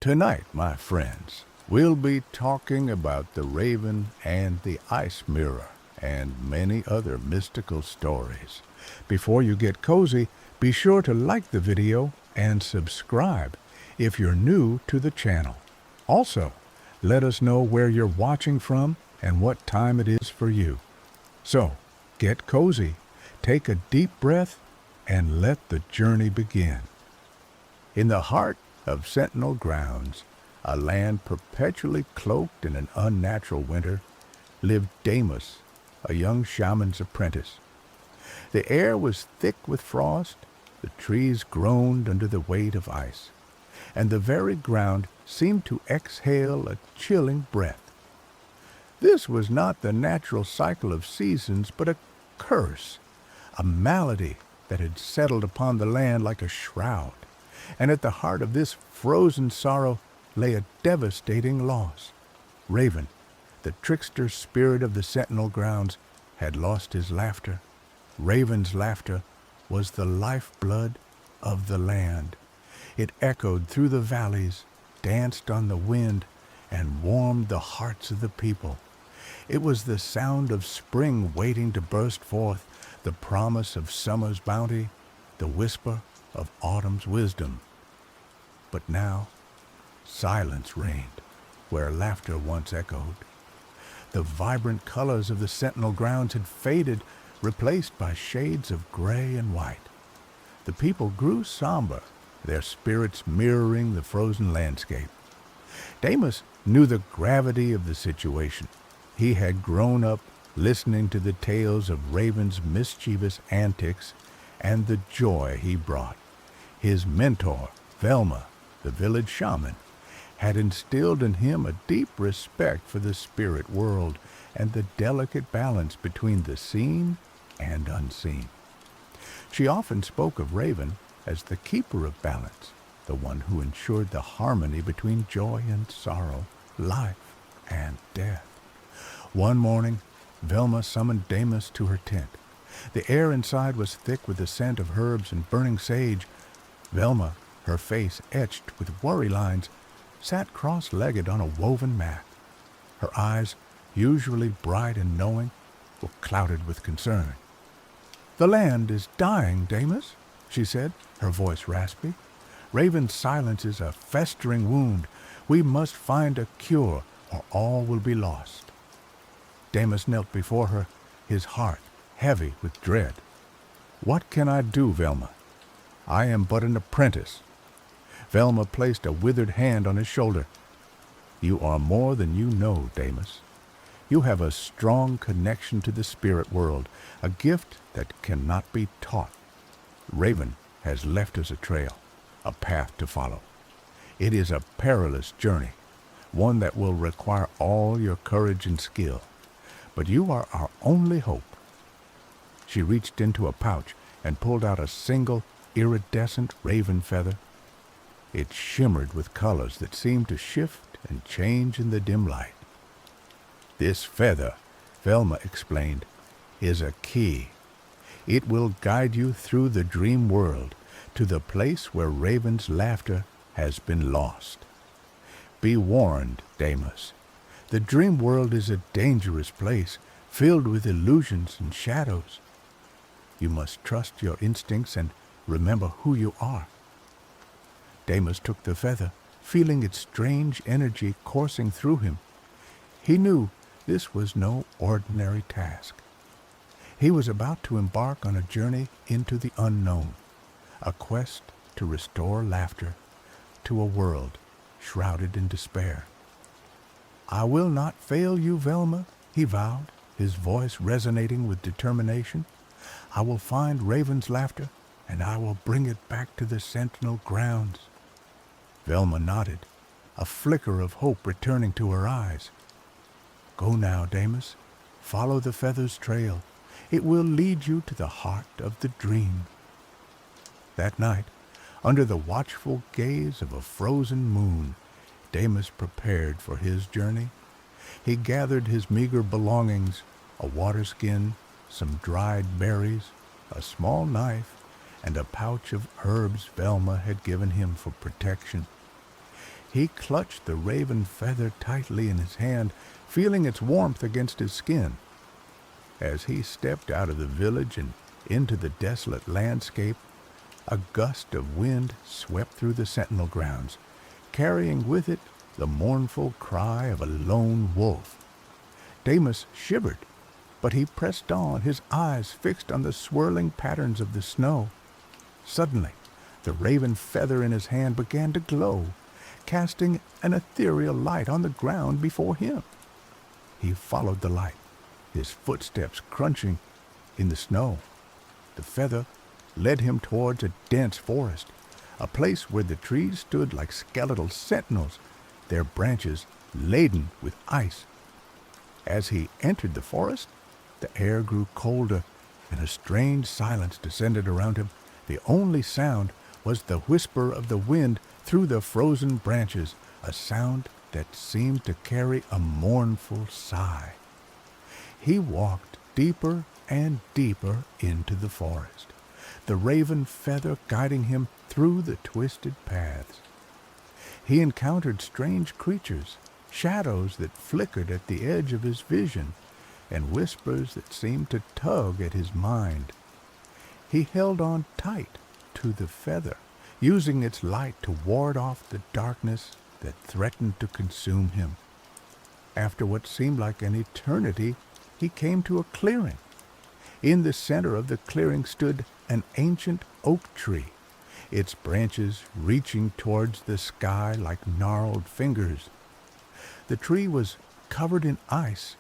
Tonight, my friends, we'll be talking about the raven and the ice mirror and many other mystical stories. Before you get cozy, be sure to like the video and subscribe if you're new to the channel. Also, let us know where you're watching from and what time it is for you. So, get cozy, take a deep breath, and let the journey begin. In the heart of Sentinel Grounds, a land perpetually cloaked in an unnatural winter, lived Damus, a young shaman's apprentice. The air was thick with frost, the trees groaned under the weight of ice, and the very ground seemed to exhale a chilling breath. This was not the natural cycle of seasons, but a curse, a malady that had settled upon the land like a shroud. And at the heart of this frozen sorrow lay a devastating loss. Raven, the trickster spirit of the Sentinel Grounds, had lost his laughter. Raven's laughter was the lifeblood of the land. It echoed through the valleys, danced on the wind, and warmed the hearts of the people. It was the sound of spring waiting to burst forth, the promise of summer's bounty, the whisper of autumn's wisdom. But now, silence reigned where laughter once echoed. The vibrant colors of the Sentinel Grounds had faded, replaced by shades of gray and white. The people grew somber, their spirits mirroring the frozen landscape. Damus knew the gravity of the situation. He had grown up listening to the tales of Raven's mischievous antics and the joy he brought. His mentor, Velma, the village shaman, had instilled in him a deep respect for the spirit world and the delicate balance between the seen and unseen. She often spoke of Raven as the keeper of balance, the one who ensured the harmony between joy and sorrow, life and death. One morning, Velma summoned Damus to her tent. The air inside was thick with the scent of herbs and burning sage. Velma, her face etched with worry lines, sat cross-legged on a woven mat. Her eyes, usually bright and knowing, were clouded with concern. "The land is dying, Damus," she said, her voice raspy. "Raven's silence is a festering wound. We must find a cure, or all will be lost." Damus knelt before her, his heart heavy with dread. "What can I do, Velma? I am but an apprentice." Velma placed a withered hand on his shoulder. "You are more than you know, Damus. You have a strong connection to the spirit world, a gift that cannot be taught. Raven has left us a trail, a path to follow. It is a perilous journey, one that will require all your courage and skill. But you are our only hope." She reached into a pouch and pulled out a single, iridescent raven feather. It shimmered with colors that seemed to shift and change in the dim light. "This feather," Velma explained, "is a key. It will guide you through the dream world to the place where Raven's laughter has been lost. Be warned, Damus. The dream world is a dangerous place, filled with illusions and shadows. You must trust your instincts and remember who you are." Damus took the feather, feeling its strange energy coursing through him. He knew this was no ordinary task. He was about to embark on a journey into the unknown, a quest to restore laughter to a world shrouded in despair. "I will not fail you, Velma," he vowed, his voice resonating with determination. "I will find Raven's laughter, and I will bring it back to the Sentinel Grounds." Velma nodded, a flicker of hope returning to her eyes. "Go now, Damus. Follow the feather's trail. It will lead you to the heart of the dream." That night, under the watchful gaze of a frozen moon, Damus prepared for his journey. He gathered his meager belongings, a water skin, some dried berries, a small knife, and a pouch of herbs Velma had given him for protection. He clutched the raven feather tightly in his hand, feeling its warmth against his skin. As he stepped out of the village and into the desolate landscape, a gust of wind swept through the sentinel grounds, carrying with it the mournful cry of a lone wolf. Damus shivered, but he pressed on, his eyes fixed on the swirling patterns of the snow. Suddenly, the raven feather in his hand began to glow, casting an ethereal light on the ground before him. He followed the light, his footsteps crunching in the snow. The feather led him towards a dense forest, a place where the trees stood like skeletal sentinels, their branches laden with ice. As he entered the forest, the air grew colder, and a strange silence descended around him. The only sound was the whisper of the wind through the frozen branches, a sound that seemed to carry a mournful sigh. He walked deeper and deeper into the forest, the raven feather guiding him through the twisted paths. He encountered strange creatures, shadows that flickered at the edge of his vision, and whispers that seemed to tug at his mind. He held on tight to the feather, using its light to ward off the darkness that threatened to consume him. After what seemed like an eternity, he came to a clearing. In the center of the clearing stood an ancient oak tree, its branches reaching towards the sky like gnarled fingers. The tree was covered in ice,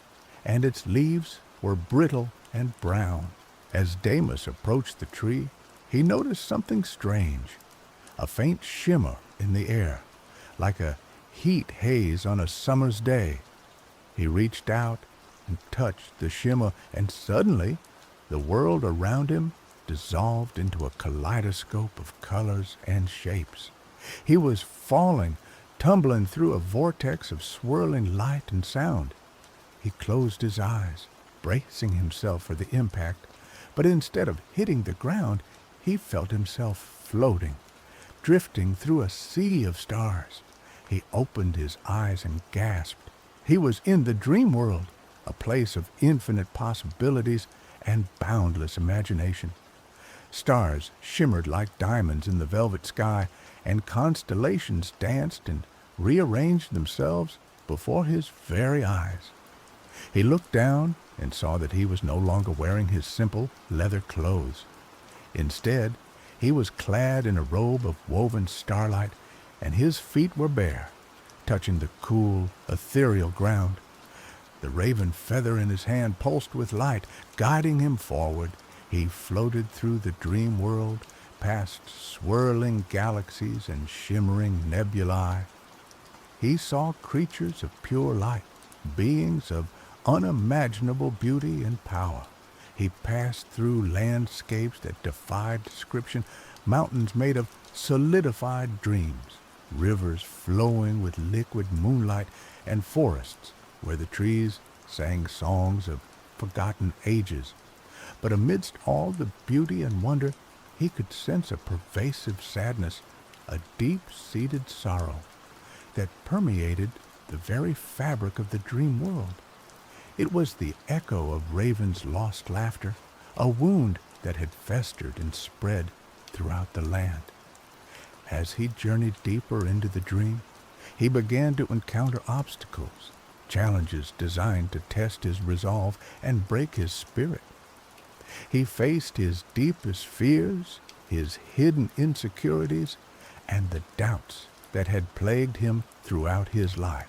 and its leaves were brittle and brown. As Damus approached the tree, he noticed something strange, a faint shimmer in the air, like a heat haze on a summer's day. He reached out and touched the shimmer, and suddenly the world around him dissolved into a kaleidoscope of colors and shapes. He was falling, tumbling through a vortex of swirling light and sound. He closed his eyes, bracing himself for the impact, but instead of hitting the ground, he felt himself floating, drifting through a sea of stars. He opened his eyes and gasped. He was in the dream world, a place of infinite possibilities and boundless imagination. Stars shimmered like diamonds in the velvet sky, and constellations danced and rearranged themselves before his very eyes. He looked down and saw that he was no longer wearing his simple leather clothes. Instead, he was clad in a robe of woven starlight, and his feet were bare, touching the cool, ethereal ground. The raven feather in his hand pulsed with light, guiding him forward. He floated through the dream world, past swirling galaxies and shimmering nebulae. He saw creatures of pure light, beings of unimaginable beauty and power. He passed through landscapes that defied description, mountains made of solidified dreams, rivers flowing with liquid moonlight, and forests where the trees sang songs of forgotten ages. But amidst all the beauty and wonder, he could sense a pervasive sadness, a deep-seated sorrow that permeated the very fabric of the dream world. It was the echo of Raven's lost laughter, a wound that had festered and spread throughout the land. As he journeyed deeper into the dream, he began to encounter obstacles, challenges designed to test his resolve and break his spirit. He faced his deepest fears, his hidden insecurities, and the doubts that had plagued him throughout his life.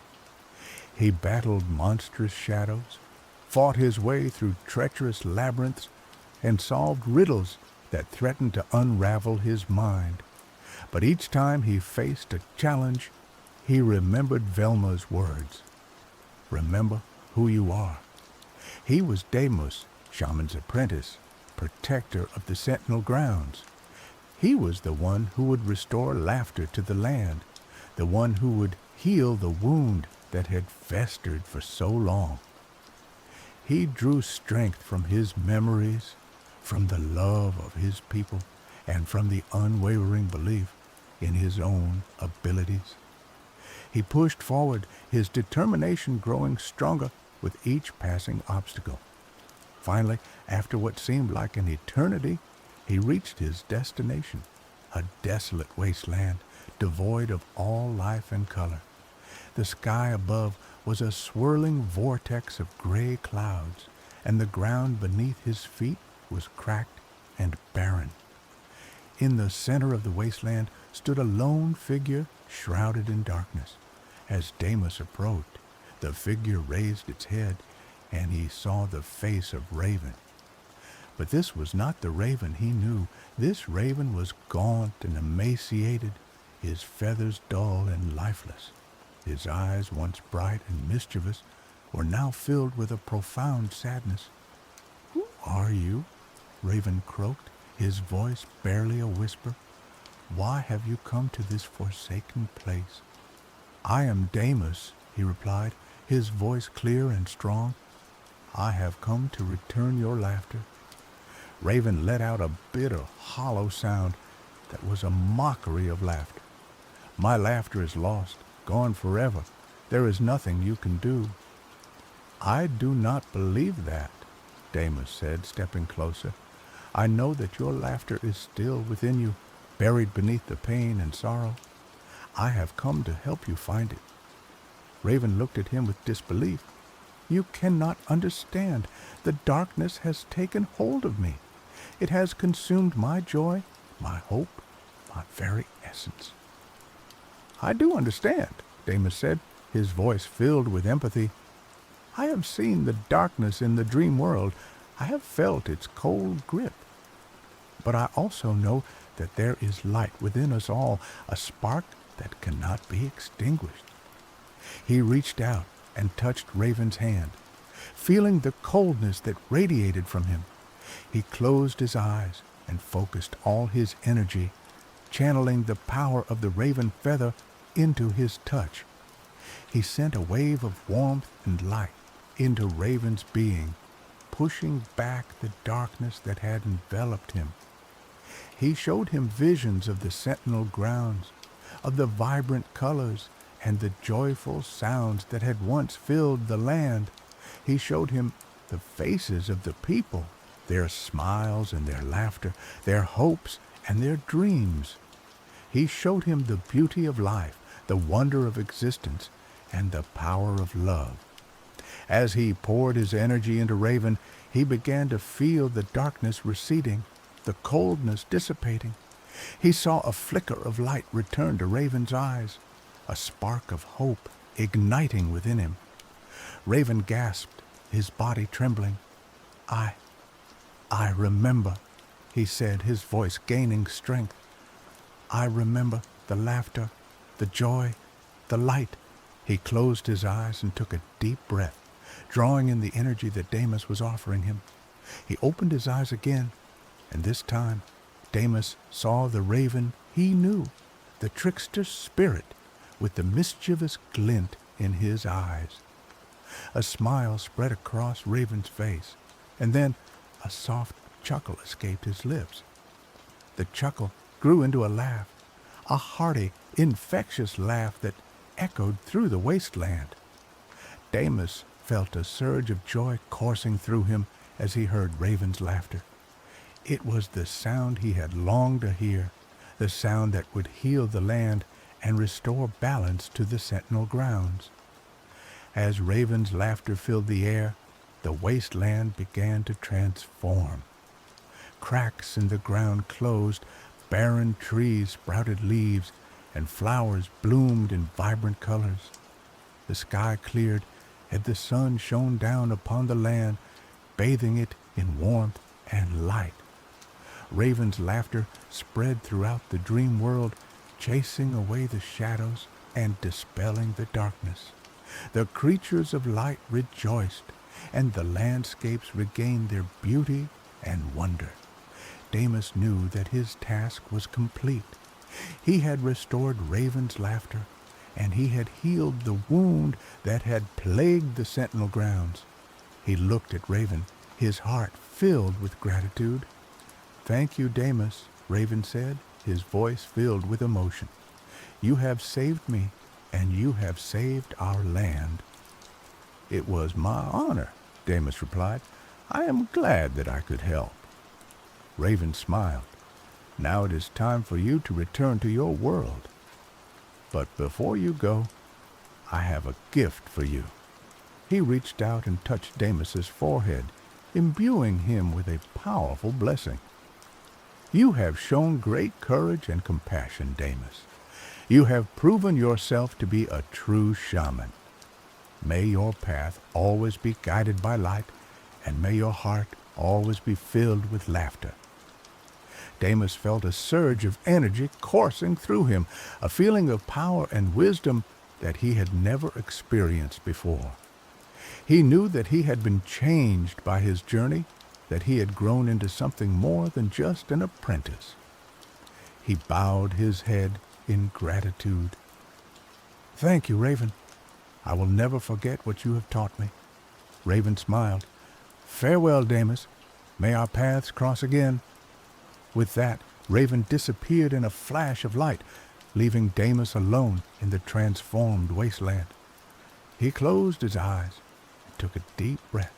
He battled monstrous shadows, fought his way through treacherous labyrinths, and solved riddles that threatened to unravel his mind. But each time he faced a challenge, he remembered Velma's words. Remember who you are. He was Damus, Shaman's apprentice, protector of the sentinel grounds. He was the one who would restore laughter to the land, the one who would heal the wound that had festered for so long. He drew strength from his memories, from the love of his people, and from the unwavering belief in his own abilities. He pushed forward, his determination growing stronger with each passing obstacle. Finally, after what seemed like an eternity, he reached his destination, a desolate wasteland, devoid of all life and color. The sky above was a swirling vortex of gray clouds, and the ground beneath his feet was cracked and barren. In the center of the wasteland stood a lone figure shrouded in darkness. As Damus approached, the figure raised its head, and he saw the face of Raven. But this was not the Raven he knew. This Raven was gaunt and emaciated, his feathers dull and lifeless. His eyes, once bright and mischievous, were now filled with a profound sadness. "Who are you?" Raven croaked, his voice barely a whisper. "Why have you come to this forsaken place?" "I am Damus," he replied, his voice clear and strong. "I have come to return your laughter." Raven let out a bitter, hollow sound that was a mockery of laughter. "My laughter is lost, gone forever. There is nothing you can do." "I do not believe that," Damus said, stepping closer. "I know that your laughter is still within you, buried beneath the pain and sorrow. I have come to help you find it." Raven looked at him with disbelief. "You cannot understand. The darkness has taken hold of me. It has consumed my joy, my hope, my very essence." "I do understand," Damus said, his voice filled with empathy. "I have seen the darkness in the dream world. I have felt its cold grip. But I also know that there is light within us all, a spark that cannot be extinguished." He reached out and touched Raven's hand. Feeling the coldness that radiated from him, he closed his eyes and focused all his energy, channeling the power of the raven feather into his touch. He sent a wave of warmth and light into Raven's being, pushing back the darkness that had enveloped him. He showed him visions of the sentinel grounds, of the vibrant colors and the joyful sounds that had once filled the land. He showed him the faces of the people, their smiles and their laughter, their hopes and their dreams. He showed him the beauty of life, the wonder of existence, and the power of love. As he poured his energy into Raven, he began to feel the darkness receding, the coldness dissipating. He saw a flicker of light return to Raven's eyes, a spark of hope igniting within him. Raven gasped, his body trembling. I remember," he said, his voice gaining strength. "I remember the laughter, the joy, the light." He closed his eyes and took a deep breath, drawing in the energy that Damus was offering him. He opened his eyes again, and this time Damus saw the Raven he knew, the trickster spirit with the mischievous glint in his eyes. A smile spread across Raven's face, and then a soft chuckle escaped his lips. The chuckle grew into a laugh, a hearty, infectious laugh that echoed through the wasteland. Damus felt a surge of joy coursing through him as he heard Raven's laughter. It was the sound he had longed to hear, the sound that would heal the land and restore balance to the sentinel grounds. As Raven's laughter filled the air, the wasteland began to transform. Cracks in the ground closed, barren trees sprouted leaves, and flowers bloomed in vibrant colors. The sky cleared, and the sun shone down upon the land, bathing it in warmth and light. Raven's laughter spread throughout the dream world, chasing away the shadows and dispelling the darkness. The creatures of light rejoiced, and the landscapes regained their beauty and wonder. Damus knew that his task was complete. He had restored Raven's laughter, and he had healed the wound that had plagued the sentinel grounds. He looked at Raven, his heart filled with gratitude. "Thank you, Damus," Raven said, his voice filled with emotion. "You have saved me, and you have saved our land." "It was my honor," Damis replied. "I am glad that I could help." Raven smiled. "Now it is time for you to return to your world. But before you go, I have a gift for you." He reached out and touched Damis's forehead, imbuing him with a powerful blessing. "You have shown great courage and compassion, Damis. You have proven yourself to be a true shaman. May your path always be guided by light, and may your heart always be filled with laughter." Damis felt a surge of energy coursing through him, a feeling of power and wisdom that he had never experienced before. He knew that he had been changed by his journey, that he had grown into something more than just an apprentice. He bowed his head in gratitude. "Thank you, Raven. I will never forget what you have taught me." Raven smiled. "Farewell, Damis. May our paths cross again." With that, Raven disappeared in a flash of light, leaving Damis alone in the transformed wasteland. He closed his eyes and took a deep breath,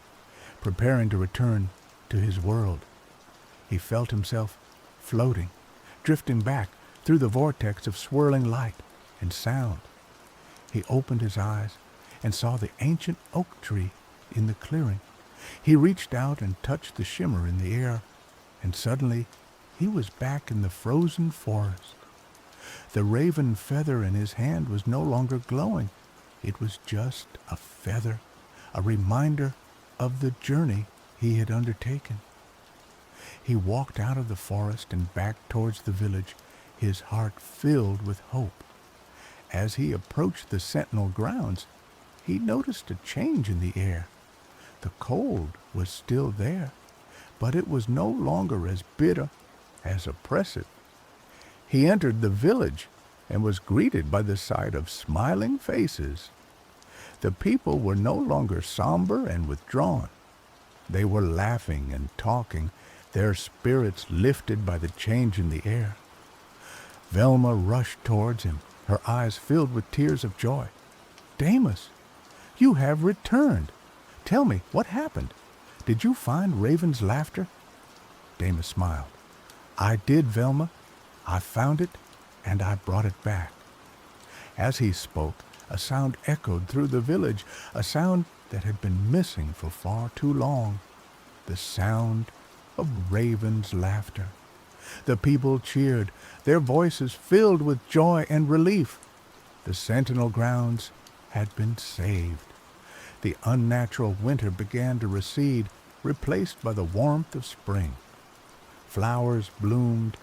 preparing to return to his world. He felt himself floating, drifting back through the vortex of swirling light and sound. He opened his eyes and saw the ancient oak tree in the clearing. He reached out and touched the shimmer in the air, and suddenly he was back in the frozen forest. The raven feather in his hand was no longer glowing. It was just a feather, a reminder of the journey he had undertaken. He walked out of the forest and back towards the village, his heart filled with hope. As he approached the sentinel grounds, he noticed a change in the air. The cold was still there, but it was no longer as bitter, as oppressive. He entered the village and was greeted by the sight of smiling faces. The people were no longer somber and withdrawn. They were laughing and talking, their spirits lifted by the change in the air. Velma rushed towards him, her eyes filled with tears of joy. "Damis, you have returned. Tell me, what happened? Did you find Raven's laughter?" Damis smiled. "I did, Velma. I found it, and I brought it back." As he spoke, a sound echoed through the village, a sound that had been missing for far too long. The sound of Raven's laughter. The people cheered, their voices filled with joy and relief. The sentinel grounds had been saved. The unnatural winter began to recede, replaced by the warmth of spring. Flowers bloomed,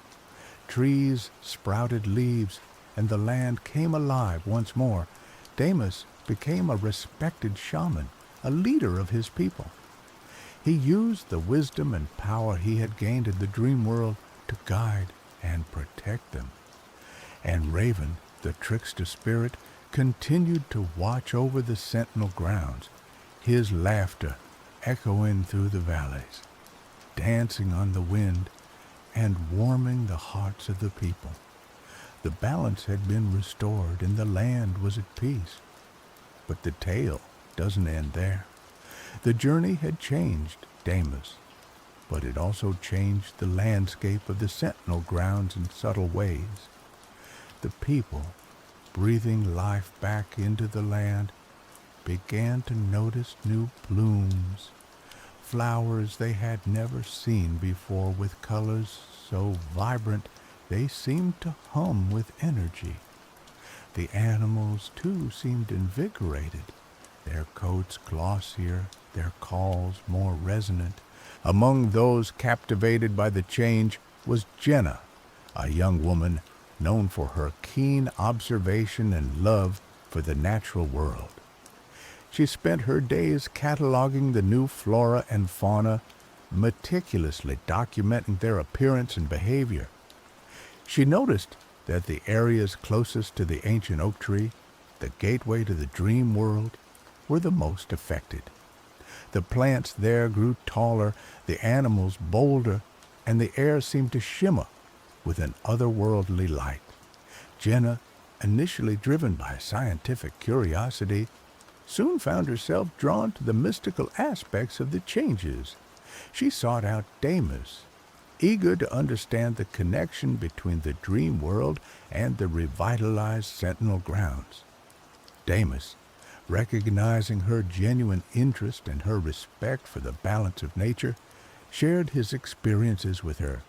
trees sprouted leaves, and the land came alive once more. Damis became a respected shaman, a leader of his people. He used the wisdom and power he had gained in the dream world to guide and protect them. And Raven, the trickster spirit, continued to watch over the sentinel grounds, his laughter echoing through the valleys, dancing on the wind, and warming the hearts of the people. The balance had been restored and the land was at peace. But the tale doesn't end there. The journey had changed Damis, but it also changed the landscape of the sentinel grounds in subtle ways. The people, breathing life back into the land, began to notice new blooms, flowers they had never seen before with colors so vibrant they seemed to hum with energy. The animals, too, seemed invigorated, their coats glossier, their calls more resonant. Among those captivated by the change was Jenna, a young woman known for her keen observation and love for the natural world. She spent her days cataloging the new flora and fauna, meticulously documenting their appearance and behavior. She noticed that the areas closest to the ancient oak tree, the gateway to the dream world, were the most affected. The plants there grew taller, the animals bolder, and the air seemed to shimmer with an otherworldly light. Jenna initially driven by scientific curiosity, soon found herself drawn to the mystical aspects of the changes. She sought out Damus, eager to understand the connection between the dream world and the revitalized Sentinel grounds. Damus, recognizing her genuine interest and her respect for the balance of nature, shared his experiences with her.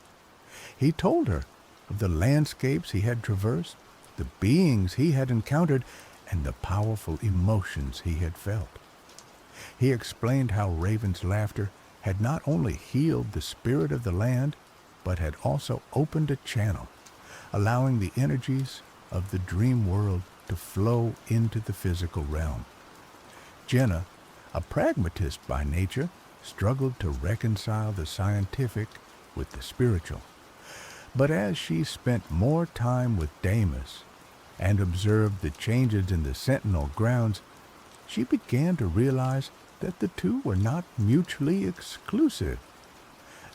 He told her of the landscapes he had traversed, the beings he had encountered, and the powerful emotions he had felt. He explained how Raven's laughter had not only healed the spirit of the land, but had also opened a channel, allowing the energies of the dream world to flow into the physical realm. Jenna, a pragmatist by nature, struggled to reconcile the scientific with the spiritual. But as she spent more time with Damus and observed the changes in the Sentinel grounds, she began to realize that the two were not mutually exclusive.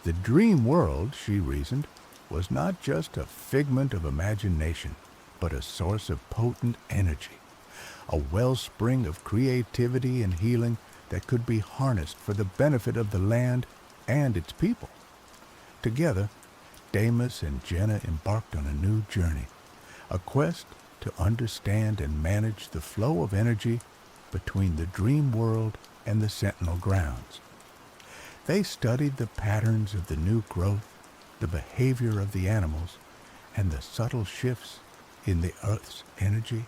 The dream world, she reasoned, was not just a figment of imagination, but a source of potent energy, a wellspring of creativity and healing that could be harnessed for the benefit of the land and its people. Together, Damus and Jenna embarked on a new journey, a quest to understand and manage the flow of energy between the dream world and the Sentinel grounds. They studied the patterns of the new growth, the behavior of the animals, and the subtle shifts in the Earth's energy.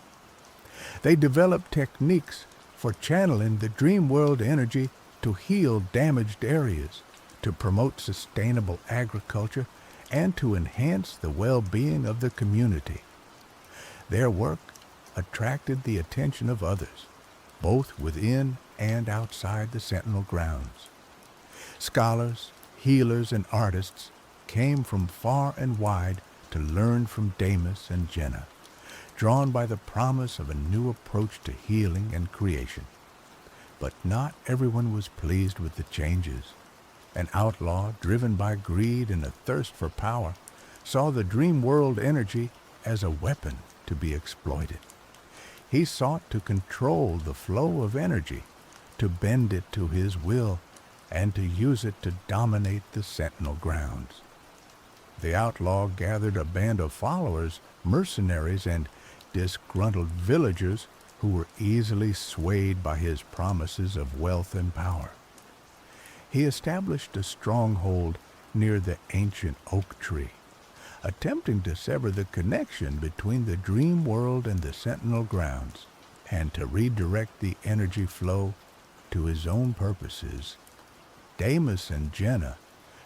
They developed techniques for channeling the dream world energy to heal damaged areas, to promote sustainable agriculture, and to enhance the well-being of the community. Their work attracted the attention of others, both within and outside the Sentinel grounds. Scholars, healers, and artists came from far and wide to learn from Damus and Jenna, drawn by the promise of a new approach to healing and creation. But not everyone was pleased with the changes. An outlaw, driven by greed and a thirst for power, saw the dream world energy as a weapon to be exploited. He sought to control the flow of energy, to bend it to his will, and to use it to dominate the Sentinel grounds. The outlaw gathered a band of followers, mercenaries, and disgruntled villagers who were easily swayed by his promises of wealth and power. He established a stronghold near the ancient oak tree, attempting to sever the connection between the dream world and the Sentinel grounds, and to redirect the energy flow to his own purposes. Damus and Jenna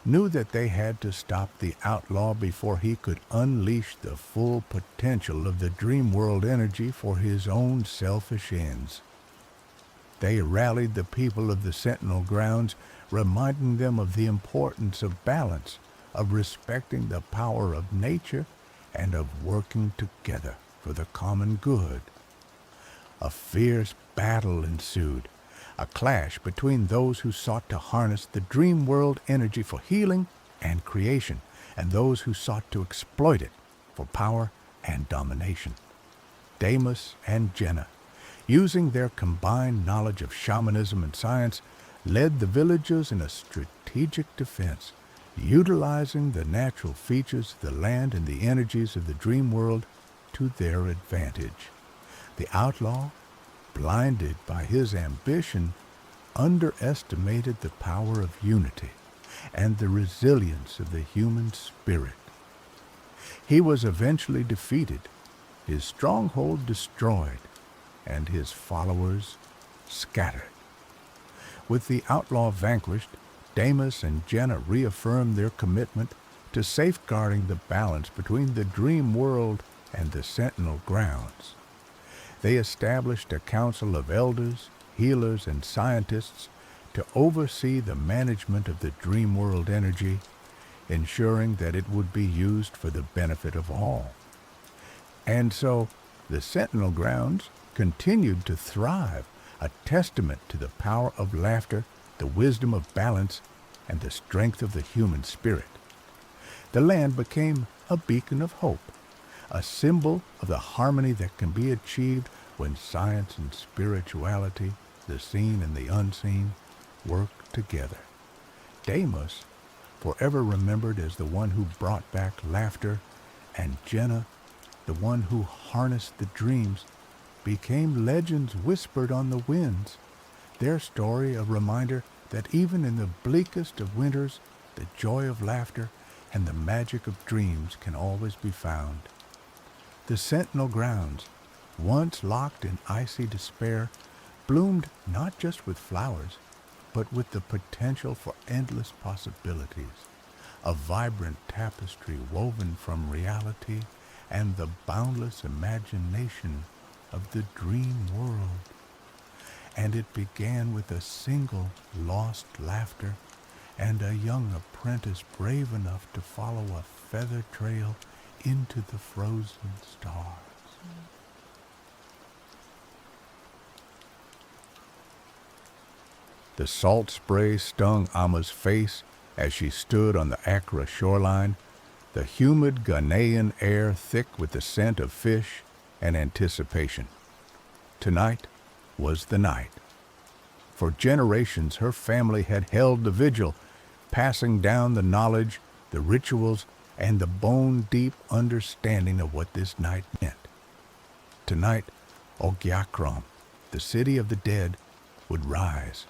knew that they had to stop the outlaw before he could unleash the full potential of the dream world energy for his own selfish ends. They rallied the people of the Sentinel grounds, reminding them of the importance of balance, of respecting the power of nature, and of working together for the common good. A fierce battle ensued, a clash between those who sought to harness the dream world energy for healing and creation, and those who sought to exploit it for power and domination. Damus and Jenna, using their combined knowledge of shamanism and science, led the villagers in a strategic defense, utilizing the natural features of the land and the energies of the dream world to their advantage. The outlaw, blinded by his ambition, underestimated the power of unity and the resilience of the human spirit. He was eventually defeated, his stronghold destroyed, and his followers scattered. With the outlaw vanquished, Damus and Jenna reaffirmed their commitment to safeguarding the balance between the dream world and the Sentinel grounds. They established a council of elders, healers, and scientists to oversee the management of the dream world energy, ensuring that it would be used for the benefit of all. And so, the Sentinel grounds continued to thrive, a testament to the power of laughter, the wisdom of balance, and the strength of the human spirit. The land became a beacon of hope, a symbol of the harmony that can be achieved when science and spirituality, the seen and the unseen, work together. Deimos, forever remembered as the one who brought back laughter, and Jenna, the one who harnessed the dreams, became legends whispered on the winds, their story a reminder that even in the bleakest of winters, the joy of laughter and the magic of dreams can always be found. The Sentinel grounds, once locked in icy despair, bloomed not just with flowers, but with the potential for endless possibilities, a vibrant tapestry woven from reality and the boundless imagination of the dream world. And it began with a single lost laughter and a young apprentice brave enough to follow a feather trail into the frozen stars. The salt spray stung Amma's face as she stood on the Accra shoreline, the humid Ghanaian air thick with the scent of fish and anticipation. Tonight was the night. For generations her family had held the vigil, passing down the knowledge, the rituals, and the bone-deep understanding of what this night meant. Tonight, Ogiakrom, the city of the dead, would rise.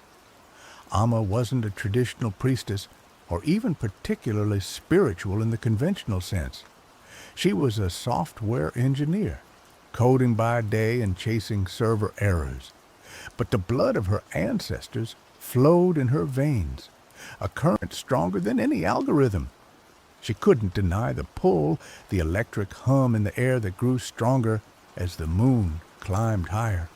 Amma wasn't a traditional priestess or even particularly spiritual in the conventional sense. She was a software engineer, coding by day and chasing server errors. But the blood of her ancestors flowed in her veins, a current stronger than any algorithm. She couldn't deny the pull, the electric hum in the air that grew stronger as the moon climbed higher.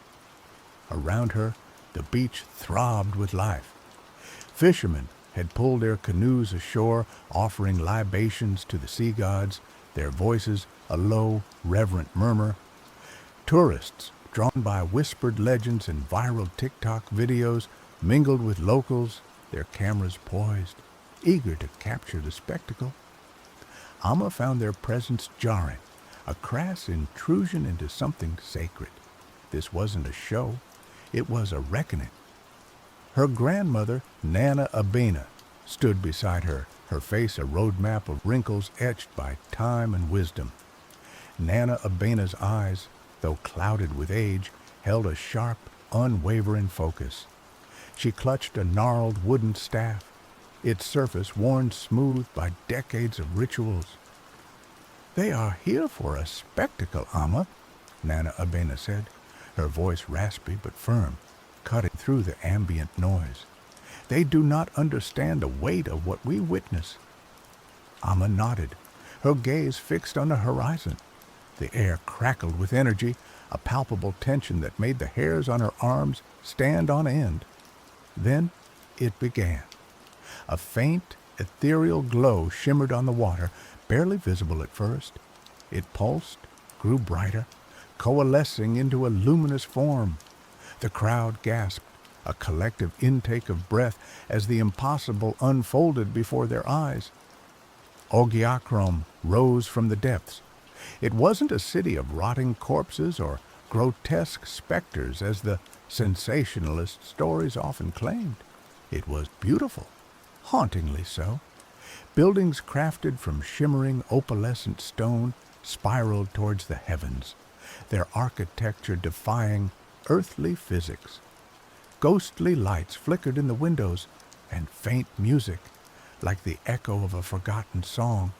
Around her, the beach throbbed with life. Fishermen had pulled their canoes ashore, offering libations to the sea gods, their voices a low, reverent murmur. Tourists, drawn by whispered legends and viral TikTok videos, mingled with locals, their cameras poised, eager to capture the spectacle. Amma found their presence jarring, a crass intrusion into something sacred. This wasn't a show, it was a reckoning. Her grandmother, Nana Abena, stood beside her, her face a roadmap of wrinkles etched by time and wisdom. Nana Abena's eyes, though clouded with age, held a sharp, unwavering focus. She clutched a gnarled wooden staff, its surface worn smooth by decades of rituals. "They are here for a spectacle, Amma," Nana Abena said, her voice raspy but firm, cutting through the ambient noise. "They do not understand the weight of what we witness." Amma nodded, her gaze fixed on the horizon. The air crackled with energy, a palpable tension that made the hairs on her arms stand on end. Then it began. A faint, ethereal glow shimmered on the water, barely visible at first. It pulsed, grew brighter, coalescing into a luminous form. The crowd gasped, a collective intake of breath as the impossible unfolded before their eyes. Ogiakrom rose from the depths. It wasn't a city of rotting corpses or grotesque specters as the sensationalist stories often claimed. It was beautiful, hauntingly so. Buildings crafted from shimmering opalescent stone spiraled towards the heavens, their architecture defying earthly physics. Ghostly lights flickered in the windows, and faint music, like the echo of a forgotten song,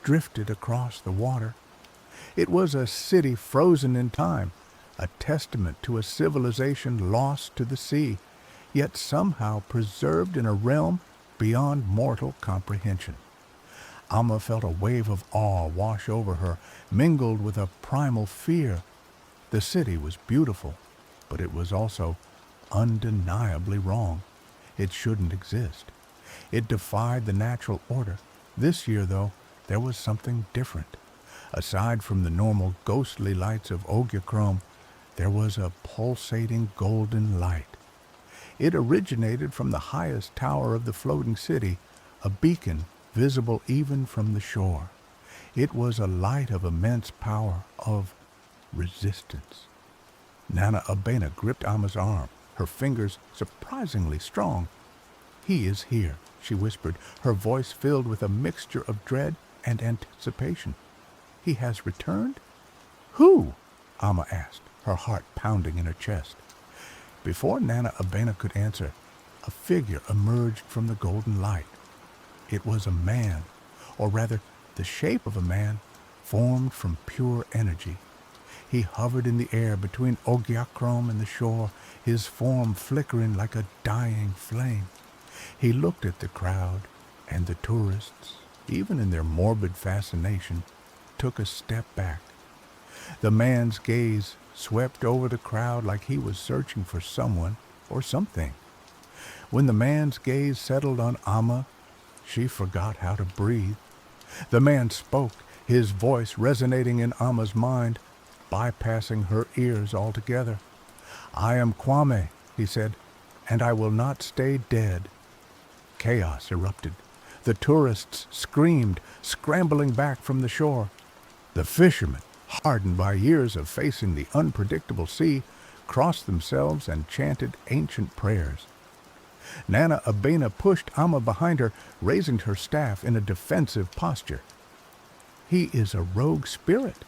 drifted across the water. It was a city frozen in time, a testament to a civilization lost to the sea, yet somehow preserved in a realm beyond mortal comprehension. Amma felt a wave of awe wash over her, mingled with a primal fear. The city was beautiful, but it was also undeniably wrong. It shouldn't exist. It defied the natural order. This year, though, there was something different. Aside from the normal ghostly lights of Ogiakrom, there was a pulsating golden light. It originated from the highest tower of the floating city, a beacon visible even from the shore. It was a light of immense power, of resistance. Nana Abena gripped Amma's arm, her fingers surprisingly strong. "He is here," she whispered, her voice filled with a mixture of dread and anticipation. "He has returned?" "Who?" Amma asked, her heart pounding in her chest. Before Nana Abena could answer, a figure emerged from the golden light. It was a man, or rather the shape of a man, formed from pure energy. He hovered in the air between Ogiakrom and the shore, his form flickering like a dying flame. He looked at the crowd, and the tourists, even in their morbid fascination, took a step back. The man's gaze swept over the crowd like he was searching for someone or something. When the man's gaze settled on Amma, she forgot how to breathe. The man spoke, his voice resonating in Amma's mind, bypassing her ears altogether. "I am Kwame," he said, "and I will not stay dead." Chaos erupted. The tourists screamed, scrambling back from the shore. The fishermen, hardened by years of facing the unpredictable sea, crossed themselves and chanted ancient prayers. Nana Abena pushed Amma behind her, raising her staff in a defensive posture. "He is a rogue spirit,"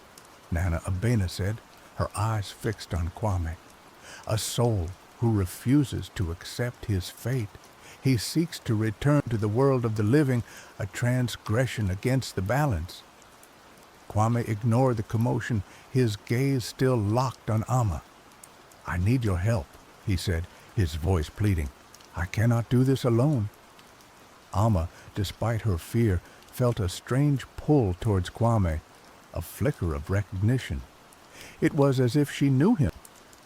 Nana Abena said, her eyes fixed on Kwame. "A soul who refuses to accept his fate. He seeks to return to the world of the living, a transgression against the balance." Kwame ignored the commotion, his gaze still locked on Amma. "I need your help," he said, his voice pleading. "I cannot do this alone." Amma, despite her fear, felt a strange pull towards Kwame, a flicker of recognition. It was as if she knew him,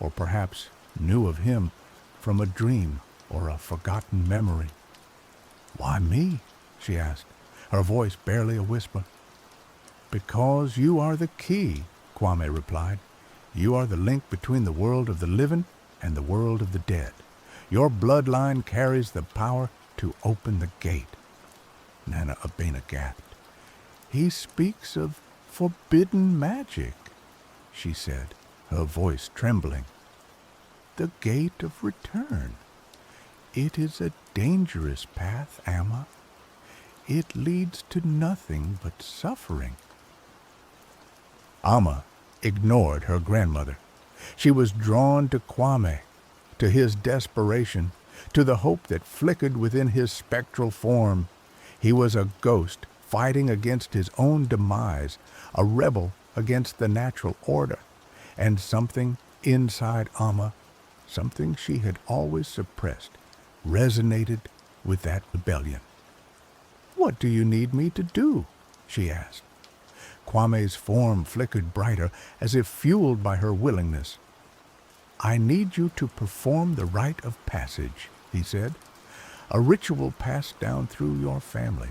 or perhaps knew of him, from a dream or a forgotten memory. "Why me?" she asked, her voice barely a whisper. "Because you are the key," Kwame replied. "You are the link between the world of the living and the world of the dead. Your bloodline carries the power to open the gate." Nana Abena gasped. "He speaks of forbidden magic," she said, her voice trembling. "The gate of return. It is a dangerous path, Amma. It leads to nothing but suffering." Amma ignored her grandmother. She was drawn to Kwame, to his desperation, to the hope that flickered within his spectral form. He was a ghost fighting against his own demise, a rebel against the natural order, and something inside Amma, something she had always suppressed, resonated with that rebellion. "What do you need me to do?" she asked. Kwame's form flickered brighter, as if fueled by her willingness. "I need you to perform the rite of passage," he said, "a ritual passed down through your family.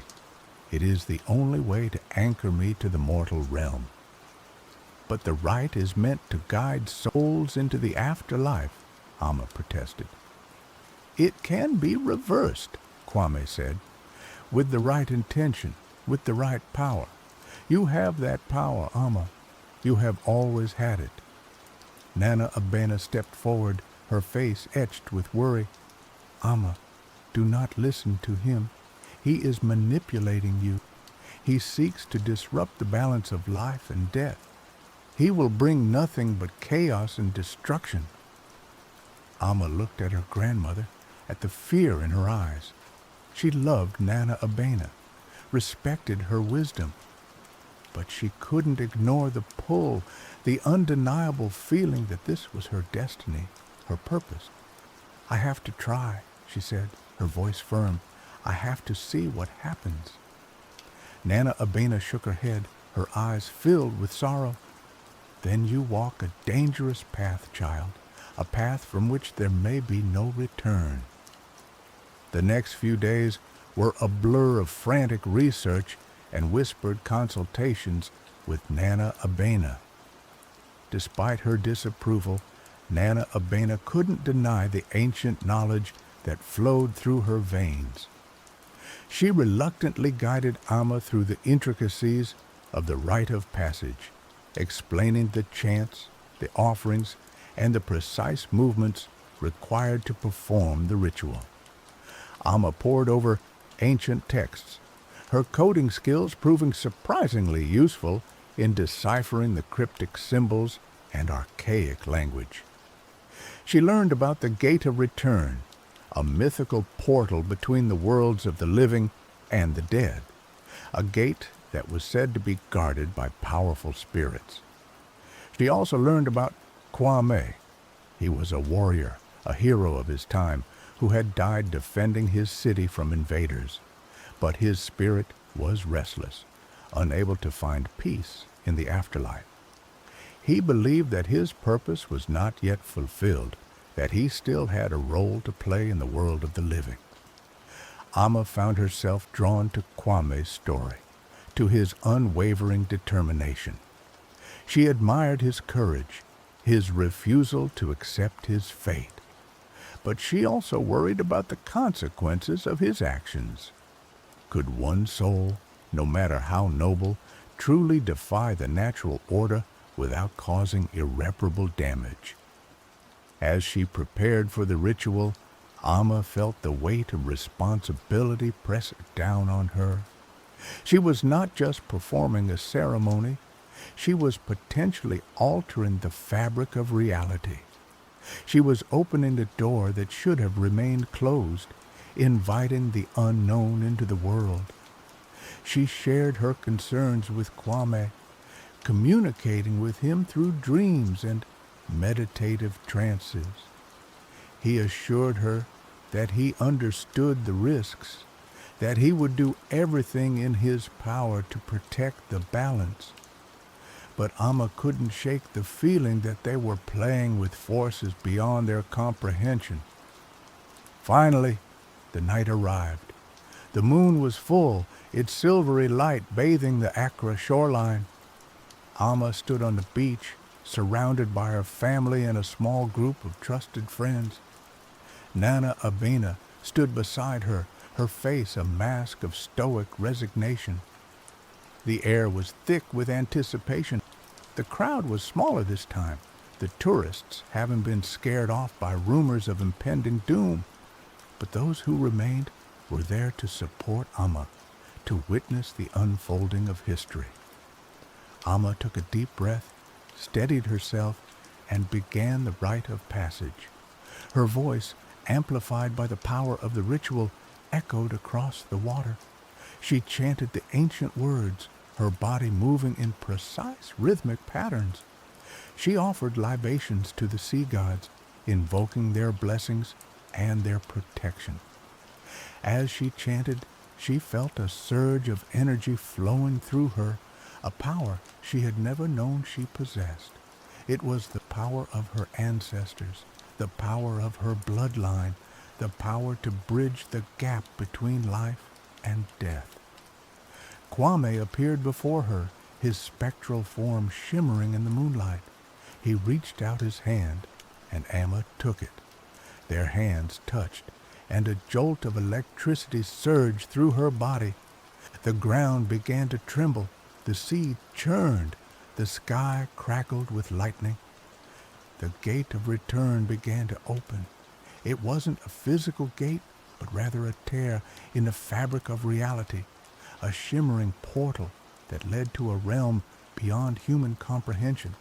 It is the only way to anchor me to the mortal realm." "But the rite is meant to guide souls into the afterlife," Amma protested. "It can be reversed," Kwame said, "with the right intention, with the right power. You have that power, Amma. You have always had it." Nana Abena stepped forward, her face etched with worry. "Amma, do not listen to him. He is manipulating you. He seeks to disrupt the balance of life and death. He will bring nothing but chaos and destruction." Amma looked at her grandmother, at the fear in her eyes. She loved Nana Abena, respected her wisdom. But she couldn't ignore the pull, the undeniable feeling that this was her destiny, her purpose. "I have to try," she said, her voice firm. "I have to see what happens." Nana Abena shook her head, her eyes filled with sorrow. "Then you walk a dangerous path, child, a path from which there may be no return." The next few days were a blur of frantic research and whispered consultations with Nana Abena. Despite her disapproval, Nana Abena couldn't deny the ancient knowledge that flowed through her veins. She reluctantly guided Amma through the intricacies, of the rite of passage, explaining the chants, the offerings, and the precise movements required to perform the ritual. Amma pored over ancient texts, her coding skills proving surprisingly useful in deciphering the cryptic symbols and archaic language. She learned about the Gate of Return, a mythical portal between the worlds of the living and the dead, a gate that was said to be guarded by powerful spirits. She also learned about Kwame. He was a warrior, a hero of his time, who had died defending his city from invaders. But his spirit was restless, unable to find peace in the afterlife. He believed that his purpose was not yet fulfilled, that he still had a role to play in the world of the living. Amma found herself drawn to Kwame's story, to his unwavering determination. She admired his courage, his refusal to accept his fate. But she also worried about the consequences of his actions. Could one soul, no matter how noble, truly defy the natural order without causing irreparable damage? As she prepared for the ritual, Amma felt the weight of responsibility press down on her. She was not just performing a ceremony, she was potentially altering the fabric of reality. She was opening a door that should have remained closed, inviting the unknown into the world. She shared her concerns with Kwame, communicating with him through dreams and meditative trances. He assured her that he understood the risks, that he would do everything in his power to protect the balance. But Amma couldn't shake the feeling that they were playing with forces beyond their comprehension. Finally, the night arrived. The moon was full, its silvery light bathing the Accra shoreline. Amma stood on the beach, surrounded by her family and a small group of trusted friends. Nana Abena stood beside her, her face a mask of stoic resignation. The air was thick with anticipation. The crowd was smaller this time, the tourists having been scared off by rumors of impending doom. But those who remained were there to support Amma, to witness the unfolding of history. Amma took a deep breath, steadied herself, and began the rite of passage. Her voice, amplified by the power of the ritual, echoed across the water. She chanted the ancient words, her body moving in precise rhythmic patterns. She offered libations to the sea gods, invoking their blessings and their protection. As she chanted, she felt a surge of energy flowing through her, a power she had never known she possessed. It was the power of her ancestors, the power of her bloodline, the power to bridge the gap between life and death. Kwame appeared before her, his spectral form shimmering in the moonlight. He reached out his hand, and Amma took it. Their hands touched, and a jolt of electricity surged through her body. The ground began to tremble, the sea churned, the sky crackled with lightning. The gate of return began to open. It wasn't a physical gate, but rather a tear in the fabric of reality, a shimmering portal that led to a realm beyond human comprehension.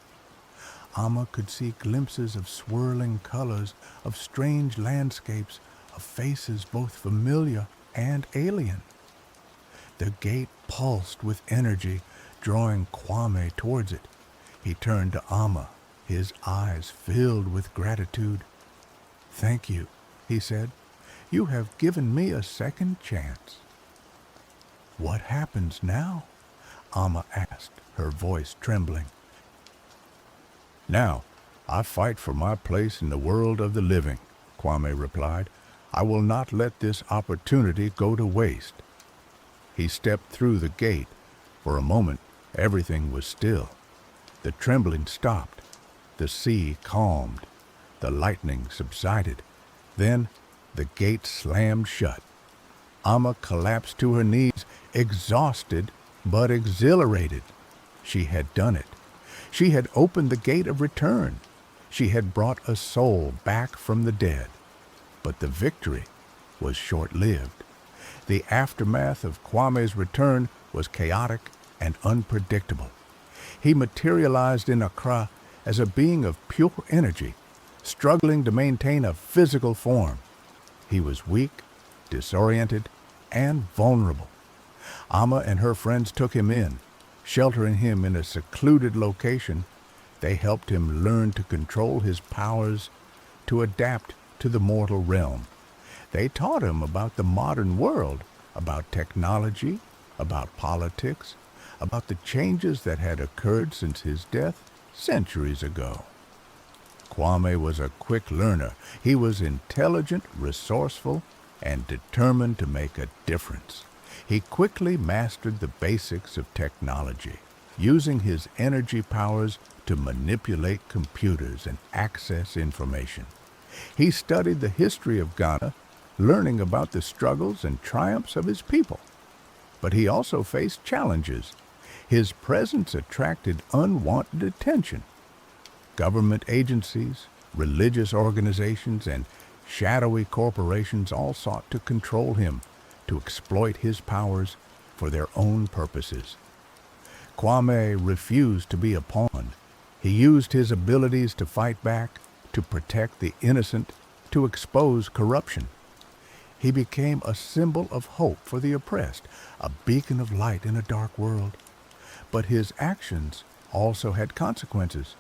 Amma could see glimpses of swirling colors, of strange landscapes, of faces both familiar and alien. The gate pulsed with energy, drawing Kwame towards it. He turned to Amma, his eyes filled with gratitude. "Thank you," he said. "You have given me a second chance." "What happens now?" Amma asked, her voice trembling. "Now, I fight for my place in the world of the living," Kwame replied. "I will not let this opportunity go to waste." He stepped through the gate. For a moment, everything was still. The trembling stopped. The sea calmed. The lightning subsided. Then the gate slammed shut. Amma collapsed to her knees, exhausted but exhilarated. She had done it. She had opened the gate of return. She had brought a soul back from the dead. But the victory was short-lived. The aftermath of Kwame's return was chaotic and unpredictable. He materialized in Accra as a being of pure energy, struggling to maintain a physical form. He was weak, disoriented, and vulnerable. Amma and her friends took him in, sheltering him in a secluded location. They helped him learn to control his powers, to adapt to the mortal realm. They taught him about the modern world, about technology, about politics, about the changes that had occurred since his death centuries ago. Kwame was a quick learner. He was intelligent, resourceful, and determined to make a difference. He quickly mastered the basics of technology, using his energy powers to manipulate computers and access information. He studied the history of Ghana, learning about the struggles and triumphs of his people. But he also faced challenges. His presence attracted unwanted attention. Government agencies, religious organizations, and shadowy corporations all sought to control him, to exploit his powers for their own purposes. Kwame refused to be a pawn. He used his abilities to fight back, to protect the innocent, to expose corruption. He became a symbol of hope for the oppressed, a beacon of light in a dark world. But his actions also had consequences.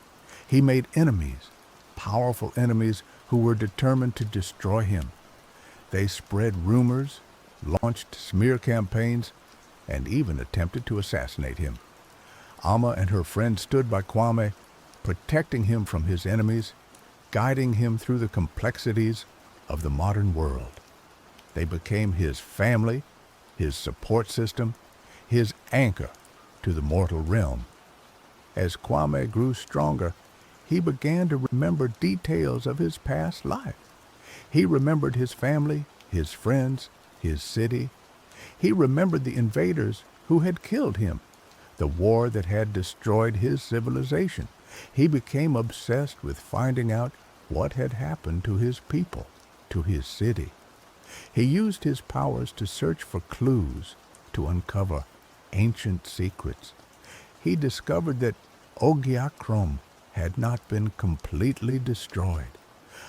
He made enemies, powerful enemies who were determined to destroy him. They spread rumors, launched smear campaigns, and even attempted to assassinate him. Amma and her friends stood by Kwame, protecting him from his enemies, guiding him through the complexities of the modern world. They became his family, his support system, his anchor to the mortal realm. As Kwame grew stronger, he began to remember details of his past life. He remembered his family, his friends, his city. He remembered the invaders who had killed him, the war that had destroyed his civilization. He became obsessed with finding out what had happened to his people, to his city. He used his powers to search for clues, to uncover ancient secrets. He discovered that Ogiakrom had not been completely destroyed.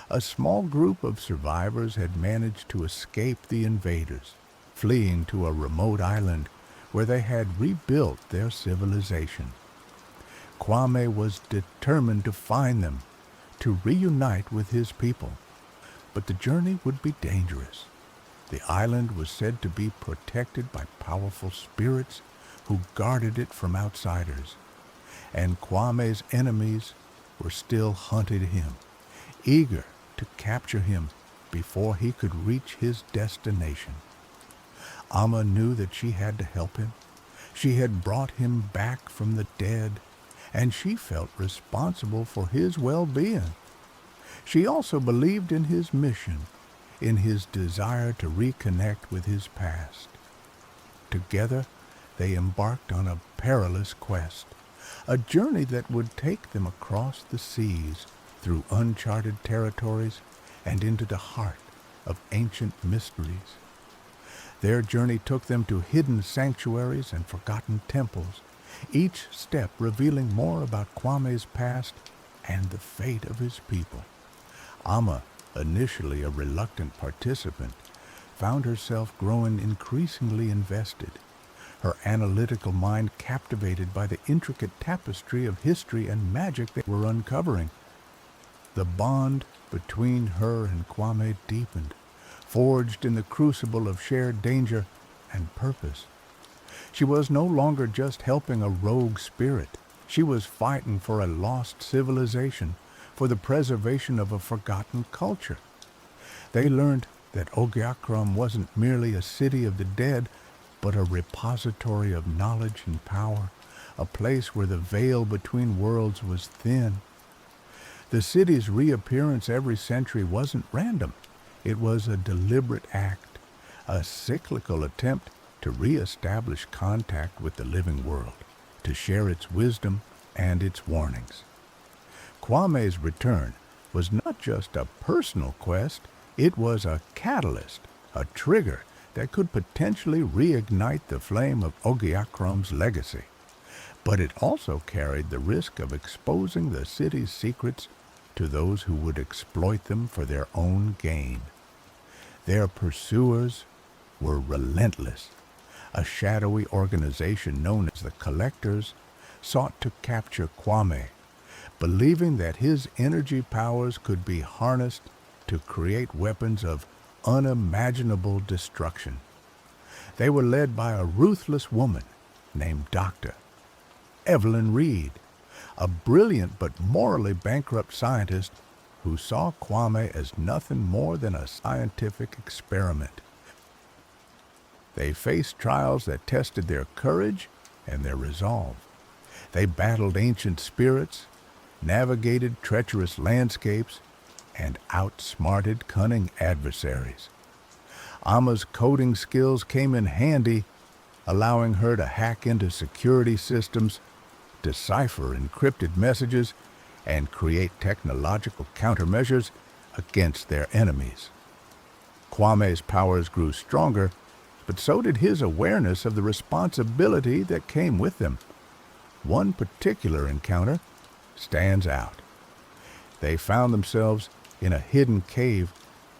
A small group of survivors had managed to escape the invaders, fleeing to a remote island where they had rebuilt their civilization. Kwame was determined to find them, to reunite with his people. But the journey would be dangerous. The island was said to be protected by powerful spirits who guarded it from outsiders. And Kwame's enemies were still hunting him, eager to capture him before he could reach his destination. Amma knew that she had to help him. She had brought him back from the dead, and she felt responsible for his well-being. She also believed in his mission, in his desire to reconnect with his past. Together, they embarked on a perilous quest, a journey that would take them across the seas, through uncharted territories, and into the heart of ancient mysteries. Their journey took them to hidden sanctuaries and forgotten temples, each step revealing more about Kwame's past and the fate of his people. Amma, initially a reluctant participant, found herself growing increasingly invested, her analytical mind captivated by the intricate tapestry of history and magic they were uncovering. The bond between her and Kwame deepened, forged in the crucible of shared danger and purpose. She was no longer just helping a rogue spirit. She was fighting for a lost civilization, for the preservation of a forgotten culture. They learned that Ogiakrom wasn't merely a city of the dead, but a repository of knowledge and power, a place where the veil between worlds was thin. The city's reappearance every century wasn't random. It was a deliberate act, a cyclical attempt to re-establish contact with the living world. to share its wisdom and its warnings. Kwame's return was not just a personal quest, it was a catalyst, a trigger that could potentially reignite the flame of Ogiakrom's legacy. But it also carried the risk of exposing the city's secrets to those who would exploit them for their own gain. Their pursuers were relentless. A shadowy organization known as the Collectors sought to capture Kwame, believing that his energy powers could be harnessed to create weapons of unimaginable destruction. They were led by a ruthless woman named Dr. Evelyn Reed, a brilliant but morally bankrupt scientist who saw Kwame as nothing more than a scientific experiment. They faced trials that tested their courage and their resolve. They battled ancient spirits, navigated treacherous landscapes, and outsmarted cunning adversaries. Amma's coding skills came in handy, allowing her to hack into security systems, decipher encrypted messages, and create technological countermeasures against their enemies. Kwame's powers grew stronger, but so did his awareness of the responsibility that came with them. One particular encounter stands out. They found themselves in a hidden cave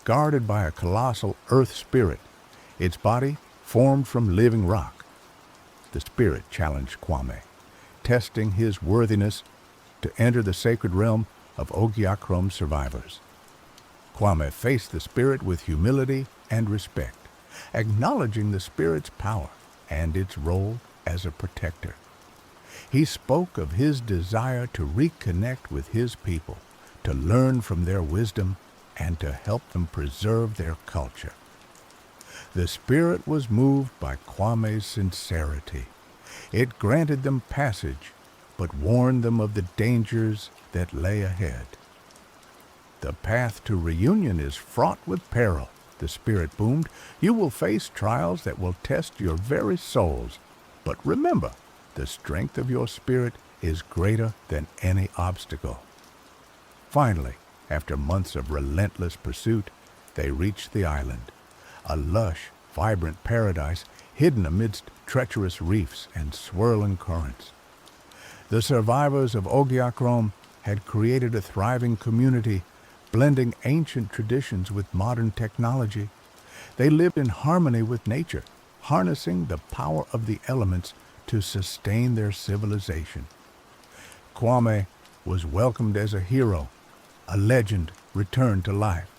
guarded by a colossal earth spirit, its body formed from living rock. The spirit challenged Kwame, testing his worthiness to enter the sacred realm of Ogiakrom's survivors. Kwame faced the spirit with humility and respect, acknowledging the spirit's power and its role as a protector. He spoke of his desire to reconnect with his people, to learn from their wisdom, and to help them preserve their culture. The spirit was moved by Kwame's sincerity. It granted them passage, but warned them of the dangers that lay ahead. The path to reunion is fraught with peril, the spirit boomed. You will face trials that will test your very souls. But remember, the strength of your spirit is greater than any obstacle. Finally, after months of relentless pursuit, they reached the island, a lush, vibrant paradise hidden amidst treacherous reefs and swirling currents. The survivors of Ogiakrom had created a thriving community, blending ancient traditions with modern technology. They lived in harmony with nature, harnessing the power of the elements to sustain their civilization. Kwame was welcomed as a hero, a legend returned to life.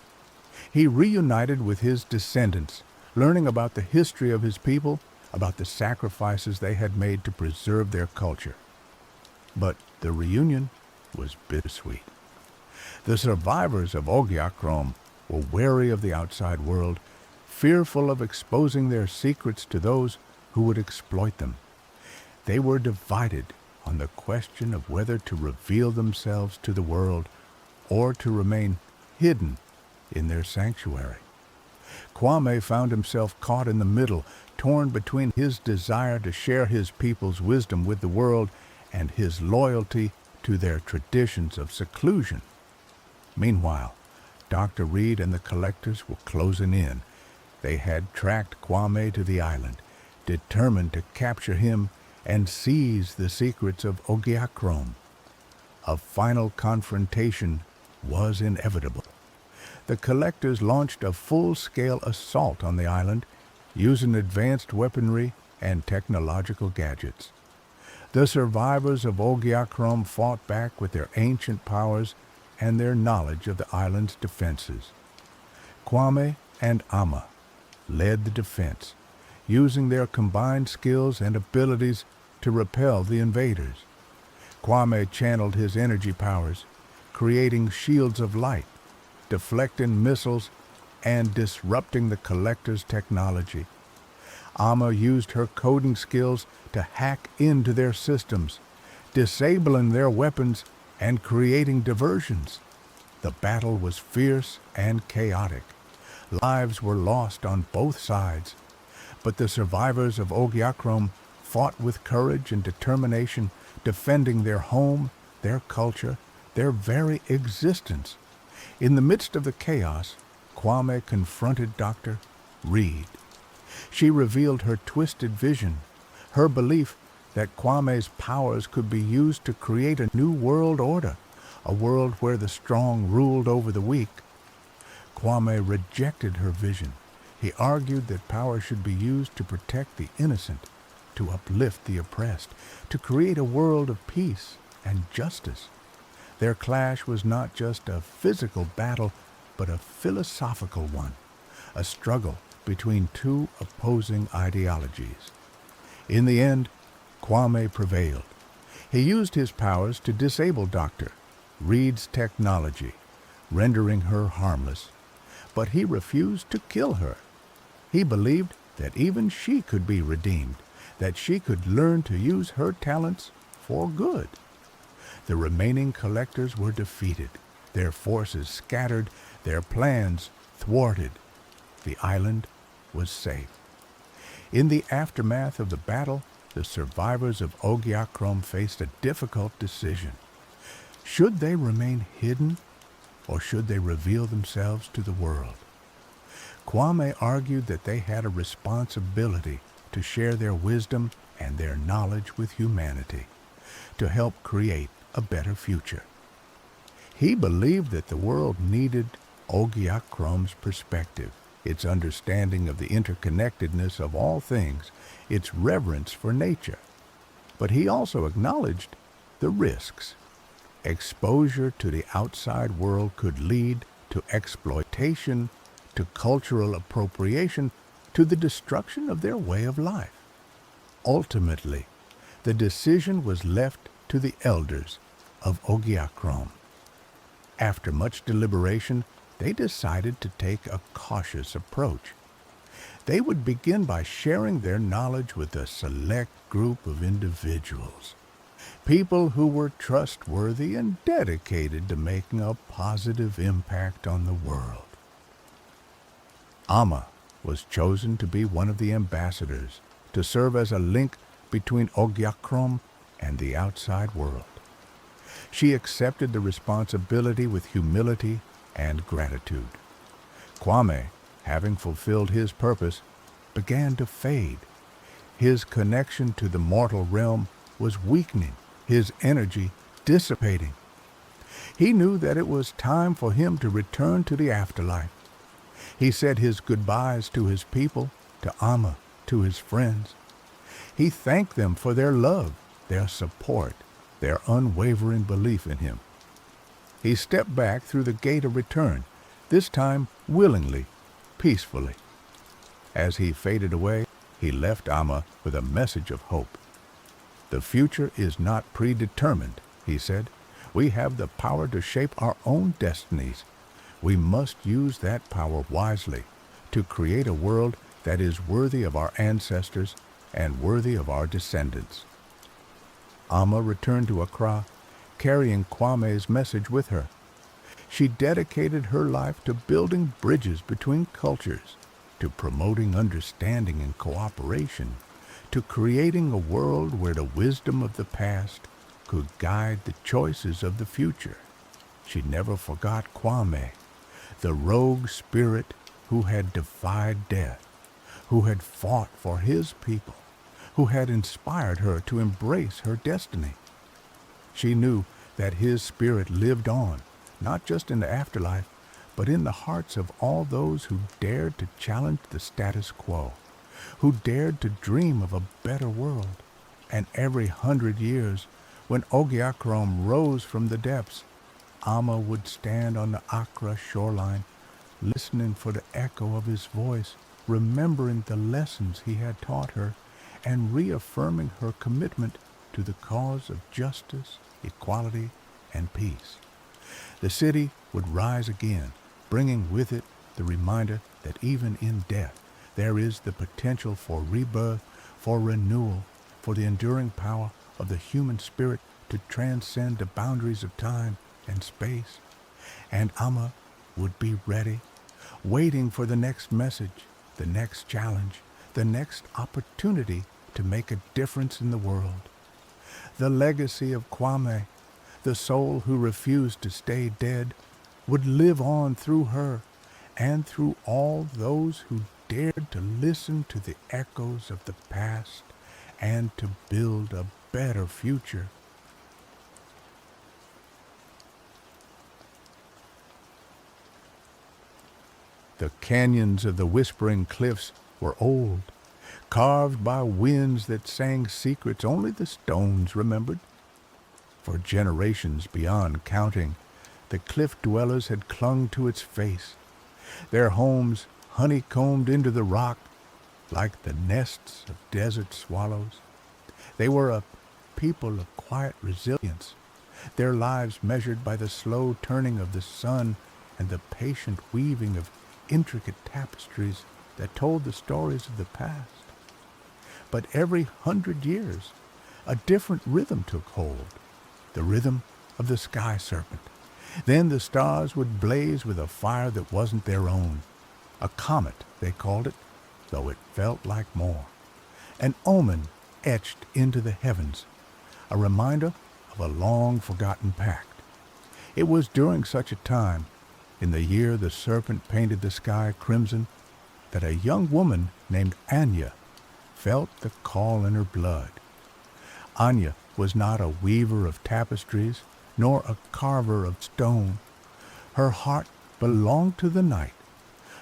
He reunited with his descendants, learning about the history of his people, about the sacrifices they had made to preserve their culture. But the reunion was bittersweet. The survivors of Ogiakrom were wary of the outside world, fearful of exposing their secrets to those who would exploit them. They were divided on the question of whether to reveal themselves to the world or to remain hidden in their sanctuary. Kwame found himself caught in the middle, torn between his desire to share his people's wisdom with the world and his loyalty to their traditions of seclusion. Meanwhile, Dr. Reed and the Collectors were closing in. They had tracked Kwame to the island, determined to capture him and seize the secrets of Ogiakrom. A final confrontation was inevitable. The Collectors launched a full-scale assault on the island, using advanced weaponry and technological gadgets. The survivors of Ogiakrom fought back with their ancient powers and their knowledge of the island's defenses. Kwame and Amma led the defense, using their combined skills and abilities to repel the invaders. Kwame channeled his energy powers, creating shields of light, deflecting missiles, and disrupting the Collectors' technology. Amma used her coding skills to hack into their systems, disabling their weapons and creating diversions. The battle was fierce and chaotic. Lives were lost on both sides, but the survivors of Ogiakrom fought with courage and determination, defending their home, their culture, their very existence. In the midst of the chaos, Kwame confronted Dr. Reed. She revealed her twisted vision, her belief that Kwame's powers could be used to create a new world order, a world where the strong ruled over the weak. Kwame rejected her vision. He argued that power should be used to protect the innocent, to uplift the oppressed, to create a world of peace and justice. Their clash was not just a physical battle, but a philosophical one, a struggle between two opposing ideologies. In the end, Kwame prevailed. He used his powers to disable Dr. Reed's technology, rendering her harmless, but he refused to kill her. He believed that even she could be redeemed, that she could learn to use her talents for good. The remaining collectors were defeated, their forces scattered, their plans thwarted. The island was safe. In the aftermath of the battle, the survivors of Ogiakrom faced a difficult decision. Should they remain hidden, or should they reveal themselves to the world? Kwame argued that they had a responsibility to share their wisdom and their knowledge with humanity, to help create a better future. He believed that the world needed Ogyakrom's perspective, its understanding of the interconnectedness of all things, its reverence for nature. But he also acknowledged the risks. Exposure to the outside world could lead to exploitation, to cultural appropriation, to the destruction of their way of life. Ultimately, the decision was left to the elders of Ogiakrom. After much deliberation, they decided to take a cautious approach. They would begin by sharing their knowledge with a select group of individuals, people who were trustworthy and dedicated to making a positive impact on the world. Amma was chosen to be one of the ambassadors, to serve as a link between Ogiakrom and the outside world. She accepted the responsibility with humility and gratitude. Kwame, having fulfilled his purpose, began to fade. His connection to the mortal realm was weakening, his energy dissipating. He knew that it was time for him to return to the afterlife. He said his goodbyes to his people, to Amma, to his friends. He thanked them for their love, their support, their unwavering belief in him. He stepped back through the gate of return, this time willingly, peacefully. As he faded away, he left Amma with a message of hope. "The future is not predetermined," he said. "We have the power to shape our own destinies. We must use that power wisely to create a world that is worthy of our ancestors and worthy of our descendants." Amma returned to Accra, carrying Kwame's message with her. She dedicated her life to building bridges between cultures, to promoting understanding and cooperation, to creating a world where the wisdom of the past could guide the choices of the future. She never forgot Kwame, the rogue spirit who had defied death, who had fought for his people, who had inspired her to embrace her destiny. She knew that his spirit lived on, not just in the afterlife, but in the hearts of all those who dared to challenge the status quo, who dared to dream of a better world. And every 100 years, when Ogiakrom rose from the depths, Amma would stand on the Accra shoreline, listening for the echo of his voice, remembering the lessons he had taught her, and reaffirming her commitment to the cause of justice, equality, and peace. The city would rise again, bringing with it the reminder that even in death, there is the potential for rebirth, for renewal, for the enduring power of the human spirit to transcend the boundaries of time and space. And Amma would be ready, waiting for the next message, the next challenge, the next opportunity to make a difference in the world. The legacy of Kwame, the soul who refused to stay dead, would live on through her and through all those who dared to listen to the echoes of the past and to build a better future. The canyons of the Whispering Cliffs were old, carved by winds that sang secrets only the stones remembered. For generations beyond counting, the cliff dwellers had clung to its face, their homes honeycombed into the rock like the nests of desert swallows. They were a people of quiet resilience, their lives measured by the slow turning of the sun and the patient weaving of intricate tapestries that told the stories of the past. But every 100 years, a different rhythm took hold, the rhythm of the sky serpent. Then the stars would blaze with a fire that wasn't their own. A comet, they called it, though it felt like more. An omen etched into the heavens, a reminder of a long-forgotten pact. It was during such a time, in the year the serpent painted the sky crimson, that a young woman named Anya felt the call in her blood. Anya was not a weaver of tapestries, nor a carver of stone. Her heart belonged to the night.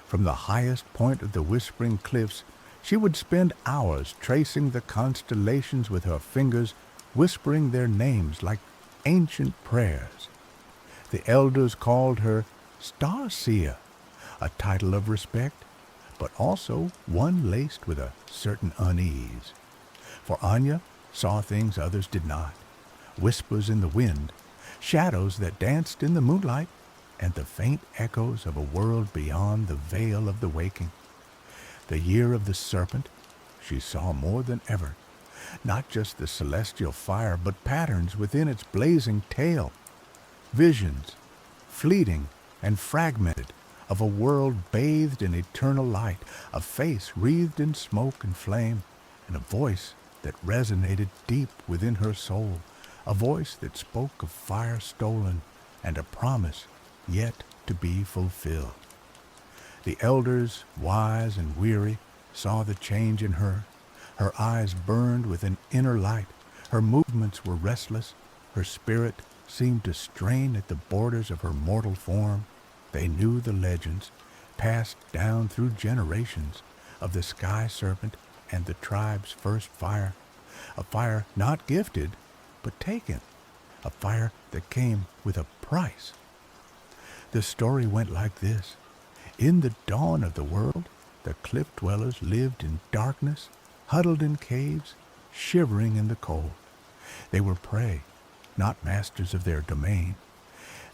From the highest point of the Whispering Cliffs, she would spend hours tracing the constellations with her fingers, whispering their names like ancient prayers. The elders called her Star Seer, a title of respect, but also one laced with a certain unease. For Anya saw things others did not, whispers in the wind, shadows that danced in the moonlight, and the faint echoes of a world beyond the veil of the waking. The year of the serpent, she saw more than ever, not just the celestial fire, but patterns within its blazing tail, visions, fleeting and fragmented, of a world bathed in eternal light, a face wreathed in smoke and flame, and a voice that resonated deep within her soul, a voice that spoke of fire stolen and a promise yet to be fulfilled. The elders, wise and weary, saw the change in her. Her eyes burned with an inner light. Her movements were restless. Her spirit seemed to strain at the borders of her mortal form. They knew the legends, passed down through generations, of the sky serpent and the tribe's first fire. A fire not gifted, but taken. A fire that came with a price. The story went like this. In the dawn of the world, the cliff dwellers lived in darkness, huddled in caves, shivering in the cold. They were prey, not masters of their domain.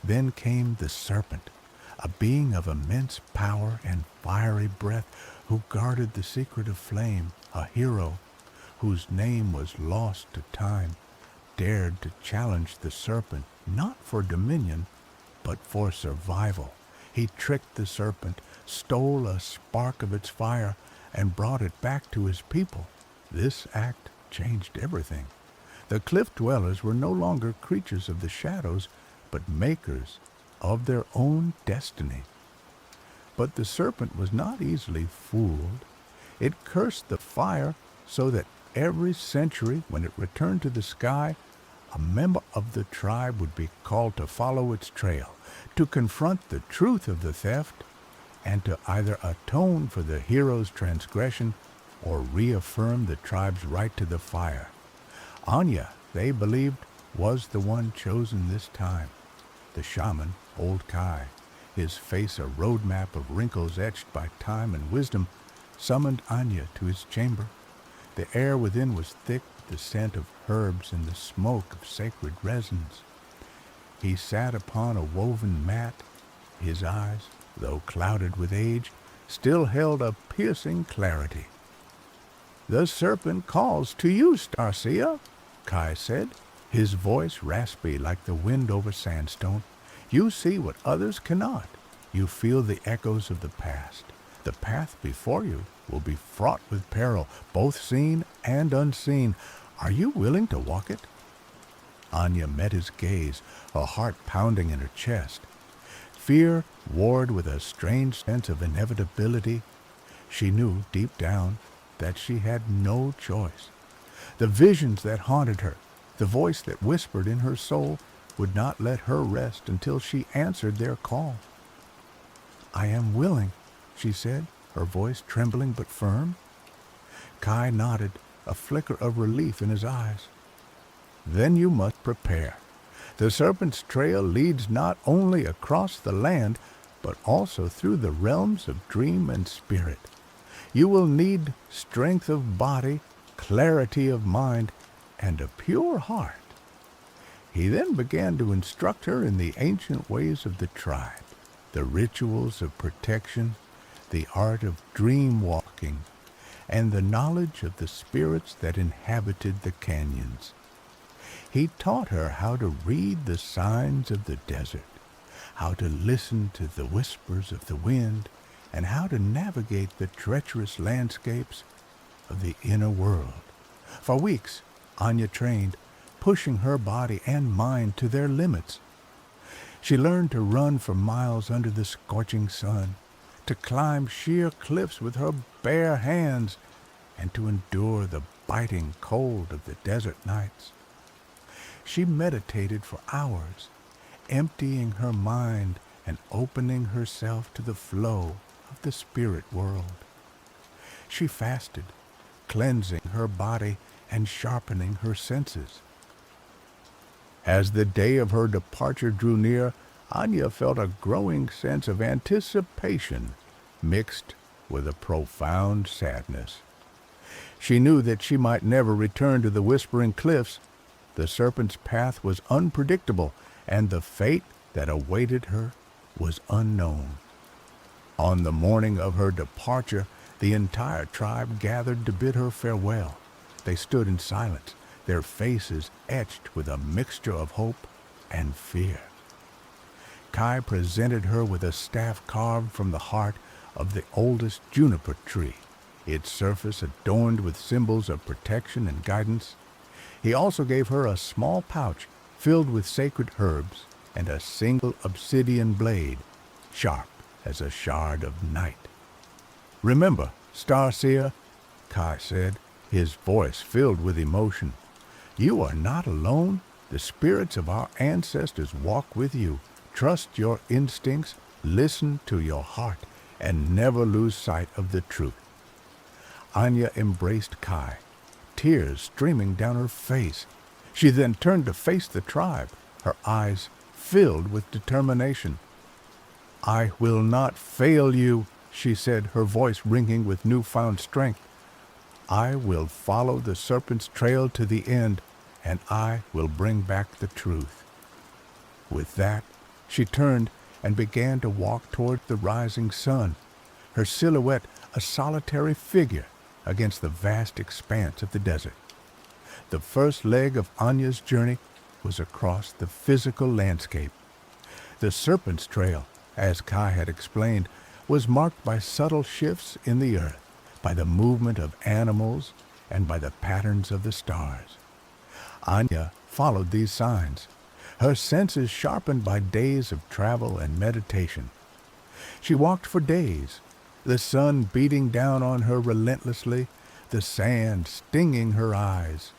Then came the serpent, a being of immense power and fiery breath, who guarded the secret of flame, a hero whose name was lost to time, dared to challenge the serpent, not for dominion, but for survival. He tricked the serpent, stole a spark of its fire, and brought it back to his people. This act changed everything. The cliff dwellers were no longer creatures of the shadows, but makers of their own destiny. But the serpent was not easily fooled. It cursed the fire so that every century, when it returned to the sky, a member of the tribe would be called to follow its trail, to confront the truth of the theft, and to either atone for the hero's transgression or reaffirm the tribe's right to the fire. Anya, they believed, was the one chosen this time. The shaman, Old Kai, his face a roadmap of wrinkles etched by time and wisdom, summoned Anya to his chamber. The air within was thick with the scent of herbs and the smoke of sacred resins. He sat upon a woven mat. His eyes, though clouded with age, still held a piercing clarity. "The serpent calls to you, Starseer," Kai said, his voice raspy like the wind over sandstone. "You see what others cannot. You feel the echoes of the past, The path before you will be fraught with peril, both seen and unseen. Are you willing to walk it?" Anya met his gaze, her heart pounding in her chest. Fear warred with a strange sense of inevitability. She knew deep down that she had no choice. The visions that haunted her, the voice that whispered in her soul, would not let her rest until she answered their call. "I am willing," she said, her voice trembling but firm. Kai nodded, a flicker of relief in his eyes. "Then you must prepare. The serpent's trail leads not only across the land, but also through the realms of dream and spirit. You will need strength of body, clarity of mind, and a pure heart." He then began to instruct her in the ancient ways of the tribe, the rituals of protection, the art of dream walking, and the knowledge of the spirits that inhabited the canyons. He taught her how to read the signs of the desert, how to listen to the whispers of the wind, and how to navigate the treacherous landscapes of the inner world. For weeks, Anya trained, pushing her body and mind to their limits. She learned to run for miles under the scorching sun, to climb sheer cliffs with her bare hands, and to endure the biting cold of the desert nights. She meditated for hours, emptying her mind and opening herself to the flow of the spirit world. She fasted, cleansing her body and sharpening her senses. As the day of her departure drew near, Anya felt a growing sense of anticipation mixed with a profound sadness. She knew that she might never return to the Whispering Cliffs. The serpent's path was unpredictable, and the fate that awaited her was unknown. On the morning of her departure, the entire tribe gathered to bid her farewell. They stood in silence, their faces etched with a mixture of hope and fear. Kai presented her with a staff carved from the heart of the oldest juniper tree, its surface adorned with symbols of protection and guidance. He also gave her a small pouch filled with sacred herbs and a single obsidian blade, sharp as a shard of night. "Remember, Starseer," Kai said, his voice filled with emotion, "you are not alone. The spirits of our ancestors walk with you. Trust your instincts, listen to your heart, and never lose sight of the truth." Anya embraced Kai, tears streaming down her face. She then turned to face the tribe, her eyes filled with determination. "I will not fail you," she said, her voice ringing with newfound strength. "I will follow the serpent's trail to the end, and I will bring back the truth." With that, she turned and began to walk toward the rising sun, her silhouette a solitary figure against the vast expanse of the desert. The first leg of Anya's journey was across the physical landscape. The serpent's trail, as Kai had explained, was marked by subtle shifts in the earth, by the movement of animals, and by the patterns of the stars. Anya followed these signs, her senses sharpened by days of travel and meditation. She walked for days, the sun beating down on her relentlessly, the sand stinging her eyes.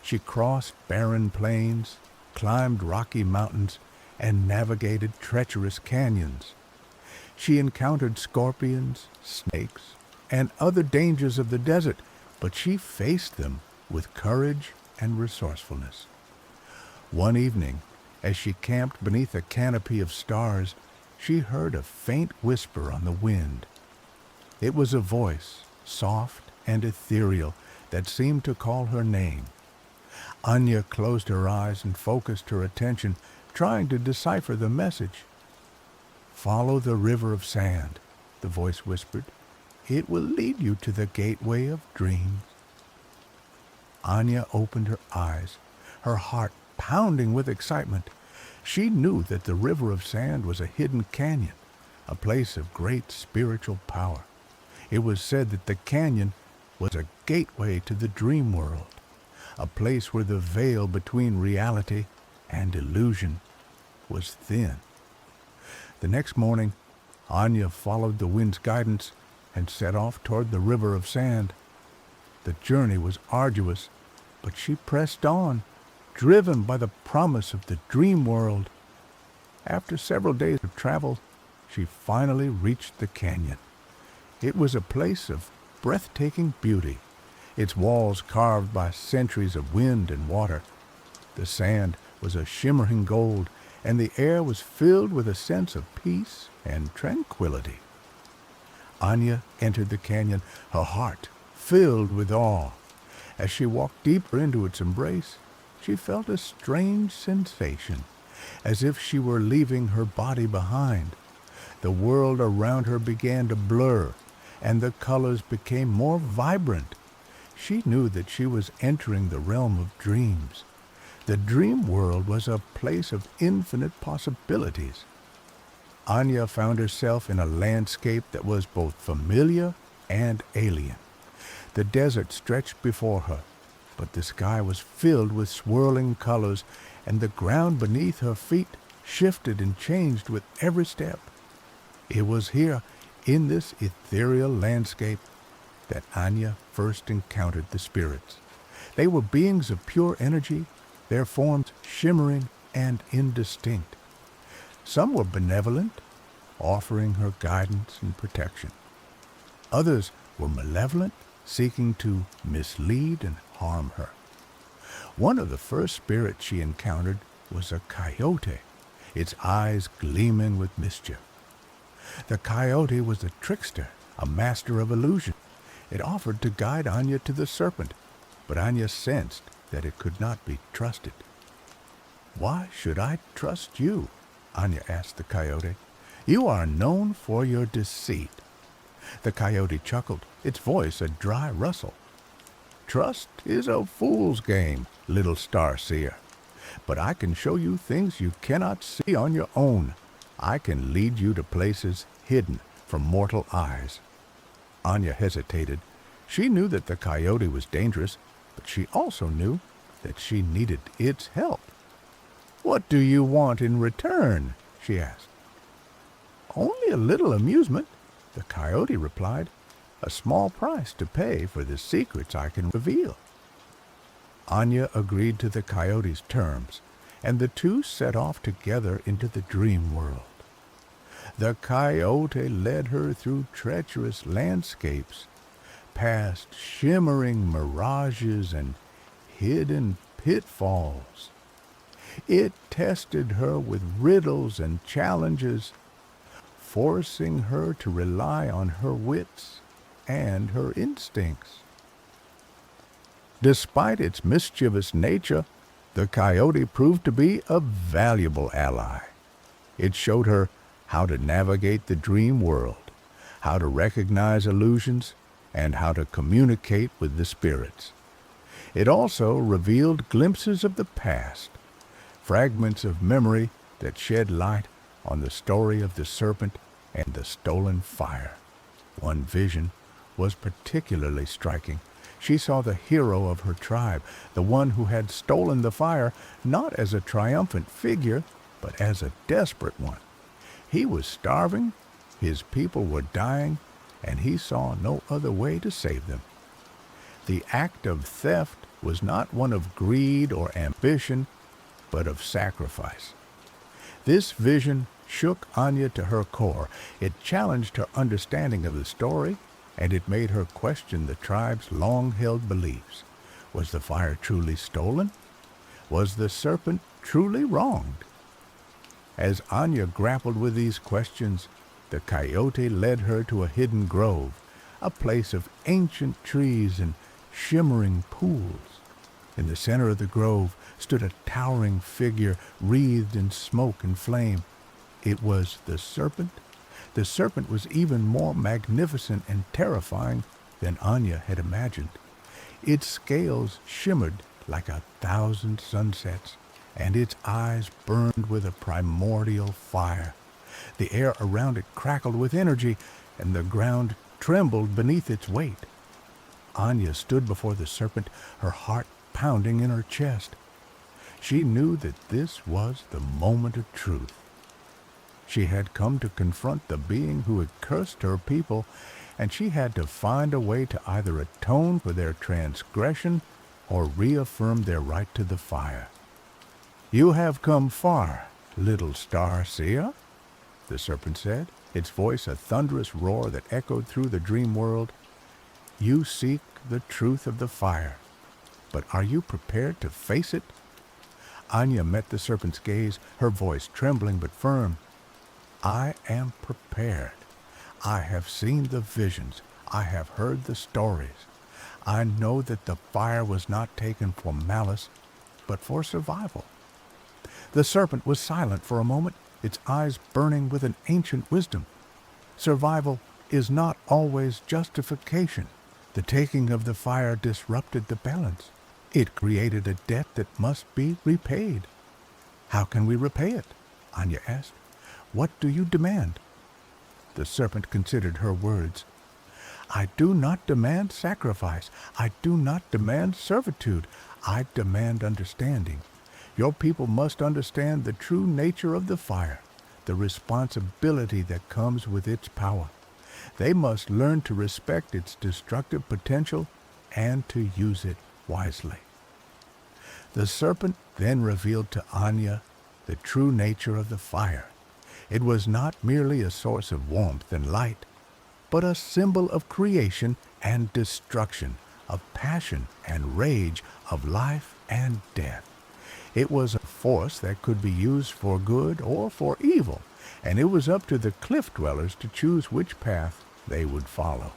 She crossed barren plains, climbed rocky mountains, and navigated treacherous canyons. She encountered scorpions, snakes, and other dangers of the desert, but she faced them with courage and resourcefulness. One evening, as she camped beneath a canopy of stars, she heard a faint whisper on the wind. It was a voice, soft and ethereal, that seemed to call her name. Anya closed her eyes and focused her attention, trying to decipher the message. "Follow the river of sand," the voice whispered. "It will lead you to the gateway of dreams." Anya opened her eyes, her heart pounding with excitement. She knew that the river of sand was a hidden canyon, a place of great spiritual power. It was said that the canyon was a gateway to the dream world, a place where the veil between reality and illusion was thin. The next morning, Anya followed the wind's guidance and set off toward the river of sand. The journey was arduous, but she pressed on, driven by the promise of the dream world. After several days of travel, she finally reached the canyon. It was a place of breathtaking beauty, its walls carved by centuries of wind and water. The sand was a shimmering gold, and the air was filled with a sense of peace and tranquility. Anya entered the canyon, her heart filled with awe. As she walked deeper into its embrace, she felt a strange sensation, as if she were leaving her body behind. The world around her began to blur, and the colors became more vibrant. She knew that she was entering the realm of dreams. The dream world was a place of infinite possibilities. Anya found herself in a landscape that was both familiar and alien. The desert stretched before her, but the sky was filled with swirling colors, and the ground beneath her feet shifted and changed with every step. It was here, in this ethereal landscape, that Anya first encountered the spirits. They were beings of pure energy, their forms shimmering and indistinct. Some were benevolent, offering her guidance and protection. Others were malevolent, seeking to mislead and harm her. One of the first spirits she encountered was a coyote, its eyes gleaming with mischief. The coyote was a trickster, a master of illusion. It offered to guide Anya to the serpent, but Anya sensed that it could not be trusted. "Why should I trust you?" Anya asked the coyote. "You are known for your deceit." The coyote chuckled, its voice a dry rustle. "Trust is a fool's game, little star-seer. But I can show you things you cannot see on your own. I can lead you to places hidden from mortal eyes." Anya hesitated. She knew that the coyote was dangerous, but she also knew that she needed its help. "What do you want in return?" she asked. "Only a little amusement," the coyote replied. "A small price to pay for the secrets I can reveal." Anya agreed to the coyote's terms, and the two set off together into the dream world. The coyote led her through treacherous landscapes, past shimmering mirages and hidden pitfalls. It tested her with riddles and challenges, forcing her to rely on her wits and her instincts. Despite its mischievous nature, the coyote proved to be a valuable ally. It showed her how to navigate the dream world, how to recognize illusions, and how to communicate with the spirits. It also revealed glimpses of the past, fragments of memory that shed light on the story of the serpent and the stolen fire. One vision was particularly striking. She saw the hero of her tribe, the one who had stolen the fire, not as a triumphant figure, but as a desperate one. He was starving, his people were dying, and he saw no other way to save them. The act of theft was not one of greed or ambition, but of sacrifice. This vision shook Anya to her core. It challenged her understanding of the story, and it made her question the tribe's long-held beliefs. Was the fire truly stolen? Was the serpent truly wronged? As Anya grappled with these questions, the coyote led her to a hidden grove, a place of ancient trees and shimmering pools. In the center of the grove stood a towering figure wreathed in smoke and flame. It was the serpent. The serpent was even more magnificent and terrifying than Anya had imagined. Its scales shimmered like 1,000 sunsets, and its eyes burned with a primordial fire. The air around it crackled with energy, and the ground trembled beneath its weight. Anya stood before the serpent, her heart pounding in her chest. She knew that this was the moment of truth. She had come to confront the being who had cursed her people, and she had to find a way to either atone for their transgression or reaffirm their right to the fire. "You have come far, little star seer," the serpent said, its voice a thunderous roar that echoed through the dream world. "You seek the truth of the fire, but are you prepared to face it?" Anya met the serpent's gaze, her voice trembling but firm. "I am prepared. I have seen the visions. I have heard the stories. I know that the fire was not taken for malice, but for survival." The serpent was silent for a moment, its eyes burning with an ancient wisdom. Survival is not always justification. The taking of the fire disrupted the balance. It created a debt that must be repaid. "How can we repay it?" Anya asked. "What do you demand?" The serpent considered her words. "I do not demand sacrifice. I do not demand servitude. I demand understanding. Your people must understand the true nature of the fire, the responsibility that comes with its power. They must learn to respect its destructive potential and to use it wisely." The serpent then revealed to Anya the true nature of the fire. It was not merely a source of warmth and light, but a symbol of creation and destruction, of passion and rage, of life and death. It was a force that could be used for good or for evil, and it was up to the cliff dwellers to choose which path they would follow.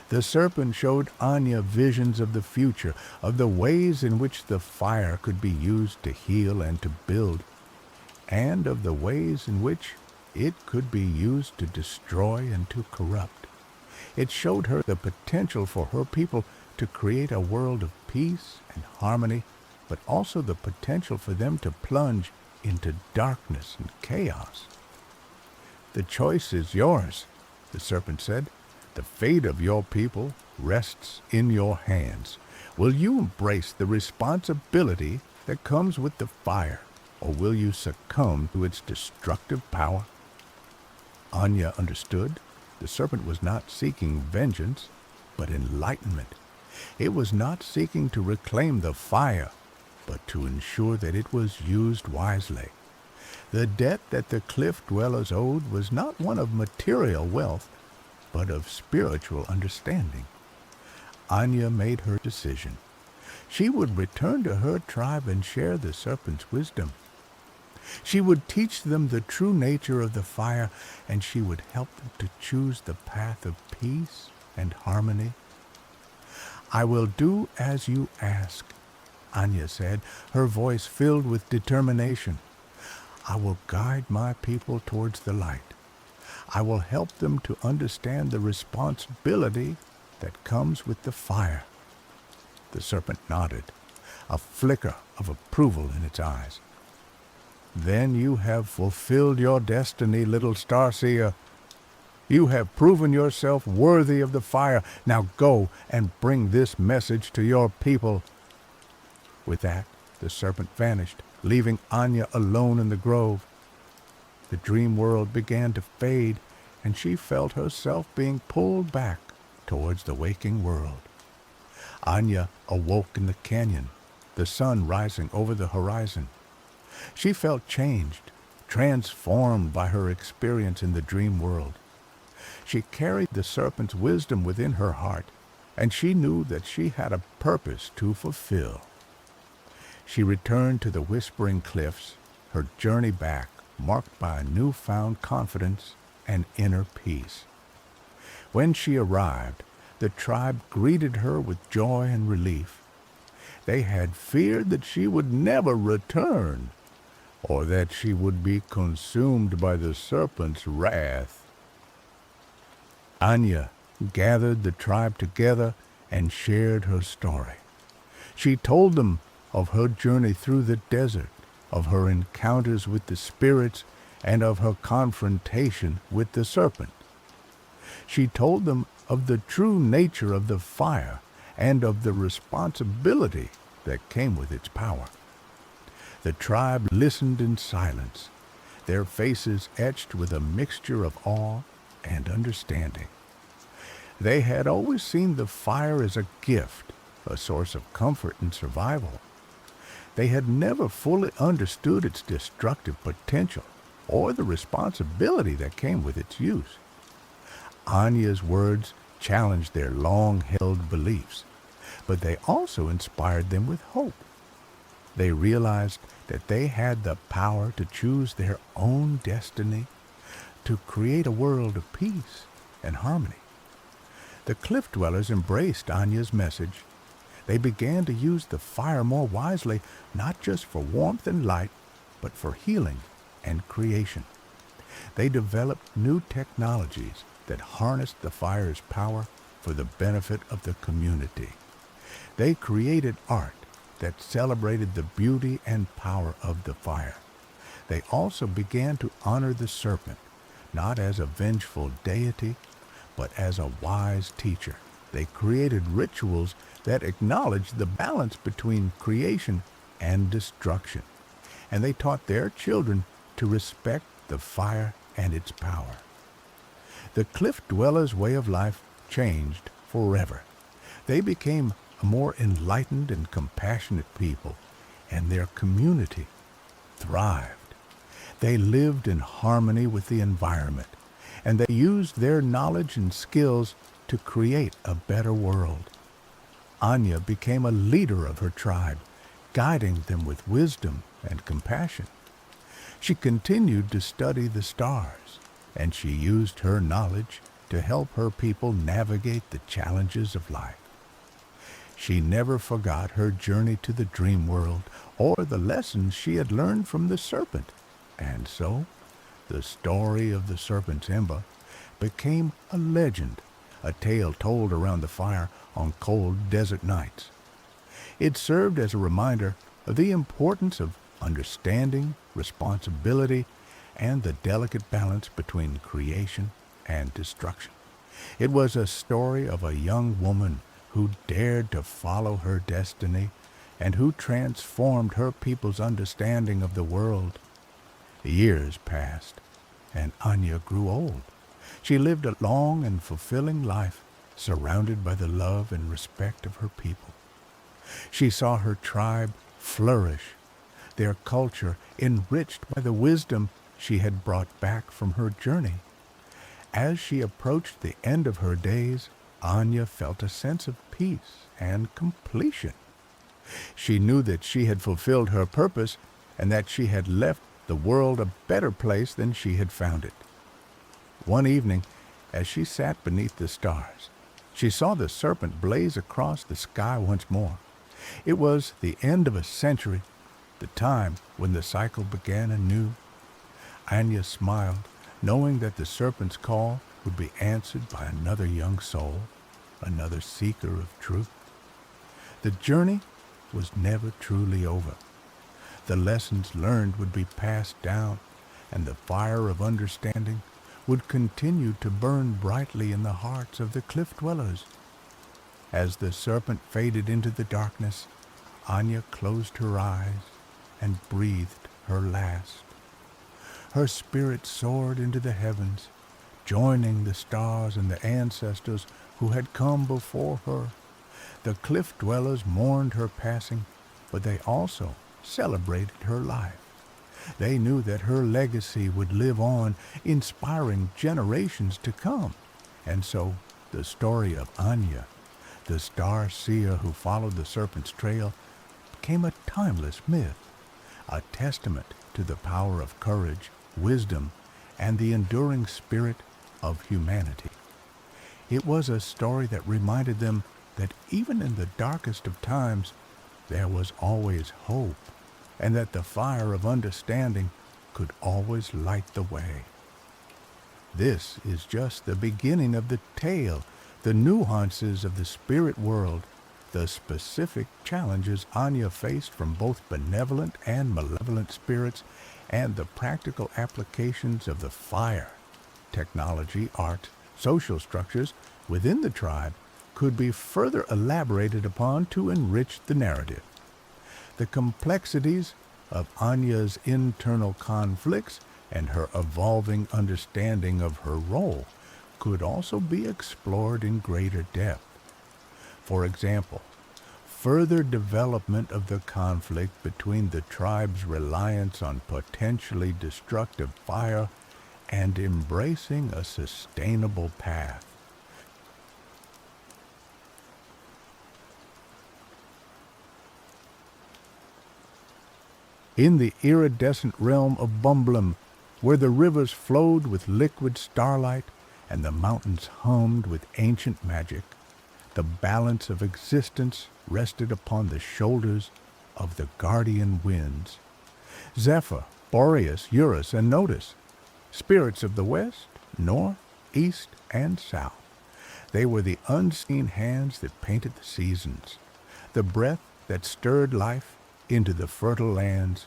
The serpent showed Anya visions of the future, of the ways in which the fire could be used to heal and to build, and of the ways in which it could be used to destroy and to corrupt. It showed her the potential for her people to create a world of peace and harmony, but also the potential for them to plunge into darkness and chaos. "The choice is yours," the serpent said. "The fate of your people rests in your hands. Will you embrace the responsibility that comes with the fire, or will you succumb to its destructive power?" Anya understood. The serpent was not seeking vengeance, but enlightenment. It was not seeking to reclaim the fire, but to ensure that it was used wisely. The debt that the cliff dwellers owed was not one of material wealth, but of spiritual understanding. Anya made her decision. She would return to her tribe and share the serpent's wisdom. She would teach them the true nature of the fire, and she would help them to choose the path of peace and harmony. "I will do as you ask," Anya said, her voice filled with determination. "I will guide my people towards the light. I will help them to understand the responsibility that comes with the fire." The serpent nodded, a flicker of approval in its eyes. "Then you have fulfilled your destiny, little starseer. You have proven yourself worthy of the fire. Now go and bring this message to your people." With that, the serpent vanished, leaving Anya alone in the grove. The dream world began to fade, and she felt herself being pulled back towards the waking world. Anya awoke in the canyon, the sun rising over the horizon. She felt changed, transformed by her experience in the dream world. She carried the serpent's wisdom within her heart, and she knew that she had a purpose to fulfill. She returned to the Whispering Cliffs, her journey back marked by a newfound confidence and inner peace. When she arrived, the tribe greeted her with joy and relief. They had feared that she would never return, or that she would be consumed by the serpent's wrath. Anya gathered the tribe together and shared her story. She told them of her journey through the desert, of her encounters with the spirits, and of her confrontation with the serpent. She told them of the true nature of the fire and of the responsibility that came with its power. The tribe listened in silence, their faces etched with a mixture of awe and understanding. They had always seen the fire as a gift, a source of comfort and survival. They had never fully understood its destructive potential or the responsibility that came with its use. Anya's words challenged their long-held beliefs, but they also inspired them with hope. They realized that they had the power to choose their own destiny, to create a world of peace and harmony. The cliff dwellers embraced Anya's message. They began to use the fire more wisely, not just for warmth and light, but for healing and creation. They developed new technologies that harnessed the fire's power for the benefit of the community. They created art that celebrated the beauty and power of the fire. They also began to honor the serpent, not as a vengeful deity, but as a wise teacher. They created rituals that acknowledged the balance between creation and destruction, and they taught their children to respect the fire and its power. The cliff dwellers' way of life changed forever. They became a more enlightened and compassionate people, and their community thrived. They lived in harmony with the environment, and they used their knowledge and skills to create a better world. Anya became a leader of her tribe, guiding them with wisdom and compassion. She continued to study the stars, and she used her knowledge to help her people navigate the challenges of life. She never forgot her journey to the dream world or the lessons she had learned from the serpent, and so the story of the serpent's ember became a legend, a tale told around the fire on cold desert nights. It served as a reminder of the importance of understanding, responsibility, and the delicate balance between creation and destruction. It was a story of a young woman who dared to follow her destiny and who transformed her people's understanding of the world. Years passed, and Anya grew old. She lived a long and fulfilling life, surrounded by the love and respect of her people. She saw her tribe flourish, their culture enriched by the wisdom she had brought back from her journey. As she approached the end of her days, Anya felt a sense of peace and completion. She knew that she had fulfilled her purpose and that she had left the world a better place than she had found it. One evening, as she sat beneath the stars, she saw the serpent blaze across the sky once more. It was the end of a century, the time when the cycle began anew. Anya smiled, knowing that the serpent's call would be answered by another young soul, another seeker of truth. The journey was never truly over. The lessons learned would be passed down, and the fire of understanding would continue to burn brightly in the hearts of the cliff dwellers. As the serpent faded into the darkness, Anya closed her eyes and breathed her last. Her spirit soared into the heavens, joining the stars and the ancestors who had come before her. The cliff dwellers mourned her passing, but they also celebrated her life. They knew that her legacy would live on, inspiring generations to come. And so the story of Anya, the star seer who followed the serpent's trail, became a timeless myth, a testament to the power of courage, wisdom, and the enduring spirit of humanity. It was a story that reminded them that even in the darkest of times, there was always hope, and that the fire of understanding could always light the way. This is just the beginning of the tale, the nuances of the spirit world, the specific challenges Anya faced from both benevolent and malevolent spirits, and the practical applications of the fire, technology, art, Social structures within the tribe could be further elaborated upon to enrich the narrative. The complexities of Anya's internal conflicts and her evolving understanding of her role could also be explored in greater depth. For example, further development of the conflict between the tribe's reliance on potentially destructive fire and embracing a sustainable path. In the iridescent realm of Bumblum, where the rivers flowed with liquid starlight and the mountains hummed with ancient magic, the balance of existence rested upon the shoulders of the guardian winds. Zephyr, Boreas, Eurus, and Notus, spirits of the west, north, east, and south. They were the unseen hands that painted the seasons, the breath that stirred life into the fertile lands.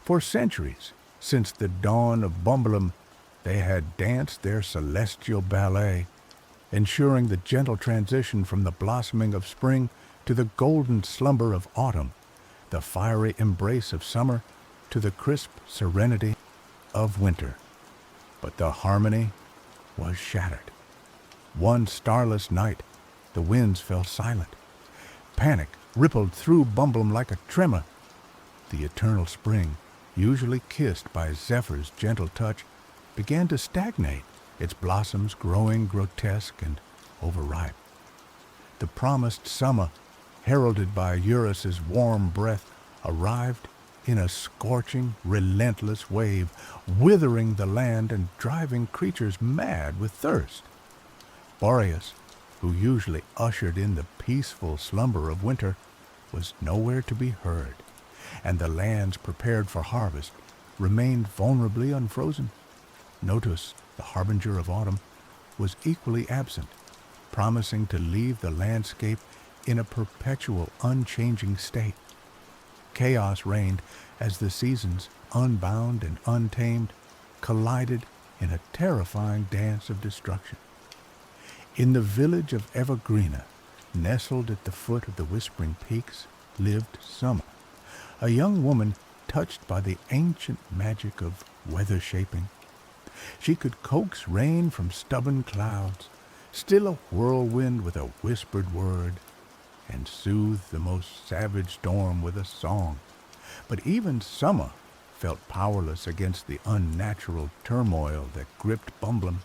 For centuries, since the dawn of Bumblum, they had danced their celestial ballet, ensuring the gentle transition from the blossoming of spring to the golden slumber of autumn, the fiery embrace of summer to the crisp serenity of winter. But the harmony was shattered. One starless night, the winds fell silent. Panic rippled through Bumblum like a tremor. The eternal spring, usually kissed by Zephyr's gentle touch, began to stagnate, its blossoms growing grotesque and overripe. The promised summer, heralded by Eurus's warm breath, arrived in a scorching, relentless wave, withering the land and driving creatures mad with thirst. Boreas, who usually ushered in the peaceful slumber of winter, was nowhere to be heard, and the lands prepared for harvest remained vulnerably unfrozen. Notus, the harbinger of autumn, was equally absent, promising to leave the landscape in a perpetual, unchanging state. Chaos reigned as the seasons, unbound and untamed, collided in a terrifying dance of destruction. In the village of Evergreena, nestled at the foot of the Whispering Peaks, lived Summer, a young woman touched by the ancient magic of weather shaping. She could coax rain from stubborn clouds, still a whirlwind with a whispered word, and soothe the most savage storm with a song. But even Summer felt powerless against the unnatural turmoil that gripped Bumblum.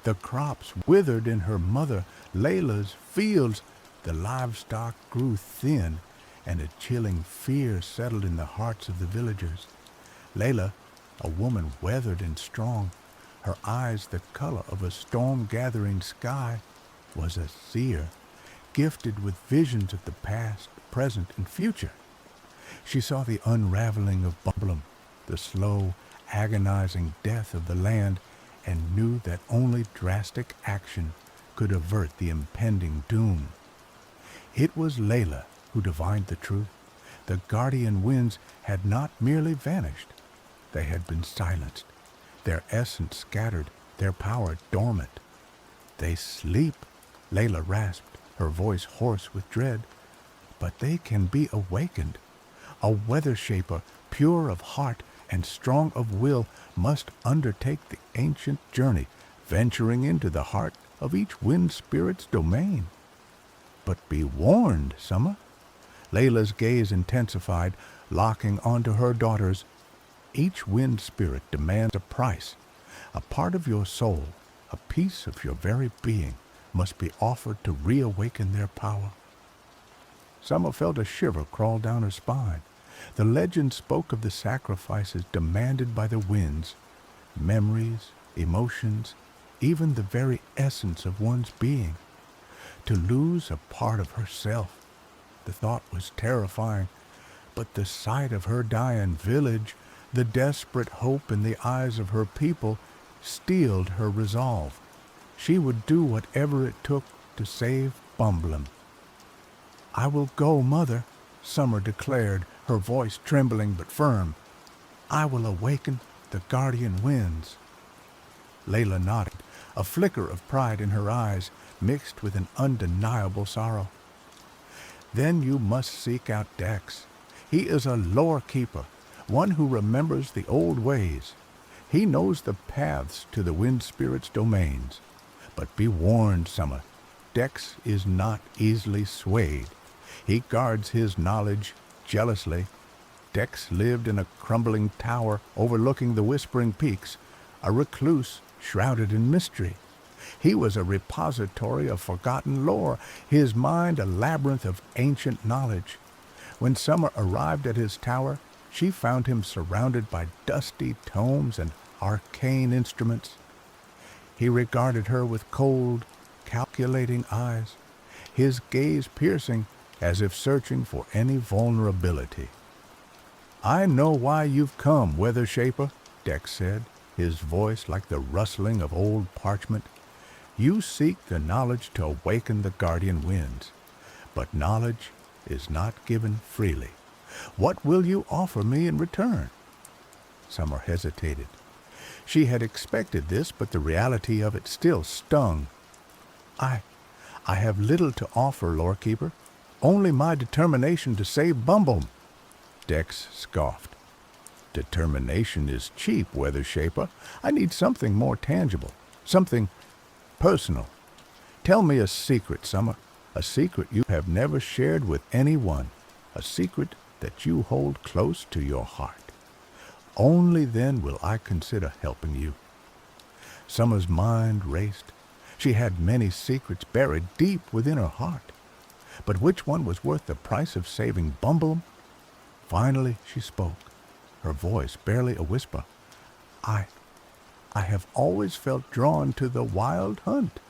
The crops withered in her mother Layla's fields, the livestock grew thin, and a chilling fear settled in the hearts of the villagers. Layla, a woman weathered and strong, her eyes the color of a storm-gathering sky, was a seer, gifted with visions of the past, present, and future. She saw the unraveling of Bumblum, the slow, agonizing death of the land, and knew that only drastic action could avert the impending doom. It was Layla who divined the truth. The guardian winds had not merely vanished. They had been silenced, their essence scattered, their power dormant. "They sleep," Layla rasped, her voice hoarse with dread. "But they can be awakened. A weather shaper, pure of heart and strong of will, must undertake the ancient journey, venturing into the heart of each wind spirit's domain." "But be warned, Summer." Layla's gaze intensified, locking onto her daughters. "Each wind spirit demands a price. A part of your soul, a piece of your very being, must be offered to reawaken their power." Summer felt a shiver crawl down her spine. The legend spoke of the sacrifices demanded by the winds, memories, emotions, even the very essence of one's being. To lose a part of herself, the thought was terrifying, but the sight of her dying village, the desperate hope in the eyes of her people, steeled her resolve. She would do whatever it took to save Bumblum. "I will go, Mother," Summer declared, her voice trembling but firm. "I will awaken the guardian winds." Layla nodded, a flicker of pride in her eyes mixed with an undeniable sorrow. Then you must seek out Dex. He is a lore keeper, one who remembers the old ways. He knows the paths to the wind spirit's domains. But be warned, Summer, Dex is not easily swayed. He guards his knowledge jealously. Dex lived in a crumbling tower overlooking the whispering peaks, a recluse shrouded in mystery. He was a repository of forgotten lore, his mind a labyrinth of ancient knowledge. When Summer arrived at his tower, she found him surrounded by dusty tomes and arcane instruments. He regarded her with cold, calculating eyes, his gaze piercing as if searching for any vulnerability. "I know why you've come, Weather Shaper," Dex said, his voice like the rustling of old parchment. "You seek the knowledge to awaken the guardian winds, but knowledge is not given freely. What will you offer me in return?" Summer hesitated. She had expected this, but the reality of it still stung. I have little to offer, Lorekeeper. Only my determination to save Bumble." Dex scoffed. "Determination is cheap, Weather Shaper. I need something more tangible, something personal. Tell me a secret, Summer, a secret you have never shared with anyone, a secret that you hold close to your heart. Only then will I consider helping you." Summer's mind raced. She had many secrets buried deep within her heart. But which one was worth the price of saving Bumble? Finally she spoke, her voice barely a whisper. I have always felt drawn to the wild hunt.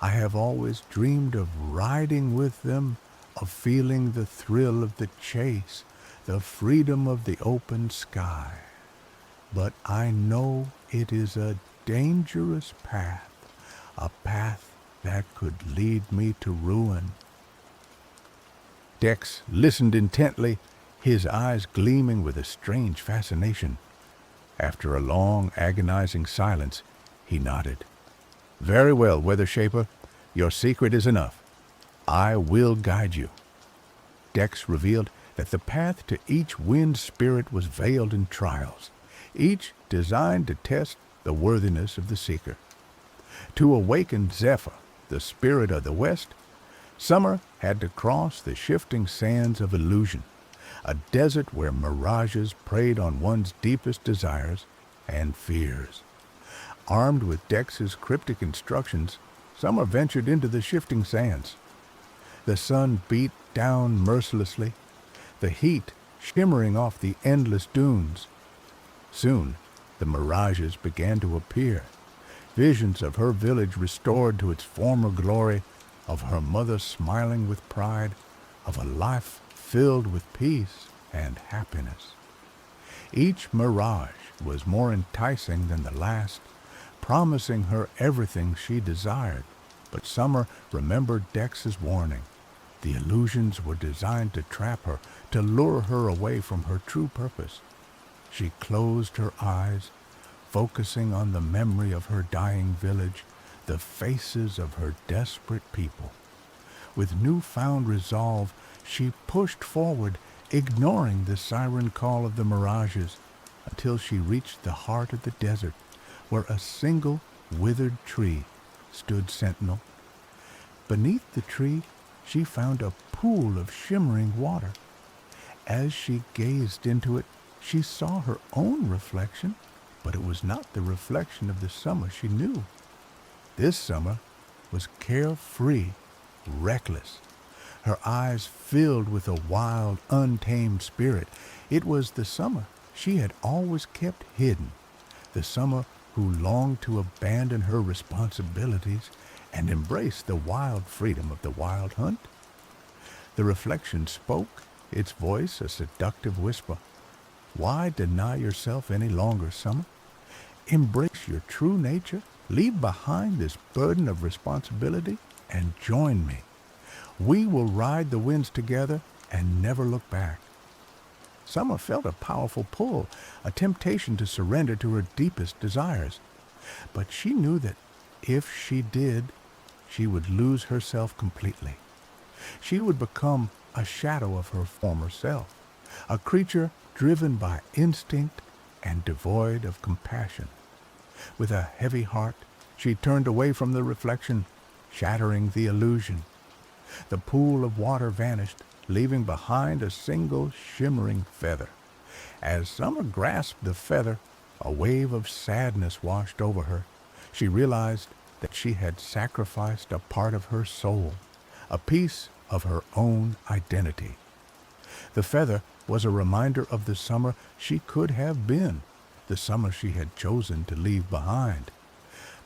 I have always dreamed of riding with them, of feeling the thrill of the chase, the freedom of the open sky. But I know it is a dangerous path, a path that could lead me to ruin." Dex listened intently, his eyes gleaming with a strange fascination. After a long, agonizing silence, he nodded. "Very well, Weather Shaper. Your secret is enough. I will guide you." Dex revealed that the path to each wind spirit was veiled in trials, each designed to test the worthiness of the seeker. To awaken Zephyr, the spirit of the west, Summer had to cross the shifting sands of illusion, a desert where mirages preyed on one's deepest desires and fears. Armed with Dex's cryptic instructions, Summer ventured into the shifting sands. The sun beat down mercilessly, the heat shimmering off the endless dunes. Soon, the mirages began to appear, visions of her village restored to its former glory, of her mother smiling with pride, of a life filled with peace and happiness. Each mirage was more enticing than the last, promising her everything she desired. But Summer remembered Dex's warning. The illusions were designed to trap her, to lure her away from her true purpose. She closed her eyes, focusing on the memory of her dying village, the faces of her desperate people. With newfound resolve, she pushed forward, ignoring the siren call of the mirages, until she reached the heart of the desert, where a single withered tree stood sentinel. Beneath the tree, she found a pool of shimmering water. As she gazed into it, she saw her own reflection, but it was not the reflection of the Summer she knew. This Summer was carefree, reckless, her eyes filled with a wild, untamed spirit. It was the Summer she had always kept hidden, the Summer who longed to abandon her responsibilities and embrace the wild freedom of the wild hunt. The reflection spoke, its voice a seductive whisper. "Why deny yourself any longer, Summer? Embrace your true nature, leave behind this burden of responsibility, and join me. We will ride the winds together and never look back." Summer felt a powerful pull, a temptation to surrender to her deepest desires. But she knew that if she did, she would lose herself completely. She would become a shadow of her former self, a creature driven by instinct and devoid of compassion. With a heavy heart, she turned away from the reflection, shattering the illusion. The pool of water vanished, leaving behind a single shimmering feather. As Summer grasped the feather, a wave of sadness washed over her. She realized that she had sacrificed a part of her soul, a piece of her own identity. The feather was a reminder of the Summer she could have been, the Summer she had chosen to leave behind.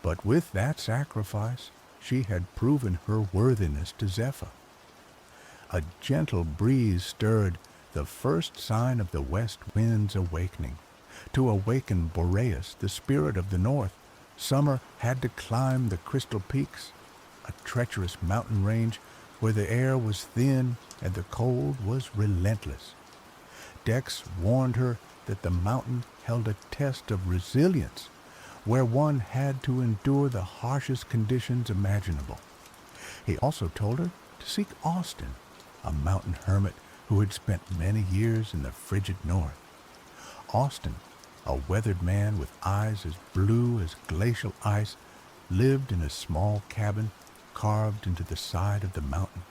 But with that sacrifice, she had proven her worthiness to Zephyr. A gentle breeze stirred, the first sign of the west wind's awakening. To awaken Boreas, the spirit of the north, Summer had to climb the crystal peaks, a treacherous mountain range where the air was thin and the cold was relentless. Dex warned her that the mountain held a test of resilience, where one had to endure the harshest conditions imaginable. He also told her to seek Austin, a mountain hermit who had spent many years in the frigid north. Austin, a weathered man with eyes as blue as glacial ice, lived in a small cabin carved into the side of the mountain.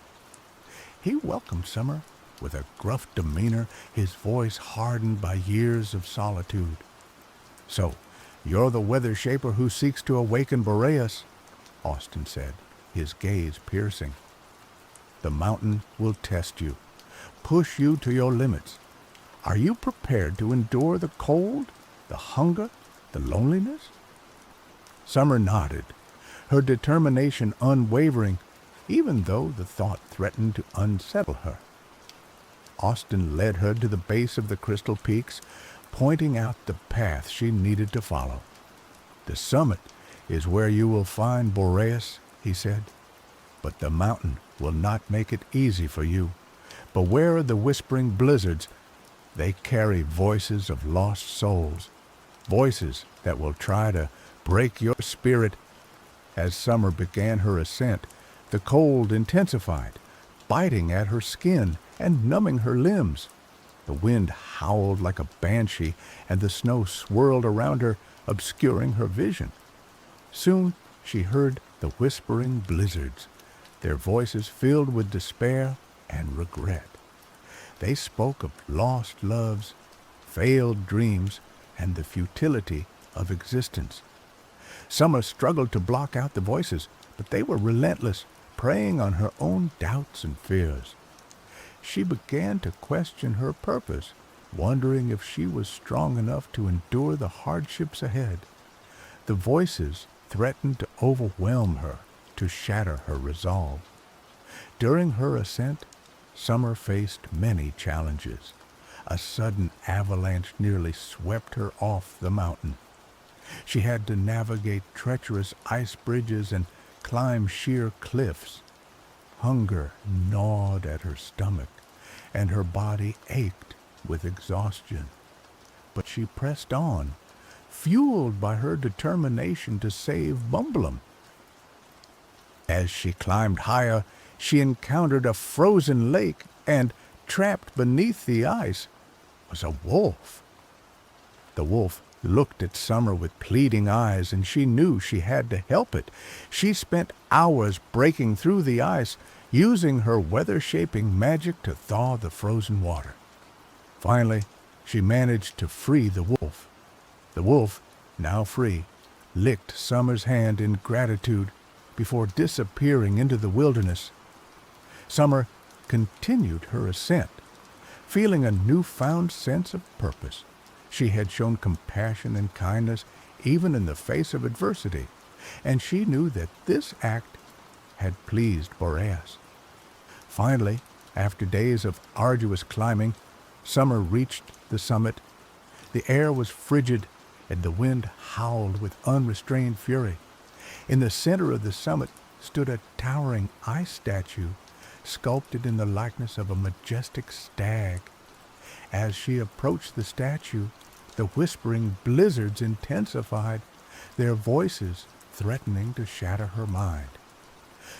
He welcomed Summer with a gruff demeanor, his voice hardened by years of solitude. "So, you're the weather shaper who seeks to awaken Boreas," Austin said, his gaze piercing. "The mountain will test you, push you to your limits. Are you prepared to endure the cold, the hunger, the loneliness?" Summer nodded, her determination unwavering, even though the thought threatened to unsettle her. Austin led her to the base of the crystal peaks, pointing out the path she needed to follow. "The summit is where you will find Boreas," he said, "but the mountain will not make it easy for you. Beware of the whispering blizzards. They carry voices of lost souls, voices that will try to break your spirit." As Summer began her ascent, the cold intensified, biting at her skin and numbing her limbs. The wind howled like a banshee, and the snow swirled around her, obscuring her vision. Soon she heard the whispering blizzards, their voices filled with despair and regret. They spoke of lost loves, failed dreams, and the futility of existence. Summer struggled to block out the voices, but they were relentless, preying on her own doubts and fears. She began to question her purpose, wondering if she was strong enough to endure the hardships ahead. The voices threatened to overwhelm her, to shatter her resolve. During her ascent, Summer faced many challenges. A sudden avalanche nearly swept her off the mountain. She had to navigate treacherous ice bridges and climb sheer cliffs. Hunger gnawed at her stomach, and her body ached with exhaustion. But she pressed on, fueled by her determination to save Bumblum. As she climbed higher, she encountered a frozen lake, and trapped beneath the ice was a wolf. The wolf looked at Summer with pleading eyes, and she knew she had to help it. She spent hours breaking through the ice, using her weather-shaping magic to thaw the frozen water. Finally, she managed to free the wolf. The wolf, now free, licked Summer's hand in gratitude before disappearing into the wilderness. Summer continued her ascent, feeling a newfound sense of purpose. She had shown compassion and kindness even in the face of adversity, and she knew that this act had pleased Boreas. Finally, after days of arduous climbing, Summer reached the summit. The air was frigid, and the wind howled with unrestrained fury. In the center of the summit stood a towering ice statue, sculpted in the likeness of a majestic stag. As she approached the statue, the whispering blizzards intensified, their voices threatening to shatter her mind.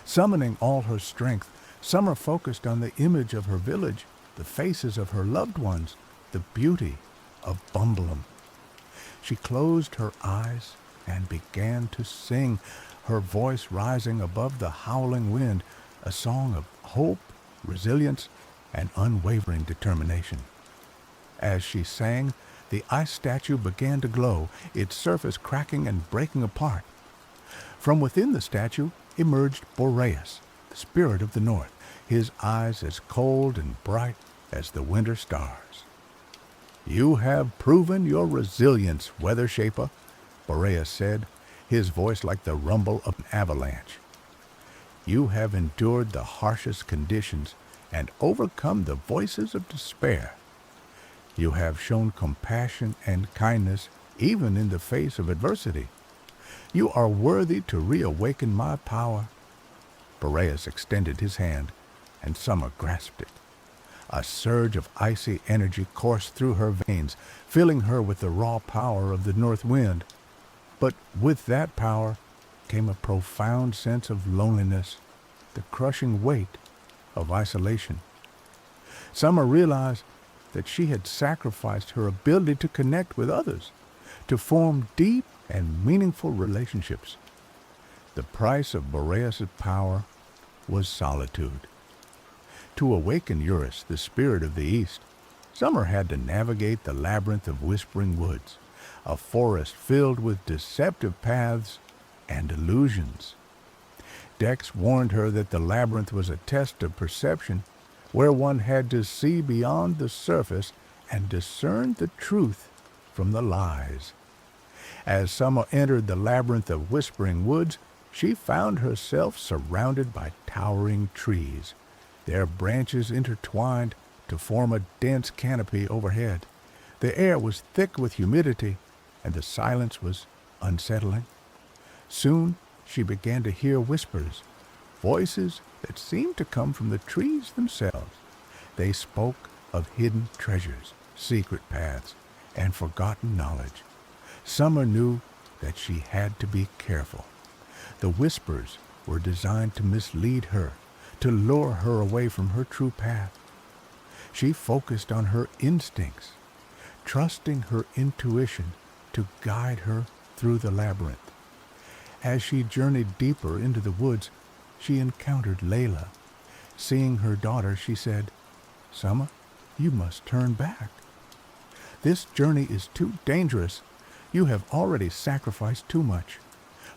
Summoning all her strength, Summer focused on the image of her village, the faces of her loved ones, the beauty of Bumblum. She closed her eyes and began to sing, her voice rising above the howling wind, a song of hope, resilience, and unwavering determination. As she sang, the ice statue began to glow, its surface cracking and breaking apart. From within the statue emerged Boreas, the spirit of the north, his eyes as cold and bright as the winter stars. "You have proven your resilience, Weather Shaper," Boreas said, his voice like the rumble of an avalanche. "You have endured the harshest conditions and overcome the voices of despair. You have shown compassion and kindness even in the face of adversity. You are worthy to reawaken my power." Boreas extended his hand, and Summer grasped it. A surge of icy energy coursed through her veins, filling her with the raw power of the north wind. But with that power came a profound sense of loneliness, the crushing weight of isolation. Summer realized that she had sacrificed her ability to connect with others, to form deep and meaningful relationships. The price of Boreas' power was solitude. To awaken Eurus, the spirit of the East, Summer had to navigate the labyrinth of whispering woods, a forest filled with deceptive paths and illusions. Dex warned her that the labyrinth was a test of perception, where one had to see beyond the surface and discern the truth from the lies. As Summer entered the labyrinth of whispering woods, she found herself surrounded by towering trees, their branches intertwined to form a dense canopy overhead. The air was thick with humidity, and the silence was unsettling. Soon she began to hear whispers, voices that seemed to come from the trees themselves. They spoke of hidden treasures, secret paths, and forgotten knowledge. Summer knew that she had to be careful. The whispers were designed to mislead her, to lure her away from her true path. She focused on her instincts, trusting her intuition to guide her through the labyrinth. As she journeyed deeper into the woods, she encountered Layla. Seeing her daughter, she said, "Summer, you must turn back. This journey is too dangerous. You have already sacrificed too much.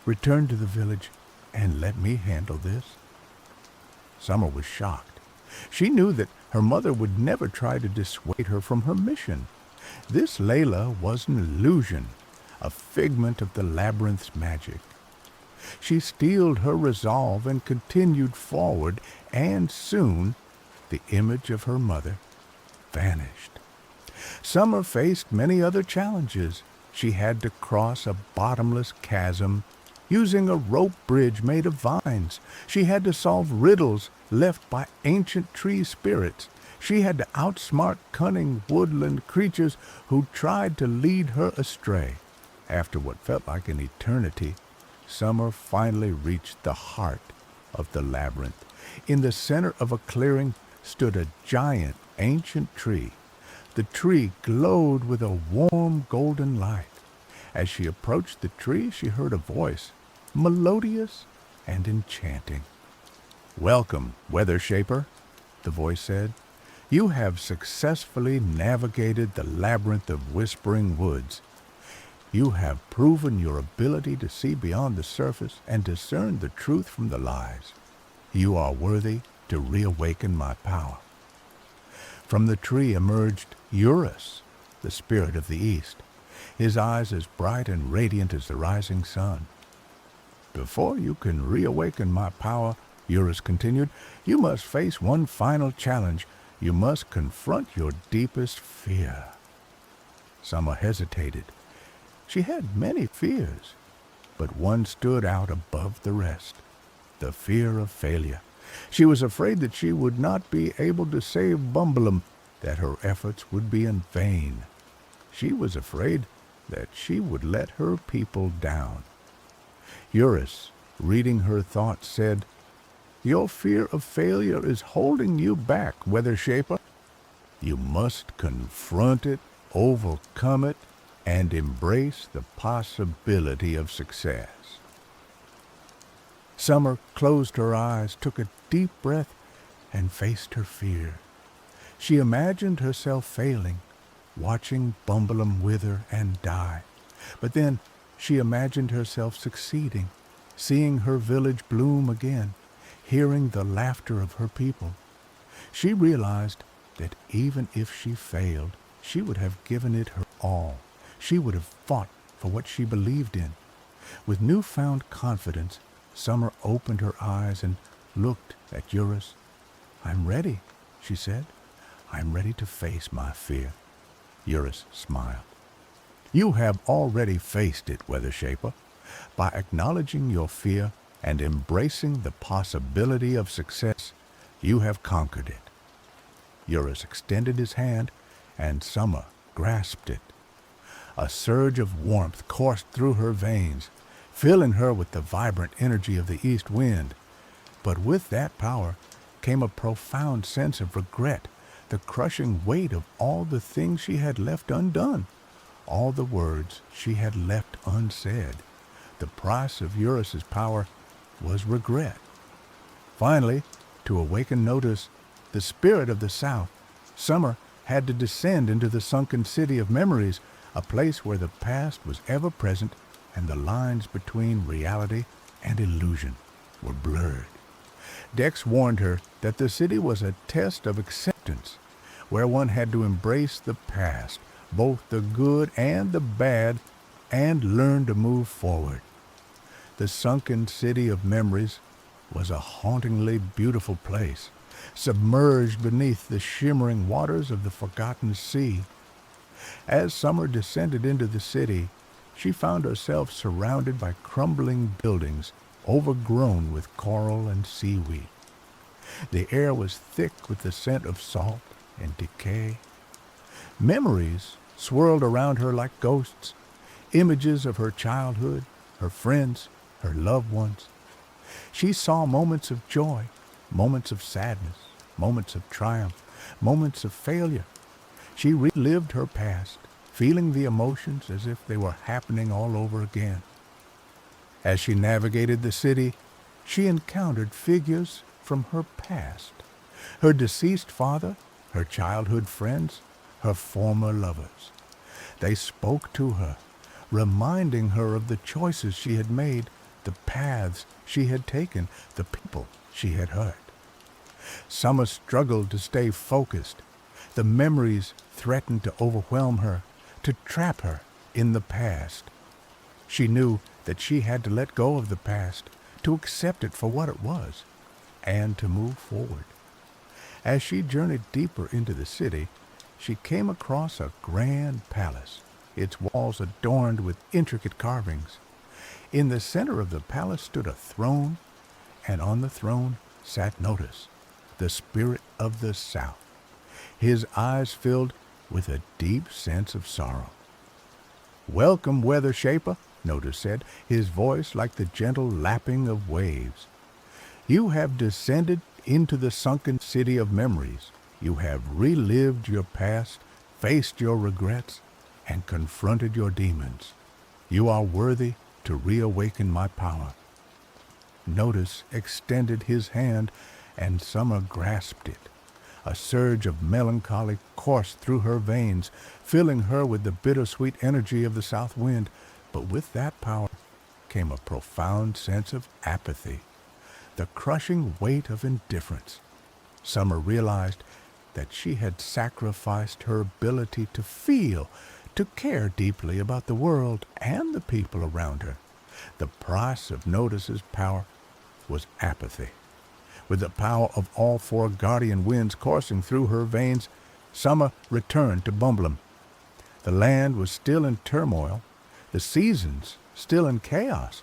Return to the village and let me handle this." Summer was shocked. She knew that her mother would never try to dissuade her from her mission. This Layla was an illusion, a figment of the labyrinth's magic. She steeled her resolve and continued forward, and soon the image of her mother vanished. Summer faced many other challenges. She had to cross a bottomless chasm using a rope bridge made of vines. She had to solve riddles left by ancient tree spirits. She had to outsmart cunning woodland creatures who tried to lead her astray. After what felt like an eternity, Summer finally reached the heart of the labyrinth. In the center of a clearing stood a giant ancient tree. The tree glowed with a warm golden light. As she approached the tree, she heard a voice, melodious and enchanting. "Welcome, Weather Shaper," the voice said. "You have successfully navigated the labyrinth of whispering woods. You have proven your ability to see beyond the surface and discern the truth from the lies. You are worthy to reawaken my power." From the tree emerged Eurus, the spirit of the East, his eyes as bright and radiant as the rising sun. "Before you can reawaken my power," Eurus continued, "you must face one final challenge. You must confront your deepest fear." Summer hesitated. She had many fears, but one stood out above the rest, the fear of failure. She was afraid that she would not be able to save Bumblum, that her efforts would be in vain. She was afraid that she would let her people down. Eurus, reading her thoughts, said, "Your fear of failure is holding you back, Weather Shaper. You must confront it, overcome it, and embrace the possibility of success." Summer closed her eyes, took a deep breath, and faced her fear. She imagined herself failing, watching Bumblum wither and die. But then she imagined herself succeeding, seeing her village bloom again, hearing the laughter of her people. She realized that even if she failed, she would have given it her all. She would have fought for what she believed in. With newfound confidence, Summer opened her eyes and looked at Eurus. "I'm ready," she said. "I'm ready to face my fear." Eurus smiled. "You have already faced it, Weather Shaper. By acknowledging your fear and embracing the possibility of success, you have conquered it." Eurus extended his hand, and Summer grasped it. A surge of warmth coursed through her veins, filling her with the vibrant energy of the east wind. But with that power came a profound sense of regret, the crushing weight of all the things she had left undone, all the words she had left unsaid. The price of Eurus's power was regret. Finally, to awaken notice, the spirit of the South, Summer had to descend into the sunken city of memories, a place where the past was ever present and the lines between reality and illusion were blurred. Dex warned her that the city was a test of acceptance, where one had to embrace the past, both the good and the bad, and learn to move forward. The sunken city of memories was a hauntingly beautiful place, submerged beneath the shimmering waters of the forgotten sea. As Summer descended into the city, she found herself surrounded by crumbling buildings overgrown with coral and seaweed. The air was thick with the scent of salt and decay. Memories swirled around her like ghosts, images of her childhood, her friends, her loved ones. She saw moments of joy, moments of sadness, moments of triumph, moments of failure. She relived her past, feeling the emotions as if they were happening all over again. As she navigated the city, she encountered figures from her past, her deceased father, her childhood friends, her former lovers. They spoke to her, reminding her of the choices she had made, the paths she had taken, the people she had hurt. Summer struggled to stay focused. The memories threatened to overwhelm her, to trap her in the past. She knew that she had to let go of the past, to accept it for what it was, and to move forward. As she journeyed deeper into the city, she came across a grand palace, its walls adorned with intricate carvings. In the center of the palace stood a throne, and on the throne sat Notus, the spirit of the South. His eyes filled with a deep sense of sorrow. "Welcome, Weather Shaper," Notus said, his voice like the gentle lapping of waves. "You have descended into the sunken city of memories. You have relived your past, faced your regrets, and confronted your demons. You are worthy to reawaken my power." Notus extended his hand, and Summer grasped it. A surge of melancholy coursed through her veins, filling her with the bittersweet energy of the south wind. But with that power came a profound sense of apathy, the crushing weight of indifference. Summer realized that she had sacrificed her ability to feel, to care deeply about the world and the people around her. The price of Notus's power was apathy. With the power of all four guardian winds coursing through her veins, Summer returned to Bumblum. The land was still in turmoil, the seasons still in chaos,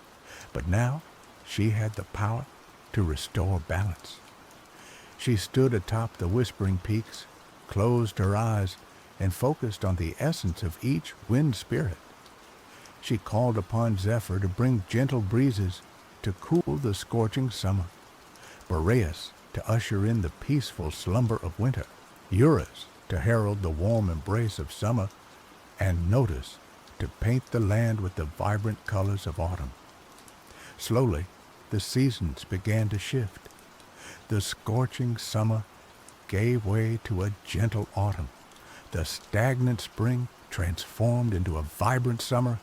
but now she had the power to restore balance. She stood atop the whispering peaks, closed her eyes, and focused on the essence of each wind spirit. She called upon Zephyr to bring gentle breezes to cool the scorching summer, Boreas to usher in the peaceful slumber of winter, Eurus to herald the warm embrace of summer, and Notus to paint the land with the vibrant colors of autumn. Slowly, the seasons began to shift. The scorching summer gave way to a gentle autumn. The stagnant spring transformed into a vibrant summer,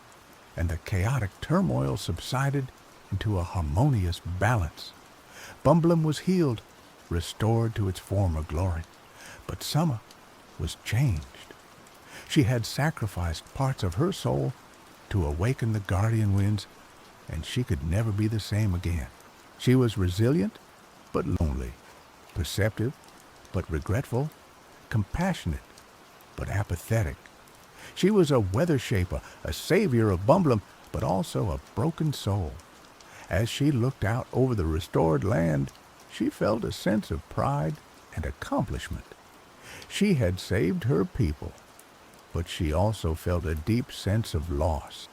and the chaotic turmoil subsided into a harmonious balance. Bumblum was healed, restored to its former glory, but summer was changed. She had sacrificed parts of her soul to awaken the guardian winds, and she could never be the same again. She was resilient, but lonely, perceptive, but regretful, compassionate, but apathetic. She was a weather shaper, a savior of Bumblum, but also a broken soul. As she looked out over the restored land, she felt a sense of pride and accomplishment. She had saved her people, but she also felt a deep sense of loss.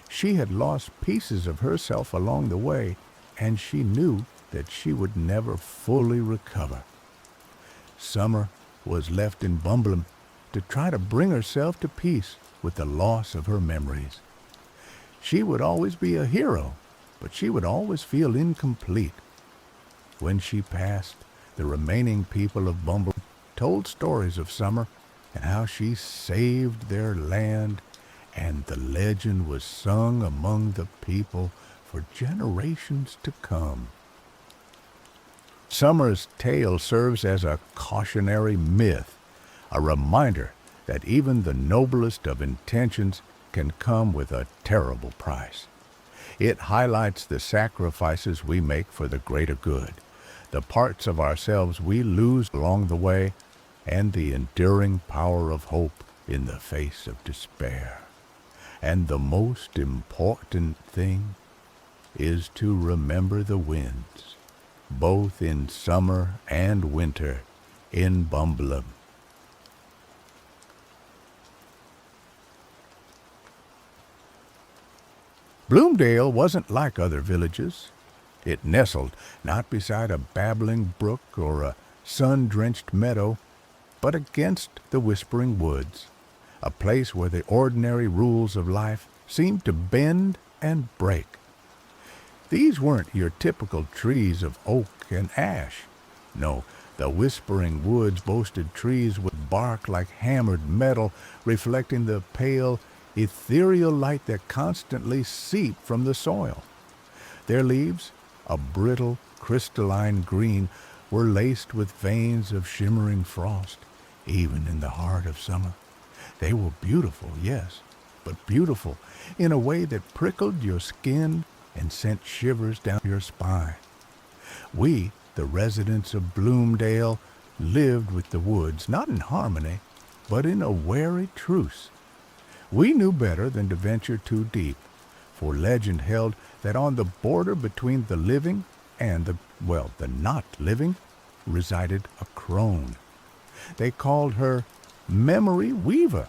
She had lost pieces of herself along the way, and she knew that she would never fully recover. Summer was left in Bumblum to try to bring herself to peace with the loss of her memories. She would always be a hero, but she would always feel incomplete. When she passed, the remaining people of Bumblum told stories of Summer and how she saved their land, and the legend was sung among the people for generations to come. Summer's tale serves as a cautionary myth, a reminder that even the noblest of intentions can come with a terrible price. It highlights the sacrifices we make for the greater good, the parts of ourselves we lose along the way, and the enduring power of hope in the face of despair. And the most important thing is to remember the winds, both in summer and winter, in Bumblum. Bloomdale wasn't like other villages. It nestled not beside a babbling brook or a sun-drenched meadow, but against the whispering woods, a place where the ordinary rules of life seemed to bend and break. These weren't your typical trees of oak and ash. No, the whispering woods boasted trees with bark like hammered metal, reflecting the pale, ethereal light that constantly seeped from the soil. Their leaves, a brittle, crystalline green, were laced with veins of shimmering frost, even in the heart of summer. They were beautiful, yes, but beautiful in a way that prickled your skin and sent shivers down your spine. We, the residents of Bloomdale, lived with the woods, not in harmony, but in a wary truce. We knew better than to venture too deep, for legend held that on the border between the living and the not living, resided a crone. They called her Memory Weaver.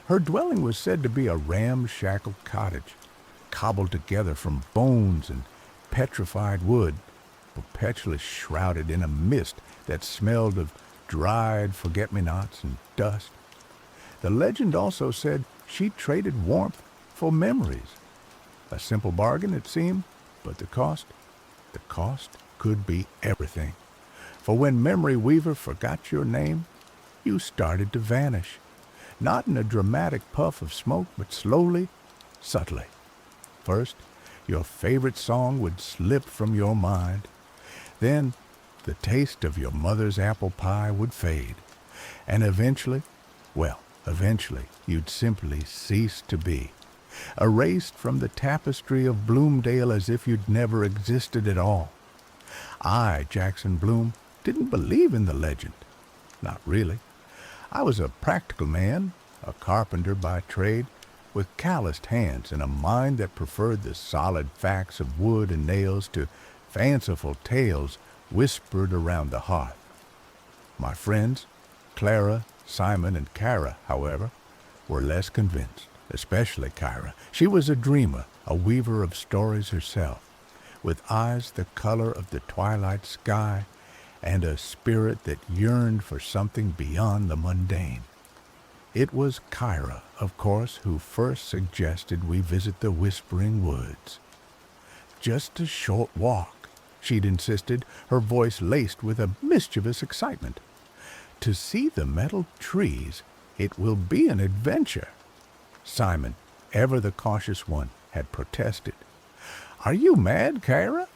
Her dwelling was said to be a ramshackle cottage, cobbled together from bones and petrified wood, perpetually shrouded in a mist that smelled of dried forget-me-nots and dust. The legend also said she traded warmth for memories. A simple bargain, it seemed, but the cost could be everything. For when Memory Weaver forgot your name, you started to vanish, not in a dramatic puff of smoke, but slowly, subtly. First, your favorite song would slip from your mind. Then, the taste of your mother's apple pie would fade. And eventually, you'd simply cease to be, erased from the tapestry of Bloomdale as if you'd never existed at all. I, Jackson Bloom, didn't believe in the legend. Not really. I was a practical man, a carpenter by trade, with calloused hands and a mind that preferred the solid facts of wood and nails to fanciful tales whispered around the hearth. My friends, Clara, Simon, and Kara, however, were less convinced. especially Kyra. She was a dreamer, a weaver of stories herself, with eyes the color of the twilight sky and a spirit that yearned for something beyond the mundane. It was Kyra, of course, who first suggested we visit the Whispering Woods. Just a short walk, she'd insisted, her voice laced with a mischievous excitement. To see the metal trees, it will be an adventure. Simon, ever the cautious one, had protested. Are you mad, Kyra?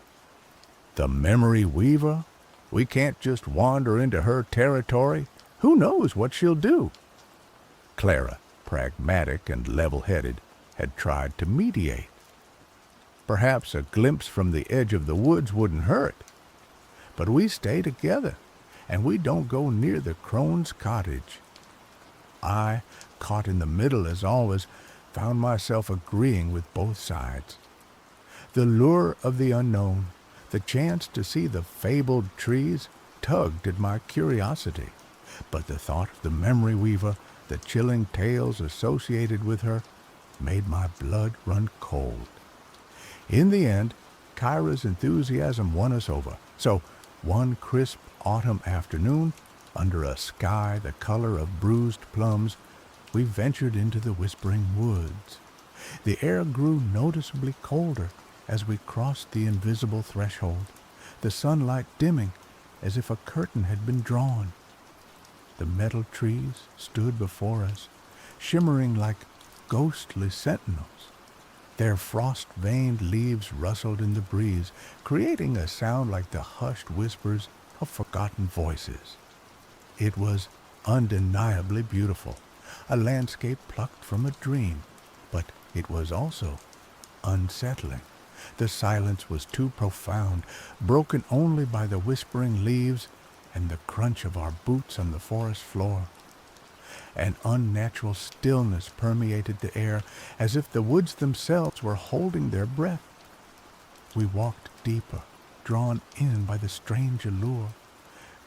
The memory weaver? We can't just wander into her territory. Who knows what she'll do? Clara, pragmatic and level-headed, had tried to mediate. Perhaps a glimpse from the edge of the woods wouldn't hurt. But we stay together, and we don't go near the crone's cottage. I, caught in the middle as always, found myself agreeing with both sides. The lure of the unknown, the chance to see the fabled trees, tugged at my curiosity, but the thought of the memory weaver, the chilling tales associated with her, made my blood run cold. In the end, Kyra's enthusiasm won us over, so one crisp autumn afternoon, under a sky the color of bruised plums, we ventured into the Whispering Woods. The air grew noticeably colder as we crossed the invisible threshold, the sunlight dimming as if a curtain had been drawn. The metal trees stood before us, shimmering like ghostly sentinels. Their frost-veined leaves rustled in the breeze, creating a sound like the hushed whispers of forgotten voices. It was undeniably beautiful, a landscape plucked from a dream, but it was also unsettling. The silence was too profound, broken only by the whispering leaves and the crunch of our boots on the forest floor. An unnatural stillness permeated the air, as if the woods themselves were holding their breath. We walked deeper, drawn in by the strange allure.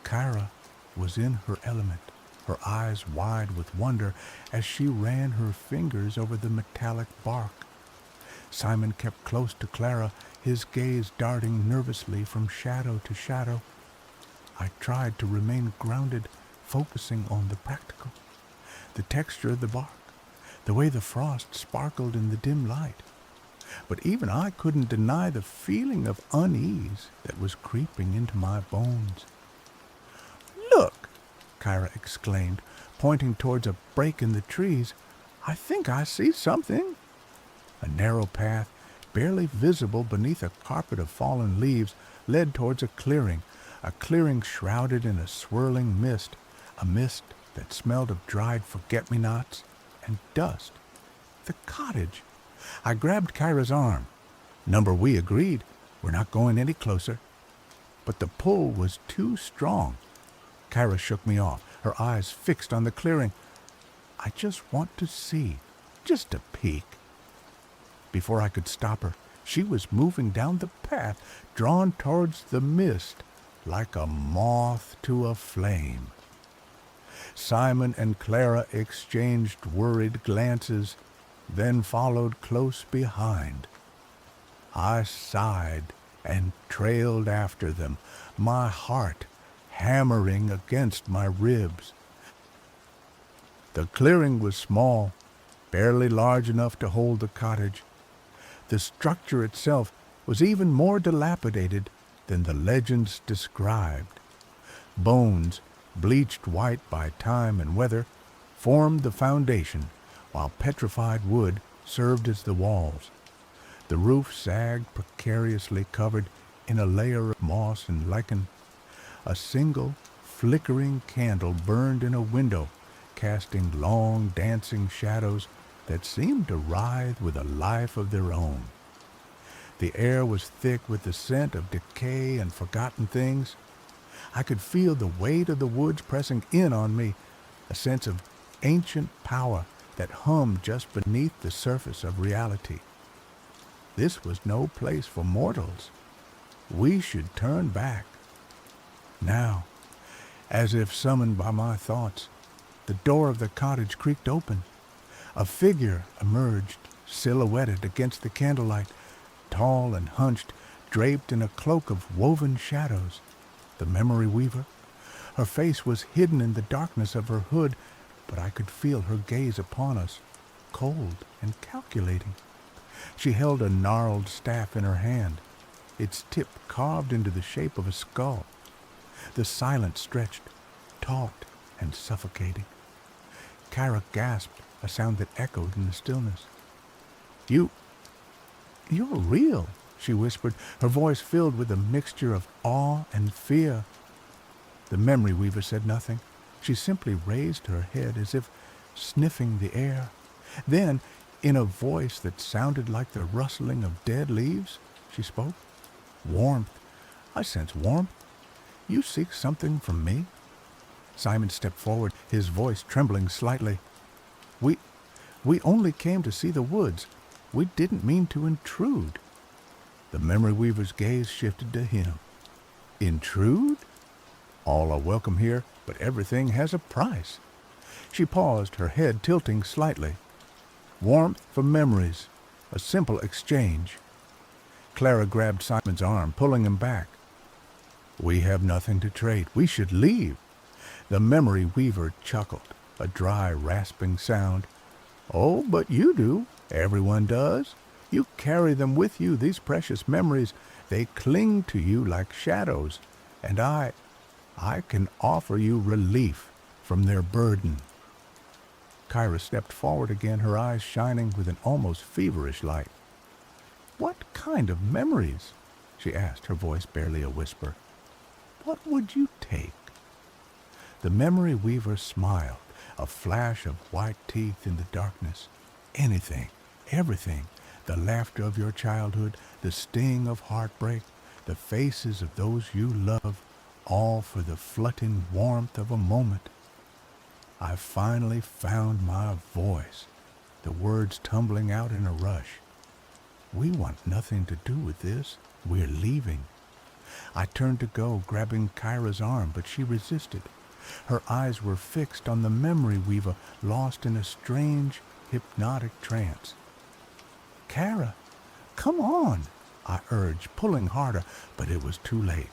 Kyra was in her element, her eyes wide with wonder as she ran her fingers over the metallic bark. Simon kept close to Clara, his gaze darting nervously from shadow to shadow. I tried to remain grounded, focusing on the practical, the texture of the bark, the way the frost sparkled in the dim light. But even I couldn't deny the feeling of unease that was creeping into my bones. Look, Kyra exclaimed, pointing towards a break in the trees. I think I see something. A narrow path, barely visible beneath a carpet of fallen leaves, led towards a clearing shrouded in a swirling mist, a mist that smelled of dried forget-me-nots and dust. The cottage. I grabbed Kyra's arm. Number we agreed, we're not going any closer. But the pull was too strong. Kyra shook me off, her eyes fixed on the clearing. I just want to see, just a peek. Before I could stop her, she was moving down the path, drawn towards the mist, like a moth to a flame. Simon and Clara exchanged worried glances, then followed close behind. I sighed and trailed after them, my heart hammering against my ribs. The clearing was small, barely large enough to hold the cottage. The structure itself was even more dilapidated than the legends described. Bones, bleached white by time and weather, formed the foundation, while petrified wood served as the walls. The roof sagged precariously, covered in a layer of moss and lichen. A single, flickering candle burned in a window, casting long, dancing shadows that seemed to writhe with a life of their own. The air was thick with the scent of decay and forgotten things. I could feel the weight of the woods pressing in on me, a sense of ancient power that hummed just beneath the surface of reality. This was no place for mortals. We should turn back. Now, as if summoned by my thoughts, the door of the cottage creaked open. A figure emerged, silhouetted against the candlelight, tall and hunched, draped in a cloak of woven shadows. The memory weaver. Her face was hidden in the darkness of her hood, but I could feel her gaze upon us, cold and calculating. She held a gnarled staff in her hand, its tip carved into the shape of a skull. The silence stretched, taut and suffocating. Kyra gasped, a sound that echoed in the stillness. You're real, she whispered, her voice filled with a mixture of awe and fear. The memory weaver said nothing. She simply raised her head as if sniffing the air. Then, in a voice that sounded like the rustling of dead leaves, she spoke. Warmth. I sense warmth. You seek something from me? Simon stepped forward, his voice trembling slightly. We only came to see the woods. We didn't mean to intrude. The memory weaver's gaze shifted to him. Intrude? All are welcome here, but everything has a price. She paused, her head tilting slightly. Warmth for memories, a simple exchange. Clara grabbed Simon's arm, pulling him back. We have nothing to trade. We should leave. The memory weaver chuckled, a dry, rasping sound. Oh, but you do. Everyone does. You carry them with you, these precious memories. They cling to you like shadows. And I can offer you relief from their burden. Kyra stepped forward again, her eyes shining with an almost feverish light. What kind of memories? She asked, her voice barely a whisper. What would you take? The memory weaver smiled, a flash of white teeth in the darkness. Anything, everything, the laughter of your childhood, the sting of heartbreak, the faces of those you love, all for the flutting warmth of a moment. I finally found my voice, the words tumbling out in a rush. We want nothing to do with this. We're leaving. I turned to go, grabbing Kyra's arm, but she resisted. Her eyes were fixed on the memory weaver, lost in a strange, hypnotic trance. Kyra, come on, I urged, pulling harder, but it was too late.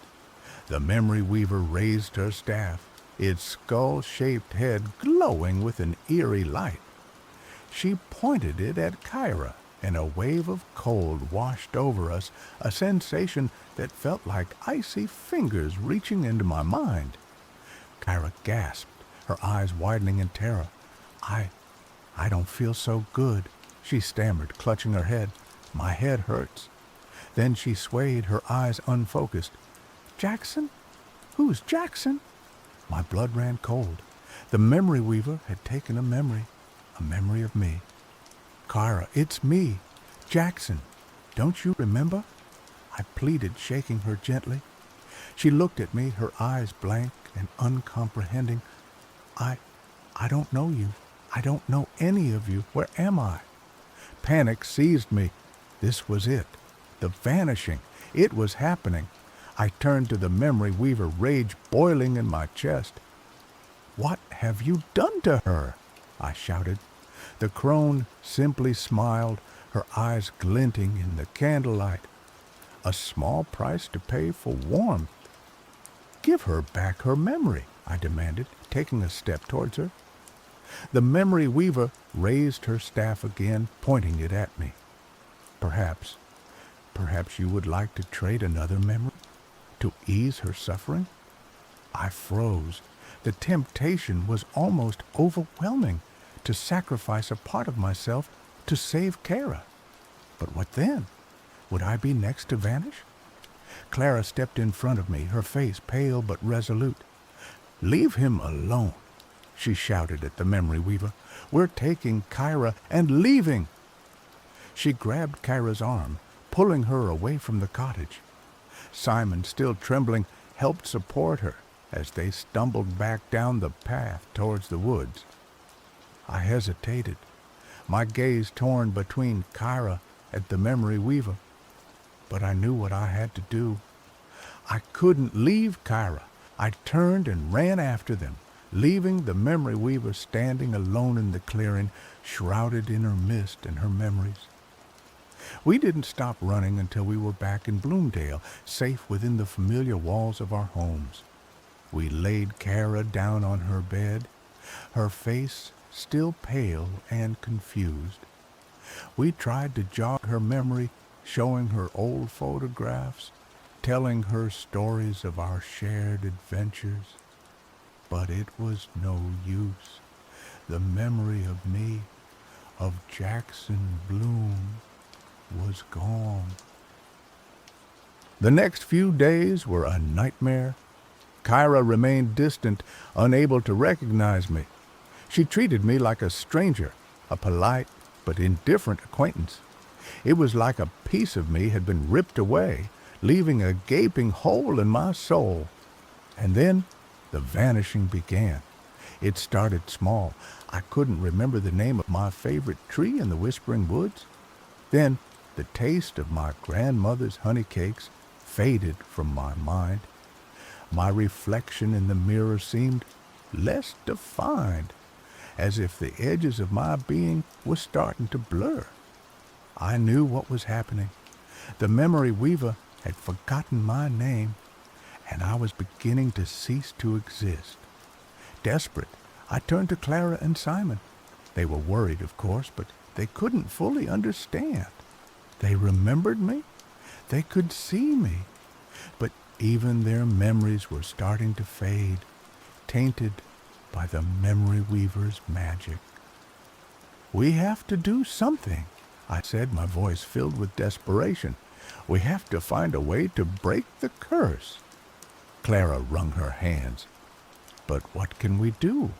The memory weaver raised her staff, its skull-shaped head glowing with an eerie light. She pointed it at Kyra, and a wave of cold washed over us, a sensation that felt like icy fingers reaching into my mind. Kyra gasped, her eyes widening in terror. I don't feel so good, she stammered, clutching her head. My head hurts. Then she swayed, her eyes unfocused. Jackson? Who's Jackson? My blood ran cold. The memory weaver had taken a memory of me. Kyra, it's me, Jackson. Don't you remember? I pleaded, shaking her gently. She looked at me, her eyes blank and uncomprehending. I don't know you. I don't know any of you. Where am I? Panic seized me. This was it. The vanishing. It was happening. I turned to the memory weaver, rage boiling in my chest. What have you done to her? I shouted. The crone simply smiled, her eyes glinting in the candlelight. A small price to pay for warmth. Give her back her memory, I demanded, taking a step towards her. The memory weaver raised her staff again, pointing it at me. Perhaps you would like to trade another memory to ease her suffering? I froze. The temptation was almost overwhelming to sacrifice a part of myself to save Kyra. But what then? Would I be next to vanish? Clara stepped in front of me, her face pale but resolute. Leave him alone, she shouted at the memory weaver. We're taking Kyra and leaving. She grabbed Kyra's arm, pulling her away from the cottage. Simon, still trembling, helped support her as they stumbled back down the path towards the woods. I hesitated, my gaze torn between Kyra and the memory weaver. But I knew what I had to do. I couldn't leave Kyra. I turned and ran after them, leaving the memory weaver standing alone in the clearing, shrouded in her mist and her memories. We didn't stop running until we were back in Bloomdale, safe within the familiar walls of our homes. We laid Kara down on her bed, her face still pale and confused. We tried to jog her memory, showing her old photographs, telling her stories of our shared adventures. But it was no use. The memory of me, of Jackson Bloom, was gone. The next few days were a nightmare. Kyra remained distant, unable to recognize me. She treated me like a stranger, a polite but indifferent acquaintance. It was like a piece of me had been ripped away, leaving a gaping hole in my soul. And then the vanishing began. It started small. I couldn't remember the name of my favorite tree in the Whispering Woods. Then the taste of my grandmother's honey cakes faded from my mind. My reflection in the mirror seemed less defined, as if the edges of my being were starting to blur. I knew what was happening. The memory weaver had forgotten my name, and I was beginning to cease to exist. Desperate, I turned to Clara and Simon. They were worried, of course, but they couldn't fully understand. They remembered me. They could see me. But even their memories were starting to fade, tainted by the memory weaver's magic. "We have to do something," I said, my voice filled with desperation. "We have to find a way to break the curse." Clara wrung her hands. "But what can we do?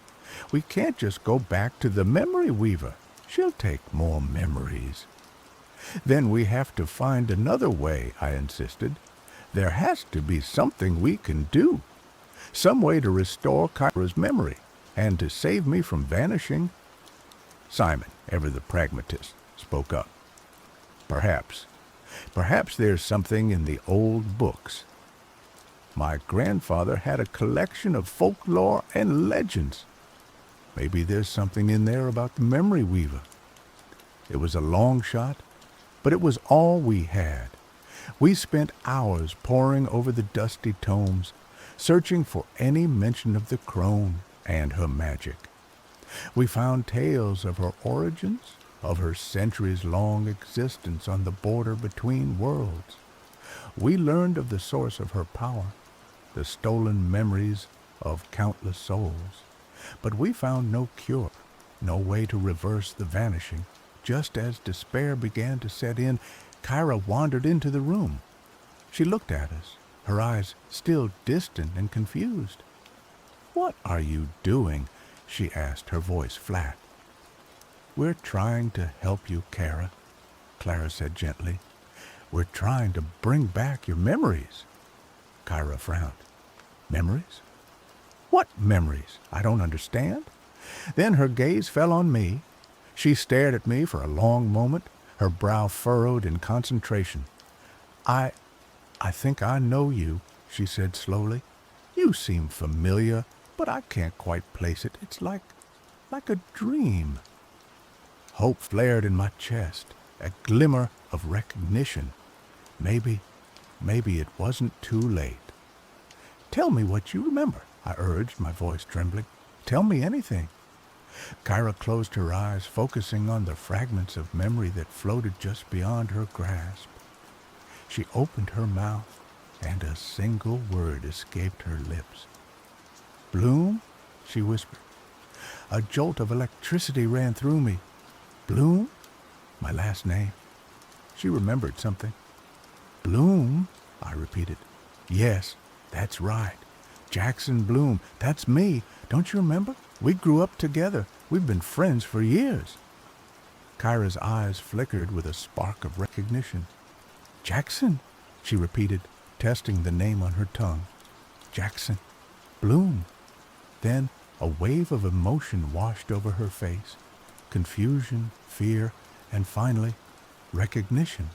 We can't just go back to the memory weaver. She'll take more memories." "Then we have to find another way," I insisted. "There has to be something we can do. Some way to restore Kyra's memory and to save me from vanishing." Simon, ever the pragmatist, spoke up. Perhaps there's something in the old books. My grandfather had a collection of folklore and legends. Maybe there's something in there about the memory weaver." It was a long shot, but it was all we had. We spent hours poring over the dusty tomes, searching for any mention of the crone and her magic. We found tales of her origins, of her centuries-long existence on the border between worlds. We learned of the source of her power, the stolen memories of countless souls. But we found no cure, no way to reverse the vanishing. Just as despair began to set in, Kyra wandered into the room. She looked at us, her eyes still distant and confused. "What are you doing?" she asked, her voice flat. "We're trying to help you, Kara," Clara said gently. "We're trying to bring back your memories." Kyra frowned. "Memories? What memories? I don't understand." Then her gaze fell on me. She stared at me for a long moment, her brow furrowed in concentration. I think I know you," she said slowly. "You seem familiar, but I can't quite place it. It's like a dream." Hope flared in my chest, a glimmer of recognition. Maybe it wasn't too late. "Tell me what you remember," I urged, my voice trembling. "Tell me anything." Kyra closed her eyes, focusing on the fragments of memory that floated just beyond her grasp. She opened her mouth, and a single word escaped her lips. "Bloom?" she whispered. A jolt of electricity ran through me. "Bloom? My last name." She remembered something. "Bloom?" I repeated. "Yes, that's right. Jackson Bloom. That's me. Don't you remember? We grew up together. We've been friends for years." Kyra's eyes flickered with a spark of recognition. "Jackson," she repeated, testing the name on her tongue. "Jackson Bloom." Then a wave of emotion washed over her face. Confusion, fear, and finally, recognition.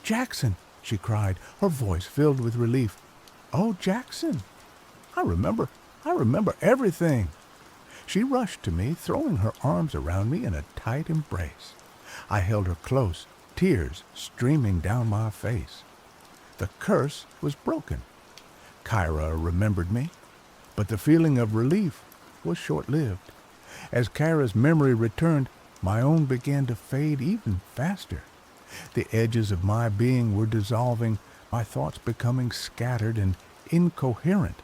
"Jackson!" she cried, her voice filled with relief. "Oh, Jackson! I remember everything." She rushed to me, throwing her arms around me in a tight embrace. I held her close, tears streaming down my face. The curse was broken. Kyra remembered me, but the feeling of relief was short-lived. As Kyra's memory returned, my own began to fade even faster. The edges of my being were dissolving, my thoughts becoming scattered and incoherent.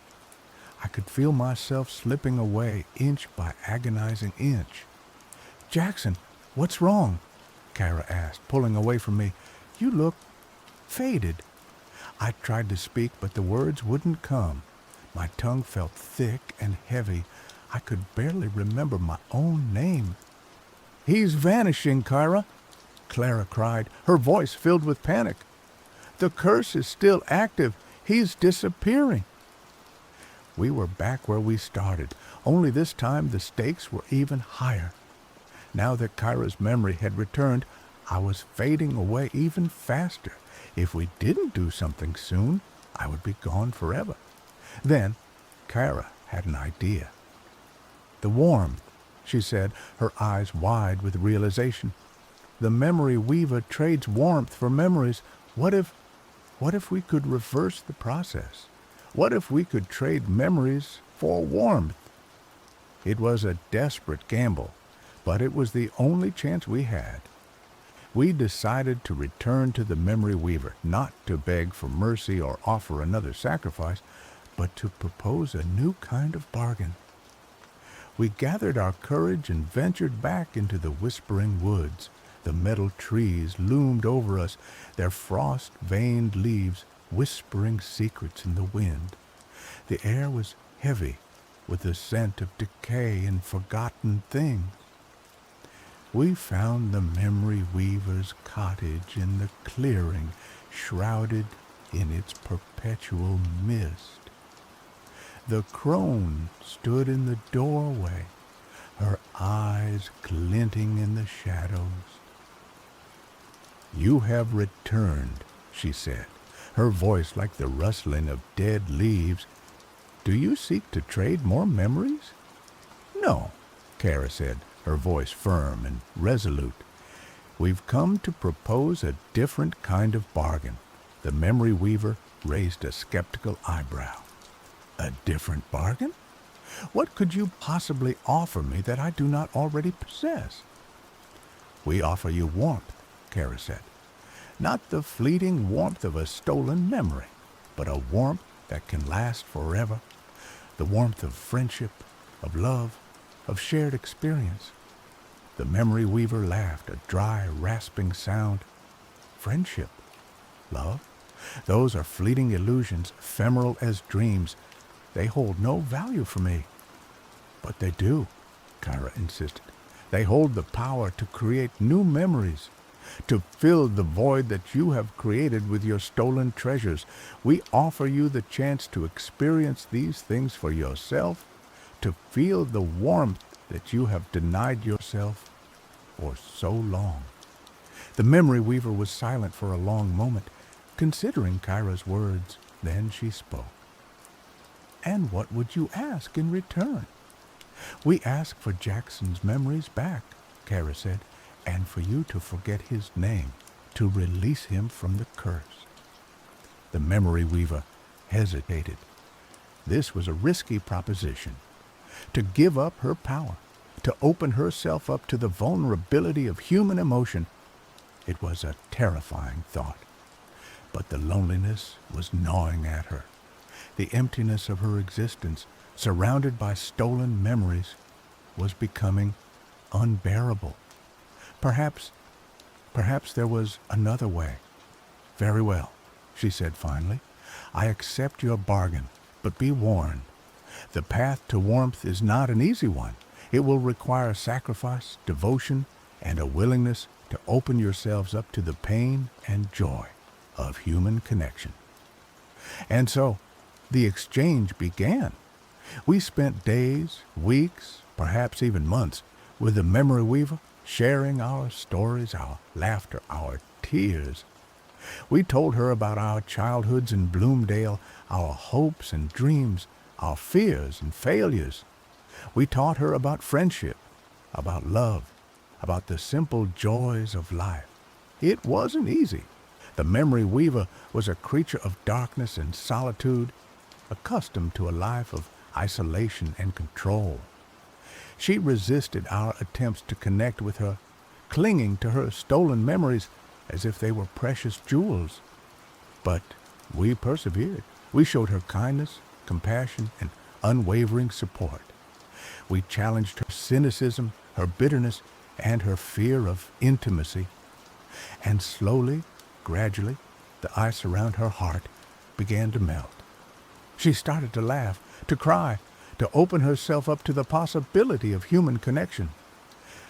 I could feel myself slipping away inch by agonizing inch. "Jackson, what's wrong?" Kyra asked, pulling away from me. "You look faded." I tried to speak, but the words wouldn't come. My tongue felt thick and heavy. I could barely remember my own name. "He's vanishing, Kyra," Clara cried, her voice filled with panic. "The curse is still active. He's disappearing." We were back where we started, only this time the stakes were even higher. Now that Kyra's memory had returned, I was fading away even faster. If we didn't do something soon, I would be gone forever. Then Kyra had an idea. "The warmth," she said, her eyes wide with realization. "The memory weaver trades warmth for memories. What if we could reverse the process? What if we could trade memories for warmth?" It was a desperate gamble, but it was the only chance we had. We decided to return to the memory weaver, not to beg for mercy or offer another sacrifice, but to propose a new kind of bargain. We gathered our courage and ventured back into the whispering woods. The metal trees loomed over us, their frost-veined leaves whispering secrets in the wind. The air was heavy with the scent of decay and forgotten things. We found the memory weaver's cottage in the clearing, shrouded in its perpetual mist. The crone stood in the doorway, her eyes glinting in the shadows. "You have returned," she said, her voice like the rustling of dead leaves. "Do you seek to trade more memories?" "No," Kara said, her voice firm and resolute. "We've come to propose a different kind of bargain." The memory weaver raised a skeptical eyebrow. "A different bargain? What could you possibly offer me that I do not already possess?" "We offer you warmth," Kara said. "Not the fleeting warmth of a stolen memory, but a warmth that can last forever. The warmth of friendship, of love, of shared experience." The memory weaver laughed, a dry, rasping sound. "Friendship, love, those are fleeting illusions, ephemeral as dreams. They hold no value for me." "But they do," Kyra insisted. "They hold the power to create new memories, to fill the void that you have created with your stolen treasures. We offer you the chance to experience these things for yourself, to feel the warmth that you have denied yourself for so long." The memory weaver was silent for a long moment, considering Kyra's words. Then she spoke. "And what would you ask in return?" "We ask for Jackson's memories back," Kyra said, "and for you to forget his name, to release him from the curse." The memory weaver hesitated. This was a risky proposition. To give up her power, to open herself up to the vulnerability of human emotion, it was a terrifying thought. But the loneliness was gnawing at her. The emptiness of her existence, surrounded by stolen memories, was becoming unbearable. Perhaps there was another way. "Very well," she said finally. "I accept your bargain, but be warned. The path to warmth is not an easy one. It will require sacrifice, devotion, and a willingness to open yourselves up to the pain and joy of human connection." And so, the exchange began. We spent days, weeks, perhaps even months with the memory weaver, sharing our stories, our laughter, our tears. We told her about our childhoods in Bloomdale, our hopes and dreams, our fears and failures. We taught her about friendship, about love, about the simple joys of life. It wasn't easy. The memory weaver was a creature of darkness and solitude, accustomed to a life of isolation and control. She resisted our attempts to connect with her, clinging to her stolen memories as if they were precious jewels. But we persevered. We showed her kindness, compassion, and unwavering support. We challenged her cynicism, her bitterness, and her fear of intimacy. And slowly, gradually, the ice around her heart began to melt. She started to laugh, to cry, to open herself up to the possibility of human connection.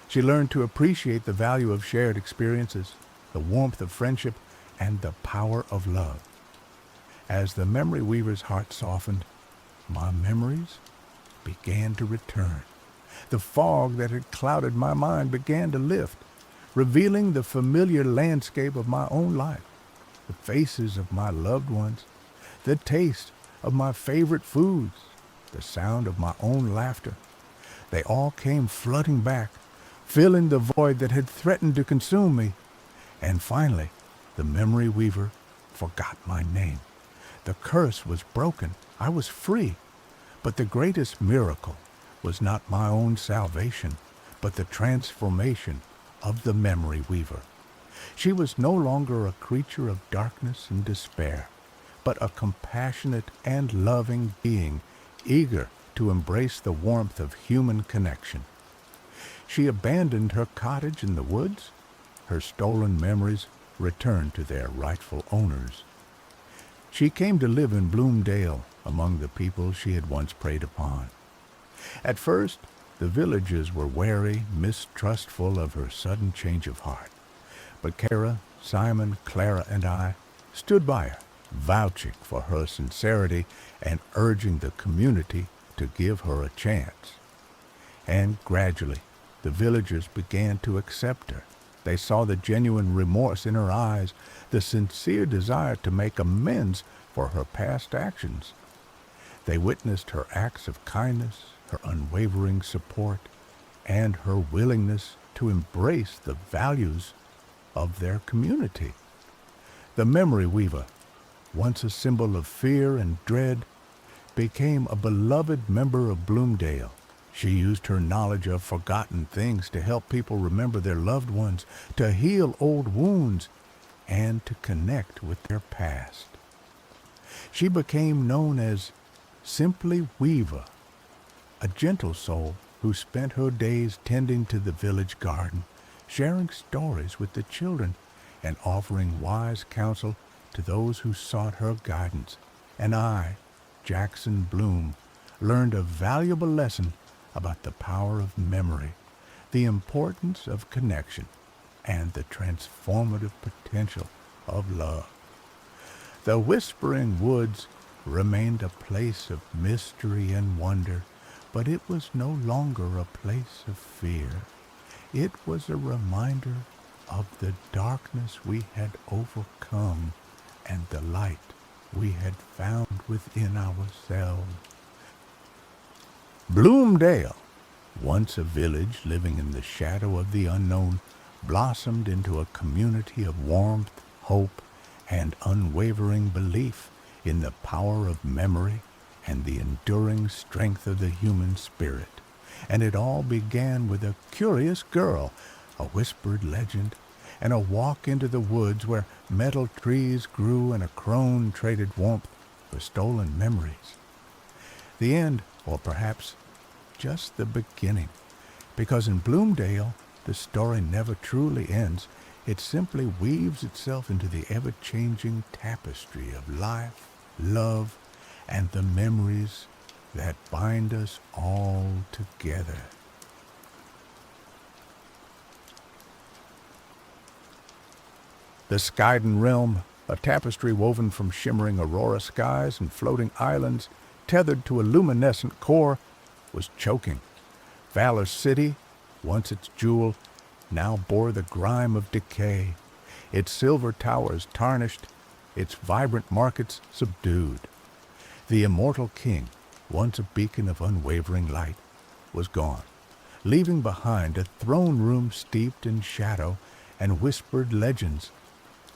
She learned to appreciate the value of shared experiences, the warmth of friendship, and the power of love. As the memory weaver's heart softened, my memories began to return. The fog that had clouded my mind began to lift, revealing the familiar landscape of my own life, the faces of my loved ones, the taste of my favorite foods, the sound of my own laughter. They all came flooding back, filling the void that had threatened to consume me. And finally, the memory weaver forgot my name. The curse was broken. I was free. But the greatest miracle was not my own salvation, but the transformation of the memory weaver. She was no longer a creature of darkness and despair, but a compassionate and loving being, eager to embrace the warmth of human connection. She abandoned her cottage in the woods. Her stolen memories returned to their rightful owners. She came to live in Bloomdale among the people she had once preyed upon. At first, the villagers were wary, mistrustful of her sudden change of heart. But Kara, Simon, Clara, and I stood by her, vouching for her sincerity and urging the community to give her a chance. And gradually, the villagers began to accept her. They saw the genuine remorse in her eyes, the sincere desire to make amends for her past actions. They witnessed her acts of kindness, her unwavering support, and her willingness to embrace the values of their community. The memory weaver, once a symbol of fear and dread, became a beloved member of Bloomdale. She used her knowledge of forgotten things to help people remember their loved ones, to heal old wounds, and to connect with their past. She became known as simply Weaver, a gentle soul who spent her days tending to the village garden, sharing stories with the children, and offering wise counsel to those who sought her guidance. And I, Jackson Bloom, learned a valuable lesson about the power of memory, the importance of connection, and the transformative potential of love. The Whispering Woods remained a place of mystery and wonder, but it was no longer a place of fear. It was a reminder of the darkness we had overcome and the light we had found within ourselves. Bloomdale, once a village living in the shadow of the unknown, blossomed into a community of warmth, hope, and unwavering belief in the power of memory and the enduring strength of the human spirit. And it all began with a curious girl, a whispered legend, and a walk into the woods where metal trees grew and a crone traded warmth for stolen memories. The end, or perhaps just the beginning, because in Bloomdale the story never truly ends. It simply weaves itself into the ever-changing tapestry of life, love, and the memories that bind us all together. The Skyden realm, a tapestry woven from shimmering aurora skies and floating islands tethered to a luminescent core, was choking. Valor City, once its jewel, now bore the grime of decay, its silver towers tarnished, its vibrant markets subdued. The immortal king, once a beacon of unwavering light, was gone, leaving behind a throne room steeped in shadow and whispered legends.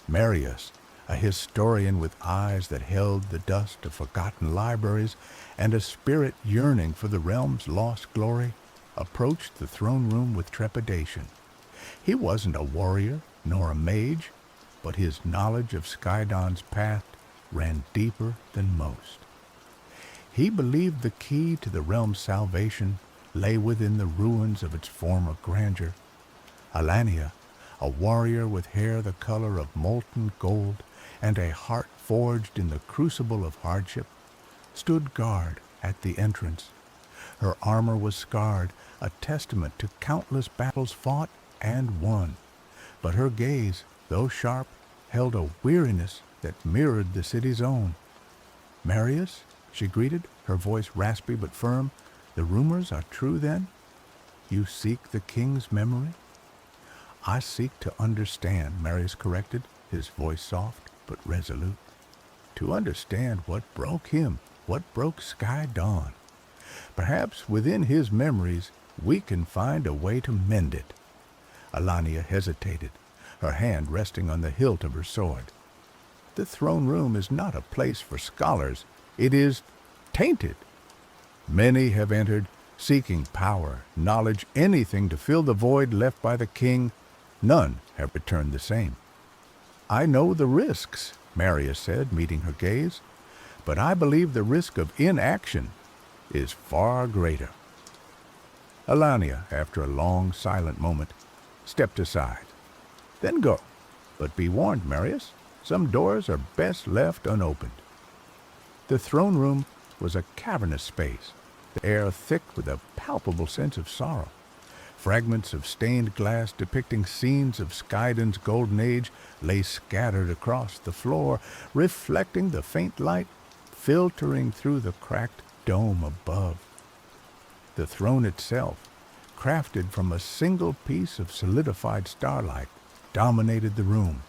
Marius, a historian with eyes that held the dust of forgotten libraries and a spirit yearning for the realm's lost glory, approached the throne room with trepidation. He wasn't a warrior nor a mage, but his knowledge of Skydon's path ran deeper than most. He believed the key to the realm's salvation lay within the ruins of its former grandeur. Alania, a warrior with hair the color of molten gold and a heart forged in the crucible of hardship, stood guard at the entrance. Her armor was scarred, a testament to countless battles fought and won. But her gaze, though sharp, held a weariness that mirrored the city's own. "Marius," she greeted, her voice raspy but firm, "the rumors are true then? You seek the king's memory?" "I seek to understand," Marius corrected, his voice soft but resolute. "To understand what broke him, what broke Skydon. Perhaps within his memories we can find a way to mend it." Alania hesitated, her hand resting on the hilt of her sword. "The throne room is not a place for scholars. It is tainted. Many have entered, seeking power, knowledge, anything to fill the void left by the king. None have returned the same." "I know the risks," Marius said, meeting her gaze, "but I believe the risk of inaction is far greater." Alania, after a long, silent moment, stepped aside. "Then go. But be warned, Marius, some doors are best left unopened." The throne room was a cavernous space, the air thick with a palpable sense of sorrow. Fragments of stained glass depicting scenes of Skydon's golden age lay scattered across the floor, reflecting the faint light filtering through the cracked dome above. The throne itself, crafted from a single piece of solidified starlight, dominated the room.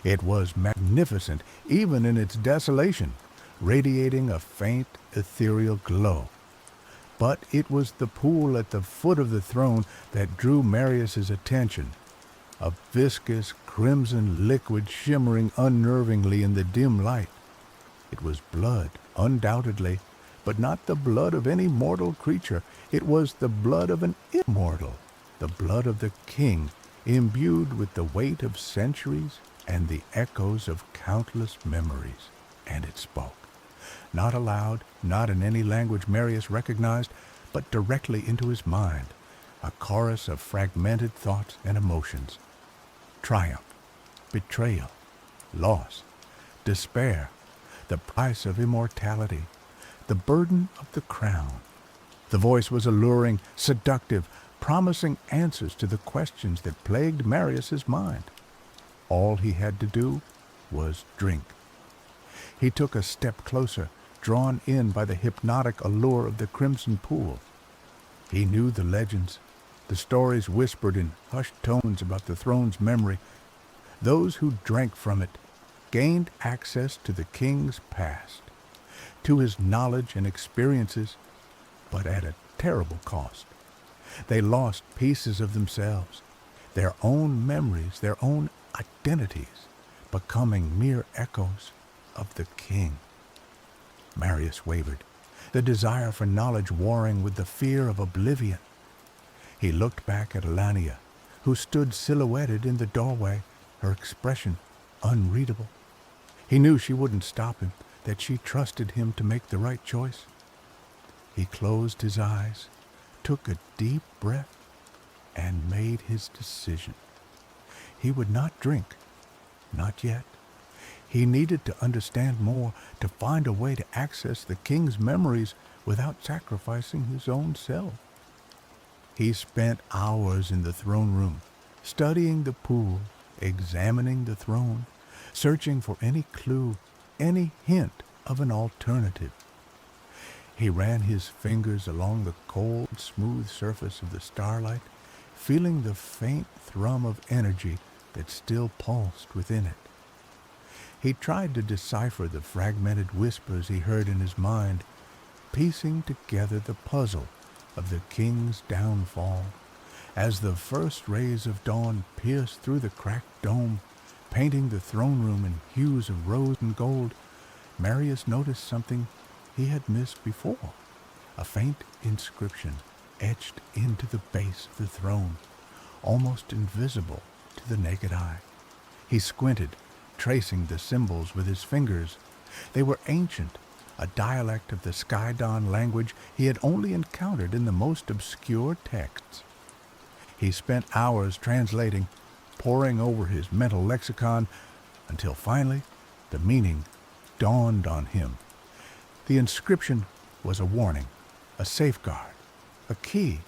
It was magnificent, even in its desolation, radiating a faint, ethereal glow. But it was the pool at the foot of the throne that drew Marius's attention, a viscous, crimson liquid shimmering unnervingly in the dim light. It was blood, undoubtedly, but not the blood of any mortal creature. It was the blood of an immortal, the blood of the king, imbued with the weight of centuries and the echoes of countless memories. And it spoke. Not aloud, not in any language Marius recognized, but directly into his mind, a chorus of fragmented thoughts and emotions. Triumph, betrayal, loss, despair, the price of immortality, the burden of the crown. The voice was alluring, seductive, promising answers to the questions that plagued Marius's mind. All he had to do was drink. He took a step closer, drawn in by the hypnotic allure of the crimson pool. He knew the legends, the stories whispered in hushed tones about the throne's memory. Those who drank from it gained access to the king's past, to his knowledge and experiences, but at a terrible cost. They lost pieces of themselves, their own memories, their own identities, becoming mere echoes of the king. Marius wavered, the desire for knowledge warring with the fear of oblivion. He looked back at Alania, who stood silhouetted in the doorway, her expression unreadable. He knew she wouldn't stop him, that she trusted him to make the right choice. He closed his eyes, took a deep breath, and made his decision. He would not drink, not yet. He needed to understand more, to find a way to access the king's memories without sacrificing his own self. He spent hours in the throne room, studying the pool, examining the throne, searching for any clue, any hint of an alternative. He ran his fingers along the cold, smooth surface of the starlight, feeling the faint thrum of energy that still pulsed within it. He tried to decipher the fragmented whispers he heard in his mind, piecing together the puzzle of the king's downfall. As the first rays of dawn pierced through the cracked dome, painting the throne room in hues of rose and gold, Marius noticed something he had missed before, a faint inscription etched into the base of the throne, almost invisible to the naked eye. He squinted, tracing the symbols with his fingers. They were ancient, a dialect of the Skydon language he had only encountered in the most obscure texts. He spent hours translating, poring over his mental lexicon, until finally the meaning dawned on him. The inscription was a warning, a safeguard, a key.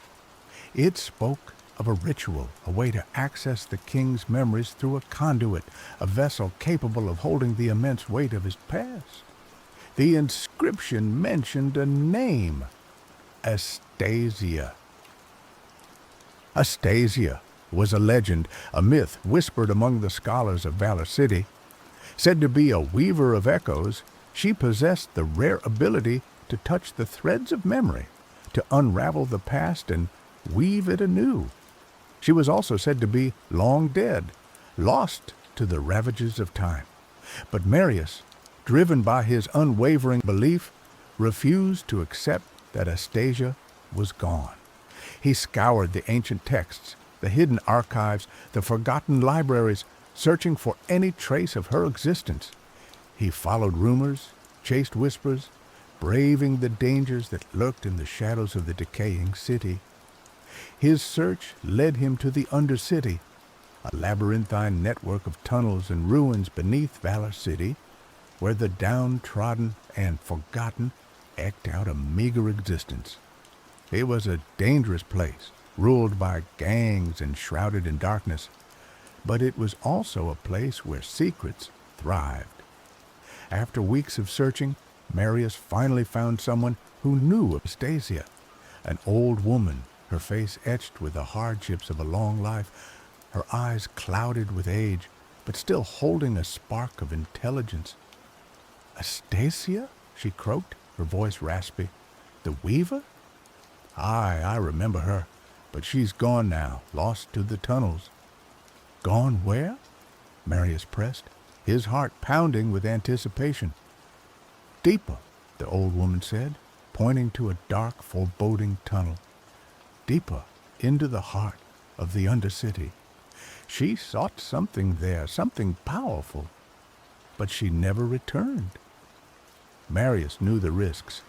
It spoke of a ritual, a way to access the king's memories through a conduit, a vessel capable of holding the immense weight of his past. The inscription mentioned a name, Astasia. Astasia was a legend, a myth whispered among the scholars of Valor City. Said to be a weaver of echoes, she possessed the rare ability to touch the threads of memory, to unravel the past and weave it anew. She was also said to be long dead, lost to the ravages of time. But Marius, driven by his unwavering belief, refused to accept that Astasia was gone. He scoured the ancient texts, the hidden archives, the forgotten libraries, searching for any trace of her existence. He followed rumors, chased whispers, braving the dangers that lurked in the shadows of the decaying city. His search led him to the Undercity, a labyrinthine network of tunnels and ruins beneath Valor City, where the downtrodden and forgotten eked out a meager existence. It was a dangerous place, ruled by gangs and shrouded in darkness, but it was also a place where secrets thrived. After weeks of searching, Marius finally found someone who knew of Astasia, an old woman, her face etched with the hardships of a long life, her eyes clouded with age, but still holding a spark of intelligence. "Astasia?" she croaked, her voice raspy. "The weaver? Aye, I remember her, but she's gone now, lost to the tunnels." "Gone where?" Marius pressed, his heart pounding with anticipation. "Deeper," the old woman said, pointing to a dark, foreboding tunnel. "Deeper into the heart of the Undercity. She sought something there, something powerful, but she never returned." Marius knew the risks.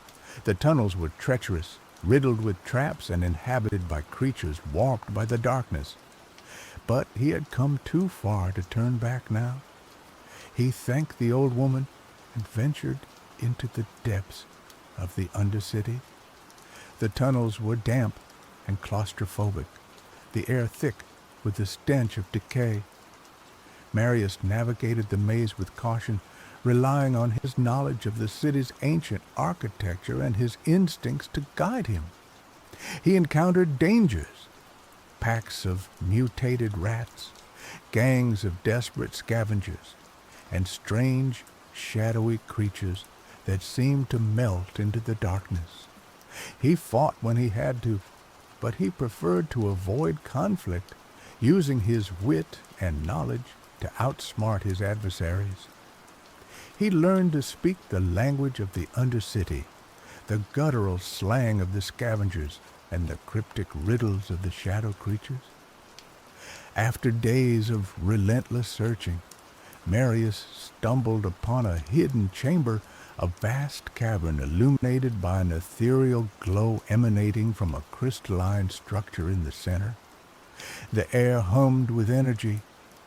The tunnels were treacherous, riddled with traps and inhabited by creatures warped by the darkness. But he had come too far to turn back now. He thanked the old woman and ventured into the depths of the Undercity. The tunnels were damp and claustrophobic, the air thick with the stench of decay. Marius navigated the maze with caution, relying on his knowledge of the city's ancient architecture and his instincts to guide him. He encountered dangers, packs of mutated rats, gangs of desperate scavengers, and strange, shadowy creatures that seemed to melt into the darkness. He fought when he had to, but he preferred to avoid conflict, using his wit and knowledge to outsmart his adversaries. He learned to speak the language of the Undercity, the guttural slang of the scavengers, and the cryptic riddles of the shadow creatures. After days of relentless searching, Marius stumbled upon a hidden chamber, a vast cavern illuminated by an ethereal glow emanating from a crystalline structure in the center. The air hummed with energy,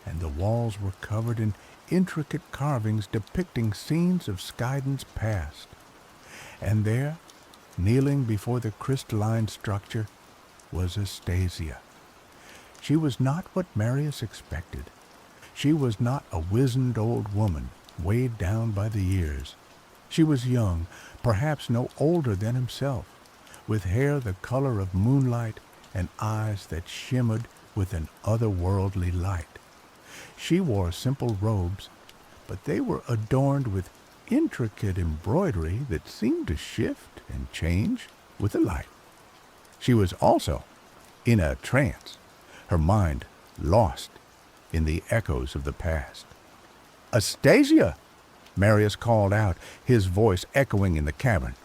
and the walls were covered in intricate carvings depicting scenes of Skydon's past. And there, kneeling before the crystalline structure, was Astasia. She was not what Marius expected. She was not a wizened old woman, weighed down by the years. She was young, perhaps no older than himself, with hair the color of moonlight and eyes that shimmered with an otherworldly light. She wore simple robes, but they were adorned with intricate embroidery that seemed to shift and change with the light. She was also in a trance, her mind lost in the echoes of the past. "Astasia!" Marius called out, his voice echoing in the cavern.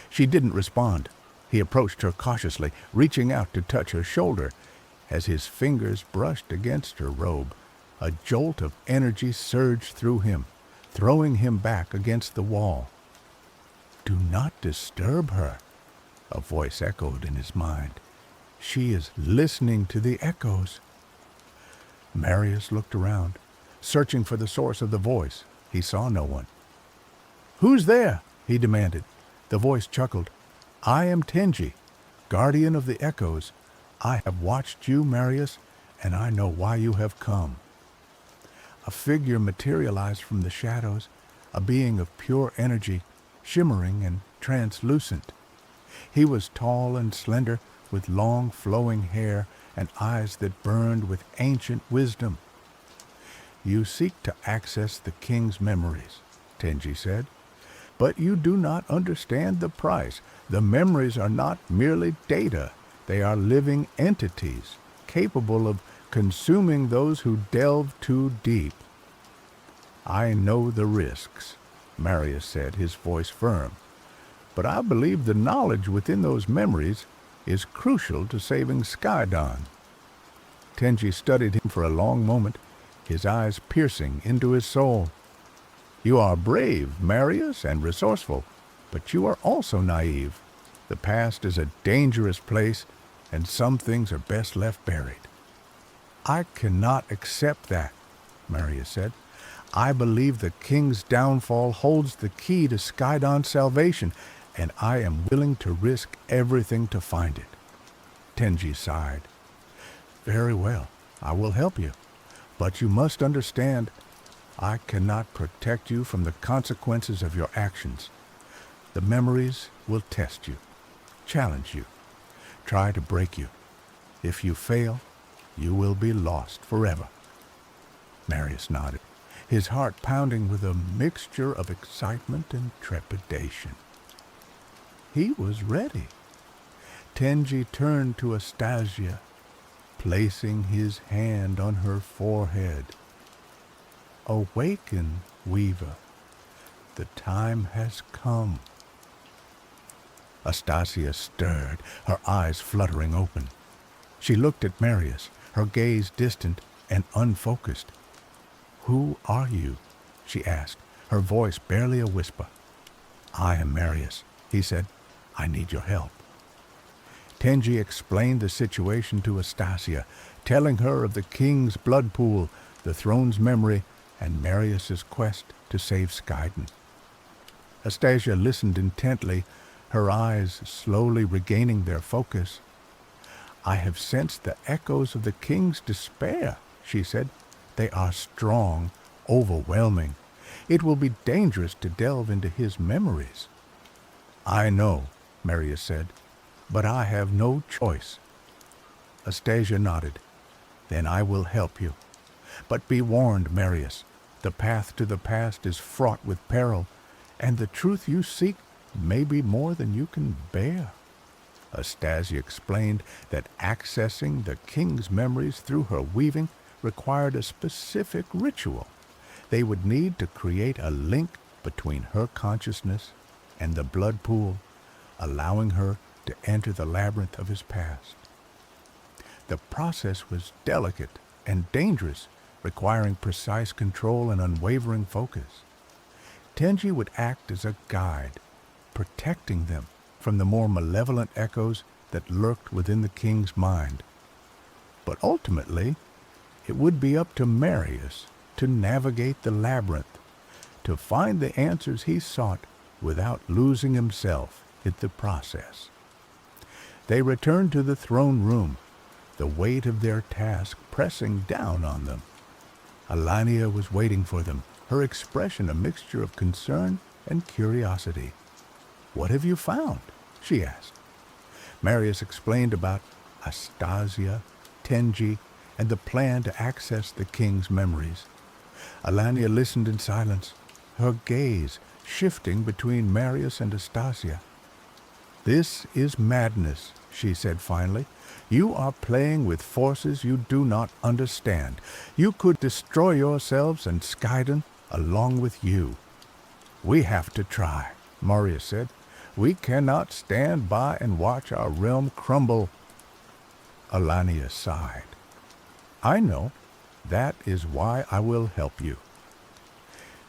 She didn't respond. He approached her cautiously, reaching out to touch her shoulder. As his fingers brushed against her robe, a jolt of energy surged through him, throwing him back against the wall. "Do not disturb her," a voice echoed in his mind. "She is listening to the echoes." Marius looked around, searching for the source of the voice. He saw no one. "Who's there?" he demanded. The voice chuckled. "I am Tenji, guardian of the echoes. I have watched you, Marius, and I know why you have come." A figure materialized from the shadows, a being of pure energy, shimmering and translucent. He was tall and slender, with long flowing hair and eyes that burned with ancient wisdom. "You seek to access the king's memories," Tenji said, "but you do not understand the price. The memories are not merely data. They are living entities, capable of consuming those who delve too deep." "I know the risks," Marius said, his voice firm, "but I believe the knowledge within those memories is crucial to saving Skydon." Tenji studied him for a long moment, his eyes piercing into his soul. "You are brave, Marius, and resourceful, but you are also naive. The past is a dangerous place, and some things are best left buried." "I cannot accept that," Marius said. "I believe the king's downfall holds the key to Skydon's salvation, and I am willing to risk everything to find it." Tenji sighed. "Very well, I will help you. But you must understand, I cannot protect you from the consequences of your actions. The memories will test you, challenge you, try to break you. If you fail, you will be lost forever." Marius nodded, his heart pounding with a mixture of excitement and trepidation. He was ready. Tenji turned to Astasia, placing his hand on her forehead. "Awaken, Weaver. The time has come." Astasia stirred, her eyes fluttering open. She looked at Marius, her gaze distant and unfocused. "Who are you?" she asked, her voice barely a whisper. "I am Marius," he said. "I need your help." Tenji explained the situation to Astasia, telling her of the king's blood pool, the throne's memory, and Marius's quest to save Skydon. Astasia listened intently, her eyes slowly regaining their focus. "I have sensed the echoes of the king's despair," she said. "They are strong, overwhelming. It will be dangerous to delve into his memories." "I know," Marius said, "but I have no choice." Astasia nodded. "Then I will help you. But be warned, Marius, the path to the past is fraught with peril, and the truth you seek may be more than you can bear." Astasia explained that accessing the king's memories through her weaving required a specific ritual. They would need to create a link between her consciousness and the blood pool, allowing her to enter the labyrinth of his past. The process was delicate and dangerous, requiring precise control and unwavering focus. Tenji would act as a guide, protecting them from the more malevolent echoes that lurked within the king's mind. But ultimately, it would be up to Marius to navigate the labyrinth, to find the answers he sought without losing himself in the process. They returned to the throne room, the weight of their task pressing down on them. Alania was waiting for them, her expression a mixture of concern and curiosity. "What have you found?" she asked. Marius explained about Astasia, Tenji, and the plan to access the king's memories. Alania listened in silence, her gaze shifting between Marius and Astasia. "This is madness," she said finally. "You are playing with forces you do not understand. You could destroy yourselves and Skydon along with you." "We have to try," Marius said. "We cannot stand by and watch our realm crumble." Alania sighed. "I know. That is why I will help you."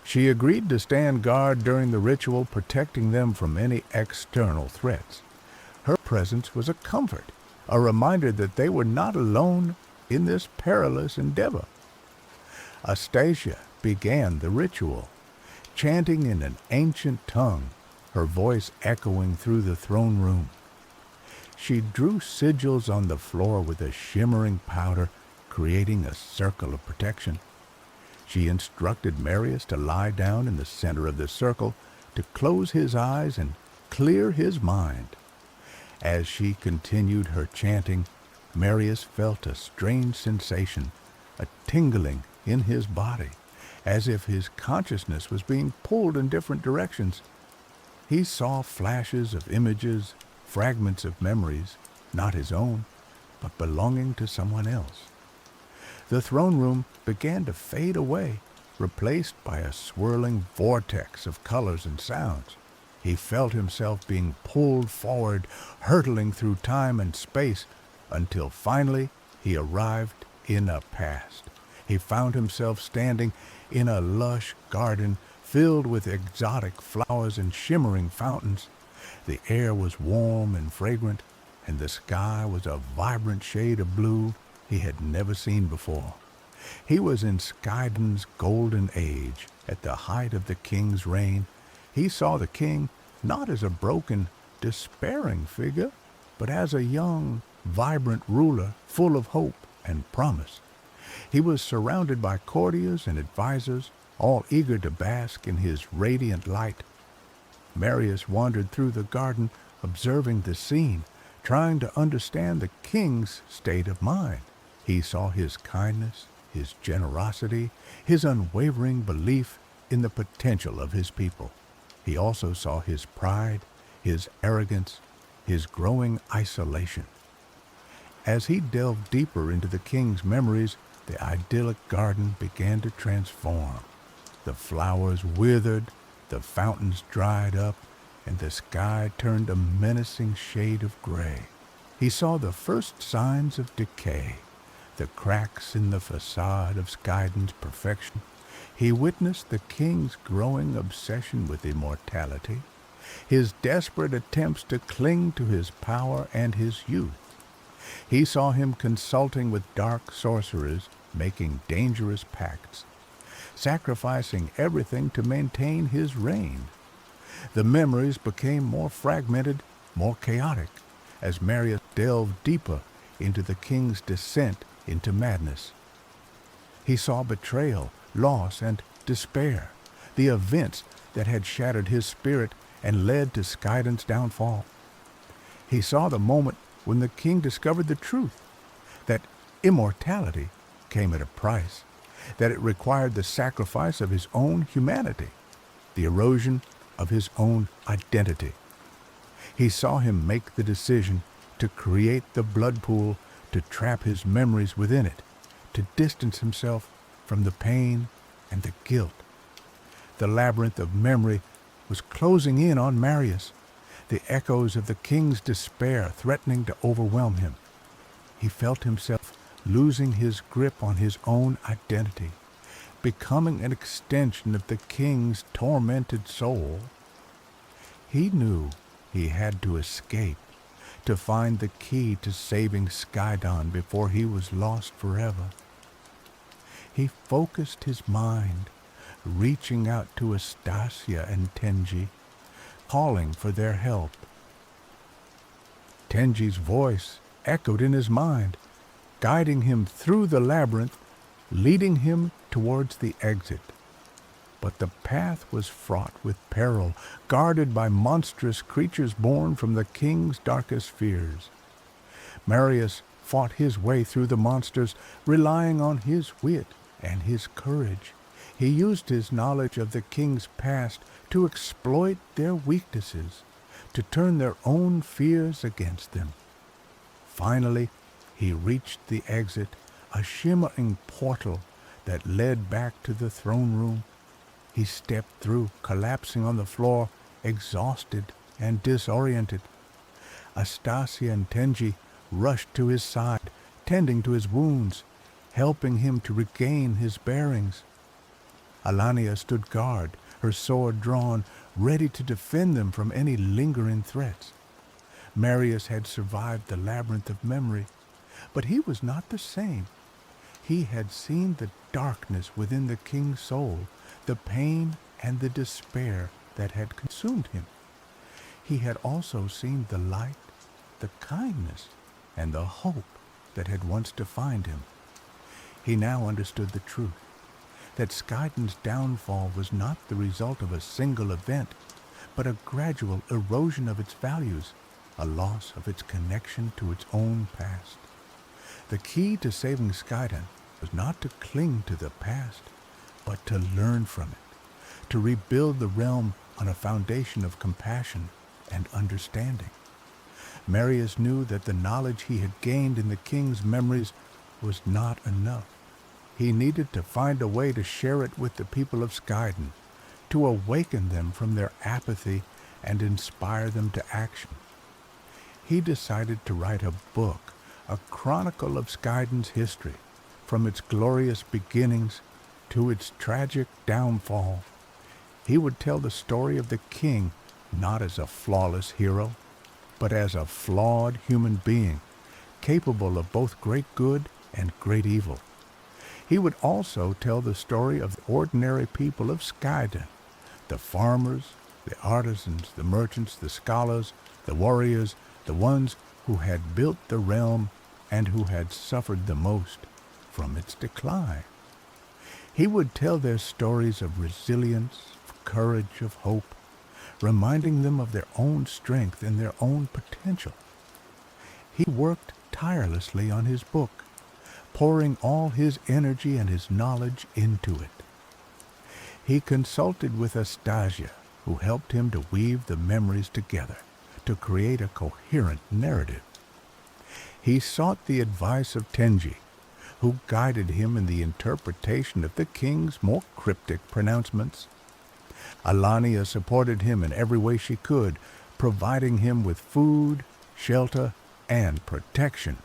She agreed to stand guard during the ritual, protecting them from any external threats. Her presence was a comfort, a reminder that they were not alone in this perilous endeavor. Astasia began the ritual, chanting in an ancient tongue, her voice echoing through the throne room. She drew sigils on the floor with a shimmering powder, creating a circle of protection. She instructed Marius to lie down in the center of the circle, to close his eyes and clear his mind. As she continued her chanting, Marius felt a strange sensation, a tingling in his body, as if his consciousness was being pulled in different directions. He saw flashes of images, fragments of memories, not his own, but belonging to someone else. The throne room began to fade away, replaced by a swirling vortex of colors and sounds. He felt himself being pulled forward, hurtling through time and space, until finally he arrived in a past. He found himself standing in a lush garden filled with exotic flowers and shimmering fountains. The air was warm and fragrant, and the sky was a vibrant shade of blue he had never seen before. He was in Skydon's golden age, at the height of the king's reign. He saw the king not as a broken, despairing figure, but as a young, vibrant ruler full of hope and promise. He was surrounded by courtiers and advisors, all eager to bask in his radiant light. Marius wandered through the garden, observing the scene, trying to understand the king's state of mind. He saw his kindness, his generosity, his unwavering belief in the potential of his people. He also saw his pride, his arrogance, his growing isolation. As he delved deeper into the king's memories, the idyllic garden began to transform. The flowers withered, the fountains dried up, and the sky turned a menacing shade of gray. He saw the first signs of decay, the cracks in the facade of Skydon's perfection. He witnessed the king's growing obsession with immortality, his desperate attempts to cling to his power and his youth. He saw him consulting with dark sorcerers, making dangerous pacts, sacrificing everything to maintain his reign. The memories became more fragmented, more chaotic, as Marius delved deeper into the king's descent into madness. He saw betrayal, loss, and despair, the events that had shattered his spirit and led to Skydon's downfall. He saw the moment when the king discovered the truth, that immortality came at a price, that it required the sacrifice of his own humanity, the erosion of his own identity. He saw him make the decision to create the blood pool, to trap his memories within it, to distance himself from the pain and the guilt. The labyrinth of memory was closing in on Marius, the echoes of the king's despair threatening to overwhelm him. He felt himself losing his grip on his own identity, becoming an extension of the king's tormented soul. He knew he had to escape, to find the key to saving Skydon before he was lost forever. He focused his mind, reaching out to Astasia and Tenji, calling for their help. Tenji's voice echoed in his mind, guiding him through the labyrinth, leading him towards the exit. But the path was fraught with peril, guarded by monstrous creatures born from the king's darkest fears. Marius fought his way through the monsters, relying on his wit and his courage. He used his knowledge of the king's past to exploit their weaknesses, to turn their own fears against them. Finally, he reached the exit, a shimmering portal that led back to the throne room. He stepped through, collapsing on the floor, exhausted and disoriented. Astasia and Tenji rushed to his side, tending to his wounds, helping him to regain his bearings. Alania stood guard, her sword drawn, ready to defend them from any lingering threats. Marius had survived the labyrinth of memory, but he was not the same. He had seen the darkness within the king's soul, the pain and the despair that had consumed him. He had also seen the light, the kindness, and the hope that had once defined him. He now understood the truth, that Skaiden's downfall was not the result of a single event, but a gradual erosion of its values, a loss of its connection to its own past. The key to saving Skaiden was not to cling to the past, but to learn from it, to rebuild the realm on a foundation of compassion and understanding. Marius knew that the knowledge he had gained in the king's memories was not enough. He needed to find a way to share it with the people of Skaiden, to awaken them from their apathy and inspire them to action. He decided to write a book, a chronicle of Skaiden's history, from its glorious beginnings to its tragic downfall. He would tell the story of the king not as a flawless hero, but as a flawed human being, capable of both great good and great evil. He would also tell the story of the ordinary people of Skaiden, the farmers, the artisans, the merchants, the scholars, the warriors, the ones who had built the realm and who had suffered the most from its decline. He would tell their stories of resilience, of courage, of hope, reminding them of their own strength and their own potential. He worked tirelessly on his book, pouring all his energy and his knowledge into it. He consulted with Astasia, who helped him to weave the memories together, to create a coherent narrative. He sought the advice of Tenji, who guided him in the interpretation of the king's more cryptic pronouncements. Alania supported him in every way she could, providing him with food, shelter, and protection.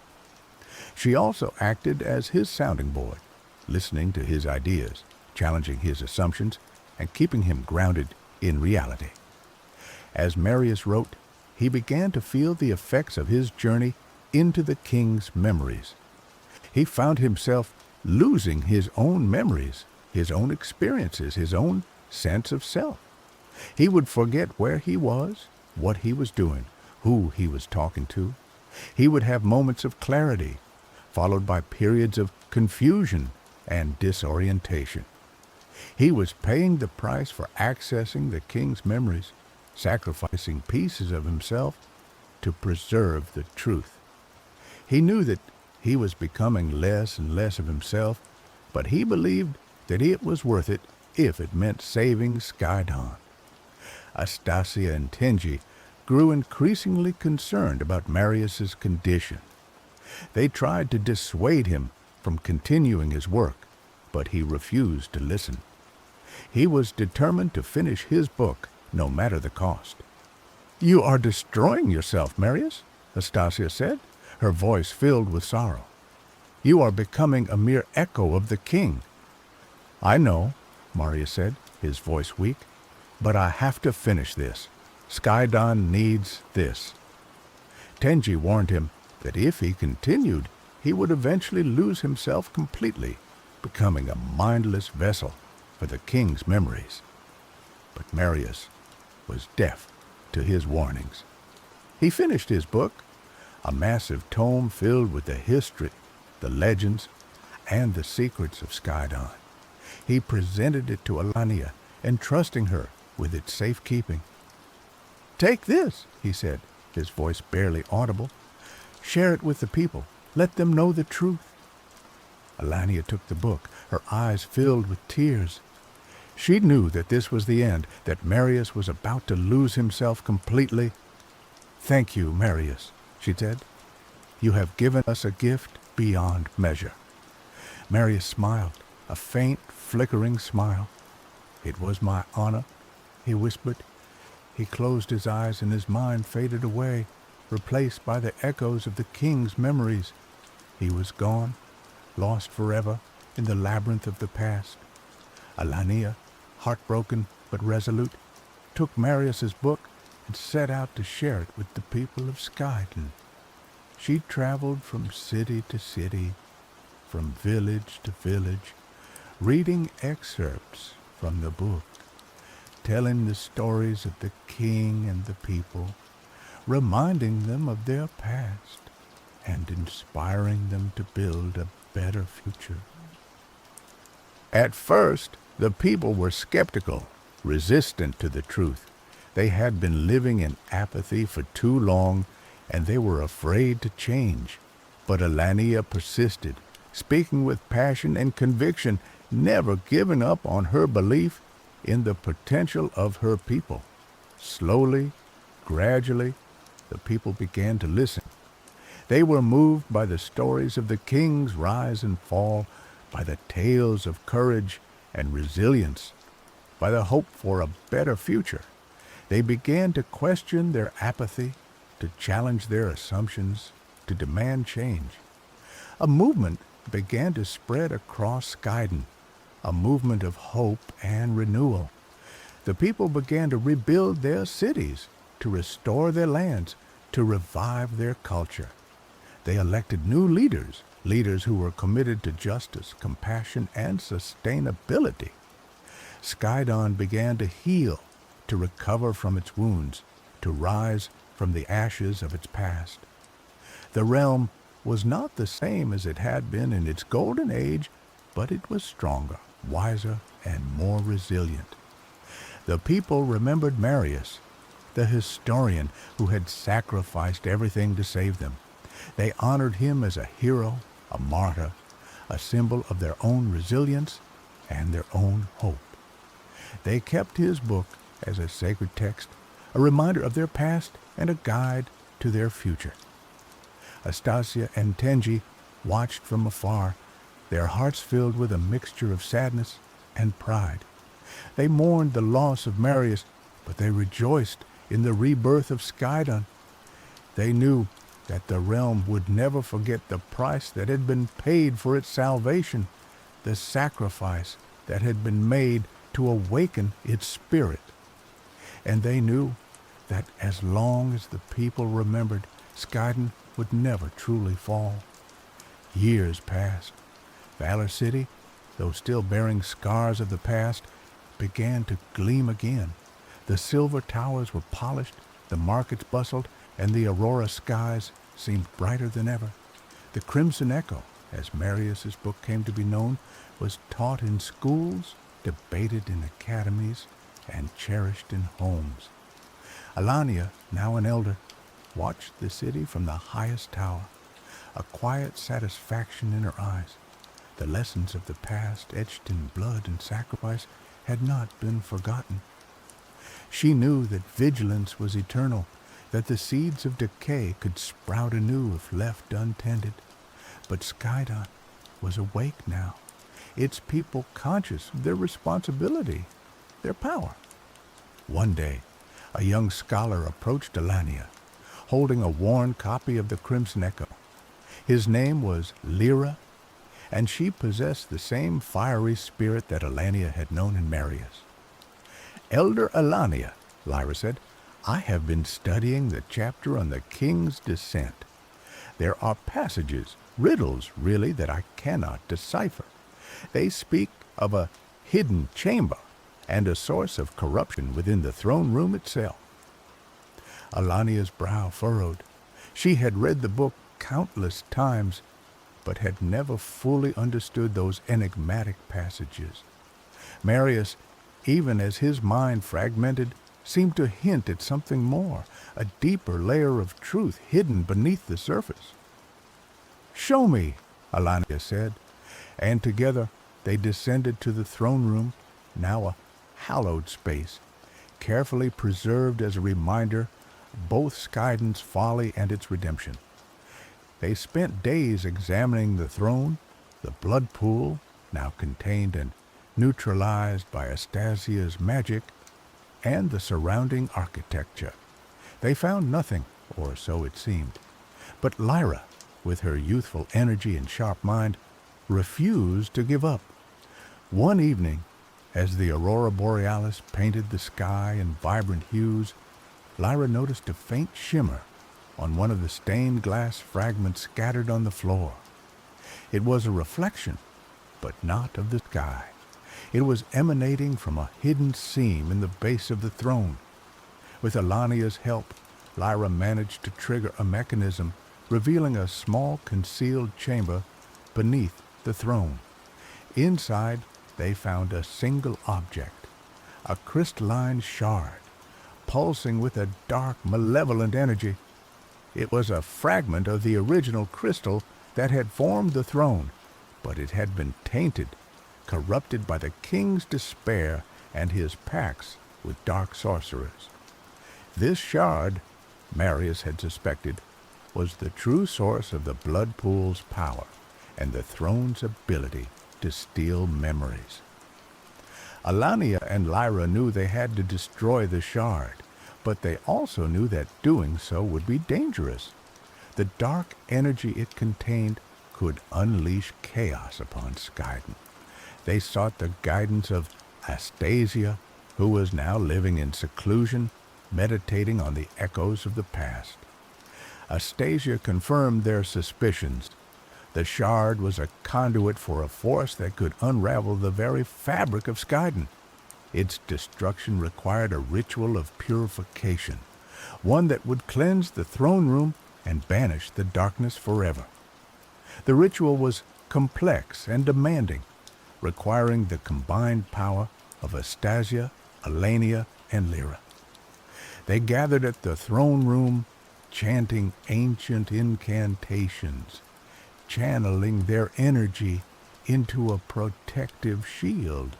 She also acted as his sounding board, listening to his ideas, challenging his assumptions, and keeping him grounded in reality. As Marius wrote, he began to feel the effects of his journey into the king's memories. He found himself losing his own memories, his own experiences, his own sense of self. He would forget where he was, what he was doing, who he was talking to. He would have moments of clarity, followed by periods of confusion and disorientation. He was paying the price for accessing the king's memories, sacrificing pieces of himself to preserve the truth. He knew that he was becoming less and less of himself, but he believed that it was worth it if it meant saving Skaiden. Astasia and Tenji grew increasingly concerned about Marius's condition. They tried to dissuade him from continuing his work, but he refused to listen. He was determined to finish his book, no matter the cost. "You are destroying yourself, Marius," Astasia said, her voice filled with sorrow. "You are becoming a mere echo of the king." "I know," Marius said, his voice weak, "but I have to finish this. Skaiden needs this." Tenji warned him that if he continued, he would eventually lose himself completely, becoming a mindless vessel for the king's memories. But Marius was deaf to his warnings. He finished his book, a massive tome filled with the history, the legends, and the secrets of Skaiden. He presented it to Alania, entrusting her with its safekeeping. "Take this," he said, his voice barely audible. "Share it with the people. Let them know the truth." Alania took the book, her eyes filled with tears. She knew that this was the end, that Marius was about to lose himself completely. "Thank you, Marius," she said. You have given us a gift beyond measure." Marius smiled, a faint, flickering smile. "It was my honor," he whispered. He closed his eyes and his mind faded away, replaced by the echoes of the king's memories. He was gone, lost forever in the labyrinth of the past. Alania, heartbroken but resolute, took Marius's book and set out to share it with the people of Skyden. She traveled from city to city, from village to village, reading excerpts from the book, telling the stories of the king and the people, reminding them of their past, and inspiring them to build a better future. At first, the people were skeptical, resistant to the truth. They had been living in apathy for too long, and they were afraid to change. But Alania persisted, speaking with passion and conviction, never giving up on her belief in the potential of her people. Slowly, gradually, the people began to listen. They were moved by the stories of the king's rise and fall, by the tales of courage and resilience, by the hope for a better future. They began to question their apathy, to challenge their assumptions, to demand change. A movement began to spread across Skyden, a movement of hope and renewal. The people began to rebuild their cities, to restore their lands, to revive their culture. They elected new leaders, leaders who were committed to justice, compassion, and sustainability. Skydon began to heal, to recover from its wounds, to rise from the ashes of its past. The realm was not the same as it had been in its golden age, but it was stronger, wiser, and more resilient. The people remembered Marius, the historian who had sacrificed everything to save them. They honored him as a hero, a martyr, a symbol of their own resilience and their own hope. They kept his book as a sacred text, a reminder of their past and a guide to their future. Astasia and Tenji watched from afar, their hearts filled with a mixture of sadness and pride. They mourned the loss of Marius, but they rejoiced in the rebirth of Skydon. They knew that the realm would never forget the price that had been paid for its salvation, the sacrifice that had been made to awaken its spirit. And they knew that as long as the people remembered, Skydon would never truly fall. Years passed. Valor City, though still bearing scars of the past, began to gleam again. The silver towers were polished, the markets bustled, and the aurora skies seemed brighter than ever. The Crimson Echo, as Marius's book came to be known, was taught in schools, debated in academies, and cherished in homes. Alania, now an elder, watched the city from the highest tower, a quiet satisfaction in her eyes. The lessons of the past, etched in blood and sacrifice, had not been forgotten. She knew that vigilance was eternal, that the seeds of decay could sprout anew if left untended. But Skydon was awake now, its people conscious of their responsibility, their power. One day, a young scholar approached Alania, holding a worn copy of the Crimson Echo. His name was Lyra, and she possessed the same fiery spirit that Alania had known in Marius. "Elder Alania," Lyra said, "I have been studying the chapter on the king's descent. There are passages, riddles really, that I cannot decipher. They speak of a hidden chamber and a source of corruption within the throne room itself." Alania's brow furrowed. She had read the book countless times, but had never fully understood those enigmatic passages. Marius, even as his mind fragmented, seemed to hint at something more, a deeper layer of truth hidden beneath the surface. "Show me," Alania said, and together they descended to the throne room, now a hallowed space, carefully preserved as a reminder of both Skydon's folly and its redemption. They spent days examining the throne, the blood pool, now contained and neutralized by Astasia's magic, and the surrounding architecture. They found nothing, or so it seemed. But Lyra, with her youthful energy and sharp mind, refused to give up. One evening, as the aurora borealis painted the sky in vibrant hues, Lyra noticed a faint shimmer on one of the stained glass fragments scattered on the floor. It was a reflection, but not of the sky. It was emanating from a hidden seam in the base of the throne. With Alania's help, Lyra managed to trigger a mechanism revealing a small concealed chamber beneath the throne. Inside, they found a single object, a crystalline shard, pulsing with a dark, malevolent energy. It was a fragment of the original crystal that had formed the throne, but it had been tainted, corrupted by the king's despair and his pacts with dark sorcerers. This shard, Marius had suspected, was the true source of the blood pool's power and the throne's ability to steal memories. Alania and Lyra knew they had to destroy the shard, but they also knew that doing so would be dangerous. The dark energy it contained could unleash chaos upon Skydon. They sought the guidance of Astasia, who was now living in seclusion, meditating on the echoes of the past. Astasia confirmed their suspicions. The shard was a conduit for a force that could unravel the very fabric of Skydon. Its destruction required a ritual of purification, one that would cleanse the throne room and banish the darkness forever. The ritual was complex and demanding, requiring the combined power of Astasia, Alania, and Lyra. They gathered at the throne room, chanting ancient incantations, channeling their energy into a protective shield.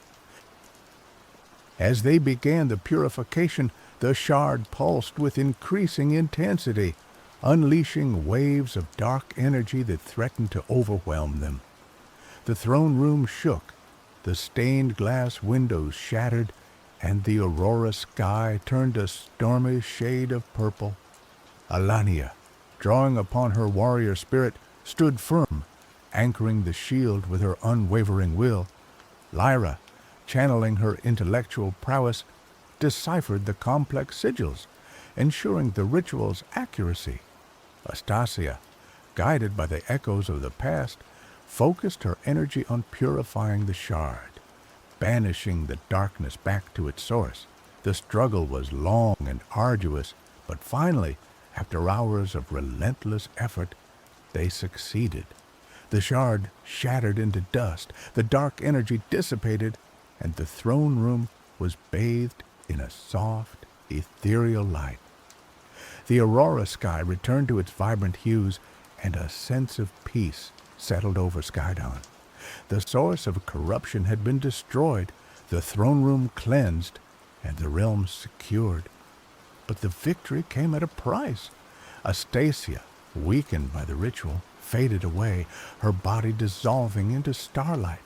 As they began the purification, the shard pulsed with increasing intensity, unleashing waves of dark energy that threatened to overwhelm them. The throne room shook, the stained glass windows shattered, and the aurora sky turned a stormy shade of purple. Alania, drawing upon her warrior spirit, stood firm, anchoring the shield with her unwavering will. Lyra, channeling her intellectual prowess, deciphered the complex sigils, ensuring the ritual's accuracy. Astasia, guided by the echoes of the past, focused her energy on purifying the shard, banishing the darkness back to its source. The struggle was long and arduous, but finally, after hours of relentless effort, they succeeded. The shard shattered into dust, the dark energy dissipated, and the throne room was bathed in a soft, ethereal light. The aurora sky returned to its vibrant hues, and a sense of peace settled over Skydon. The source of corruption had been destroyed, the throne room cleansed, and the realm secured. But the victory came at a price. Astasia, weakened by the ritual, faded away, her body dissolving into starlight.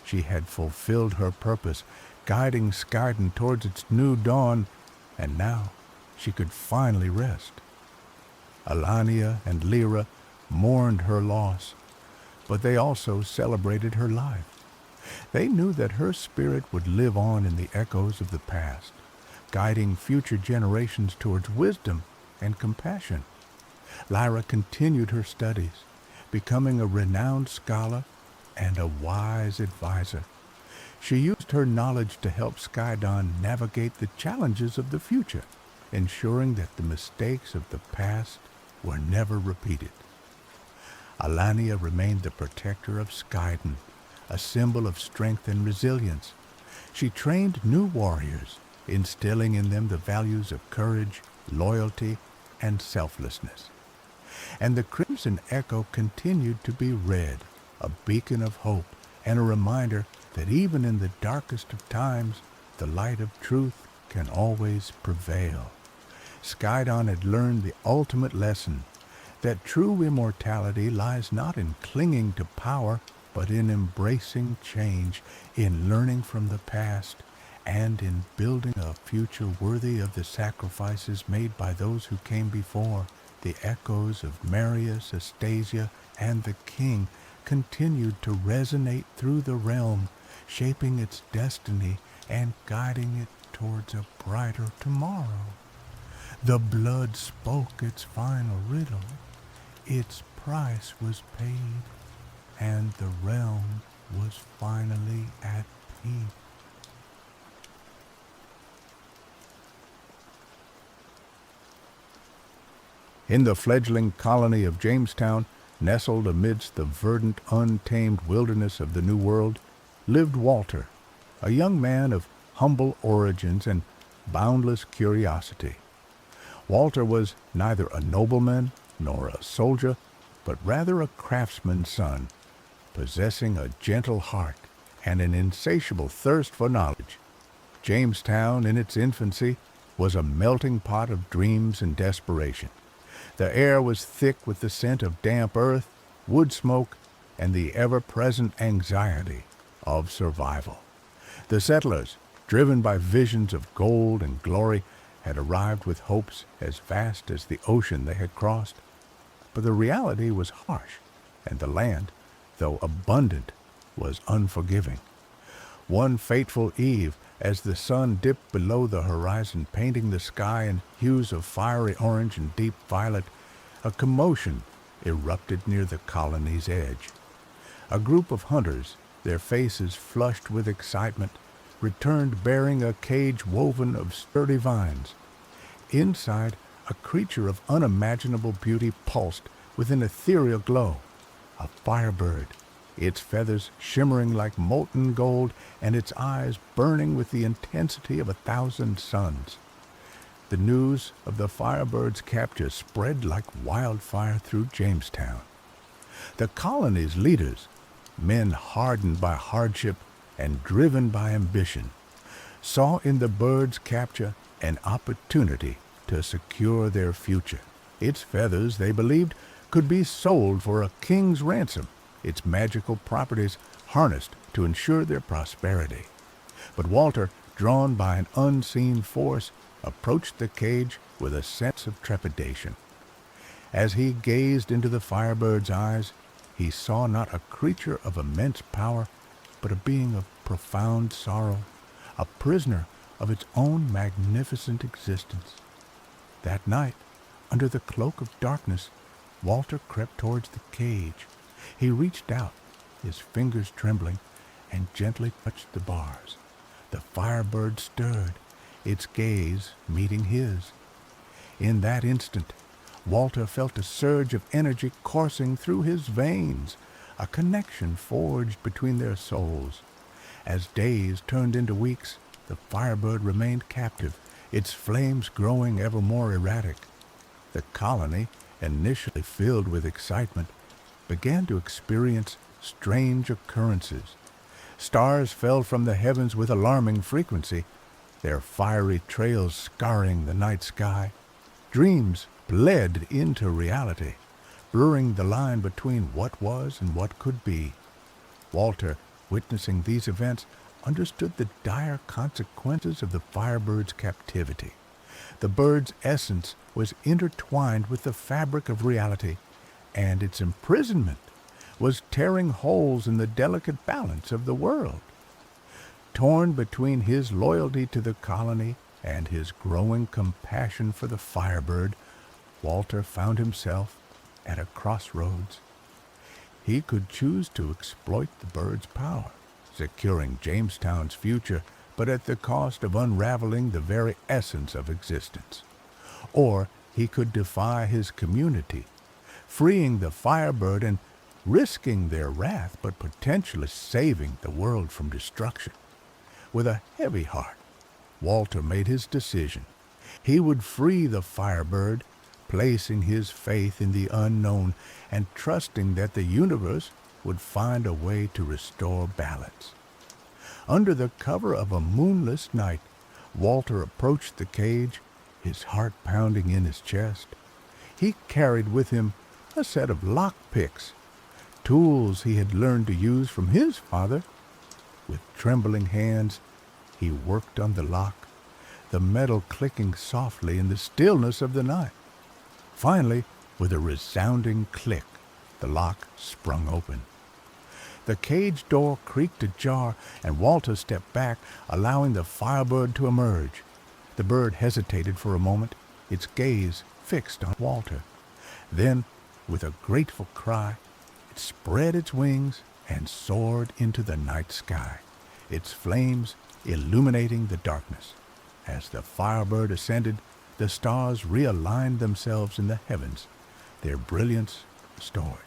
She had fulfilled her purpose, guiding Skydon towards its new dawn, and now she could finally rest. Alania and Lyra mourned her loss, but they also celebrated her life. They knew that her spirit would live on in the echoes of the past, guiding future generations towards wisdom and compassion. Lyra continued her studies, becoming a renowned scholar and a wise advisor. She used her knowledge to help Skydon navigate the challenges of the future, ensuring that the mistakes of the past were never repeated. Alania remained the protector of Skydon, a symbol of strength and resilience. She trained new warriors, instilling in them the values of courage, loyalty, and selflessness. And the Crimson Echo continued to be read, a beacon of hope and a reminder that even in the darkest of times, the light of truth can always prevail. Skydon had learned the ultimate lesson, that true immortality lies not in clinging to power, but in embracing change, in learning from the past, and in building a future worthy of the sacrifices made by those who came before. The echoes of Marius, Astasia, and the king continued to resonate through the realm, shaping its destiny and guiding it towards a brighter tomorrow. The blood spoke its final riddle, its price was paid, and the realm was finally at peace. In the fledgling colony of Jamestown, nestled amidst the verdant, untamed wilderness of the New World, lived Walter, a young man of humble origins and boundless curiosity. Walter was neither a nobleman nor a soldier, but rather a craftsman's son, possessing a gentle heart and an insatiable thirst for knowledge. Jamestown, in its infancy, was a melting pot of dreams and desperation. The air was thick with the scent of damp earth, wood smoke, and the ever-present anxiety of survival. The settlers, driven by visions of gold and glory, had arrived with hopes as vast as the ocean they had crossed. But the reality was harsh, and the land, though abundant, was unforgiving. One fateful eve, as the sun dipped below the horizon, painting the sky in hues of fiery orange and deep violet, a commotion erupted near the colony's edge. A group of hunters, their faces flushed with excitement, returned bearing a cage woven of sturdy vines. Inside, a creature of unimaginable beauty pulsed with an ethereal glow, a firebird, its feathers shimmering like molten gold and its eyes burning with the intensity of 1,000 suns. The news of the firebird's capture spread like wildfire through Jamestown. The colony's leaders, men hardened by hardship and driven by ambition, saw in the bird's capture an opportunity to secure their future. Its feathers, they believed, could be sold for a king's ransom, its magical properties harnessed to ensure their prosperity. But Walter, drawn by an unseen force, approached the cage with a sense of trepidation. As he gazed into the firebird's eyes, he saw not a creature of immense power, but a being of profound sorrow, a prisoner of its own magnificent existence. That night, under the cloak of darkness, Walter crept towards the cage. He reached out, his fingers trembling, and gently touched the bars. The firebird stirred, its gaze meeting his. In that instant, Walter felt a surge of energy coursing through his veins, a connection forged between their souls. As days turned into weeks, the firebird remained captive, its flames growing ever more erratic. The colony, initially filled with excitement, began to experience strange occurrences. Stars fell from the heavens with alarming frequency, their fiery trails scarring the night sky. Dreams bled into reality, blurring the line between what was and what could be. Walter, witnessing these events, understood the dire consequences of the firebird's captivity. The bird's essence was intertwined with the fabric of reality, and its imprisonment was tearing holes in the delicate balance of the world. Torn between his loyalty to the colony and his growing compassion for the firebird, Walter found himself at a crossroads. He could choose to exploit the bird's power, securing Jamestown's future, but at the cost of unraveling the very essence of existence. Or he could defy his community, freeing the firebird and risking their wrath, but potentially saving the world from destruction. With a heavy heart, Walter made his decision. He would free the firebird, placing his faith in the unknown and trusting that the universe would find a way to restore balance. Under the cover of a moonless night, Walter approached the cage, his heart pounding in his chest. He carried with him a set of lock picks, tools he had learned to use from his father. With trembling hands, he worked on the lock, the metal clicking softly in the stillness of the night. Finally, with a resounding click, the lock sprung open. The cage door creaked ajar, and Walter stepped back, allowing the firebird to emerge. The bird hesitated for a moment, its gaze fixed on Walter. Then, with a grateful cry, it spread its wings and soared into the night sky, its flames illuminating the darkness. As the firebird ascended, the stars realigned themselves in the heavens, their brilliance restored.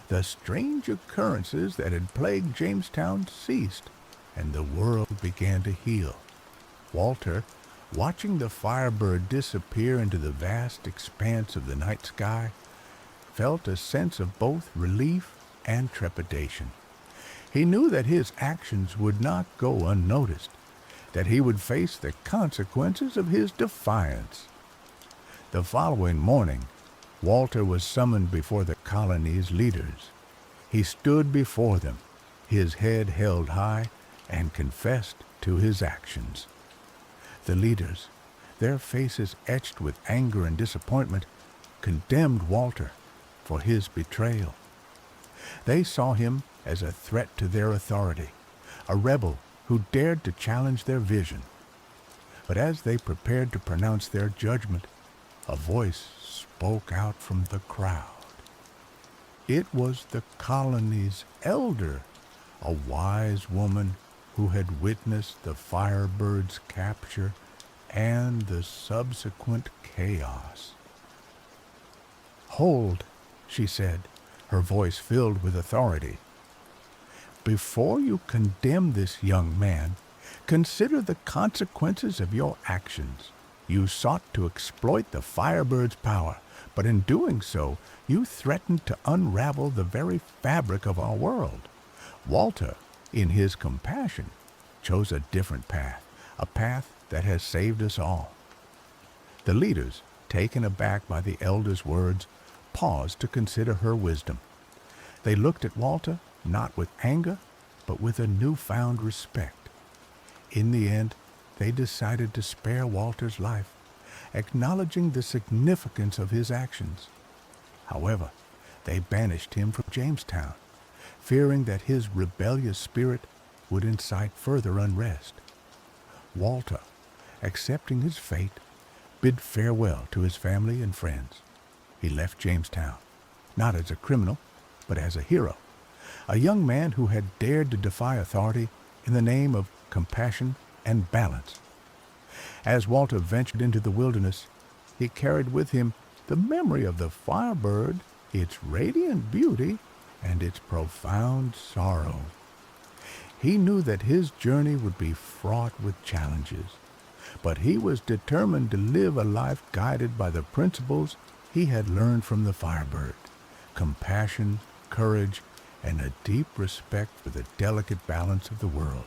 The strange occurrences that had plagued Jamestown ceased, and the world began to heal. Walter, watching the firebird disappear into the vast expanse of the night sky, felt a sense of both relief and trepidation. He knew that his actions would not go unnoticed, that he would face the consequences of his defiance. The following morning, Walter was summoned before the colony's leaders. He stood before them, his head held high, and confessed to his actions. The leaders, their faces etched with anger and disappointment, condemned Walter for his betrayal. They saw him as a threat to their authority, a rebel who dared to challenge their vision. But as they prepared to pronounce their judgment, a voice spoke out from the crowd. It was the colony's elder, a wise woman who had witnessed the firebird's capture and the subsequent chaos. "Hold," she said, her voice filled with authority. "Before you condemn this young man, consider the consequences of your actions. You sought to exploit the firebird's power, but in doing so, you threatened to unravel the very fabric of our world. Walter, in his compassion, chose a different path, a path that has saved us all." The leaders, taken aback by the elder's words, paused to consider her wisdom. They looked at Walter not with anger, but with a newfound respect. In the end, they decided to spare Walter's life, acknowledging the significance of his actions. However, they banished him from Jamestown, fearing that his rebellious spirit would incite further unrest. Walter, accepting his fate, bid farewell to his family and friends. He left Jamestown, not as a criminal, but as a hero, a young man who had dared to defy authority in the name of compassion and balance. As Walter ventured into the wilderness, he carried with him the memory of the firebird, its radiant beauty, and its profound sorrow. He knew that his journey would be fraught with challenges, but he was determined to live a life guided by the principles he had learned from the firebird: compassion, courage, and a deep respect for the delicate balance of the world.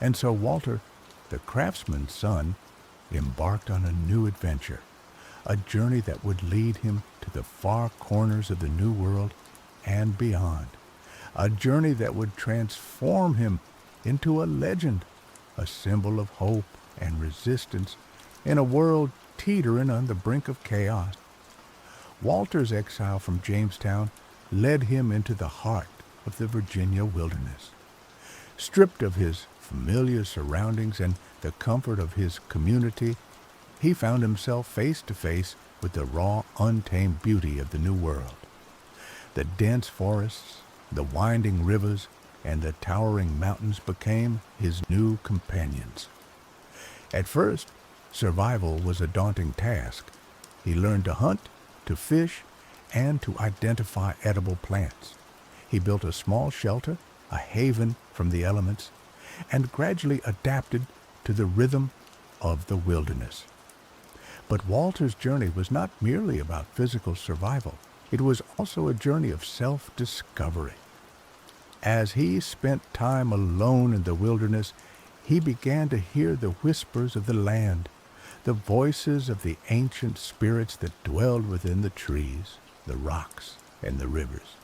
And so Walter, the craftsman's son, embarked on a new adventure, a journey that would lead him to the far corners of the New World and beyond, a journey that would transform him into a legend, a symbol of hope and resistance in a world teetering on the brink of chaos. Walter's exile from Jamestown led him into the heart of the Virginia wilderness. Stripped of his familiar surroundings and the comfort of his community, he found himself face to face with the raw, untamed beauty of the New World. The dense forests, the winding rivers, and the towering mountains became his new companions. At first, survival was a daunting task. He learned to hunt, to fish, and to identify edible plants. He built a small shelter, a haven from the elements, and gradually adapted to the rhythm of the wilderness. But Walter's journey was not merely about physical survival. It was also a journey of self-discovery. As he spent time alone in the wilderness, he began to hear the whispers of the land, the voices of the ancient spirits that dwelled within the trees, the rocks, and the rivers.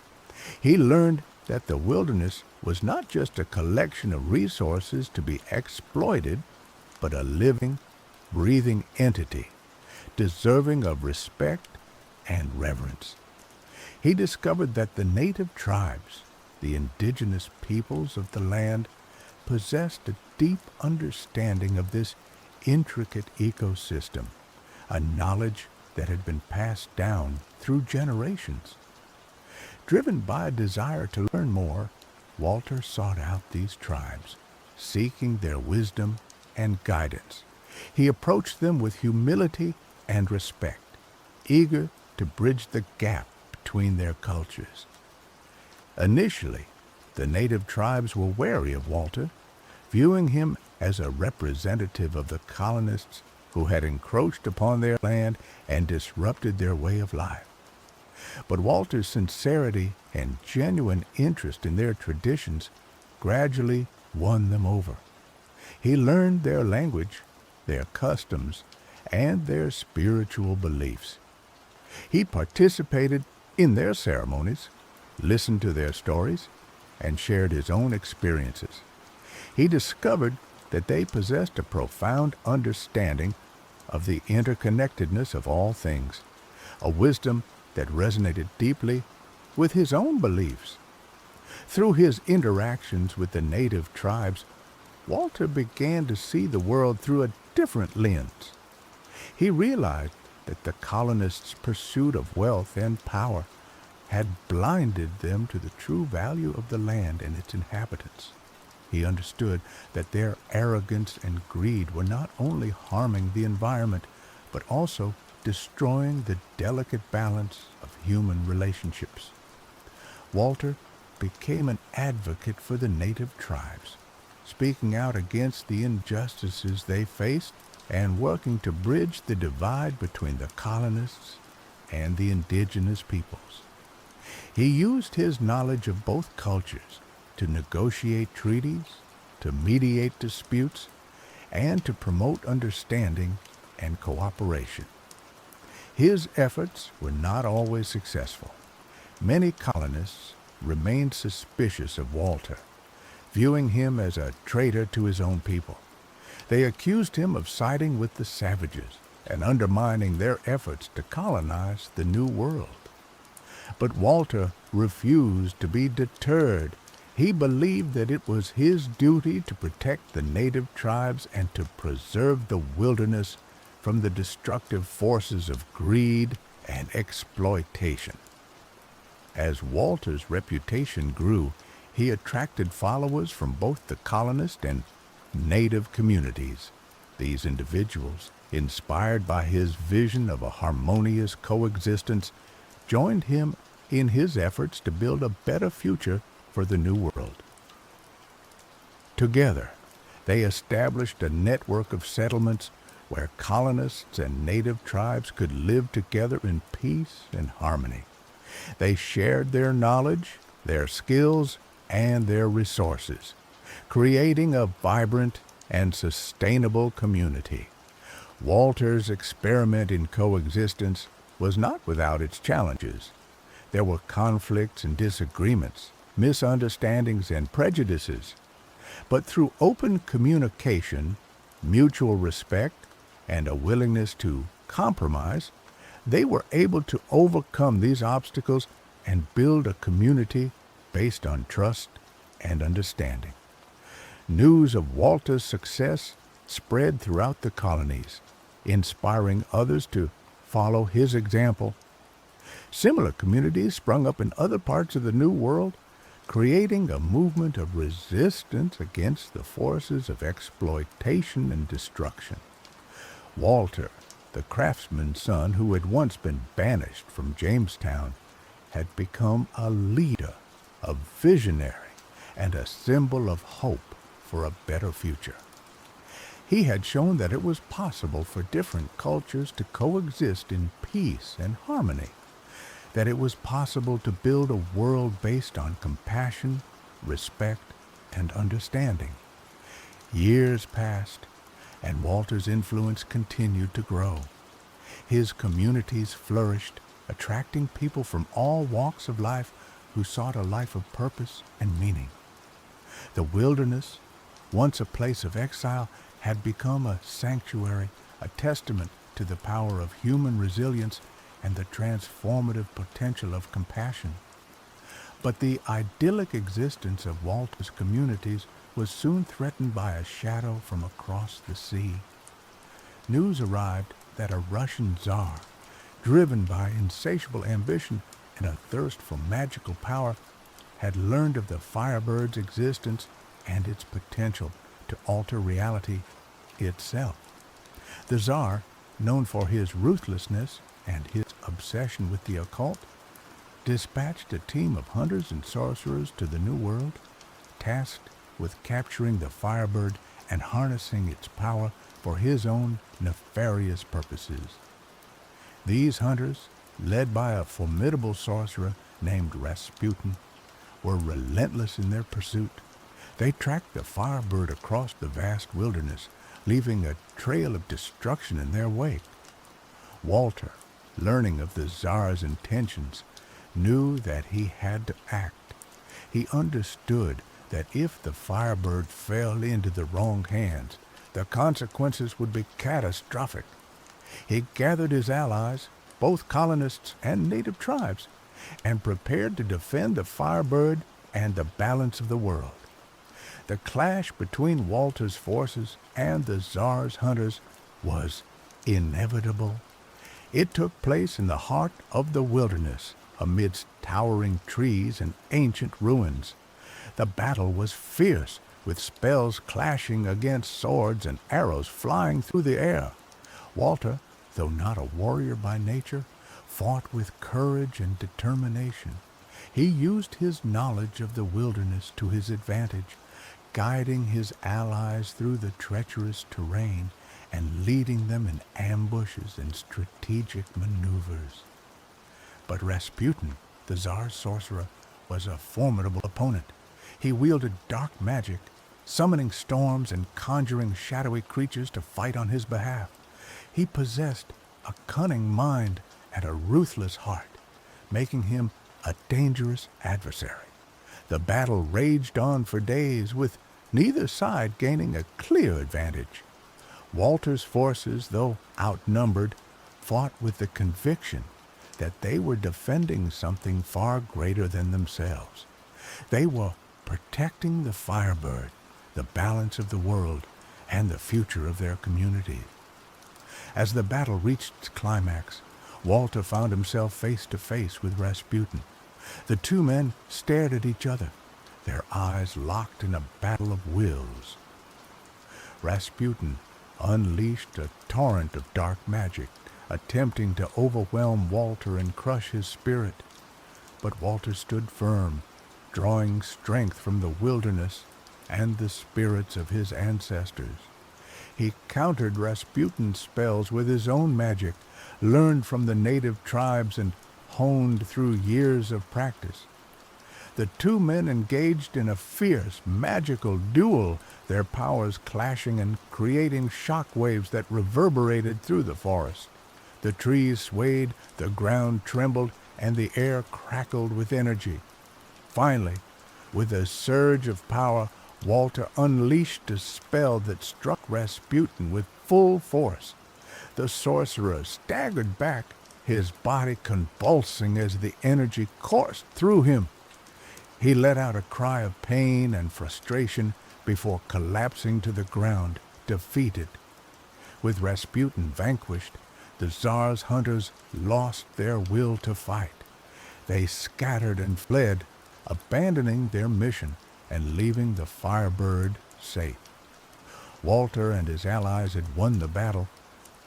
He learned that the wilderness was not just a collection of resources to be exploited, but a living, breathing entity, deserving of respect and reverence. He discovered that the native tribes, the indigenous peoples of the land, possessed a deep understanding of this intricate ecosystem, a knowledge that had been passed down through generations. Driven by a desire to learn more, Walter sought out these tribes, seeking their wisdom and guidance. He approached them with humility and respect, eager to bridge the gap between their cultures. Initially, the native tribes were wary of Walter, viewing him as a representative of the colonists who had encroached upon their land and disrupted their way of life. But Walter's sincerity and genuine interest in their traditions gradually won them over. He learned their language, their customs, and their spiritual beliefs. He participated in their ceremonies, listened to their stories, and shared his own experiences. He discovered that they possessed a profound understanding of the interconnectedness of all things, a wisdom that resonated deeply with his own beliefs. Through his interactions with the native tribes, Walter began to see the world through a different lens. He realized that the colonists' pursuit of wealth and power had blinded them to the true value of the land and its inhabitants. He understood that their arrogance and greed were not only harming the environment, but also destroying the delicate balance of human relationships. Walter became an advocate for the native tribes, speaking out against the injustices they faced and working to bridge the divide between the colonists and the indigenous peoples. He used his knowledge of both cultures to negotiate treaties, to mediate disputes, and to promote understanding and cooperation. His efforts were not always successful. Many colonists remained suspicious of Walter, viewing him as a traitor to his own people. They accused him of siding with the savages and undermining their efforts to colonize the New World. But Walter refused to be deterred. He believed that it was his duty to protect the native tribes and to preserve the wilderness from the destructive forces of greed and exploitation. As Walter's reputation grew, he attracted followers from both the colonist and native communities. These individuals, inspired by his vision of a harmonious coexistence, joined him in his efforts to build a better future for the New World. Together, they established a network of settlements where colonists and native tribes could live together in peace and harmony. They shared their knowledge, their skills, and their resources, creating a vibrant and sustainable community. Walter's experiment in coexistence was not without its challenges. There were conflicts and disagreements, misunderstandings and prejudices. But through open communication, mutual respect, and a willingness to compromise, they were able to overcome these obstacles and build a community based on trust and understanding. News of Walter's success spread throughout the colonies, inspiring others to follow his example. Similar communities sprung up in other parts of the New World, creating a movement of resistance against the forces of exploitation and destruction. Walter, the craftsman's son who had once been banished from Jamestown, had become a leader, a visionary, and a symbol of hope for a better future. He had shown that it was possible for different cultures to coexist in peace and harmony, that it was possible to build a world based on compassion, respect, and understanding. Years passed, and Walter's influence continued to grow. His communities flourished, attracting people from all walks of life who sought a life of purpose and meaning. The wilderness, once a place of exile, had become a sanctuary, a testament to the power of human resilience and the transformative potential of compassion. But the idyllic existence of Walter's communities was soon threatened by a shadow from across the sea. News arrived that a Russian Tsar, driven by insatiable ambition and a thirst for magical power, had learned of the Firebird's existence and its potential to alter reality itself. The Tsar, known for his ruthlessness and his obsession with the occult, dispatched a team of hunters and sorcerers to the New World, tasked with capturing the Firebird and harnessing its power for his own nefarious purposes. These hunters, led by a formidable sorcerer named Rasputin, were relentless in their pursuit. They tracked the Firebird across the vast wilderness, leaving a trail of destruction in their wake. Walter, learning of the Tsar's intentions, knew that he had to act. He understood that if the Firebird fell into the wrong hands, the consequences would be catastrophic. He gathered his allies, both colonists and native tribes, and prepared to defend the Firebird and the balance of the world. The clash between Walter's forces and the Tsar's hunters was inevitable. It took place in the heart of the wilderness, amidst towering trees and ancient ruins. The battle was fierce, with spells clashing against swords and arrows flying through the air. Walter, though not a warrior by nature, fought with courage and determination. He used his knowledge of the wilderness to his advantage, guiding his allies through the treacherous terrain and leading them in ambushes and strategic maneuvers. But Rasputin, the Tsar's sorcerer, was a formidable opponent. He wielded dark magic, summoning storms and conjuring shadowy creatures to fight on his behalf. He possessed a cunning mind and a ruthless heart, making him a dangerous adversary. The battle raged on for days, with neither side gaining a clear advantage. Walter's forces, though outnumbered, fought with the conviction that they were defending something far greater than themselves. They were protecting the Firebird, the balance of the world, and the future of their community. As the battle reached its climax, Walter found himself face to face with Rasputin. The two men stared at each other, their eyes locked in a battle of wills. Rasputin unleashed a torrent of dark magic, attempting to overwhelm Walter and crush his spirit. But Walter stood firm, drawing strength from the wilderness and the spirits of his ancestors. He countered Rasputin's spells with his own magic, learned from the native tribes and honed through years of practice. The two men engaged in a fierce, magical duel, their powers clashing and creating shock waves that reverberated through the forest. The trees swayed, the ground trembled, and the air crackled with energy. Finally, with a surge of power, Walter unleashed a spell that struck Rasputin with full force. The sorcerer staggered back, his body convulsing as the energy coursed through him. He let out a cry of pain and frustration before collapsing to the ground, defeated. With Rasputin vanquished, the Tsar's hunters lost their will to fight. They scattered and fled, abandoning their mission and leaving the Firebird safe. Walter and his allies had won the battle,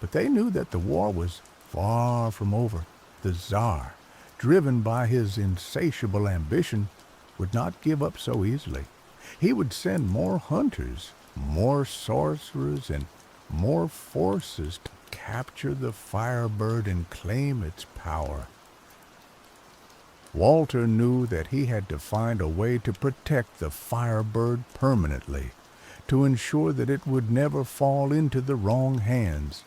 but they knew that the war was far from over. The Tsar, driven by his insatiable ambition, would not give up so easily. He would send more hunters, more sorcerers, and more forces to capture the Firebird and claim its power. Walter knew that he had to find a way to protect the Firebird permanently, to ensure that it would never fall into the wrong hands.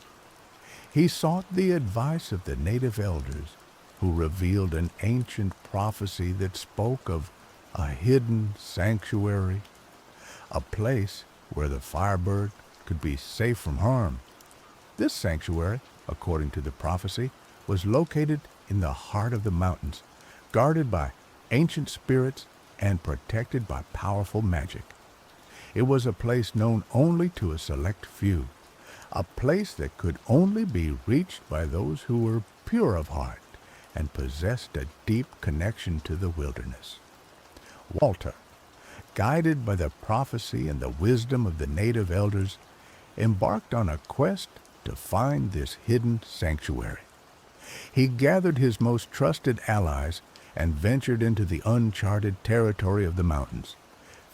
He sought the advice of the native elders, who revealed an ancient prophecy that spoke of a hidden sanctuary, a place where the firebird could be safe from harm. This sanctuary, according to the prophecy, was located in the heart of the mountains, guarded by ancient spirits and protected by powerful magic. It was a place known only to a select few, a place that could only be reached by those who were pure of heart and possessed a deep connection to the wilderness. Walter, guided by the prophecy and the wisdom of the native elders, embarked on a quest to find this hidden sanctuary. He gathered his most trusted allies and ventured into the uncharted territory of the mountains,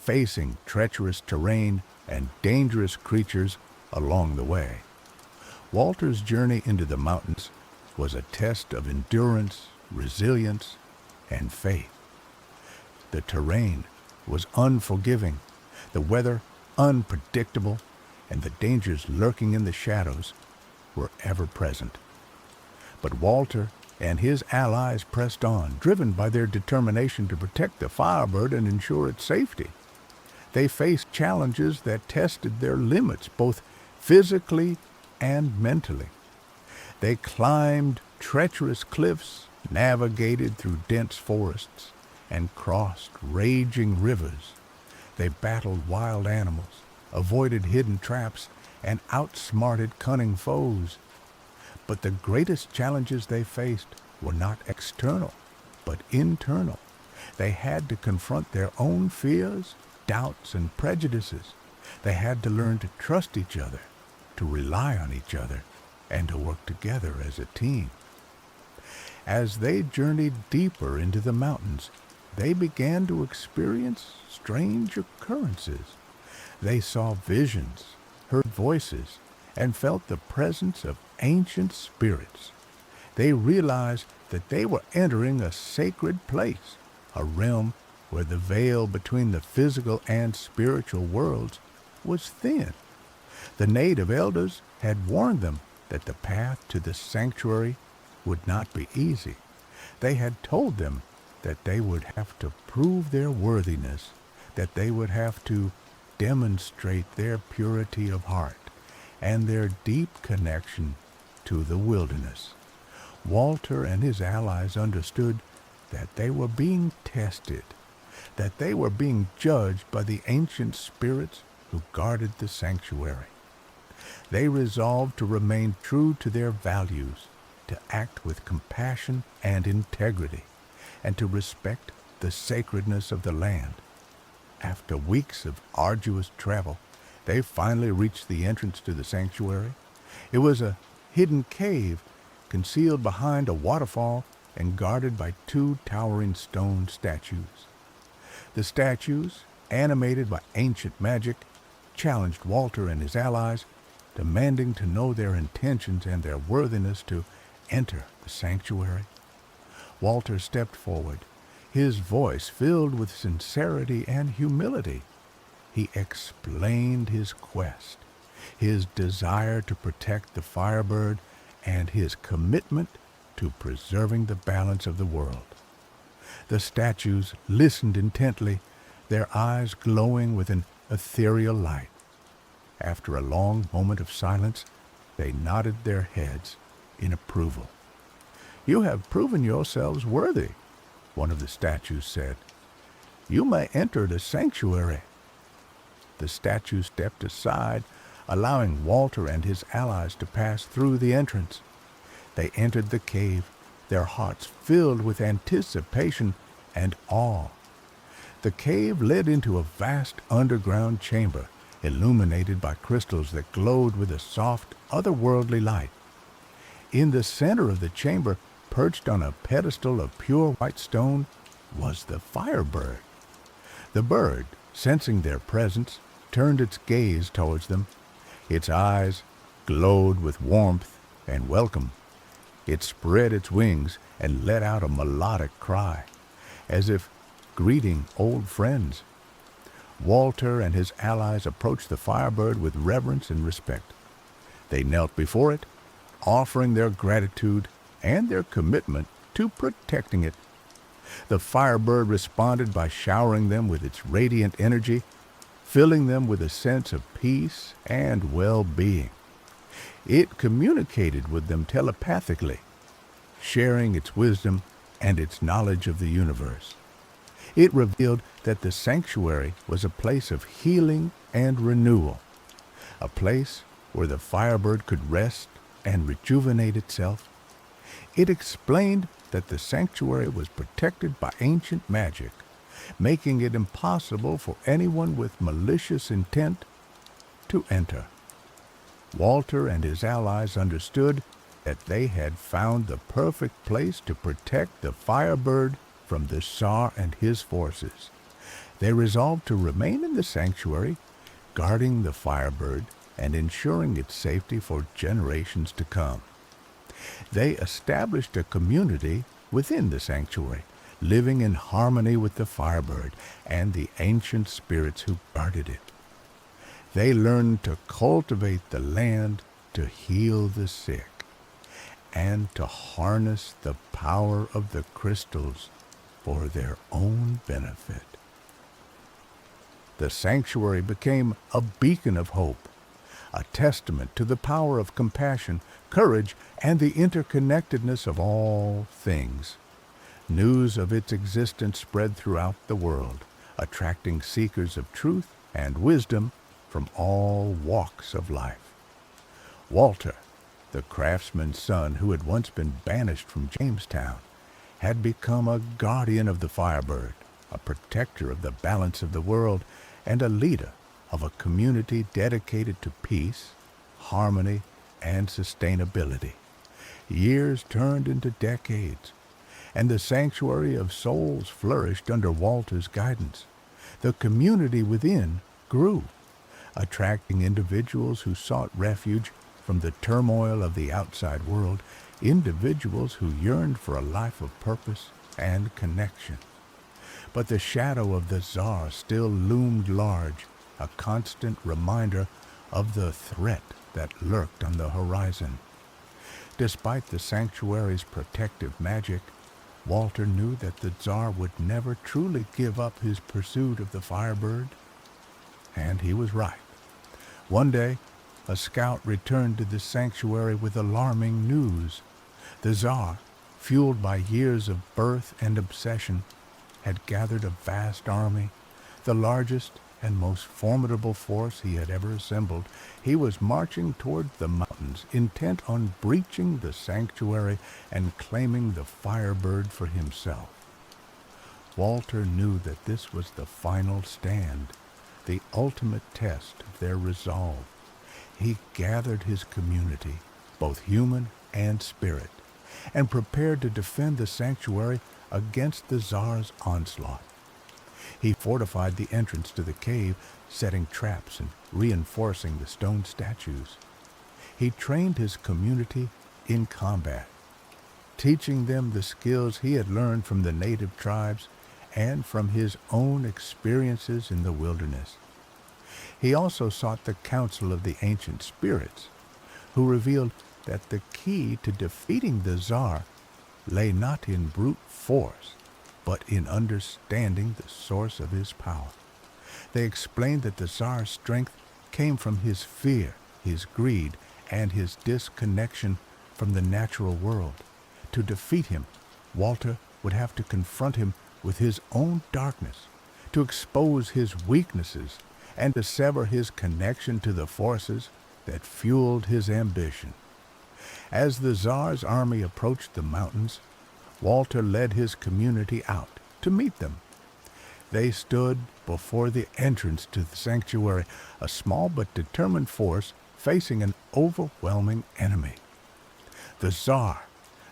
facing treacherous terrain and dangerous creatures along the way. Walter's journey into the mountains was a test of endurance, resilience, and faith. The terrain was unforgiving, the weather unpredictable, and the dangers lurking in the shadows were ever present. But Walter and his allies pressed on, driven by their determination to protect the firebird and ensure its safety. They faced challenges that tested their limits, both physically and mentally. They climbed treacherous cliffs, navigated through dense forests, and crossed raging rivers. They battled wild animals, avoided hidden traps, and outsmarted cunning foes. But the greatest challenges they faced were not external, but internal. They had to confront their own fears, doubts, and prejudices. They had to learn to trust each other, to rely on each other, and to work together as a team. As they journeyed deeper into the mountains, they began to experience strange occurrences. They saw visions, heard voices, and felt the presence of ancient spirits. They realized that they were entering a sacred place, a realm where the veil between the physical and spiritual worlds was thin. The native elders had warned them that the path to the sanctuary would not be easy. They had told them that they would have to prove their worthiness, that they would have to demonstrate their purity of heart and their deep connection to the wilderness. Walter and his allies understood that they were being tested, that they were being judged by the ancient spirits who guarded the sanctuary. They resolved to remain true to their values, to act with compassion and integrity, and to respect the sacredness of the land. After weeks of arduous travel, they finally reached the entrance to the sanctuary. It was a hidden cave concealed behind a waterfall and guarded by two towering stone statues. The statues, animated by ancient magic, challenged Walter and his allies, demanding to know their intentions and their worthiness to enter the sanctuary. Walter stepped forward, his voice filled with sincerity and humility. He explained his quest, his desire to protect the firebird, and his commitment to preserving the balance of the world. The statues listened intently, their eyes glowing with an ethereal light. After a long moment of silence, they nodded their heads in approval. "You have proven yourselves worthy," one of the statues said. "You may enter the sanctuary." The statue stepped aside, allowing Walter and his allies to pass through the entrance. They entered the cave, their hearts filled with anticipation and awe. The cave led into a vast underground chamber, illuminated by crystals that glowed with a soft, otherworldly light. In the center of the chamber, perched on a pedestal of pure white stone, was the firebird. The bird, sensing their presence, turned its gaze towards them. Its eyes glowed with warmth and welcome. It spread its wings and let out a melodic cry, as if greeting old friends. Walter and his allies approached the firebird with reverence and respect. They knelt before it, offering their gratitude and their commitment to protecting it. The firebird responded by showering them with its radiant energy, filling them with a sense of peace and well-being. It communicated with them telepathically, sharing its wisdom and its knowledge of the universe. It revealed that the sanctuary was a place of healing and renewal, a place where the firebird could rest and rejuvenate itself. It explained that the sanctuary was protected by ancient magic, making it impossible for anyone with malicious intent to enter. Walter and his allies understood that they had found the perfect place to protect the firebird from the Tsar and his forces. They resolved to remain in the sanctuary, guarding the firebird and ensuring its safety for generations to come. They established a community within the sanctuary, living in harmony with the firebird and the ancient spirits who guarded it. They learned to cultivate the land, to heal the sick, and to harness the power of the crystals for their own benefit. The sanctuary became a beacon of hope, a testament to the power of compassion, courage, and the interconnectedness of all things. News of its existence spread throughout the world, attracting seekers of truth and wisdom from all walks of life. Walter, the craftsman's son who had once been banished from Jamestown, had become a guardian of the firebird, a protector of the balance of the world, and a leader of a community dedicated to peace, harmony, and sustainability. Years turned into decades, and the sanctuary of souls flourished under Walter's guidance. The community within grew, attracting individuals who sought refuge from the turmoil of the outside world, individuals who yearned for a life of purpose and connection. But the shadow of the Tsar still loomed large, a constant reminder of the threat that lurked on the horizon. Despite the sanctuary's protective magic, Walter knew that the Tsar would never truly give up his pursuit of the firebird. And he was right. One day, a scout returned to the sanctuary with alarming news. The Tsar, fueled by years of birth and obsession, had gathered a vast army, the largest and most formidable force he had ever assembled. He was marching toward the mountains, intent on breaching the sanctuary and claiming the firebird for himself. Walter knew that this was the final stand, the ultimate test of their resolve. He gathered his community, both human and spirit, and prepared to defend the sanctuary against the Tsar's onslaught. He fortified the entrance to the cave, setting traps and reinforcing the stone statues. He trained his community in combat, teaching them the skills he had learned from the native tribes and from his own experiences in the wilderness. He also sought the counsel of the ancient spirits, who revealed that the key to defeating the Tsar lay not in brute force, but in understanding the source of his power. They explained that the Tsar's strength came from his fear, his greed, and his disconnection from the natural world. To defeat him, Walter would have to confront him with his own darkness, to expose his weaknesses, and to sever his connection to the forces that fueled his ambition. As the Tsar's army approached the mountains, Walter led his community out to meet them. They stood before the entrance to the sanctuary, a small but determined force facing an overwhelming enemy. The Tsar,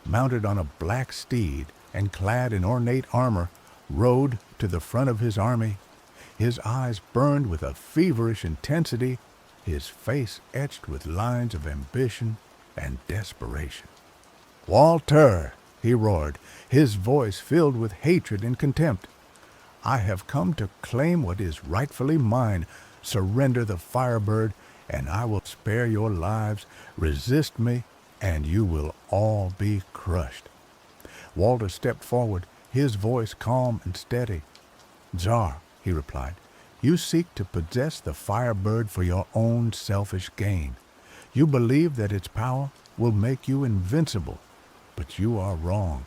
mounted on a black steed and clad in ornate armor, rode to the front of his army. His eyes burned with a feverish intensity, his face etched with lines of ambition and desperation. "Walter!" he roared, his voice filled with hatred and contempt. "I have come to claim what is rightfully mine. Surrender the firebird, and I will spare your lives. Resist me, and you will all be crushed." Walter stepped forward, his voice calm and steady. "Tsar," he replied, "you seek to possess the firebird for your own selfish gain. You believe that its power will make you invincible, but you are wrong.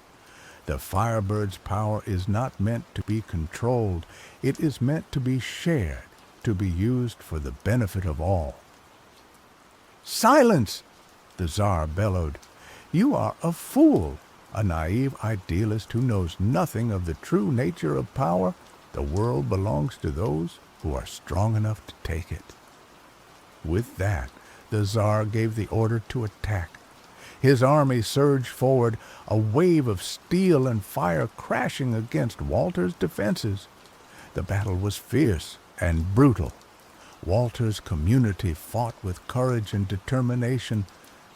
The firebird's power is not meant to be controlled. It is meant to be shared, to be used for the benefit of all." "Silence!" the Tsar bellowed. "You are a fool, a naive idealist who knows nothing of the true nature of power. The world belongs to those who are strong enough to take it." With that, the Tsar gave the order to attack. His army surged forward, a wave of steel and fire crashing against Walter's defenses. The battle was fierce and brutal. Walter's community fought with courage and determination,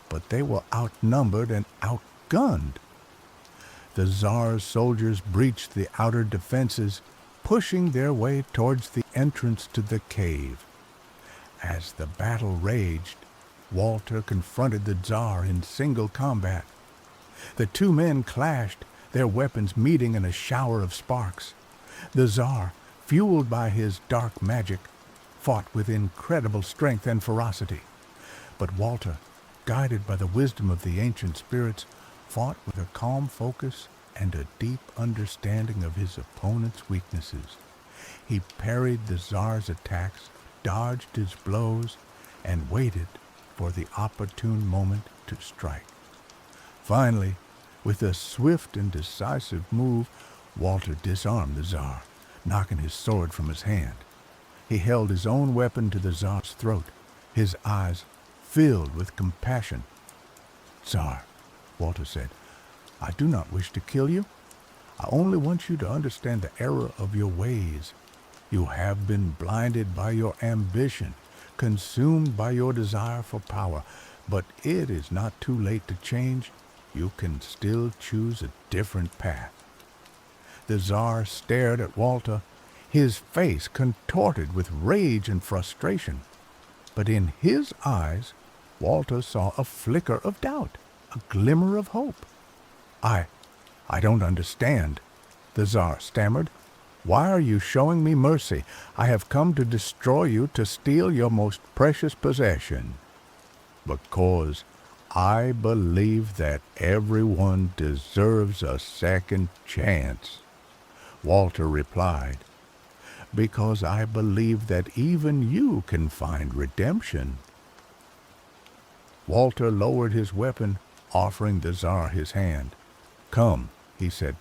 but they were outnumbered and outgunned. The Tsar's soldiers breached the outer defenses, pushing their way towards the entrance to the cave. As the battle raged, Walter confronted the Tsar in single combat. The two men clashed, their weapons meeting in a shower of sparks. The Tsar, fueled by his dark magic, fought with incredible strength and ferocity. But Walter, guided by the wisdom of the ancient spirits, fought with a calm focus and a deep understanding of his opponent's weaknesses. He parried the Tsar's attacks, dodged his blows, and waited for the opportune moment to strike. Finally, with a swift and decisive move, Walter disarmed the Tsar, knocking his sword from his hand. He held his own weapon to the Tsar's throat, his eyes filled with compassion. "Tsar," Walter said, "I do not wish to kill you. I only want you to understand the error of your ways. You have been blinded by your ambition, consumed by your desire for power, but it is not too late to change. You can still choose a different path." The Tsar stared at Walter, his face contorted with rage and frustration. But in his eyes, Walter saw a flicker of doubt, a glimmer of hope. I don't understand," the Tsar stammered. "Why are you showing me mercy? I have come to destroy you, to steal your most precious possession." "Because I believe that everyone deserves a second chance," Walter replied. "Because I believe that even you can find redemption." Walter lowered his weapon, offering the Tsar his hand. "Come," he said,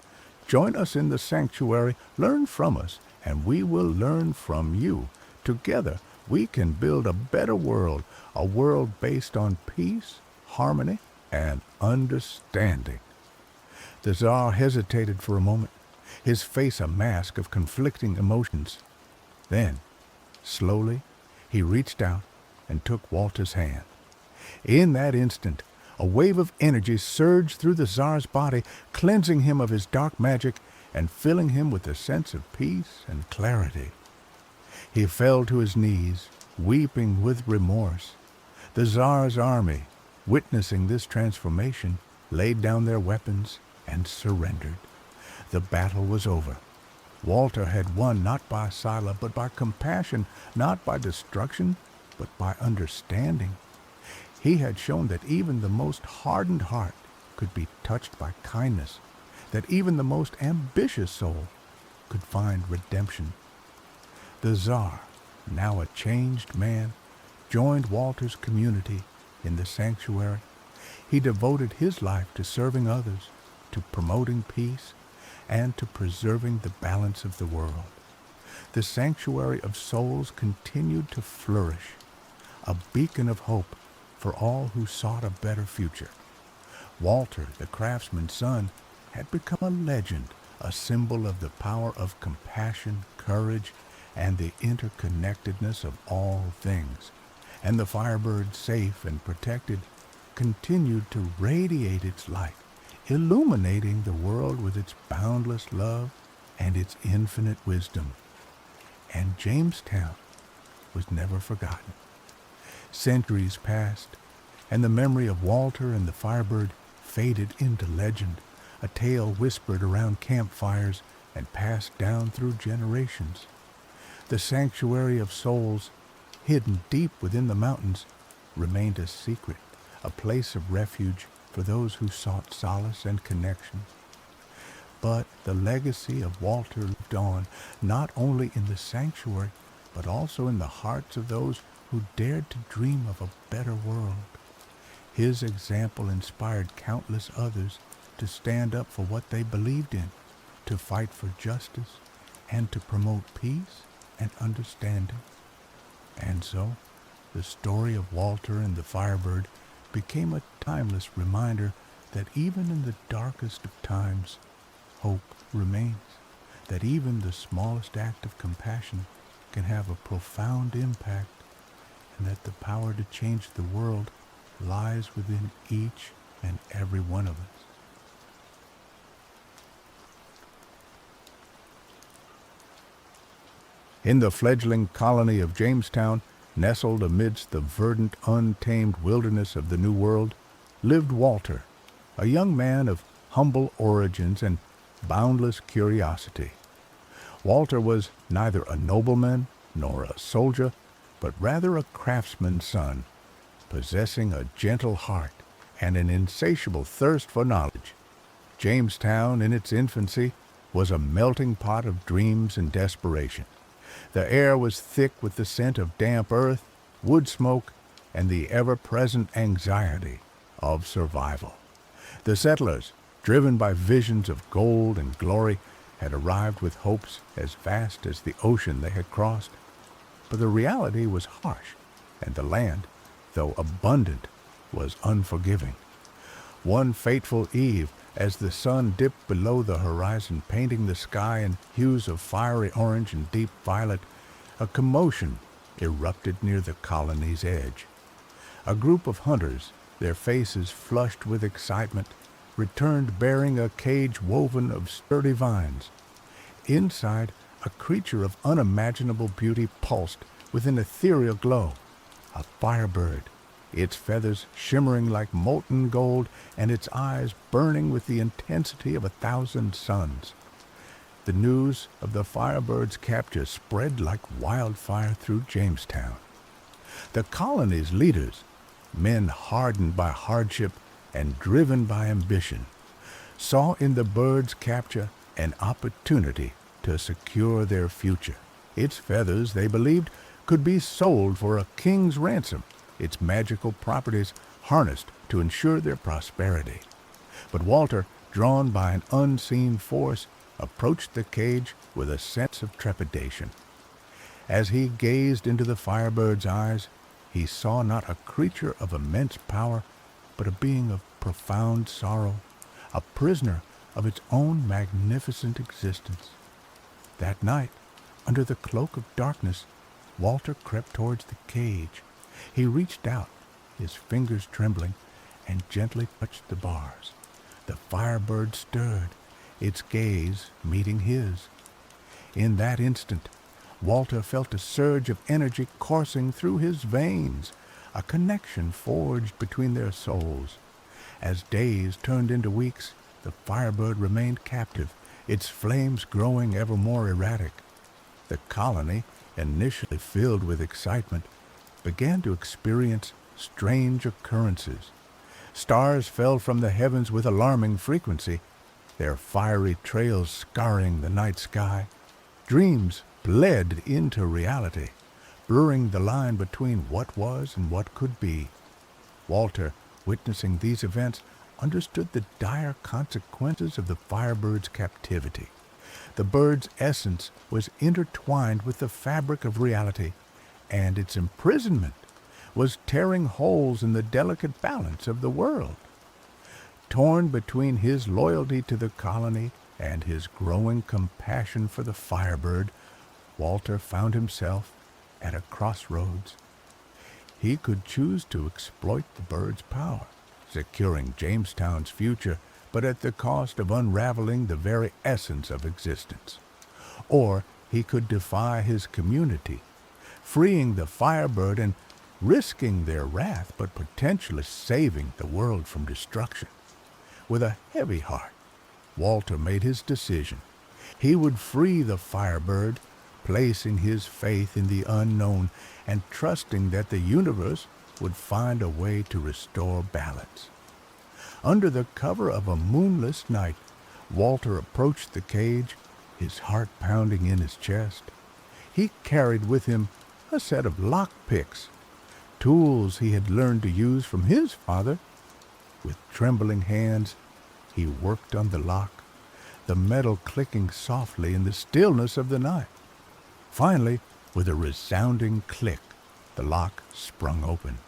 "join us in the sanctuary, learn from us, and we will learn from you. Together we can build a better world, a world based on peace, harmony, and understanding." The Tsar hesitated for a moment, his face a mask of conflicting emotions. Then, slowly, he reached out and took Walter's hand. In that instant, a wave of energy surged through the Tsar's body, cleansing him of his dark magic and filling him with a sense of peace and clarity. He fell to his knees, weeping with remorse. The Tsar's army, witnessing this transformation, laid down their weapons and surrendered. The battle was over. Walter had won not by Sila, but by compassion, not by destruction, but by understanding. He had shown that even the most hardened heart could be touched by kindness, that even the most ambitious soul could find redemption. The Tsar, now a changed man, joined Walter's community in the sanctuary. He devoted his life to serving others, to promoting peace, and to preserving the balance of the world. The sanctuary of souls continued to flourish, a beacon of hope for all who sought a better future. Walter, the craftsman's son, had become a legend, a symbol of the power of compassion, courage, and the interconnectedness of all things. And the Firebird, safe and protected, continued to radiate its light, illuminating the world with its boundless love and its infinite wisdom. And Jamestown was never forgotten. Centuries passed, and the memory of Walter and the Firebird faded into legend, a tale whispered around campfires and passed down through generations. The sanctuary of souls, hidden deep within the mountains, remained a secret, a place of refuge for those who sought solace and connection. But the legacy of Walter lived on, not only in the sanctuary, but also in the hearts of those who dared to dream of a better world. His example inspired countless others to stand up for what they believed in, to fight for justice, and to promote peace and understanding. And so, the story of Walter and the Firebird became a timeless reminder that even in the darkest of times, hope remains, that even the smallest act of compassion can have a profound impact, and that the power to change the world lies within each and every one of us. In the fledgling colony of Jamestown, nestled amidst the verdant, untamed wilderness of the New World, lived Walter, a young man of humble origins and boundless curiosity. Walter was neither a nobleman nor a soldier, but rather a craftsman's son, possessing a gentle heart and an insatiable thirst for knowledge. Jamestown, in its infancy, was a melting pot of dreams and desperation. The air was thick with the scent of damp earth, wood smoke, and the ever-present anxiety of survival. The settlers, driven by visions of gold and glory, had arrived with hopes as vast as the ocean they had crossed. But the reality was harsh, and the land, though abundant, was unforgiving. One fateful eve, as the sun dipped below the horizon, painting the sky in hues of fiery orange and deep violet, a commotion erupted near the colony's edge. A group of hunters, their faces flushed with excitement, returned bearing a cage woven of sturdy vines. Inside, a creature of unimaginable beauty pulsed with an ethereal glow, a firebird, its feathers shimmering like molten gold and its eyes burning with the intensity of 1,000 suns. The news of the firebird's capture spread like wildfire through Jamestown. The colony's leaders, men hardened by hardship and driven by ambition, saw in the bird's capture an opportunity to secure their future. Its feathers, they believed, could be sold for a king's ransom, its magical properties harnessed to ensure their prosperity. But Walter, drawn by an unseen force, approached the cage with a sense of trepidation. As he gazed into the firebird's eyes, he saw not a creature of immense power, but a being of profound sorrow, a prisoner of its own magnificent existence. That night, under the cloak of darkness, Walter crept towards the cage. He reached out, his fingers trembling, and gently touched the bars. The firebird stirred, its gaze meeting his. In that instant, Walter felt a surge of energy coursing through his veins, a connection forged between their souls. As days turned into weeks, the firebird remained captive, its flames growing ever more erratic. The colony, initially filled with excitement, began to experience strange occurrences. Stars fell from the heavens with alarming frequency, their fiery trails scarring the night sky. Dreams bled into reality, blurring the line between what was and what could be. Walter, witnessing these events, understood the dire consequences of the firebird's captivity. The bird's essence was intertwined with the fabric of reality, and its imprisonment was tearing holes in the delicate balance of the world. Torn between his loyalty to the colony and his growing compassion for the firebird, Walter found himself at a crossroads. He could choose to exploit the bird's power, securing Jamestown's future, but at the cost of unraveling the very essence of existence. Or he could defy his community, freeing the firebird and risking their wrath, but potentially saving the world from destruction. With a heavy heart, Walter made his decision. He would free the Firebird, placing his faith in the unknown and trusting that the universe would find a way to restore balance. Under the cover of a moonless night, Walter approached the cage, his heart pounding in his chest. He carried with him a set of lock picks, tools he had learned to use from his father. With trembling hands, he worked on the lock, the metal clicking softly in the stillness of the night. Finally, with a resounding click, the lock sprung open.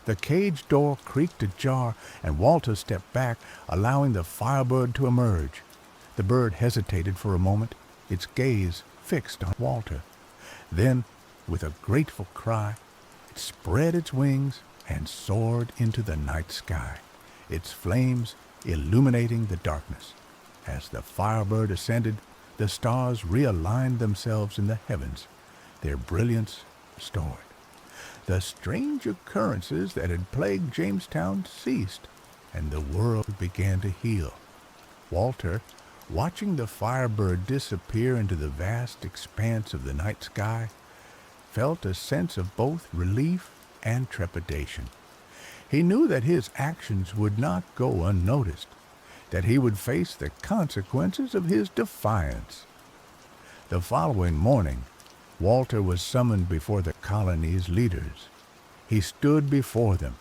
The cage door creaked ajar, and Walter stepped back, allowing the Firebird to emerge. The bird hesitated for a moment, its gaze fixed on Walter. Then, with a grateful cry, it spread its wings and soared into the night sky, its flames illuminating the darkness. As the Firebird ascended, the stars realigned themselves in the heavens, their brilliance restored. The strange occurrences that had plagued Jamestown ceased, and the world began to heal. Walter, watching the Firebird disappear into the vast expanse of the night sky, felt a sense of both relief and trepidation. He knew that his actions would not go unnoticed, that he would face the consequences of his defiance. The following morning, Walter was summoned before the colony's leaders. He stood before them,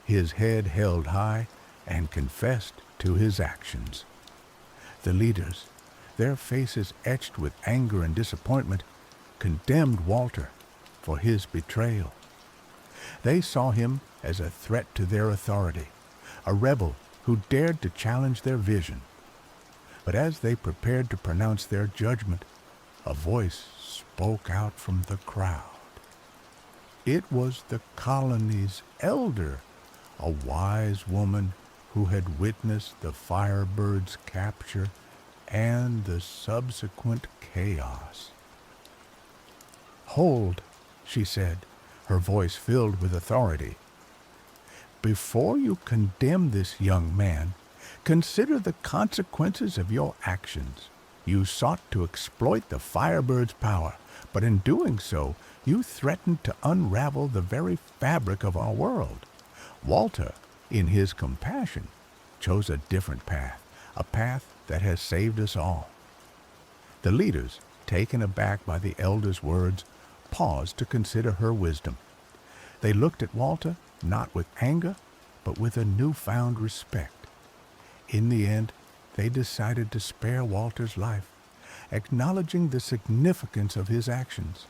his head held high, and confessed to his actions. The leaders, their faces etched with anger and disappointment, condemned Walter for his betrayal. They saw him as a threat to their authority, a rebel who dared to challenge their vision. But as they prepared to pronounce their judgment, a voice spoke out from the crowd. It was the colony's elder, a wise woman who had witnessed the Firebird's capture and the subsequent chaos. "Hold," she said, her voice filled with authority. "Before you condemn this young man, consider the consequences of your actions. You sought to exploit the Firebird's power, but in doing so, you threatened to unravel the very fabric of our world. Walter, in his compassion, chose a different path, a path that has saved us all." The leaders, taken aback by the elder's words, paused to consider her wisdom. They looked at Walter not with anger, but with a newfound respect. In the end, they decided to spare Walter's life, acknowledging the significance of his actions.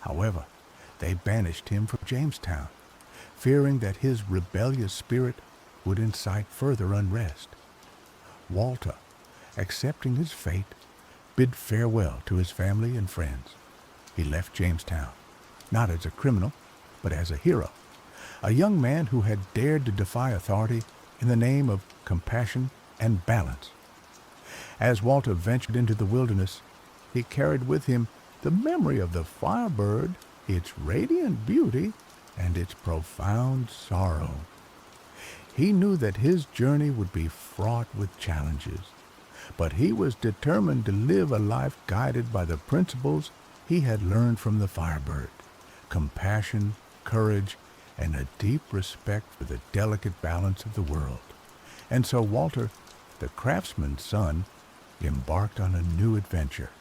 However, they banished him from Jamestown, fearing that his rebellious spirit would incite further unrest. Walter, accepting his fate, bid farewell to his family and friends. He left Jamestown, not as a criminal, but as a hero, a young man who had dared to defy authority in the name of compassion and balance. As Walter ventured into the wilderness, he carried with him the memory of the Firebird, its radiant beauty, and its profound sorrow. He knew that his journey would be fraught with challenges, but he was determined to live a life guided by the principles he had learned from the Firebird: compassion, courage, and a deep respect for the delicate balance of the world. And so Walter, the craftsman's son, embarked on a new adventure,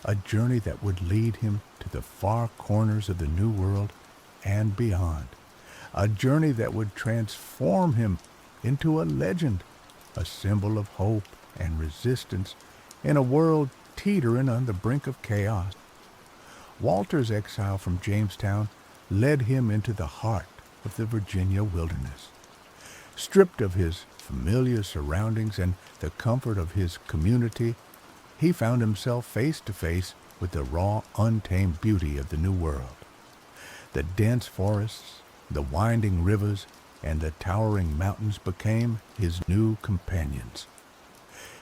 a journey that would lead him to the far corners of the New World and beyond, a journey that would transform him into a legend, a symbol of hope and resistance in a world teetering on the brink of chaos. Walter's exile from Jamestown led him into the heart of the Virginia wilderness. Stripped of his familiar surroundings and the comfort of his community, he found himself face to face with the raw, untamed beauty of the New World. The dense forests, the winding rivers, and the towering mountains became his new companions.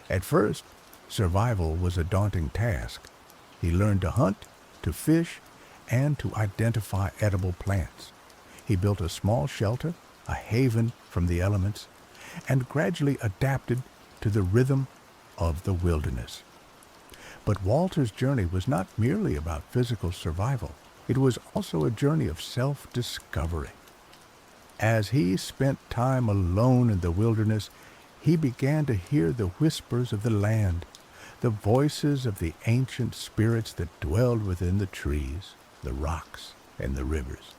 At first, survival was a daunting task. He learned to hunt, to fish, and to identify edible plants. He built a small shelter, a haven from the elements, and gradually adapted to the rhythm of the wilderness. But Walter's journey was not merely about physical survival. It was also a journey of self-discovery. As he spent time alone in the wilderness, he began to hear the whispers of the land, the voices of the ancient spirits that dwelled within the trees, the rocks, and the rivers.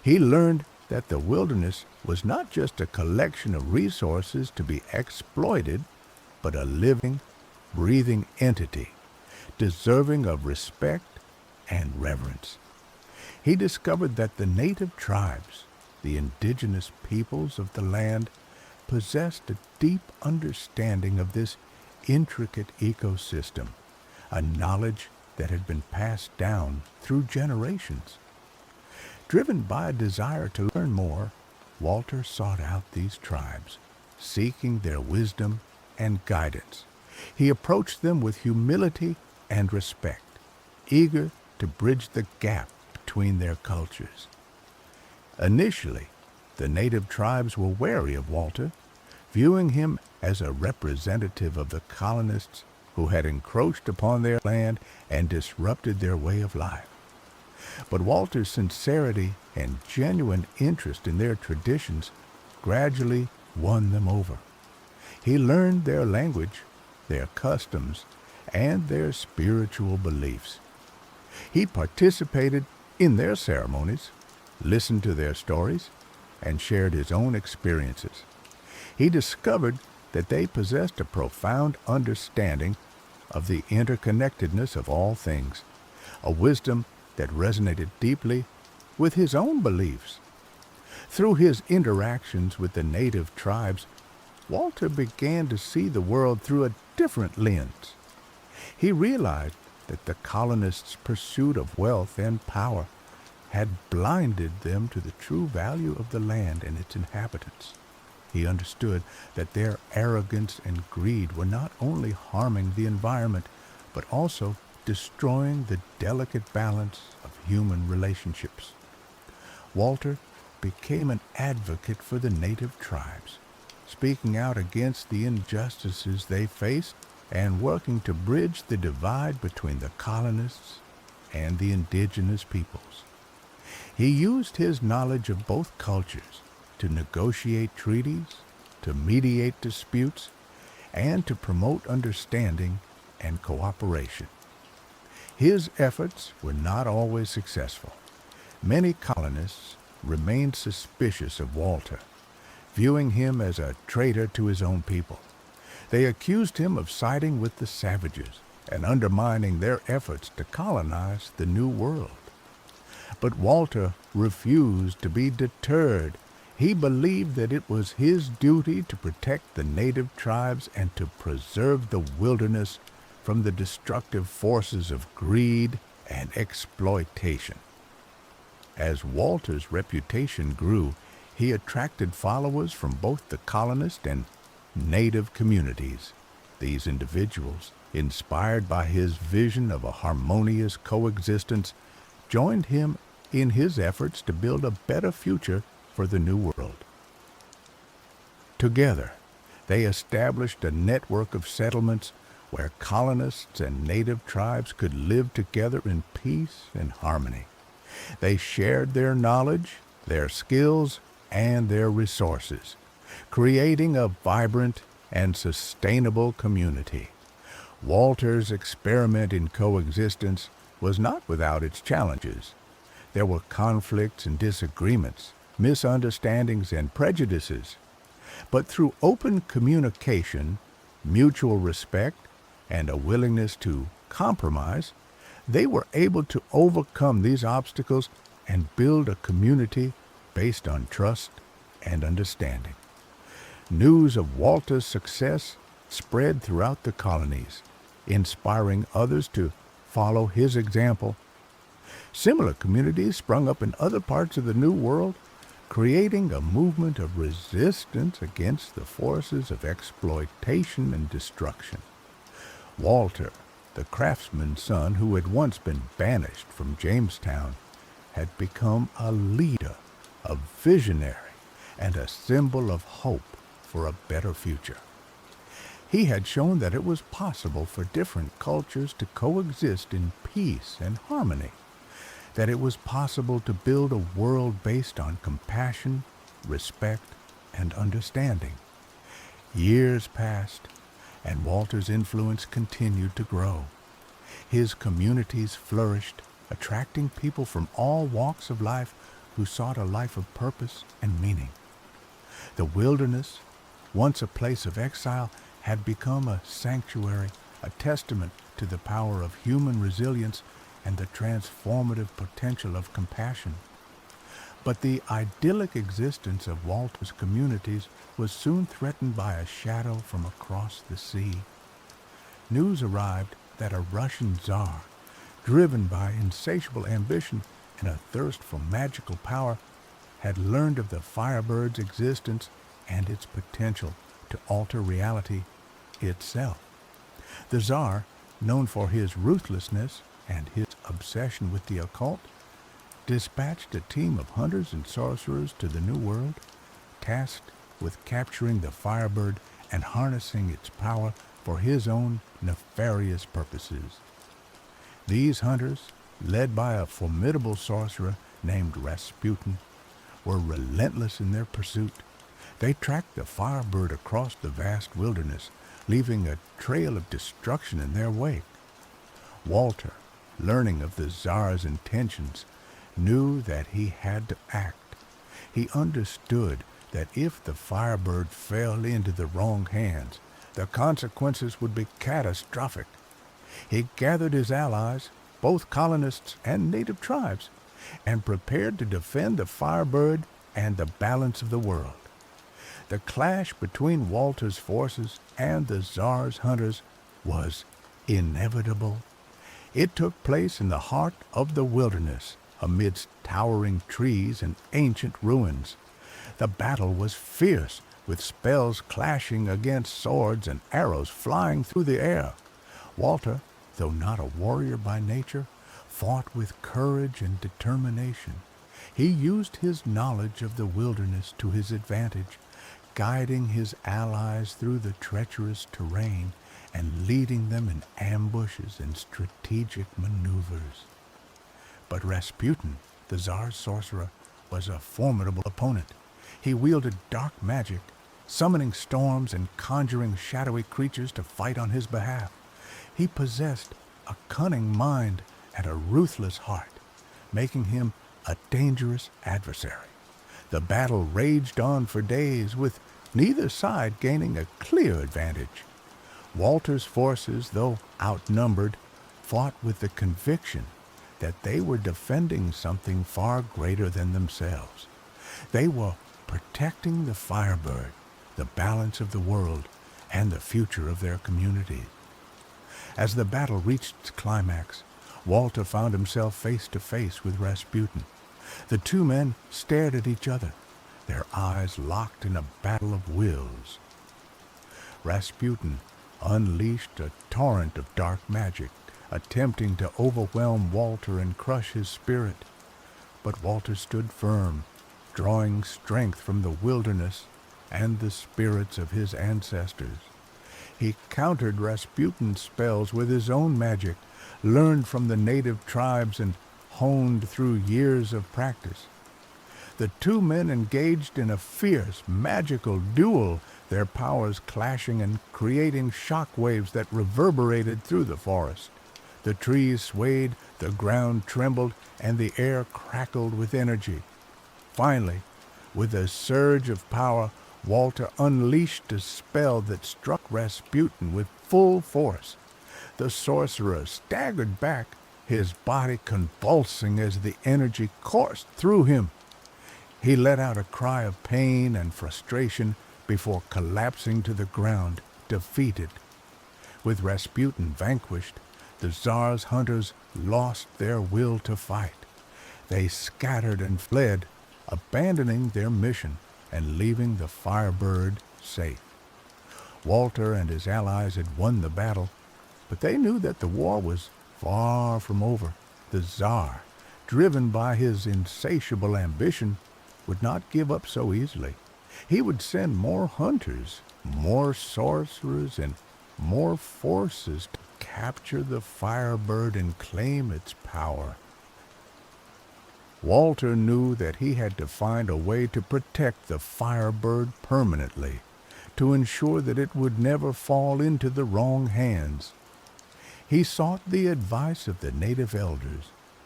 He learned that the wilderness was not just a collection of resources to be exploited, but a living, breathing entity, deserving of respect and reverence. He discovered that the native tribes, the indigenous peoples of the land, possessed a deep understanding of this intricate ecosystem, a knowledge that had been passed down through generations. Driven by a desire to learn more, Walter sought out these tribes, seeking their wisdom and guidance. He approached them with humility and respect, eager to bridge the gap between their cultures. Initially, the native tribes were wary of Walter, viewing him as a representative of the colonists who had encroached upon their land and disrupted their way of life. But Walter's sincerity and genuine interest in their traditions gradually won them over. He learned their language, their customs, and their spiritual beliefs. He participated in their ceremonies, listened to their stories, and shared his own experiences. He discovered that they possessed a profound understanding of the interconnectedness of all things, a wisdom that resonated deeply with his own beliefs. Through his interactions with the native tribes, Walter began to see the world through a different lens. He realized that the colonists' pursuit of wealth and power had blinded them to the true value of the land and its inhabitants. He understood that their arrogance and greed were not only harming the environment, but also destroying the delicate balance of human relationships. Walter became an advocate for the native tribes, speaking out against the injustices they faced and working to bridge the divide between the colonists and the indigenous peoples. He used his knowledge of both cultures to negotiate treaties, to mediate disputes, and to promote understanding and cooperation. His efforts were not always successful. Many colonists remained suspicious of Walter, viewing him as a traitor to his own people. They accused him of siding with the savages and undermining their efforts to colonize the New World. But Walter refused to be deterred. He believed that it was his duty to protect the native tribes and to preserve the wilderness from the destructive forces of greed and exploitation. As Walter's reputation grew, he attracted followers from both the colonist and native communities. These individuals, inspired by his vision of a harmonious coexistence, joined him in his efforts to build a better future for the New World. Together, they established a network of settlements where colonists and native tribes could live together in peace and harmony. They shared their knowledge, their skills, and their resources, creating a vibrant and sustainable community. Walter's experiment in coexistence was not without its challenges. There were conflicts and disagreements, misunderstandings and prejudices. But through open communication, mutual respect, and a willingness to compromise, they were able to overcome these obstacles and build a community based on trust and understanding. News of Walter's success spread throughout the colonies, inspiring others to follow his example. Similar communities sprung up in other parts of the New World, creating a movement of resistance against the forces of exploitation and destruction. Walter, the craftsman's son who had once been banished from Jamestown, had become a leader, a visionary, and a symbol of hope for a better future. He had shown that it was possible for different cultures to coexist in peace and harmony, that it was possible to build a world based on compassion, respect, and understanding. Years passed, and Walter's influence continued to grow. His communities flourished, attracting people from all walks of life who sought a life of purpose and meaning. The wilderness, once a place of exile, had become a sanctuary, a testament to the power of human resilience and the transformative potential of compassion. But the idyllic existence of Walter's communities was soon threatened by a shadow from across the sea. News arrived that a Russian Tsar, driven by insatiable ambition and a thirst for magical power, had learned of the Firebird's existence and its potential to alter reality itself. The Tsar, known for his ruthlessness and his obsession with the occult, dispatched a team of hunters and sorcerers to the New World, tasked with capturing the Firebird and harnessing its power for his own nefarious purposes. These hunters, led by a formidable sorcerer named Rasputin, were relentless in their pursuit. They tracked the Firebird across the vast wilderness, leaving a trail of destruction in their wake. Walter, learning of the Tsar's intentions, knew that he had to act. He understood that if the Firebird fell into the wrong hands, the consequences would be catastrophic. He gathered his allies, both colonists and native tribes, and prepared to defend the Firebird and the balance of the world. The clash between Walter's forces and the Tsar's hunters was inevitable. It took place in the heart of the wilderness, amidst towering trees and ancient ruins. The battle was fierce, with spells clashing against swords and arrows flying through the air. Walter, though not a warrior by nature, fought with courage and determination. He used his knowledge of the wilderness to his advantage, guiding his allies through the treacherous terrain and leading them in ambushes and strategic maneuvers. But Rasputin, the Tsar's sorcerer, was a formidable opponent. He wielded dark magic, summoning storms and conjuring shadowy creatures to fight on his behalf. He possessed a cunning mind and a ruthless heart, making him a dangerous adversary. The battle raged on for days, with neither side gaining a clear advantage. Walter's forces, though outnumbered, fought with the conviction that they were defending something far greater than themselves. They were protecting the Firebird, the balance of the world, and the future of their community. As the battle reached its climax, Walter found himself face to face with Rasputin. The two men stared at each other, their eyes locked in a battle of wills. Rasputin unleashed a torrent of dark magic, attempting to overwhelm Walter and crush his spirit. But Walter stood firm, drawing strength from the wilderness and the spirits of his ancestors. He countered Rasputin's spells with his own magic, learned from the native tribes and honed through years of practice. The two men engaged in a fierce, magical duel, their powers clashing and creating shock waves that reverberated through the forest. The trees swayed, the ground trembled, and the air crackled with energy. Finally, with a surge of power, Walter unleashed a spell that struck Rasputin with full force. The sorcerer staggered back, his body convulsing as the energy coursed through him. He let out a cry of pain and frustration before collapsing to the ground, defeated. With Rasputin vanquished, the Tsar's hunters lost their will to fight. They scattered and fled, abandoning their mission and leaving the Firebird safe. Walter and his allies had won the battle, but they knew that the war was far from over. The Tsar, driven by his insatiable ambition, would not give up so easily. He would send more hunters, more sorcerers, and more forces to capture the firebird and claim its power. Walter knew that he had to find a way to protect the firebird permanently, to ensure that it would never fall into the wrong hands. He sought the advice of the native elders,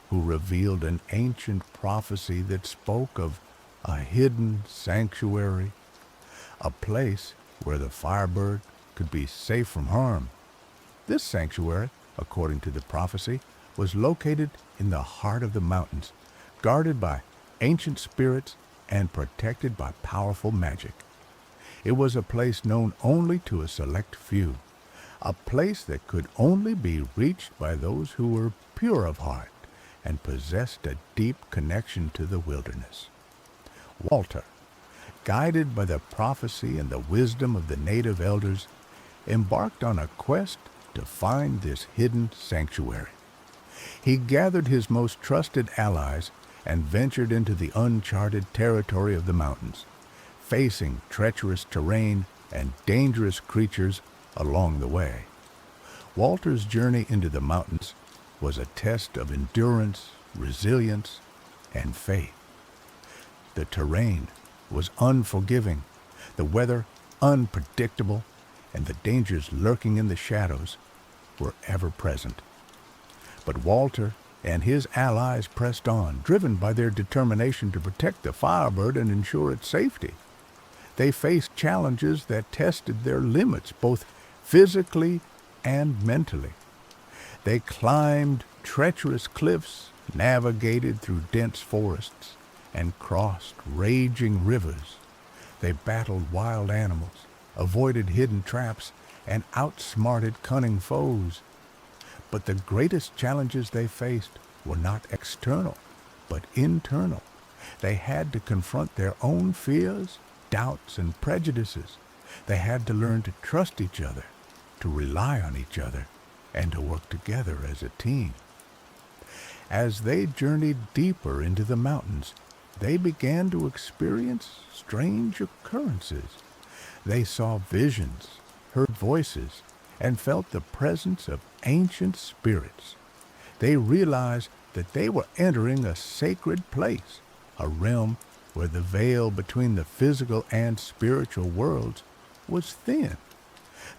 who revealed an ancient prophecy that spoke of a hidden sanctuary, a place where the firebird could be safe from harm. This sanctuary, according to the prophecy, was located in the heart of the mountains, guarded by ancient spirits and protected by powerful magic. It was a place known only to a select few, a place that could only be reached by those who were pure of heart and possessed a deep connection to the wilderness. Walter, guided by the prophecy and the wisdom of the native elders, embarked on a quest to find this hidden sanctuary. He gathered his most trusted allies and ventured into the uncharted territory of the mountains, facing treacherous terrain and dangerous creatures along the way. Walter's journey into the mountains was a test of endurance, resilience, and faith. The terrain was unforgiving, the weather unpredictable, and the dangers lurking in the shadows were ever present. But Walter and his allies pressed on, driven by their determination to protect the firebird and ensure its safety. They faced challenges that tested their limits, both physically and mentally. They climbed treacherous cliffs, navigated through dense forests, and crossed raging rivers. They battled wild animals, avoided hidden traps, and outsmarted cunning foes. But the greatest challenges they faced were not external, but internal. They had to confront their own fears, doubts, and prejudices. They had to learn to trust each other, to rely on each other, and to work together as a team. As they journeyed deeper into the mountains, they began to experience strange occurrences. They saw visions, heard voices, and felt the presence of ancient spirits. They realized that they were entering a sacred place, a realm where the veil between the physical and spiritual worlds was thin.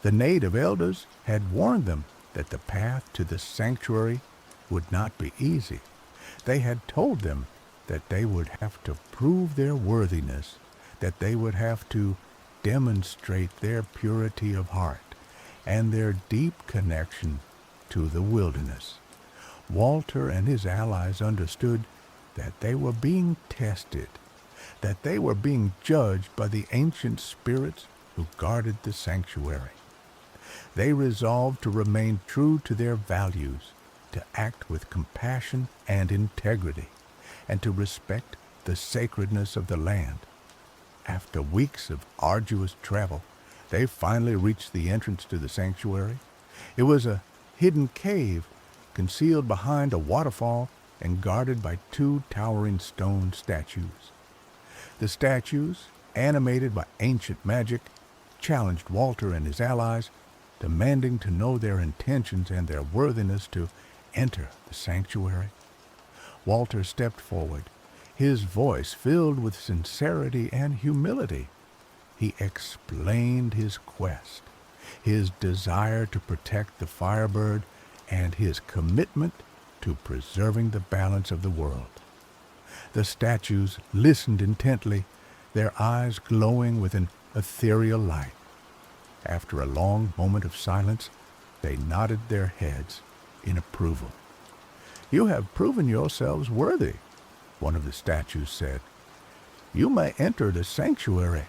The native elders had warned them that the path to the sanctuary would not be easy. They had told them that they would have to prove their worthiness, that they would have to demonstrate their purity of heart and their deep connection to the wilderness. Walter and his allies understood that they were being tested, that they were being judged by the ancient spirits who guarded the sanctuary. They resolved to remain true to their values, to act with compassion and integrity, and to respect the sacredness of the land. After weeks of arduous travel, they finally reached the entrance to the sanctuary. It was a hidden cave concealed behind a waterfall and guarded by two towering stone statues. The statues, animated by ancient magic, challenged Walter and his allies, demanding to know their intentions and their worthiness to enter the sanctuary. Walter stepped forward, his voice filled with sincerity and humility. He explained his quest, his desire to protect the firebird, and his commitment to preserving the balance of the world. The statues listened intently, their eyes glowing with an ethereal light. After a long moment of silence, they nodded their heads in approval. "You have proven yourselves worthy," one of the statues said. "You may enter the sanctuary."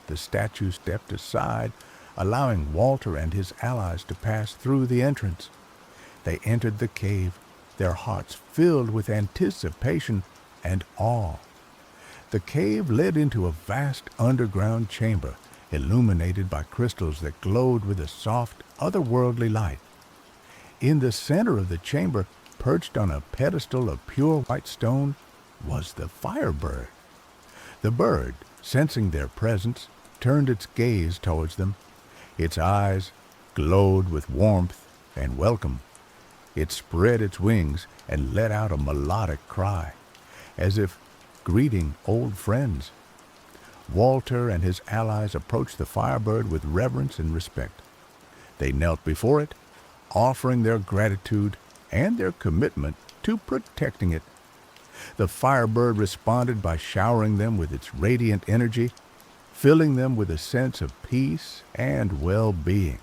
The statue stepped aside, allowing Walter and his allies to pass through the entrance. They entered the cave, their hearts filled with anticipation and awe. The cave led into a vast underground chamber, illuminated by crystals that glowed with a soft, otherworldly light. In the center of the chamber, perched on a pedestal of pure white stone, was the firebird. The bird, sensing their presence, turned its gaze towards them. Its eyes glowed with warmth and welcome. It spread its wings and let out a melodic cry, as if greeting old friends. Walter and his allies approached the Firebird with reverence and respect. They knelt before it, offering their gratitude and their commitment to protecting it. The Firebird responded by showering them with its radiant energy, filling them with a sense of peace and well-being.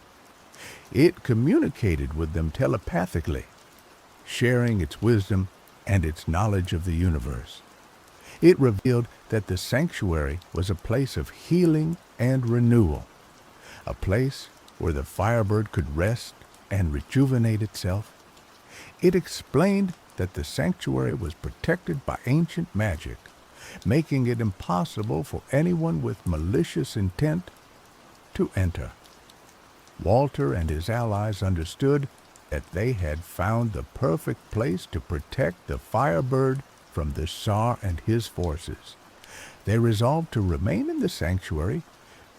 It communicated with them telepathically, sharing its wisdom and its knowledge of the universe. It revealed that the sanctuary was a place of healing and renewal, a place where the Firebird could rest and rejuvenate itself. It explained that the sanctuary was protected by ancient magic, making it impossible for anyone with malicious intent to enter. Walter and his allies understood that they had found the perfect place to protect the Firebird from the Tsar and his forces. They resolved to remain in the sanctuary,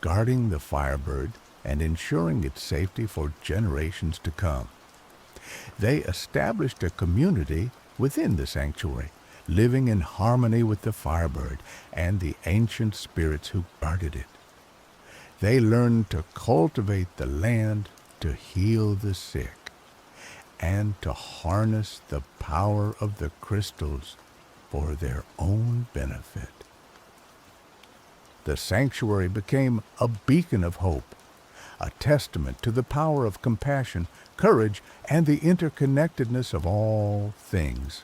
guarding the Firebird and ensuring its safety for generations to come. They established a community within the sanctuary, living in harmony with the Firebird and the ancient spirits who guarded it. They learned to cultivate the land, to heal the sick, and to harness the power of the crystals for their own benefit. The sanctuary became a beacon of hope, a testament to the power of compassion, courage, and the interconnectedness of all things.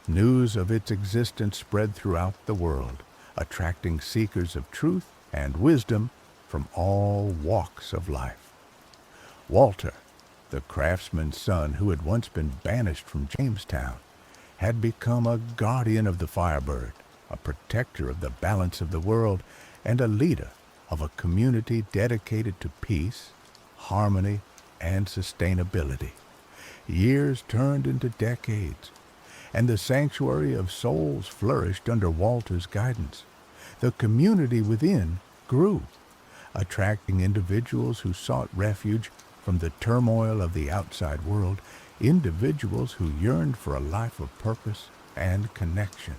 News of its existence spread throughout the world, attracting seekers of truth and wisdom from all walks of life. Walter, the craftsman's son who had once been banished from Jamestown, had become a guardian of the Firebird, a protector of the balance of the world, and a leader of a community dedicated to peace, harmony, and sustainability. Years turned into decades, and the sanctuary of souls flourished under Walter's guidance. The community within grew, attracting individuals who sought refuge from the turmoil of the outside world, individuals who yearned for a life of purpose and connection.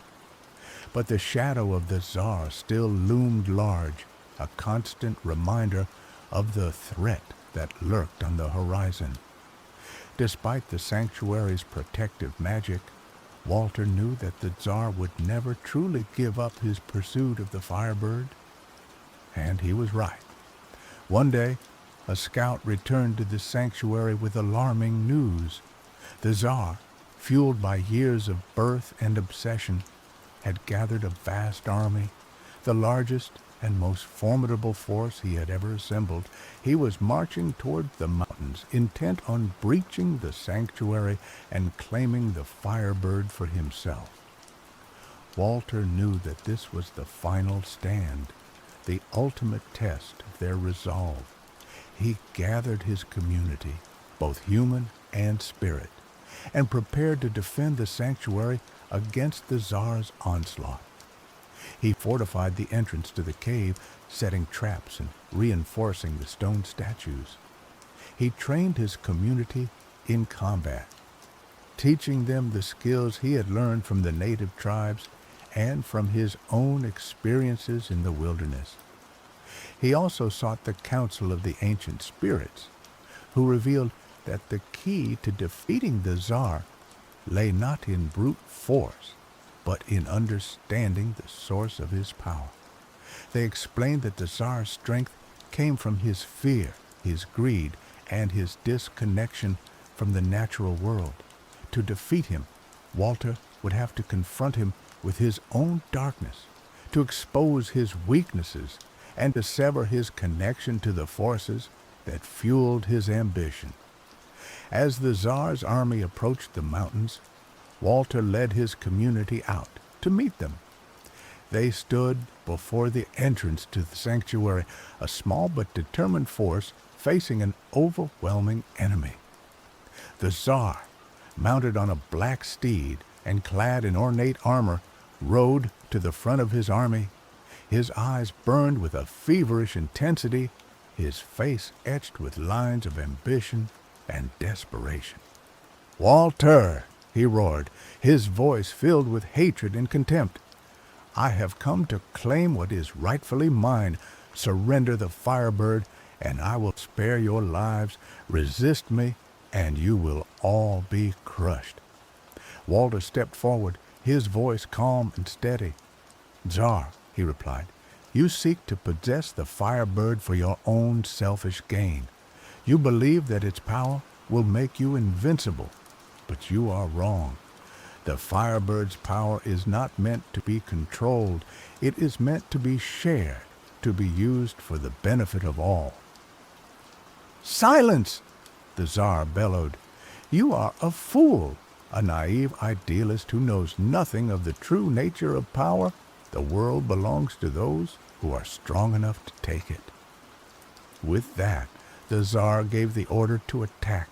But the shadow of the Tsar still loomed large, a constant reminder of the threat that lurked on the horizon. Despite the sanctuary's protective magic, Walter knew that the Tsar would never truly give up his pursuit of the Firebird. And he was right. One day, a scout returned to the sanctuary with alarming news. The Tsar, fueled by years of birth and obsession, had gathered a vast army, the largest and most formidable force he had ever assembled. He was marching toward the mountains, intent on breaching the sanctuary and claiming the Firebird for himself. Walter knew that this was the final stand, the ultimate test of their resolve. He gathered his community, both human and spirit, and prepared to defend the sanctuary against the Tsar's onslaught. He fortified the entrance to the cave, setting traps and reinforcing the stone statues. He trained his community in combat, teaching them the skills he had learned from the native tribes and from his own experiences in the wilderness. He also sought the counsel of the ancient spirits, who revealed that the key to defeating the Tsar lay not in brute force, but in understanding the source of his power. They explained that the Tsar's strength came from his fear, his greed, and his disconnection from the natural world. To defeat him, Walter would have to confront him with his own darkness, to expose his weaknesses, and to sever his connection to the forces that fueled his ambition. As the Tsar's army approached the mountains, Walter led his community out to meet them. They stood before the entrance to the sanctuary, a small but determined force facing an overwhelming enemy. The Tsar, mounted on a black steed and clad in ornate armor, rode to the front of his army. His eyes burned with a feverish intensity, his face etched with lines of ambition and desperation. "Walter!" he roared, his voice filled with hatred and contempt. "I have come to claim what is rightfully mine. Surrender the Firebird, and I will spare your lives. Resist me, and you will all be crushed." Walter stepped forward, his voice calm and steady. "Tsar," he replied, "you seek to possess the Firebird for your own selfish gain. You believe that its power will make you invincible, but you are wrong. The Firebird's power is not meant to be controlled. It is meant to be shared, to be used for the benefit of all." "Silence!" the Tsar bellowed. "You are a fool, a naive idealist who knows nothing of the true nature of power. The world belongs to those who are strong enough to take it." With that, the Tsar gave the order to attack.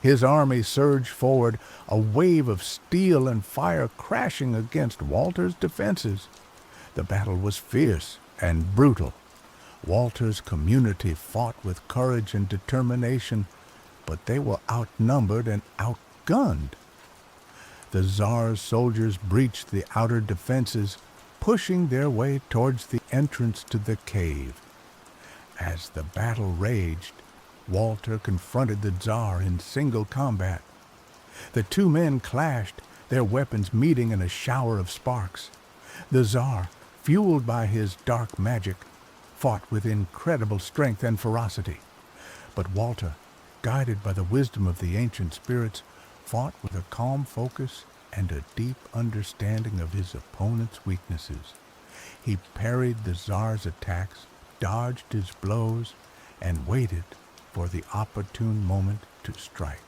His army surged forward, a wave of steel and fire crashing against Walter's defenses. The battle was fierce and brutal. Walter's community fought with courage and determination, but they were outnumbered and outgunned. The Tsar's soldiers breached the outer defenses, pushing their way towards the entrance to the cave. As the battle raged, Walter confronted the Tsar in single combat. The two men clashed, their weapons meeting in a shower of sparks. The Tsar, fueled by his dark magic, fought with incredible strength and ferocity. But Walter, guided by the wisdom of the ancient spirits, fought with a calm focus and a deep understanding of his opponent's weaknesses. He parried the Tsar's attacks, dodged his blows, and waited for the opportune moment to strike.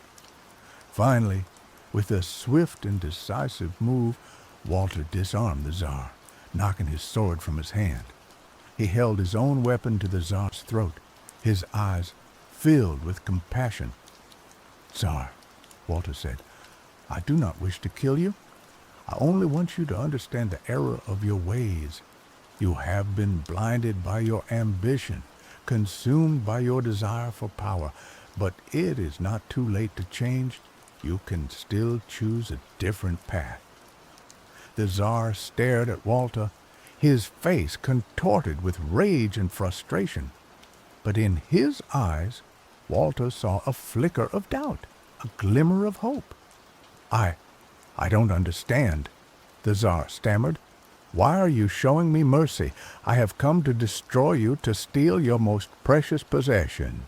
Finally, with a swift and decisive move, Walter disarmed the Tsar, knocking his sword from his hand. He held his own weapon to the Tsar's throat, his eyes filled with compassion. "Tsar," Walter said, "I do not wish to kill you. I only want you to understand the error of your ways. You have been blinded by your ambition, consumed by your desire for power, but it is not too late to change. You can still choose a different path." The Tsar stared at Walter, his face contorted with rage and frustration. But in his eyes, Walter saw a flicker of doubt, a glimmer of hope. I don't understand," the Tsar stammered. "Why are you showing me mercy? I have come to destroy you, to steal your most precious possession."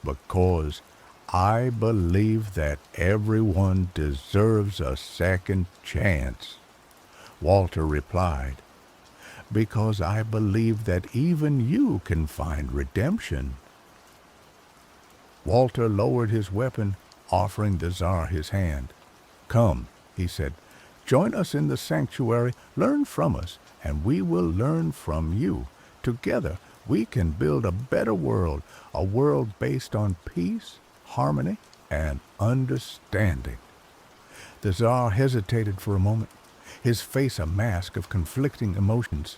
"Because I believe that everyone deserves a second chance," Walter replied. "Because I believe that even you can find redemption." Walter lowered his weapon, offering the Tsar his hand. "Come," he said, "join us in the sanctuary, learn from us, and we will learn from you. Together we can build a better world, a world based on peace, harmony, and understanding." The Tsar hesitated for a moment, his face a mask of conflicting emotions.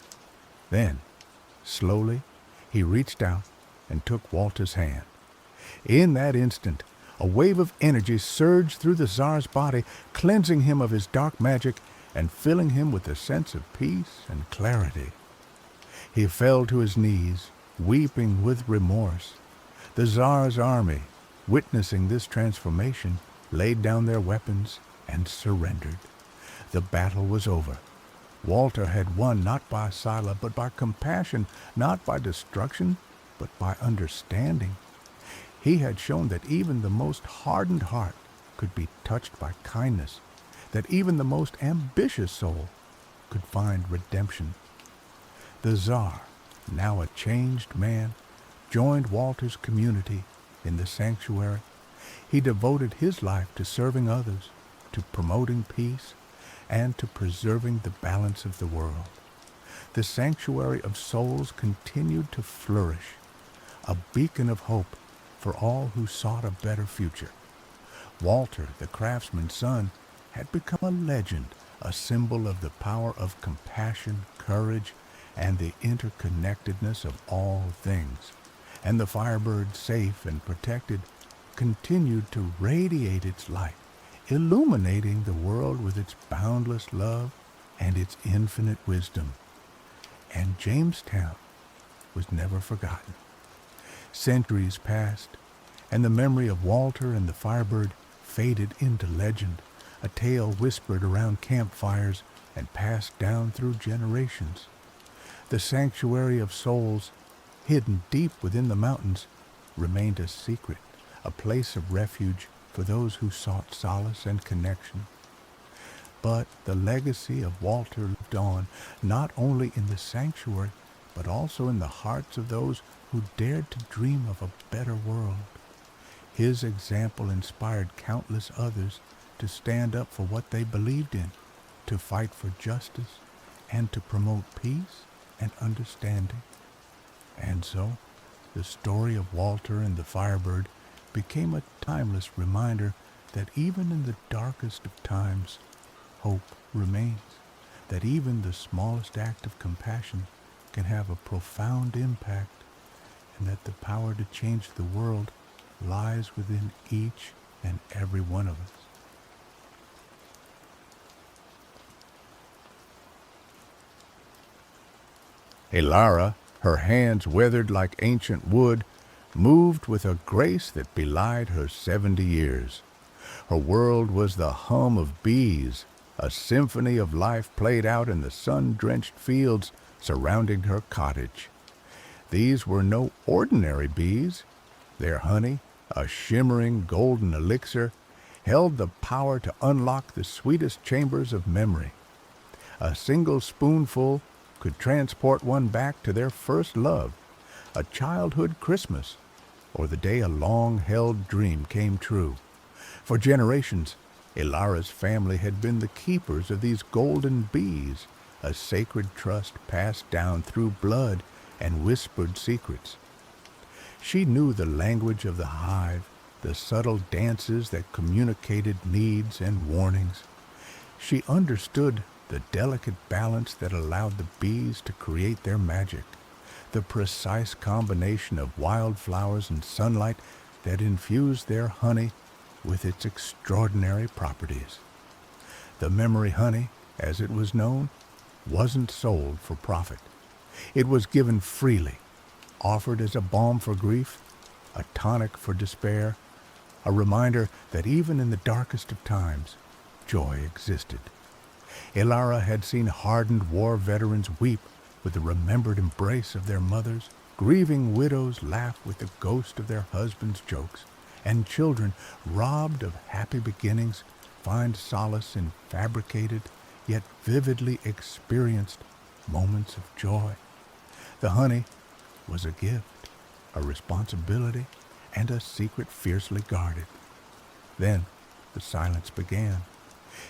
Then, slowly, he reached out and took Walter's hand. In that instant, a wave of energy surged through the Tsar's body, cleansing him of his dark magic and filling him with a sense of peace and clarity. He fell to his knees, weeping with remorse. The Tsar's army, witnessing this transformation, laid down their weapons and surrendered. The battle was over. Walter had won not by Sila, but by compassion, not by destruction, but by understanding. He had shown that even the most hardened heart could be touched by kindness, that even the most ambitious soul could find redemption. The Tsar, now a changed man, joined Walter's community in the sanctuary. He devoted his life to serving others, to promoting peace, and to preserving the balance of the world. The sanctuary of souls continued to flourish, a beacon of hope for all who sought a better future. Walter, the craftsman's son, had become a legend, a symbol of the power of compassion, courage, and the interconnectedness of all things, and the firebird, safe and protected, continued to radiate its light, illuminating the world with its boundless love and its infinite wisdom. And Jamestown was never forgotten. Centuries passed, and the memory of Walter and the Firebird faded into legend, a tale whispered around campfires and passed down through generations. The sanctuary of souls, hidden deep within the mountains, remained a secret, a place of refuge for those who sought solace and connection. But the legacy of Walter lived on, not only in the sanctuary, but also in the hearts of those who dared to dream of a better world. His example inspired countless others to stand up for what they believed in, to fight for justice, and to promote peace and understanding. And so, the story of Walter and the Firebird became a timeless reminder that even in the darkest of times, hope remains, that even the smallest act of compassion can have a profound impact, and that the power to change the world lies within each and every one of us. Elara, her hands weathered like ancient wood, moved with a grace that belied her 70 years. Her world was the hum of bees, a symphony of life played out in the sun-drenched fields surrounding her cottage. These were no ordinary bees. Their honey, a shimmering golden elixir, held the power to unlock the sweetest chambers of memory. A single spoonful could transport one back to their first love, a childhood Christmas, or the day a long-held dream came true. For generations, Elara's family had been the keepers of these golden bees, a sacred trust passed down through blood and whispered secrets. She knew the language of the hive, the subtle dances that communicated needs and warnings. She understood the delicate balance that allowed the bees to create their magic, the precise combination of wildflowers and sunlight that infused their honey with its extraordinary properties. The memory honey, as it was known, wasn't sold for profit. It was given freely, offered as a balm for grief, a tonic for despair, a reminder that even in the darkest of times, joy existed. Elara had seen hardened war veterans weep with the remembered embrace of their mothers, grieving widows laugh with the ghost of their husbands' jokes, and children, robbed of happy beginnings, find solace in fabricated, yet vividly experienced moments of joy. The honey was a gift, a responsibility, and a secret fiercely guarded. Then the silence began.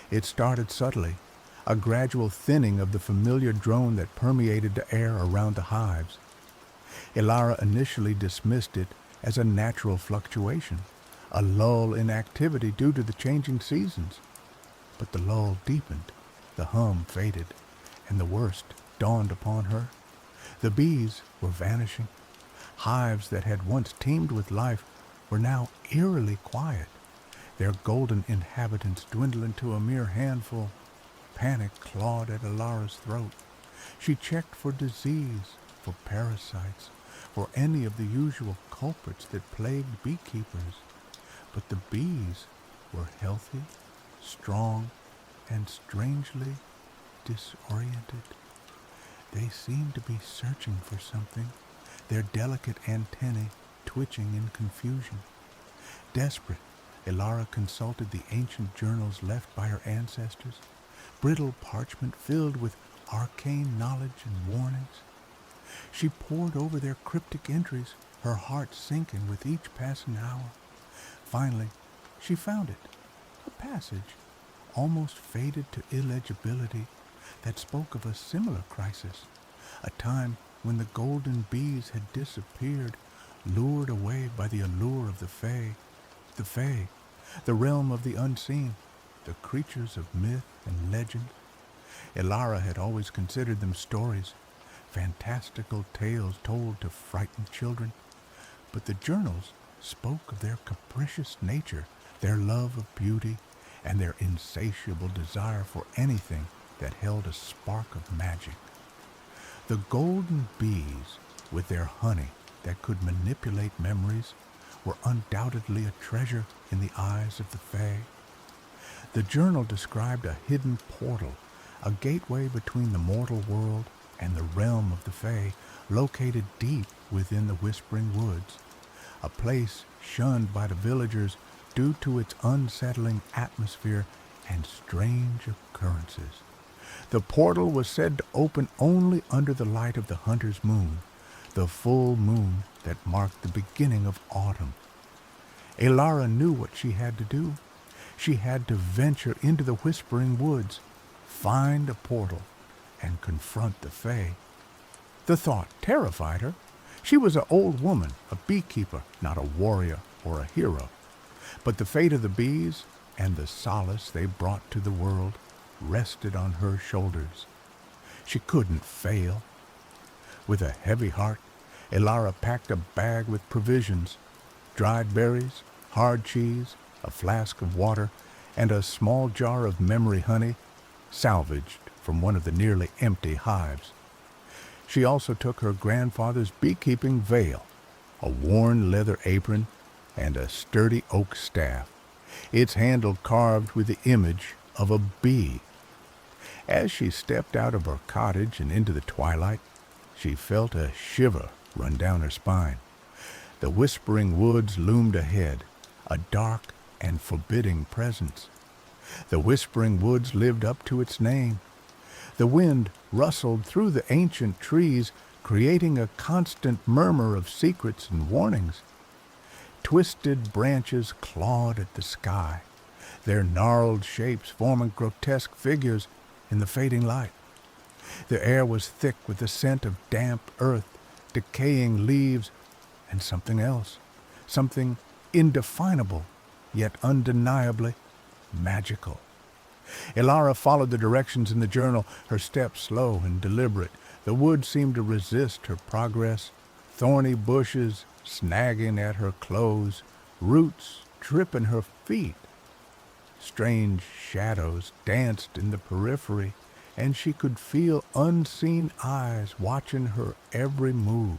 It started subtly, a gradual thinning of the familiar drone that permeated the air around the hives. Elara initially dismissed it as a natural fluctuation, a lull in activity due to the changing seasons. But the lull deepened, the hum faded, and the worst dawned upon her. The bees were vanishing. Hives that had once teemed with life were now eerily quiet, their golden inhabitants dwindling to a mere handful. Panic clawed at Elara's throat. She checked for disease, for parasites, for any of the usual culprits that plagued beekeepers. But the bees were healthy, strong, and strangely disoriented. They seemed to be searching for something, their delicate antennae twitching in confusion. Desperate, Elara consulted the ancient journals left by her ancestors, brittle parchment filled with arcane knowledge and warnings. She pored over their cryptic entries, her heart sinking with each passing hour. Finally, she found it, a passage, almost faded to illegibility, that spoke of a similar crisis, a time when the golden bees had disappeared, lured away by the allure of the Fae, the realm of the unseen, the creatures of myth and legend. Elara had always considered them stories, fantastical tales told to frighten children, but the journals spoke of their capricious nature, their love of beauty, and their insatiable desire for anything that held a spark of magic. The golden bees, with their honey that could manipulate memories, were undoubtedly a treasure in the eyes of the fae. The journal described a hidden portal, a gateway between the mortal world and the realm of the fae, located deep within the Whispering Woods, a place shunned by the villagers due to its unsettling atmosphere and strange occurrences. The portal was said to open only under the light of the hunter's moon, the full moon that marked the beginning of autumn. Elara knew what she had to do. She had to venture into the Whispering Woods, find a portal, and confront the fae. The thought terrified her. She was an old woman, a beekeeper, not a warrior or a hero. But the fate of the bees and the solace they brought to the world rested on her shoulders. She couldn't fail. With a heavy heart, Elara packed a bag with provisions, dried berries, hard cheese, a flask of water, and a small jar of memory honey, salvaged from one of the nearly empty hives. She also took her grandfather's beekeeping veil, a worn leather apron, and a sturdy oak staff, its handle carved with the image of a bee. As she stepped out of her cottage and into the twilight, she felt a shiver run down her spine. The Whispering Woods loomed ahead, a dark and forbidding presence. The Whispering Woods lived up to its name. The wind rustled through the ancient trees, creating a constant murmur of secrets and warnings. Twisted branches clawed at the sky, their gnarled shapes forming grotesque figures in the fading light. The air was thick with the scent of damp earth, decaying leaves, and something else, something indefinable, yet undeniably magical. Elara followed the directions in the journal, her steps slow and deliberate. The wood seemed to resist her progress, thorny bushes snagging at her clothes, roots tripping her feet. Strange shadows danced in the periphery, and she could feel unseen eyes watching her every move.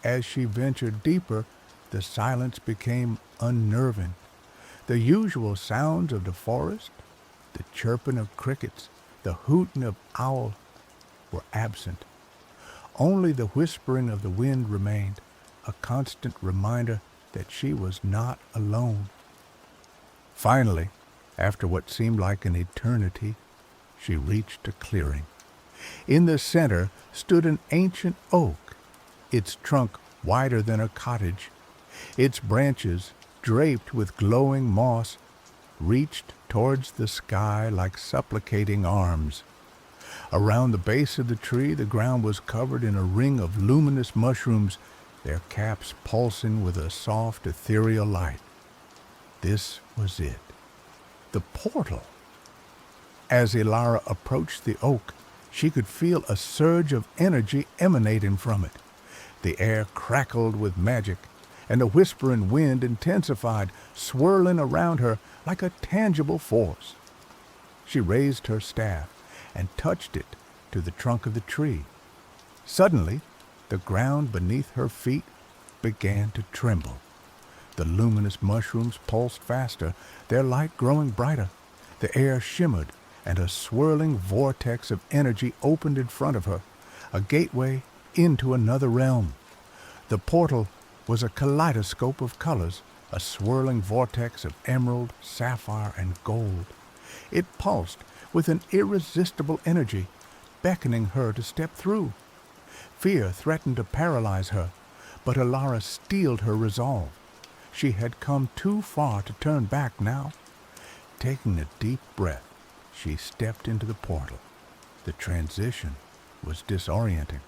As she ventured deeper, the silence became unnerving. The usual sounds of the forest, the chirping of crickets, the hooting of owls, were absent. Only the whispering of the wind remained, a constant reminder that she was not alone. Finally, after what seemed like an eternity, she reached a clearing. In the center stood an ancient oak, its trunk wider than a cottage. Its branches, draped with glowing moss, reached towards the sky like supplicating arms. Around the base of the tree, the ground was covered in a ring of luminous mushrooms, their caps pulsing with a soft, ethereal light. This was it, the portal. As Elara approached the oak, she could feel a surge of energy emanating from it. The air crackled with magic, and the whispering wind intensified, swirling around her like a tangible force. She raised her staff and touched it to the trunk of the tree. Suddenly, the ground beneath her feet began to tremble. The luminous mushrooms pulsed faster, their light growing brighter. The air shimmered, and a swirling vortex of energy opened in front of her, a gateway into another realm. The portal was a kaleidoscope of colors, a swirling vortex of emerald, sapphire, and gold. It pulsed with an irresistible energy, beckoning her to step through. Fear threatened to paralyze her, but Elara steeled her resolve. She had come too far to turn back now. Taking a deep breath, she stepped into the portal. The transition was disorienting.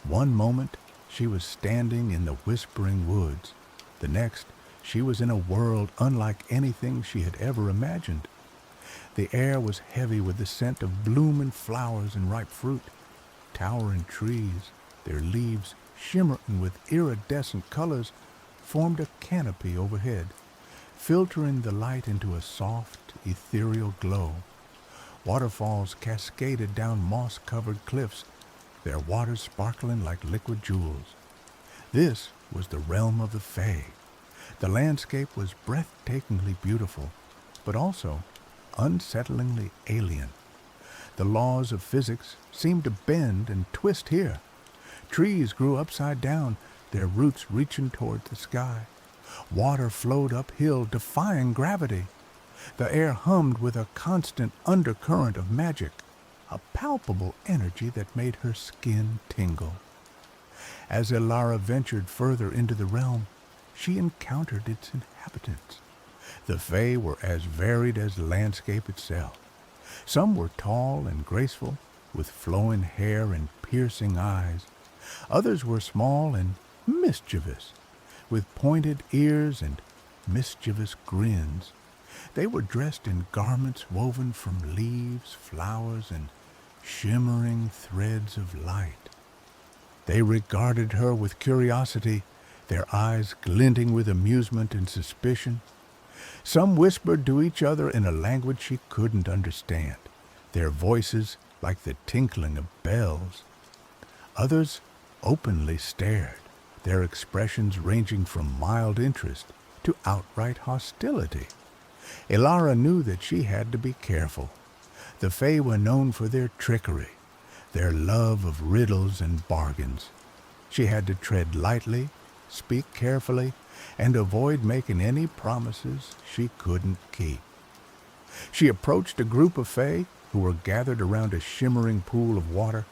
One moment, she was standing in the Whispering Woods. The next, she was in a world unlike anything she had ever imagined. The air was heavy with the scent of blooming flowers and ripe fruit. towering trees, their leaves shimmering with iridescent colors, formed a canopy overhead, filtering the light into a soft, ethereal glow. Waterfalls cascaded down moss-covered cliffs, their waters sparkling like liquid jewels. This was the realm of the Fae. The landscape was breathtakingly beautiful, but also unsettlingly alien. The laws of physics seemed to bend and twist here. Trees grew upside down, their roots reaching toward the sky. Water flowed uphill, defying gravity. The air hummed with a constant undercurrent of magic, a palpable energy that made her skin tingle. As Elara ventured further into the realm, she encountered its inhabitants. The Fae were as varied as the landscape itself. Some were tall and graceful, with flowing hair and piercing eyes. Others were small and mischievous, with pointed ears and mischievous grins. They were dressed in garments woven from leaves, flowers, and shimmering threads of light. They regarded her with curiosity, their eyes glinting with amusement and suspicion. Some whispered to each other in a language she couldn't understand, their voices like the tinkling of bells. Others openly stared, their expressions ranging from mild interest to outright hostility. Elara knew that she had to be careful. The Fae were known for their trickery, their love of riddles and bargains. She had to tread lightly, speak carefully, and avoid making any promises she couldn't keep. She approached a group of Fae who were gathered around a shimmering pool of water.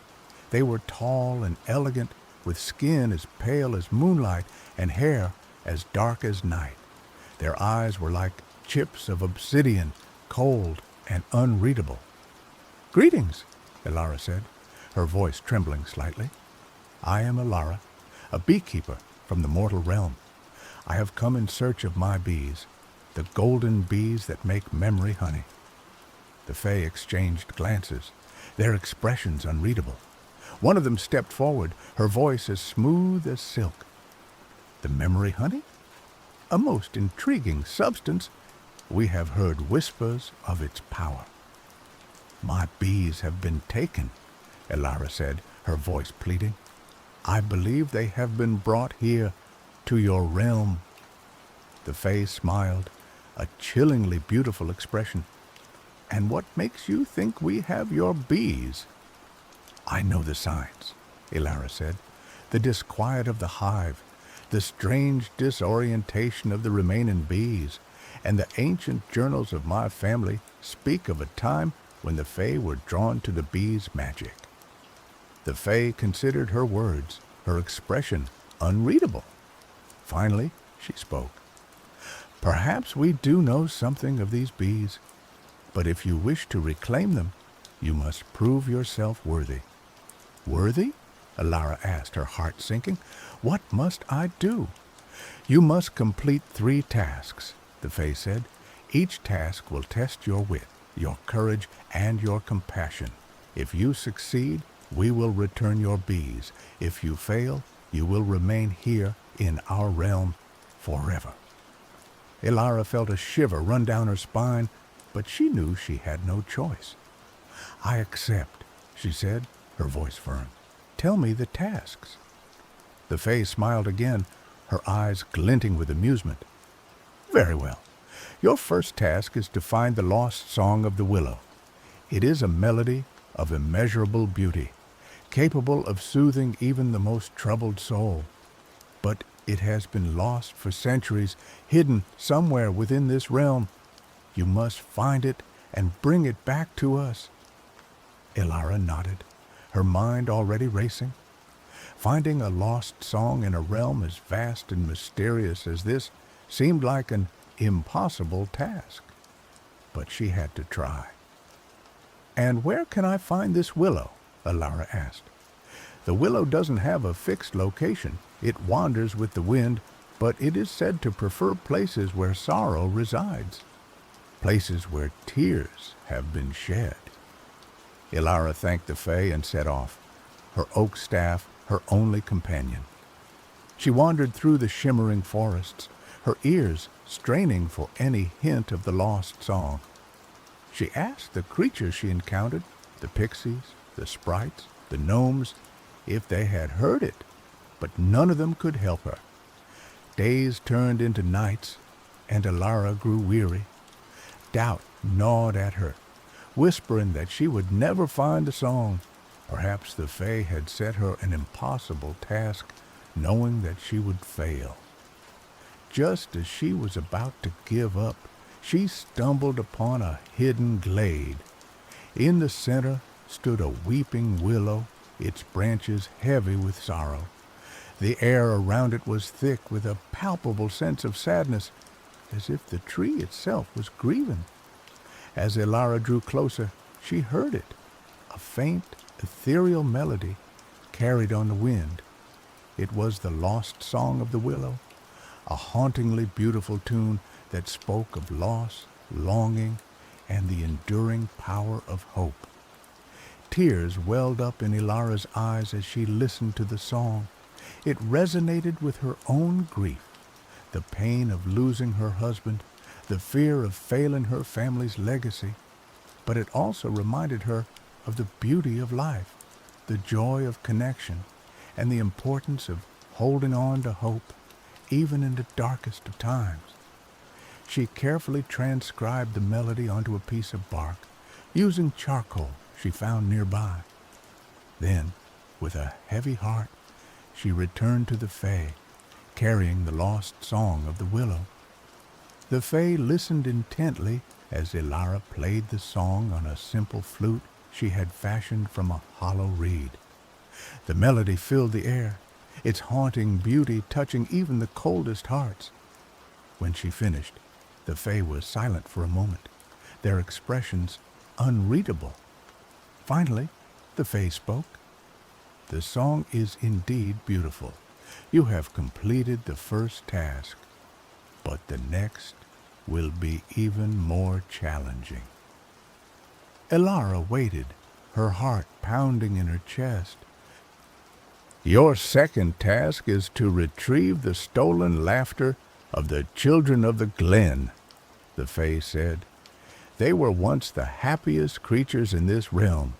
They were tall and elegant, with skin as pale as moonlight and hair as dark as night. Their eyes were like chips of obsidian, cold and unreadable. "Greetings," Elara said, her voice trembling slightly. "I am Elara, a beekeeper from the mortal realm. I have come in search of my bees, the golden bees that make memory honey." The Fae exchanged glances, their expressions unreadable. One of them stepped forward, her voice as smooth as silk. "The memory honey? A most intriguing substance. We have heard whispers of its power." "My bees have been taken," Elara said, her voice pleading. "I believe they have been brought here to your realm." The Fae smiled, a chillingly beautiful expression. "And what makes you think we have your bees?" "I know the signs," Elara said. "The disquiet of the hive, the strange disorientation of the remaining bees, and the ancient journals of my family speak of a time when the Fae were drawn to the bees' magic." The Fae considered her words, her expression, unreadable. Finally, she spoke. "Perhaps we do know something of these bees, but if you wish to reclaim them, you must prove yourself worthy." "Worthy?" Elara asked, her heart sinking. "What must I do?" "You must complete 3 tasks," the Fae said. "Each task will test your wit, your courage, and your compassion. If you succeed, we will return your bees. If you fail, you will remain here in our realm forever." Elara felt a shiver run down her spine, but she knew she had no choice. "I accept," she said, her voice firm. "Tell me the tasks." The Fae smiled again, her eyes glinting with amusement. "Very well. Your first task is to find the lost song of the willow. It is a melody of immeasurable beauty, capable of soothing even the most troubled soul. But it has been lost for centuries, hidden somewhere within this realm. You must find it and bring it back to us." Elara nodded, her mind already racing. Finding a lost song in a realm as vast and mysterious as this seemed like an impossible task. But she had to try. "And where can I find this willow?" Elara asked. "The willow doesn't have a fixed location. It wanders with the wind, but it is said to prefer places where sorrow resides, places where tears have been shed." Elara thanked the Fae and set off. her oak staff her only companion. She wandered through the shimmering forests, her ears straining for any hint of the lost song. She asked the creatures she encountered, the pixies, the sprites, the gnomes, if they had heard it, but none of them could help her. Days turned into nights, and Alara grew weary. Doubt gnawed at her, whispering that she would never find the song. Perhaps the Fae had set her an impossible task, knowing that she would fail. Just as she was about to give up, she stumbled upon a hidden glade. In the center stood a weeping willow, its branches heavy with sorrow. The air around it was thick with a palpable sense of sadness, as if the tree itself was grieving. As Alara drew closer, she heard it, a faint, ethereal melody carried on the wind. It was the lost song of the willow, a hauntingly beautiful tune that spoke of loss, longing, and the enduring power of hope. Tears welled up in Alara's eyes as she listened to the song. It resonated with her own grief, the pain of losing her husband, the fear of failing her family's legacy, but it also reminded her of the beauty of life, the joy of connection, and the importance of holding on to hope, even in the darkest of times. She carefully transcribed the melody onto a piece of bark, using charcoal she found nearby. Then, with a heavy heart, she returned to the Fae, carrying the lost song of the willow. The Fae listened intently as Alara played the song on a simple flute she had fashioned from a hollow reed. The melody filled the air, its haunting beauty touching even the coldest hearts. When she finished, the Fae was silent for a moment, their expressions unreadable. Finally, the Fae spoke. "The song is indeed beautiful. You have completed the first task, but the next will be even more challenging." Alara waited, her heart pounding in her chest. "Your second task is to retrieve the stolen laughter of the children of the glen," the Fae said. "They were once the happiest creatures in this realm,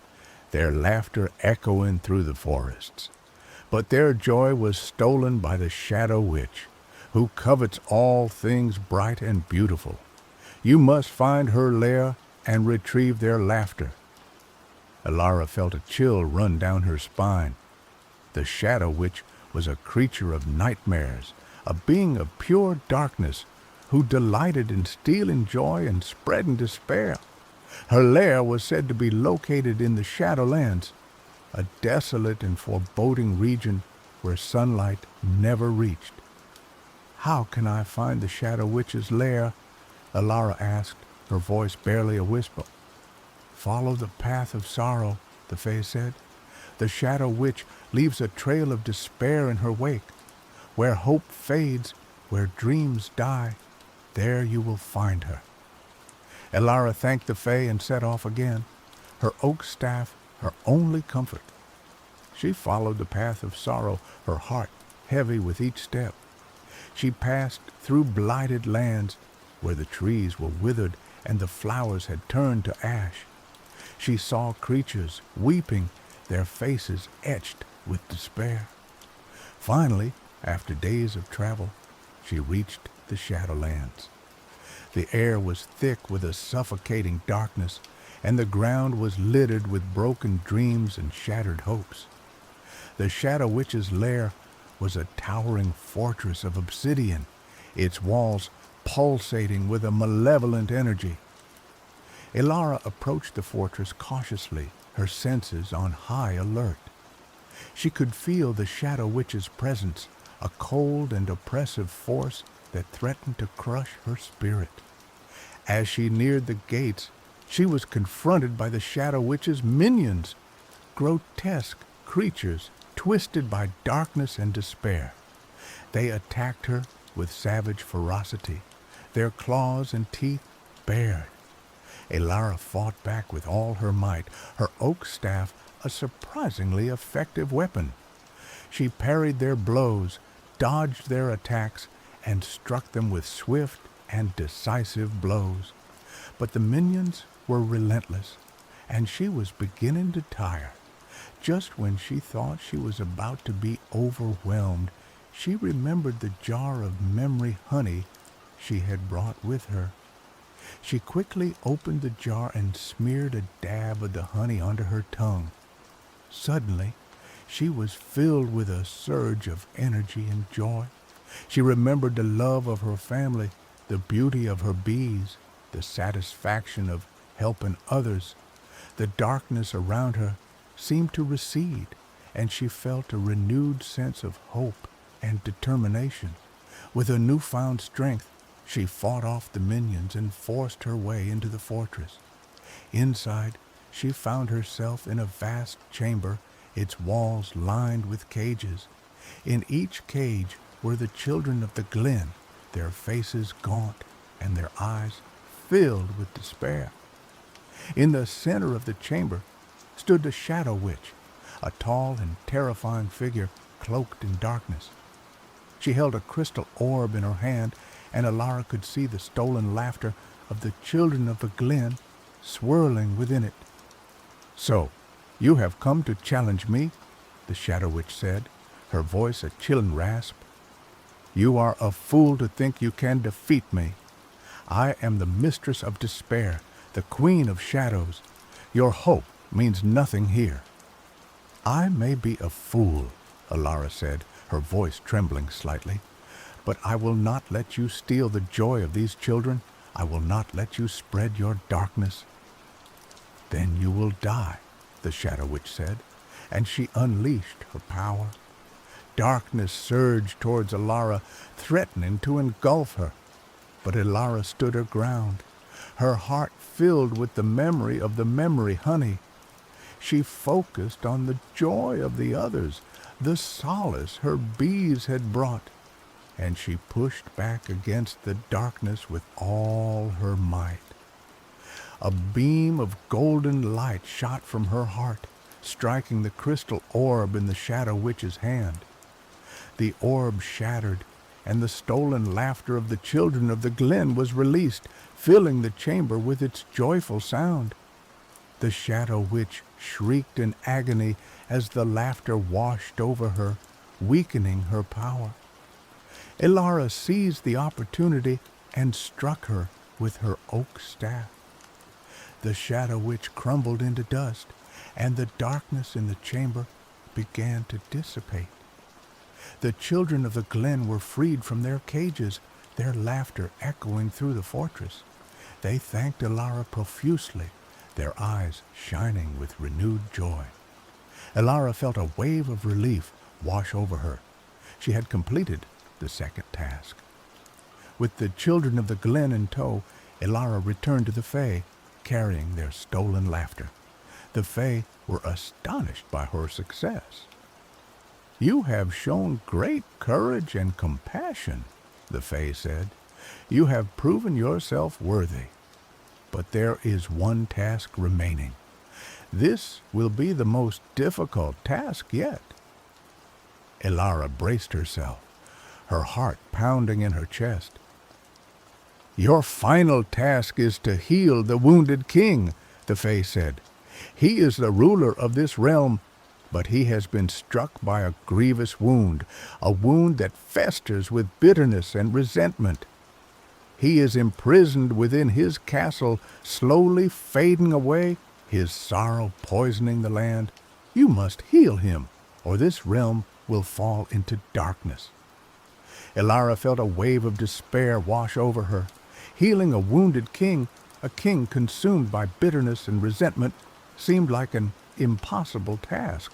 their laughter echoing through the forests. But their joy was stolen by the Shadow Witch, who covets all things bright and beautiful. You must find her lair and retrieve their laughter." Alara felt a chill run down her spine. The Shadow Witch was a creature of nightmares, a being of pure darkness, who delighted in stealing joy and spreading despair. Her lair was said to be located in the Shadowlands, a desolate and foreboding region where sunlight never reached. "How can I find the Shadow Witch's lair?" Alara asked, her voice barely a whisper. "Follow the path of sorrow," the Fae said. "The Shadow Witch leaves a trail of despair in her wake. Where hope fades, where dreams die, there you will find her." Alara thanked the Fae and set off again, her oak staff her only comfort. She followed the path of sorrow, her heart heavy with each step. She passed through blighted lands where the trees were withered and the flowers had turned to ash. She saw creatures weeping, their faces etched with despair. Finally, after days of travel, she reached the Shadowlands. The air was thick with a suffocating darkness, and the ground was littered with broken dreams and shattered hopes. The Shadow Witch's lair was a towering fortress of obsidian, its walls pulsating with a malevolent energy. Alara approached the fortress cautiously, her senses on high alert. She could feel the Shadow Witch's presence, a cold and oppressive force that threatened to crush her spirit. As she neared the gates, she was confronted by the Shadow Witch's minions, grotesque creatures twisted by darkness and despair. They attacked her with savage ferocity, their claws and teeth bared. Elara fought back with all her might, her oak staff a surprisingly effective weapon. She parried their blows, dodged their attacks, and struck them with swift and decisive blows. But the minions were relentless, and she was beginning to tire. Just when she thought she was about to be overwhelmed, she remembered the jar of memory honey she had brought with her. She quickly opened the jar and smeared a dab of the honey onto her tongue. Suddenly, she was filled with a surge of energy and joy. She remembered the love of her family, the beauty of her bees, the satisfaction of helping others. The darkness around her seemed to recede, and she felt a renewed sense of hope and determination. With a newfound strength, she fought off the minions and forced her way into the fortress. Inside, she found herself in a vast chamber, its walls lined with cages. In each cage were the children of the glen, their faces gaunt and their eyes filled with despair. In the center of the chamber stood the Shadow Witch, a tall and terrifying figure cloaked in darkness. She held a crystal orb in her hand, and Elara could see the stolen laughter of the children of the glen swirling within it. "So, you have come to challenge me," the Shadow Witch said, her voice a chilling rasp. "You are a fool to think you can defeat me. I am the mistress of despair, the queen of shadows. Your hope means nothing here." "I may be a fool," Elara said, her voice trembling slightly, "but I will not let you steal the joy of these children. I will not let you spread your darkness." "Then you will die," the Shadow Witch said, and she unleashed her power. Darkness surged towards Elara, threatening to engulf her. But Elara stood her ground, her heart filled with the memory of the memory honey. She focused on the joy of the others, the solace her bees had brought, and she pushed back against the darkness with all her might. A beam of golden light shot from her heart, striking the crystal orb in the Shadow Witch's hand. The orb shattered, and the stolen laughter of the children of the glen was released, filling the chamber with its joyful sound. The Shadow Witch shrieked in agony as the laughter washed over her, weakening her power. Elara seized the opportunity and struck her with her oak staff. The Shadow Witch crumbled into dust, and the darkness in the chamber began to dissipate. The children of the glen were freed from their cages, their laughter echoing through the fortress. They thanked Elara profusely, their eyes shining with renewed joy. Elara felt a wave of relief wash over her. She had completed the second task. With the children of the glen in tow, Elara returned to the Fae, carrying their stolen laughter. The Fae were astonished by her success. "You have shown great courage and compassion," the Fae said. "You have proven yourself worthy. But there is one task remaining. This will be the most difficult task yet." Elara braced herself, her heart pounding in her chest. "Your final task is to heal the wounded king," the Fae said. "He is the ruler of this realm, but he has been struck by a grievous wound, a wound that festers with bitterness and resentment. He is imprisoned within his castle, slowly fading away, his sorrow poisoning the land. You must heal him, or this realm will fall into darkness." Elara felt a wave of despair wash over her. Healing a wounded king, a king consumed by bitterness and resentment, seemed like an impossible task.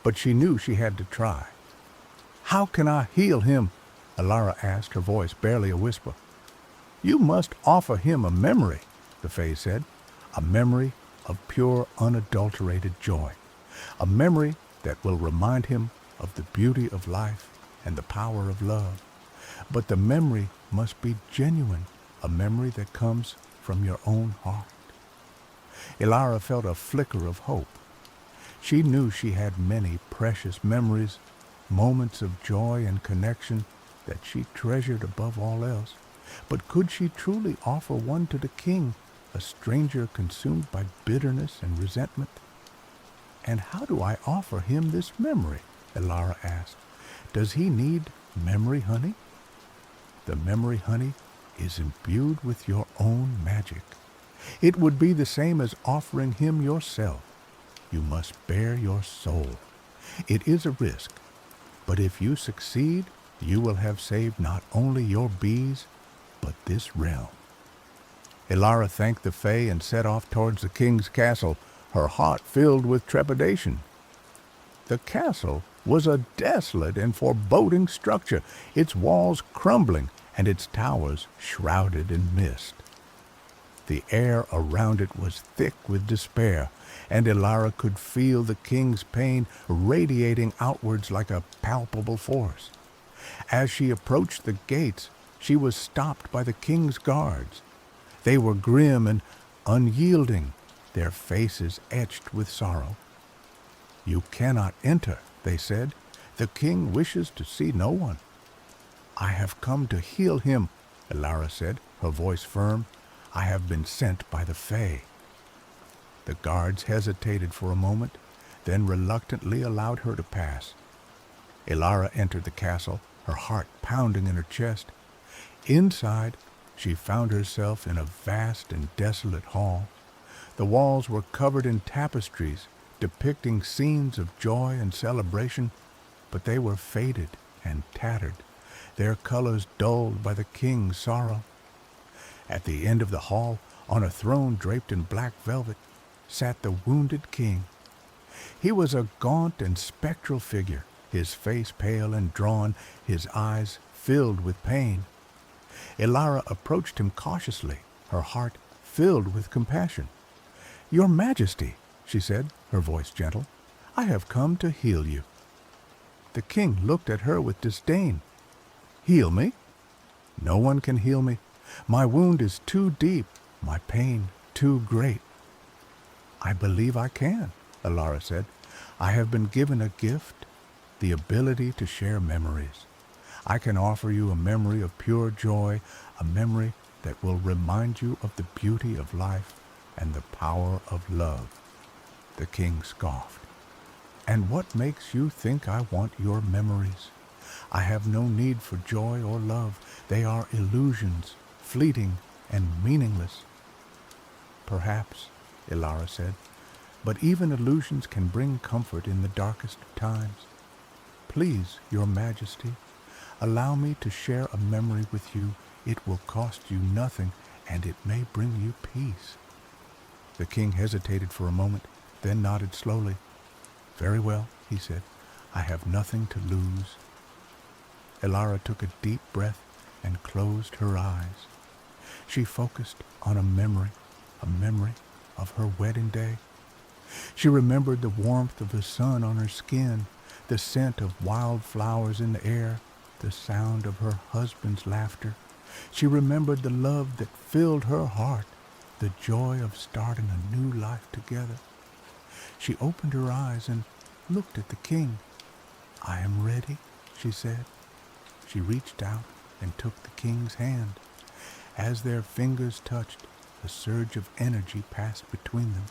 But she knew she had to try. "How can I heal him?" Elara asked, her voice barely a whisper. "You must offer him a memory," the Fae said, "a memory of pure, unadulterated joy, a memory that will remind him of the beauty of life and the power of love. But the memory must be genuine, a memory that comes from your own heart." Elara felt a flicker of hope. She knew she had many precious memories, moments of joy and connection that she treasured above all else. But could she truly offer one to the king, a stranger consumed by bitterness and resentment? "And how do I offer him this memory?" Elara asked. "Does he need memory honey?" "The memory honey is imbued with your own magic. It would be the same as offering him yourself. You must bare your soul. It is a risk, but if you succeed, you will have saved not only your bees, but this realm." Elara thanked the Fae and set off towards the king's castle, her heart filled with trepidation. The castle was a desolate and foreboding structure, its walls crumbling and its towers shrouded in mist. The air around it was thick with despair, and Elara could feel the king's pain radiating outwards like a palpable force. As she approached the gates, she was stopped by the king's guards. They were grim and unyielding, their faces etched with sorrow. "You cannot enter," they said. "The king wishes to see no one." "I have come to heal him," Elara said, her voice firm. "I have been sent by the Fae." The guards hesitated for a moment, then reluctantly allowed her to pass. Elara entered the castle, her heart pounding in her chest. Inside, she found herself in a vast and desolate hall. The walls were covered in tapestries depicting scenes of joy and celebration, but they were faded and tattered, their colors dulled by the king's sorrow. At the end of the hall, on a throne draped in black velvet, sat the wounded king. He was a gaunt and spectral figure, his face pale and drawn, his eyes filled with pain. Elara approached him cautiously, her heart filled with compassion. "Your Majesty," she said, her voice gentle, "I have come to heal you." The king looked at her with disdain. "Heal me? No one can heal me. My wound is too deep, my pain too great." "I believe I can," Elara said. "I have been given a gift, the ability to share memories. I can offer you a memory of pure joy, a memory that will remind you of the beauty of life and the power of love." The king scoffed. "And what makes you think I want your memories? I have no need for joy or love. They are illusions, fleeting and meaningless." "Perhaps," Elara said, "but even illusions can bring comfort in the darkest of times. Please, your Majesty, allow me to share a memory with you. It will cost you nothing, and it may bring you peace." The king hesitated for a moment, then nodded slowly. "Very well," he said. "I have nothing to lose." Elara took a deep breath and closed her eyes. She focused on a memory of her wedding day. She remembered the warmth of the sun on her skin, the scent of wild flowers in the air, the sound of her husband's laughter. She remembered the love that filled her heart, the joy of starting a new life together. She opened her eyes and looked at the king. "I am ready," she said. She reached out and took the king's hand. As their fingers touched, a surge of energy passed between them.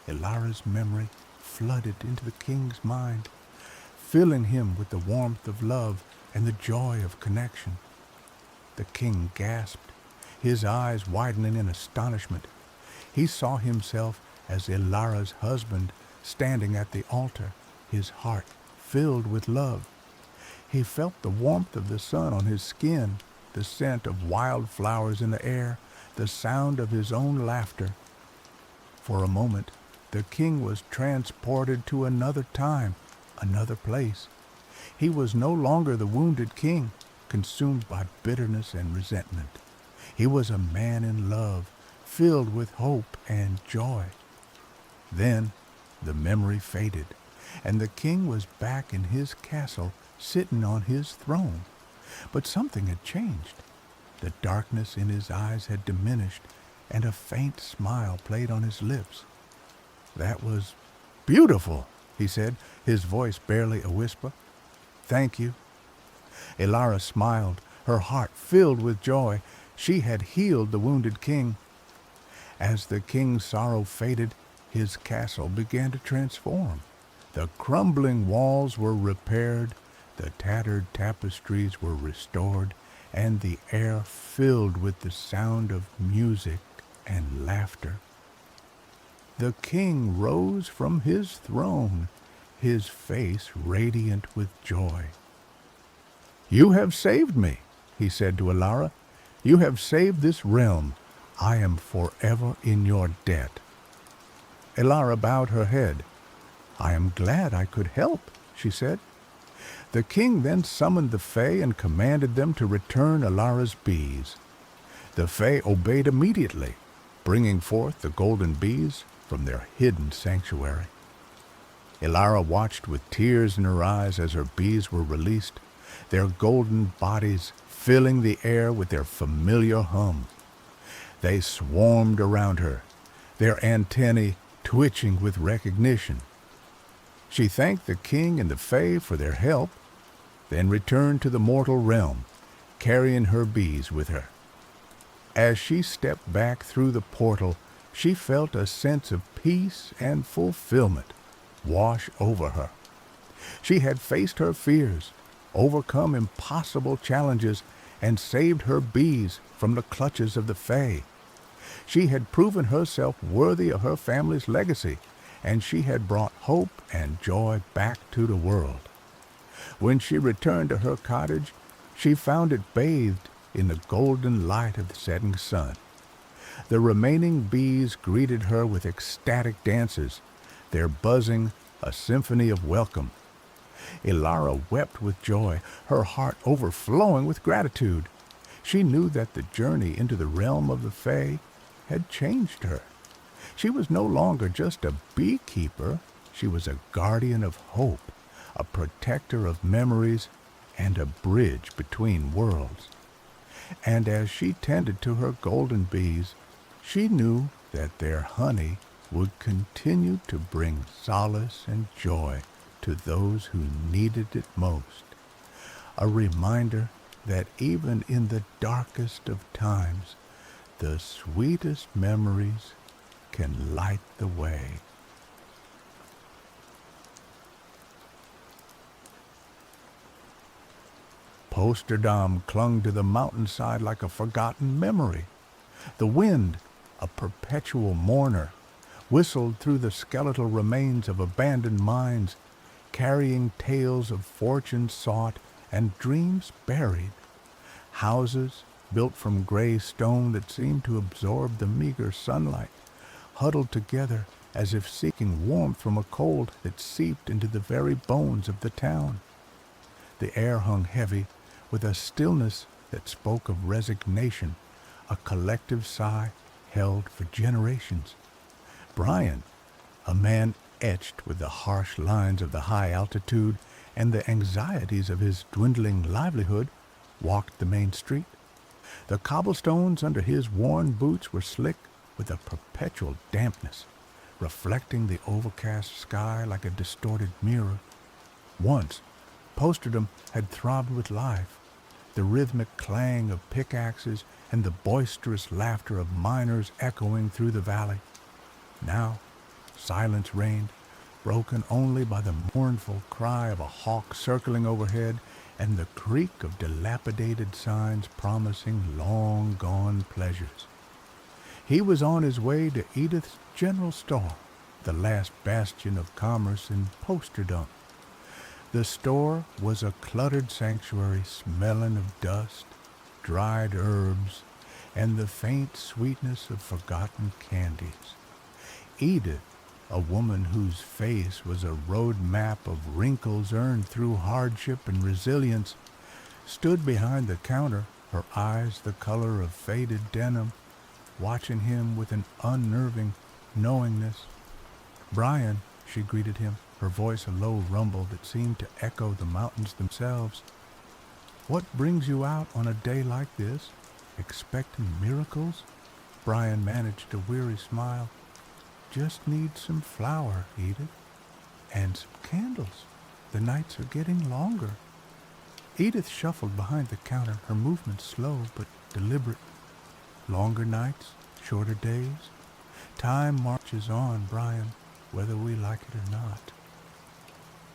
Elara's memory flooded into the king's mind, filling him with the warmth of love and the joy of connection. The king gasped, his eyes widening in astonishment. He saw himself as Elara's husband standing at the altar, his heart filled with love. He felt the warmth of the sun on his skin, the scent of wild flowers in the air, the sound of his own laughter. For a moment, the king was transported to another time, another place. He was no longer the wounded king, consumed by bitterness and resentment. He was a man in love, filled with hope and joy. Then the memory faded, and the king was back in his castle, sitting on his throne. But something had changed. The darkness in his eyes had diminished, and a faint smile played on his lips. "That was beautiful," he said, his voice barely a whisper. "Thank you." Elara smiled, her heart filled with joy. She had healed the wounded king. As the king's sorrow faded, his castle began to transform. The crumbling walls were repaired, the tattered tapestries were restored, and the air filled with the sound of music and laughter. The king rose from his throne, his face radiant with joy. "You have saved me," he said to Elara. "You have saved this realm. I am forever in your debt." Elara bowed her head. "I am glad I could help," she said. The king then summoned the Fae and commanded them to return Elara's bees. The Fae obeyed immediately, bringing forth the golden bees from their hidden sanctuary. Elara watched with tears in her eyes as her bees were released, their golden bodies filling the air with their familiar hum. They swarmed around her, their antennae twitching with recognition. She thanked the king and the Fae for their help, then returned to the mortal realm, carrying her bees with her. As she stepped back through the portal, she felt a sense of peace and fulfillment wash over her. She had faced her fears, overcome impossible challenges, and saved her bees from the clutches of the Fae. She had proven herself worthy of her family's legacy, and she had brought hope and joy back to the world. When she returned to her cottage, she found it bathed in the golden light of the setting sun. The remaining bees greeted her with ecstatic dances, their buzzing a symphony of welcome. Elara wept with joy, her heart overflowing with gratitude. She knew that the journey into the realm of the Fae had changed her. She was no longer just a beekeeper. She was a guardian of hope, a protector of memories, and a bridge between worlds. And as she tended to her golden bees, she knew that their honey would continue to bring solace and joy to those who needed it most. A reminder that even in the darkest of times, the sweetest memories can light the way. Posterdam clung to the mountainside like a forgotten memory. The wind, a perpetual mourner, whistled through the skeletal remains of abandoned mines, carrying tales of fortune sought and dreams buried. Houses, built from gray stone that seemed to absorb the meager sunlight, huddled together as if seeking warmth from a cold that seeped into the very bones of the town. The air hung heavy, with a stillness that spoke of resignation, a collective sigh held for generations. Brian, a man etched with the harsh lines of the high altitude and the anxieties of his dwindling livelihood, walked the main street. The cobblestones under his worn boots were slick with a perpetual dampness, reflecting the overcast sky like a distorted mirror. Once, Posterdom had throbbed with life, the rhythmic clang of pickaxes and the boisterous laughter of miners echoing through the valley. Now, silence reigned, broken only by the mournful cry of a hawk circling overhead and the creak of dilapidated signs promising long-gone pleasures. He was on his way to Edith's General Store, the last bastion of commerce in Posterdom. The store was a cluttered sanctuary smelling of dust, dried herbs, and the faint sweetness of forgotten candies. Edith, a woman whose face was a road map of wrinkles earned through hardship and resilience, stood behind the counter, her eyes the color of faded denim, watching him with an unnerving knowingness. "Brian," she greeted him, her voice a low rumble that seemed to echo the mountains themselves. "What brings you out on a day like this, expecting miracles?" Brian managed a weary smile. Just need some flour, Edith, and some candles. The nights are getting longer. Edith shuffled behind the counter, her movements slow but deliberate. Longer nights, shorter days. Time marches on, Brian, whether we like it or not.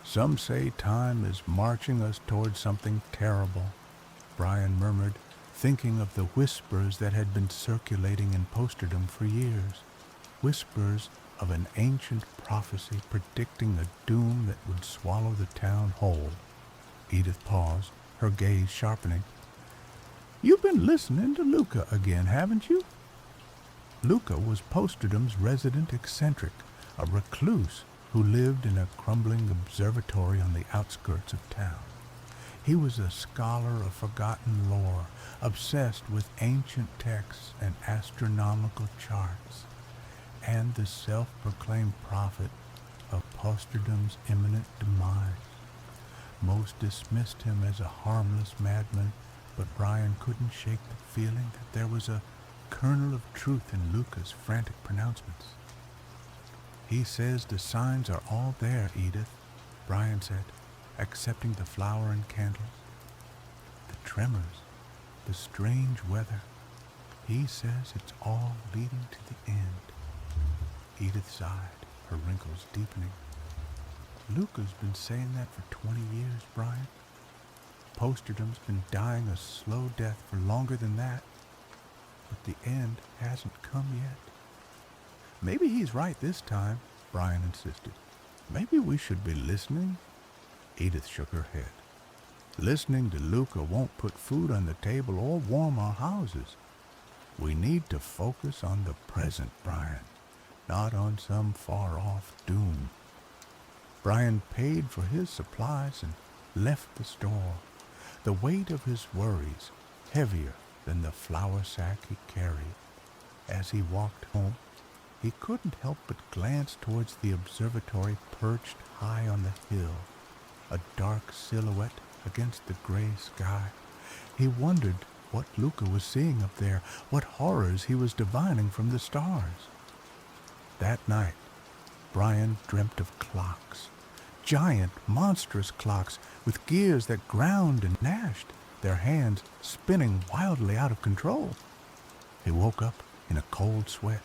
Some say time is marching us towards something terrible, Brian murmured, thinking of the whispers that had been circulating in posterdom for years. Whispers of an ancient prophecy predicting a doom that would swallow the town whole. Edith paused, her gaze sharpening. You've been listening to Luca again, haven't you? Luca was posterdom's resident eccentric, a recluse who lived in a crumbling observatory on the outskirts of town. He was a scholar of forgotten lore, obsessed with ancient texts and astronomical charts, and the self-proclaimed prophet of posterdom's imminent demise. Most dismissed him as a harmless madman, but Brian couldn't shake the feeling that there was a kernel of truth in Luca's frantic pronouncements. He says the signs are all there, Edith, Brian said, accepting the flour and candles. The tremors, the strange weather. He says it's all leading to the end. Edith sighed, her wrinkles deepening. Luca's been saying that for 20 years, Brian. Posterdom's been dying a slow death for longer than that, but the end hasn't come yet. Maybe he's right this time, Brian insisted. Maybe we should be listening. Edith shook her head. Listening to Luca won't put food on the table or warm our houses. We need to focus on the present, Brian, not on some far-off doom. Brian paid for his supplies and left the store, the weight of his worries heavier than the flour sack he carried. As he walked home, he couldn't help but glance towards the observatory perched high on the hill, a dark silhouette against the gray sky. He wondered what Luca was seeing up there, what horrors he was divining from the stars. That night, Brian dreamt of clocks, giant, monstrous clocks with gears that ground and gnashed, their hands spinning wildly out of control. He woke up in a cold sweat.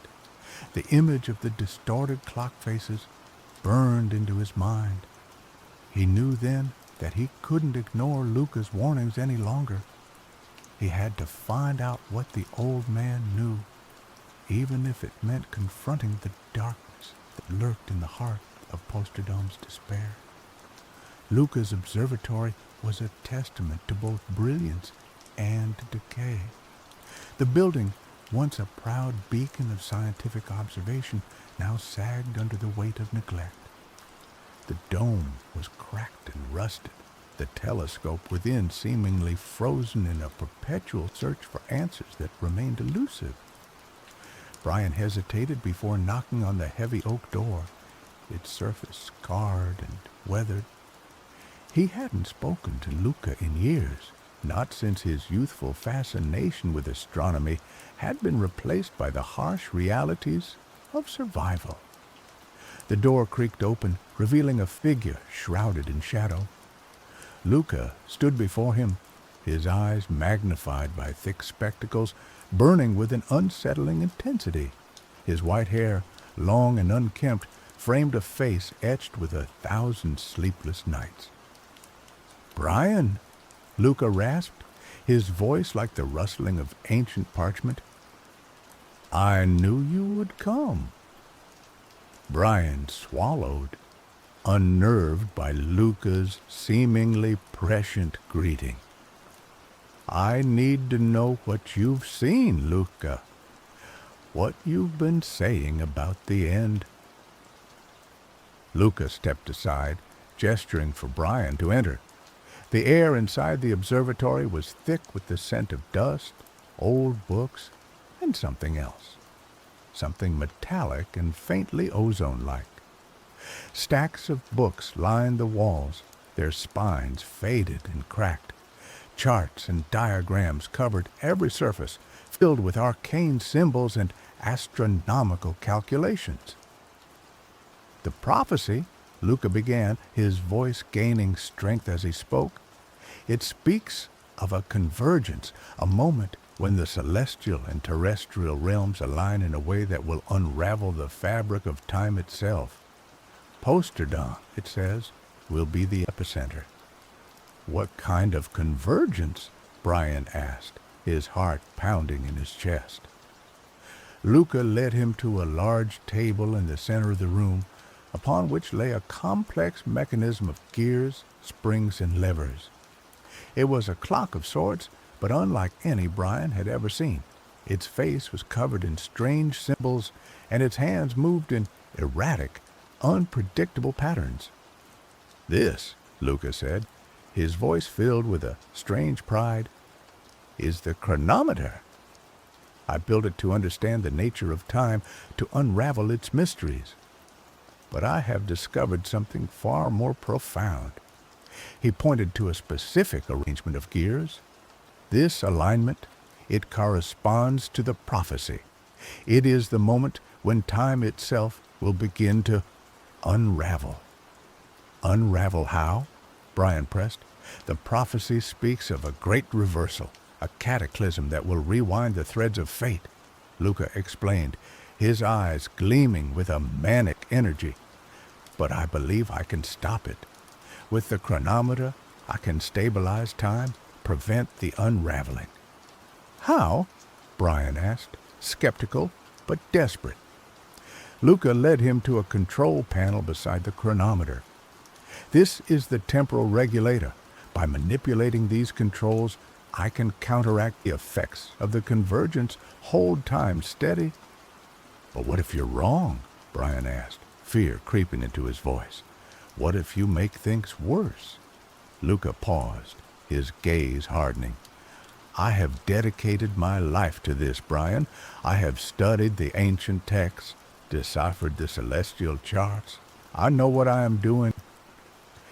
The image of the distorted clock faces burned into his mind. He knew then that he couldn't ignore Luca's warnings any longer. He had to find out what the old man knew, even if it meant confronting the darkness that lurked in the heart of Posterdom's despair. Luca's observatory was a testament to both brilliance and decay. The building, once a proud beacon of scientific observation, now sagged under the weight of neglect. The dome was cracked and rusted, the telescope within seemingly frozen in a perpetual search for answers that remained elusive. Brian hesitated before knocking on the heavy oak door, its surface scarred and weathered. He hadn't spoken to Luca in years, not since his youthful fascination with astronomy had been replaced by the harsh realities of survival. The door creaked open, revealing a figure shrouded in shadow. Luca stood before him, his eyes magnified by thick spectacles, burning with an unsettling intensity. His white hair, long and unkempt, framed a face etched with 1,000 sleepless nights. "Brian," Luca rasped, his voice like the rustling of ancient parchment. "I knew you would come." Brian swallowed, unnerved by Luca's seemingly prescient greeting. "I need to know what you've seen, Luca. What you've been saying about the end." Luca stepped aside, gesturing for Brian to enter. The air inside the observatory was thick with the scent of dust, old books, and something else. Something metallic and faintly ozone-like. Stacks of books lined the walls, their spines faded and cracked. Charts and diagrams covered every surface, filled with arcane symbols and astronomical calculations. The prophecy, Luca began, his voice gaining strength as he spoke, it speaks of a convergence, a moment when the celestial and terrestrial realms align in a way that will unravel the fabric of time itself. Posterdom, it says, will be the epicenter. What kind of convergence? Brian asked, his heart pounding in his chest. Luca led him to a large table in the center of the room, upon which lay a complex mechanism of gears, springs, and levers. It was a clock of sorts, but unlike any Brian had ever seen. Its face was covered in strange symbols, and its hands moved in erratic, unpredictable patterns. "This," Luca said, his voice filled with a strange pride, "is the chronometer. I built it to understand the nature of time, to unravel its mysteries. But I have discovered something far more profound." He pointed to a specific arrangement of gears. This alignment, it corresponds to the prophecy. It is the moment when time itself will begin to unravel. Unravel how? Brian pressed. The prophecy speaks of a great reversal, a cataclysm that will rewind the threads of fate, Luca explained, his eyes gleaming with a manic energy. But I believe I can stop it. With the chronometer, I can stabilize time, prevent the unraveling. How? Brian asked, skeptical but desperate. Luca led him to a control panel beside the chronometer. This is the temporal regulator. By manipulating these controls, I can counteract the effects of the convergence, hold time steady. But what if you're wrong? Brian asked, fear creeping into his voice. What if you make things worse? Luca paused, his gaze hardening. I have dedicated my life to this, Brian. I have studied the ancient texts, deciphered the celestial charts. I know what I am doing.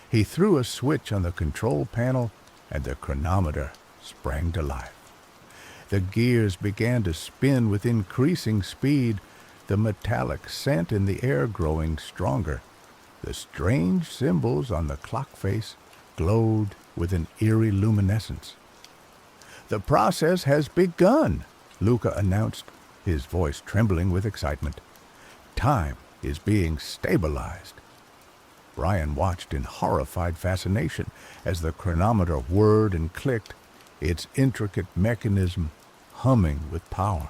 He threw a switch on the control panel, and the chronometer sprang to life. The gears began to spin with increasing speed, the metallic scent in the air growing stronger. The strange symbols on the clock face glowed with an eerie luminescence. The process has begun, Luca announced, his voice trembling with excitement. Time is being stabilized. Brian watched in horrified fascination as the chronometer whirred and clicked, its intricate mechanism humming with power.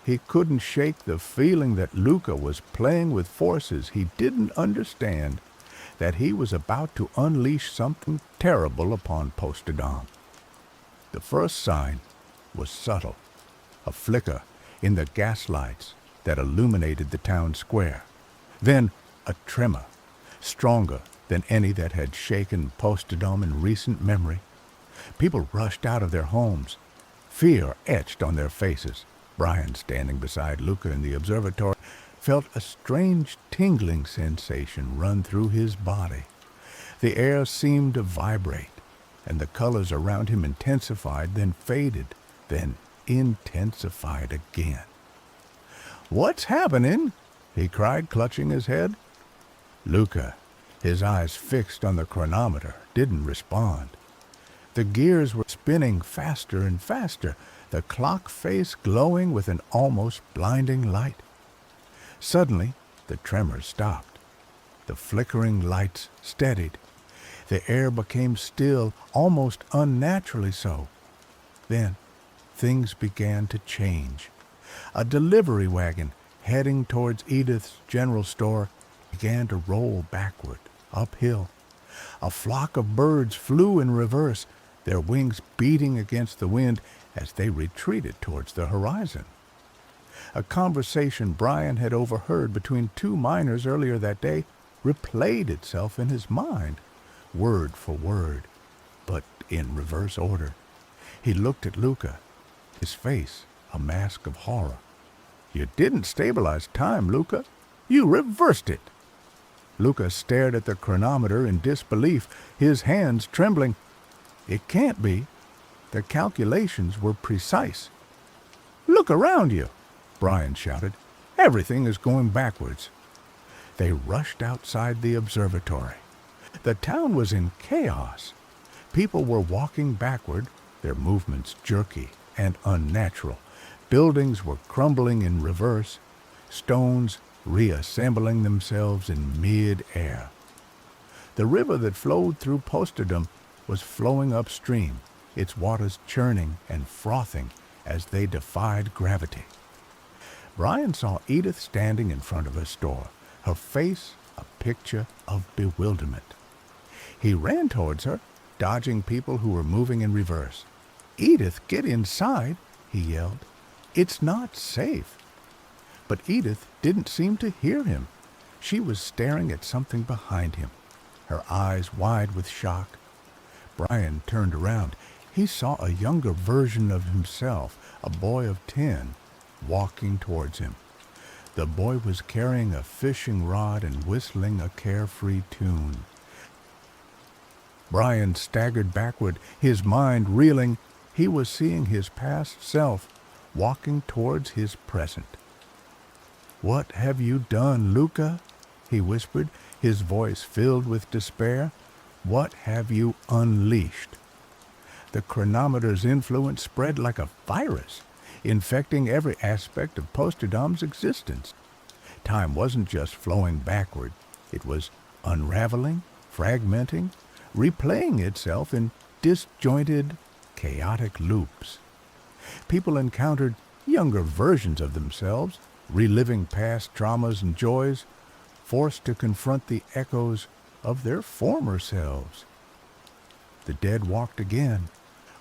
He couldn't shake the feeling that Luca was playing with forces he didn't understand, that he was about to unleash something terrible upon Posterdom. The first sign was subtle, a flicker in the gaslights that illuminated the town square. Then a tremor, stronger than any that had shaken Posterdom in recent memory. People rushed out of their homes, fear etched on their faces. Brian, standing beside Luca in the observatory, felt a strange tingling sensation run through his body. The air seemed to vibrate, and the colors around him intensified, then faded, then intensified again. "What's happening?" he cried, clutching his head. Luca, his eyes fixed on the chronometer, didn't respond. The gears were spinning faster and faster, the clock face glowing with an almost blinding light. Suddenly, the tremors stopped. The flickering lights steadied. The air became still, almost unnaturally so. Then, things began to change. A delivery wagon heading towards Edith's general store began to roll backward, uphill. A flock of birds flew in reverse, their wings beating against the wind as they retreated towards the horizon. A conversation Brian had overheard between two miners earlier that day replayed itself in his mind, word for word, but in reverse order. He looked at Luca, his face a mask of horror. "You didn't stabilize time, Luca. You reversed it." Luca stared at the chronometer in disbelief, his hands trembling. "It can't be. The calculations were precise." Look around you, Brian shouted. Everything is going backwards. They rushed outside the observatory. The town was in chaos. People were walking backward, their movements jerky and unnatural. Buildings were crumbling in reverse, stones reassembling themselves in mid-air. The river that flowed through Posterdom was flowing upstream, its waters churning and frothing as they defied gravity. Brian saw Edith standing in front of her store, her face a picture of bewilderment. He ran towards her, dodging people who were moving in reverse. "Edith, get inside," he yelled. "It's not safe." But Edith didn't seem to hear him. She was staring at something behind him, her eyes wide with shock. Brian turned around. He saw a younger version of himself, a boy of 10, walking towards him. The boy was carrying a fishing rod and whistling a carefree tune. Brian staggered backward, his mind reeling. He was seeing his past self walking towards his present. "What have you done, Luca?" he whispered, his voice filled with despair. "What have you unleashed?" The chronometer's influence spread like a virus, infecting every aspect of Posterdom's existence. Time wasn't just flowing backward. It was unraveling, fragmenting, replaying itself in disjointed, chaotic loops. People encountered younger versions of themselves, reliving past traumas and joys, forced to confront the echoes of their former selves. The dead walked again,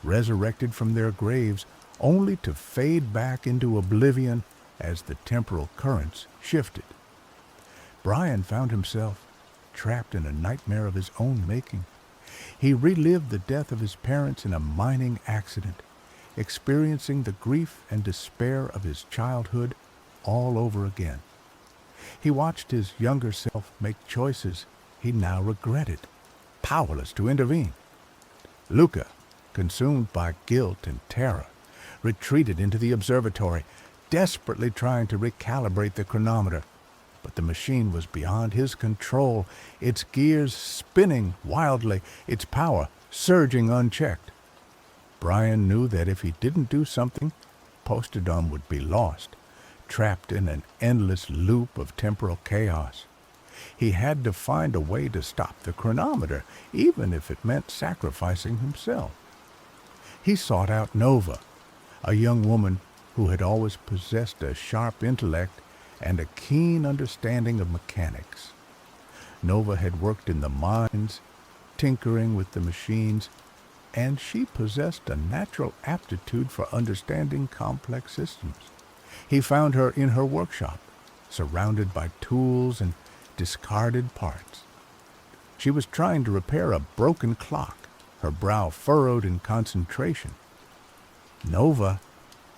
resurrected from their graves, only to fade back into oblivion as the temporal currents shifted. Brian found himself trapped in a nightmare of his own making. He relived the death of his parents in a mining accident, experiencing the grief and despair of his childhood all over again. He watched his younger self make choices he now regretted, powerless to intervene. Luca, consumed by guilt and terror, retreated into the observatory, desperately trying to recalibrate the chronometer. But the machine was beyond his control, its gears spinning wildly, its power surging unchecked. Brian knew that if he didn't do something, Posterdom would be lost, trapped in an endless loop of temporal chaos. He had to find a way to stop the chronometer, even if it meant sacrificing himself. He sought out Nova, a young woman who had always possessed a sharp intellect and a keen understanding of mechanics. Nova had worked in the mines, tinkering with the machines, and she possessed a natural aptitude for understanding complex systems. He found her in her workshop, surrounded by tools and discarded parts. She was trying to repair a broken clock, her brow furrowed in concentration. "Nova,"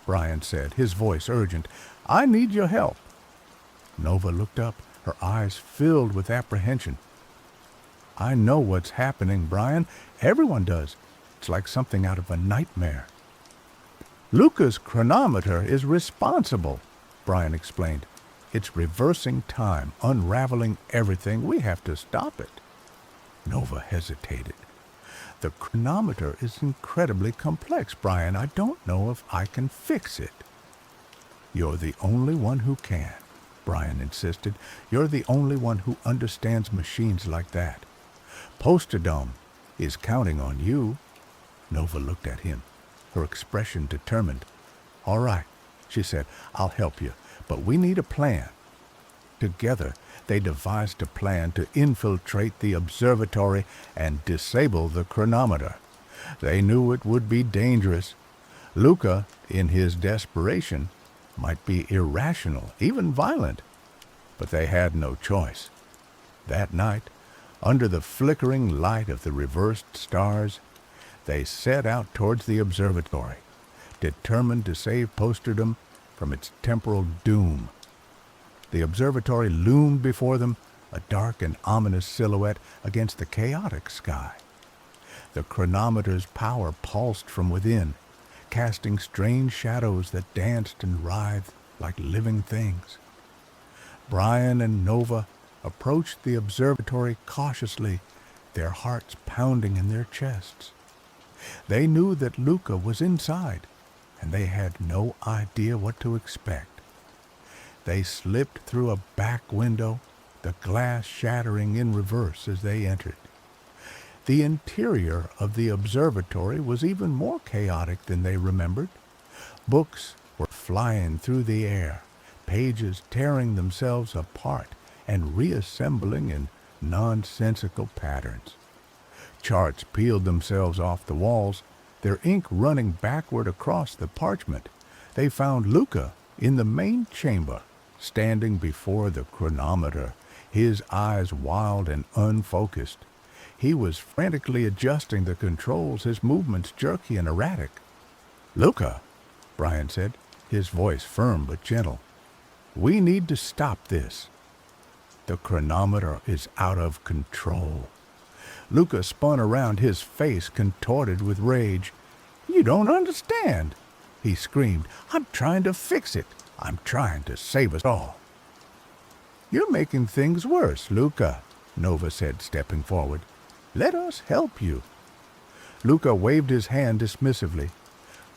Brian said, his voice urgent, "I need your help." Nova looked up, her eyes filled with apprehension. "I know what's happening, Brian. Everyone does. It's like something out of a nightmare." "Luca's chronometer is responsible," Brian explained. "It's reversing time, unraveling everything. We have to stop it." Nova hesitated. "The chronometer is incredibly complex, Brian. I don't know if I can fix it." "You're the only one who can," Brian insisted. "You're the only one who understands machines like that. Posterdom is counting on you." Nova looked at him, her expression determined. "All right," she said, "I'll help you, but we need a plan." Together, they devised a plan to infiltrate the observatory and disable the chronometer. They knew it would be dangerous. Luca, in his desperation, might be irrational, even violent, but they had no choice. That night, under the flickering light of the reversed stars, they set out towards the observatory, determined to save Posterdom from its temporal doom. The observatory loomed before them, a dark and ominous silhouette against the chaotic sky. The chronometer's power pulsed from within, casting strange shadows that danced and writhed like living things. Brian and Nova approached the observatory cautiously, their hearts pounding in their chests. They knew that Luca was inside, and they had no idea what to expect. They slipped through a back window, the glass shattering in reverse as they entered. The interior of the observatory was even more chaotic than they remembered. Books were flying through the air, pages tearing themselves apart and reassembling in nonsensical patterns. Charts peeled themselves off the walls, their ink running backward across the parchment. They found Luca in the main chamber, standing before the chronometer, his eyes wild and unfocused. He was frantically adjusting the controls, his movements jerky and erratic. "Luca," Brian said, his voice firm but gentle, "we need to stop this. The chronometer is out of control." Luca spun around, his face contorted with rage. "You don't understand," he screamed. "I'm trying to fix it. I'm trying to save us all." "You're making things worse, Luca," Nova said, stepping forward. "Let us help you." Luca waved his hand dismissively.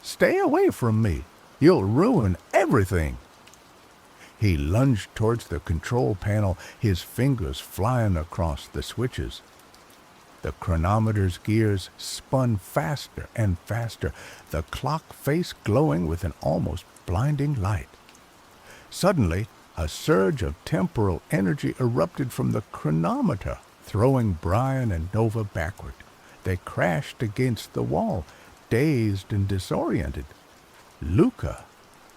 "Stay away from me. You'll ruin everything." He lunged towards the control panel, his fingers flying across the switches. The chronometer's gears spun faster and faster, the clock face glowing with an almost blinding light. Suddenly, a surge of temporal energy erupted from the chronometer, throwing Brian and Nova backward. They crashed against the wall, dazed and disoriented. Luca,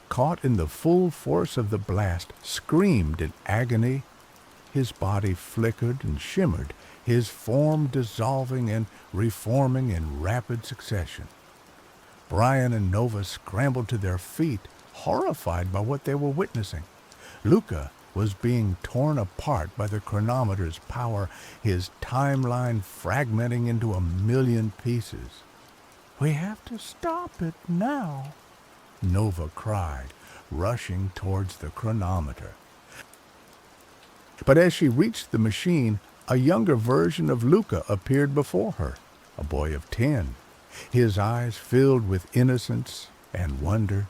caught in the full force of the blast, screamed in agony. His body flickered and shimmered, his form dissolving and reforming in rapid succession. Brian and Nova scrambled to their feet, horrified by what they were witnessing. Luca was being torn apart by the chronometer's power, his timeline fragmenting into a million pieces. "We have to stop it now," Nova cried, rushing towards the chronometer. But as she reached the machine, a younger version of Luca appeared before her, a boy of 10, his eyes filled with innocence and wonder.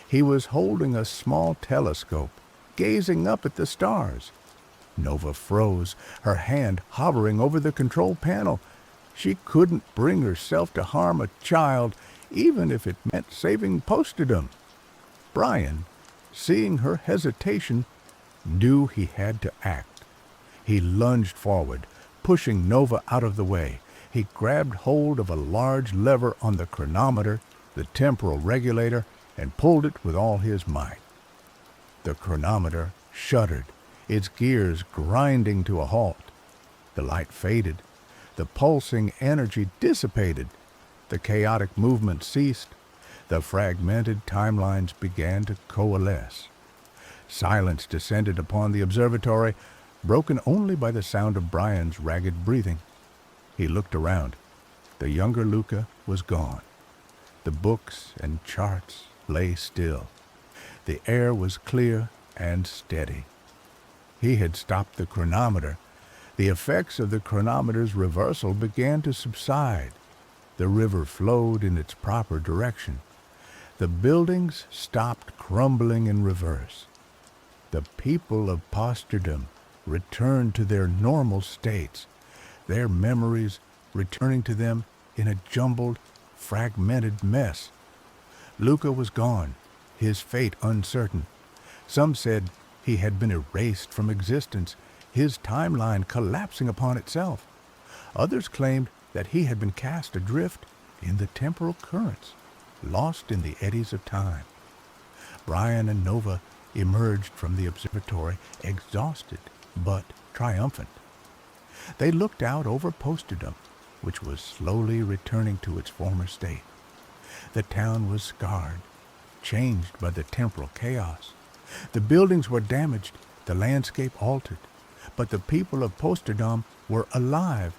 He was holding a small telescope, gazing up at the stars. Nova froze, her hand hovering over the control panel. She couldn't bring herself to harm a child, even if it meant saving Posterdom. Brian, seeing her hesitation, knew he had to act. He lunged forward, pushing Nova out of the way. He grabbed hold of a large lever on the chronometer, the temporal regulator, and pulled it with all his might. The chronometer shuddered, its gears grinding to a halt. The light faded. The pulsing energy dissipated. The chaotic movement ceased. The fragmented timelines began to coalesce. Silence descended upon the observatory, broken only by the sound of Brian's ragged breathing. He looked around. The younger Luca was gone. The books and charts lay still. The air was clear and steady. He had stopped the chronometer. The effects of the chronometer's reversal began to subside. The river flowed in its proper direction. The buildings stopped crumbling in reverse. The people of Posterdom returned to their normal states, their memories returning to them in a jumbled, fragmented mess. Luca was gone, his fate uncertain. Some said he had been erased from existence, his timeline collapsing upon itself. Others claimed that he had been cast adrift in the temporal currents, lost in the eddies of time. Brian and Nova emerged from the observatory, exhausted but triumphant. They looked out over Posterdom, which was slowly returning to its former state. The town was scarred, changed by the temporal chaos. The buildings were damaged, the landscape altered, but the people of Posterdom were alive,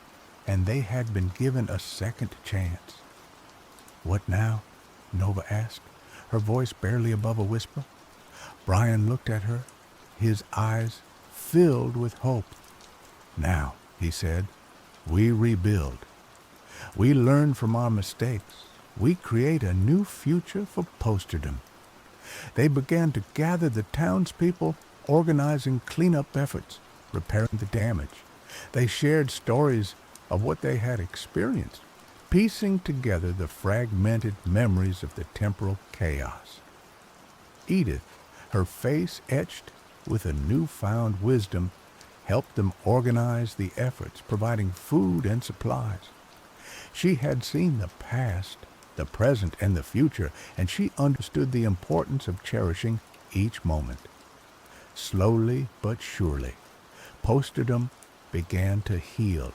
and they had been given a second chance. What now? Nova asked, her voice barely above a whisper. Brian looked at her, his eyes filled with hope. Now, he said, we rebuild. We learn from our mistakes. We create a new future for Posterdom. They began to gather the townspeople, organizing cleanup efforts, repairing the damage. They shared stories of what they had experienced, piecing together the fragmented memories of the temporal chaos. Edith, her face etched with a newfound wisdom, helped them organize the efforts, providing food and supplies. She had seen the past, the present, and the future, and she understood the importance of cherishing each moment. Slowly but surely, Posterdom began to heal.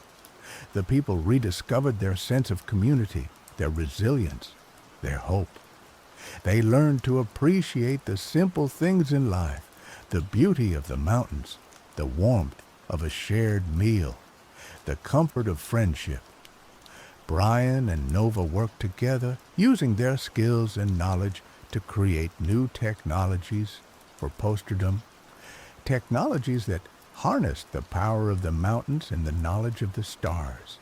The people rediscovered their sense of community, their resilience, their hope. They learned to appreciate the simple things in life, the beauty of the mountains, the warmth of a shared meal, the comfort of friendship. Brian and Nova worked together, using their skills and knowledge to create new technologies for Posterdom, technologies that harnessed the power of the mountains and the knowledge of the stars.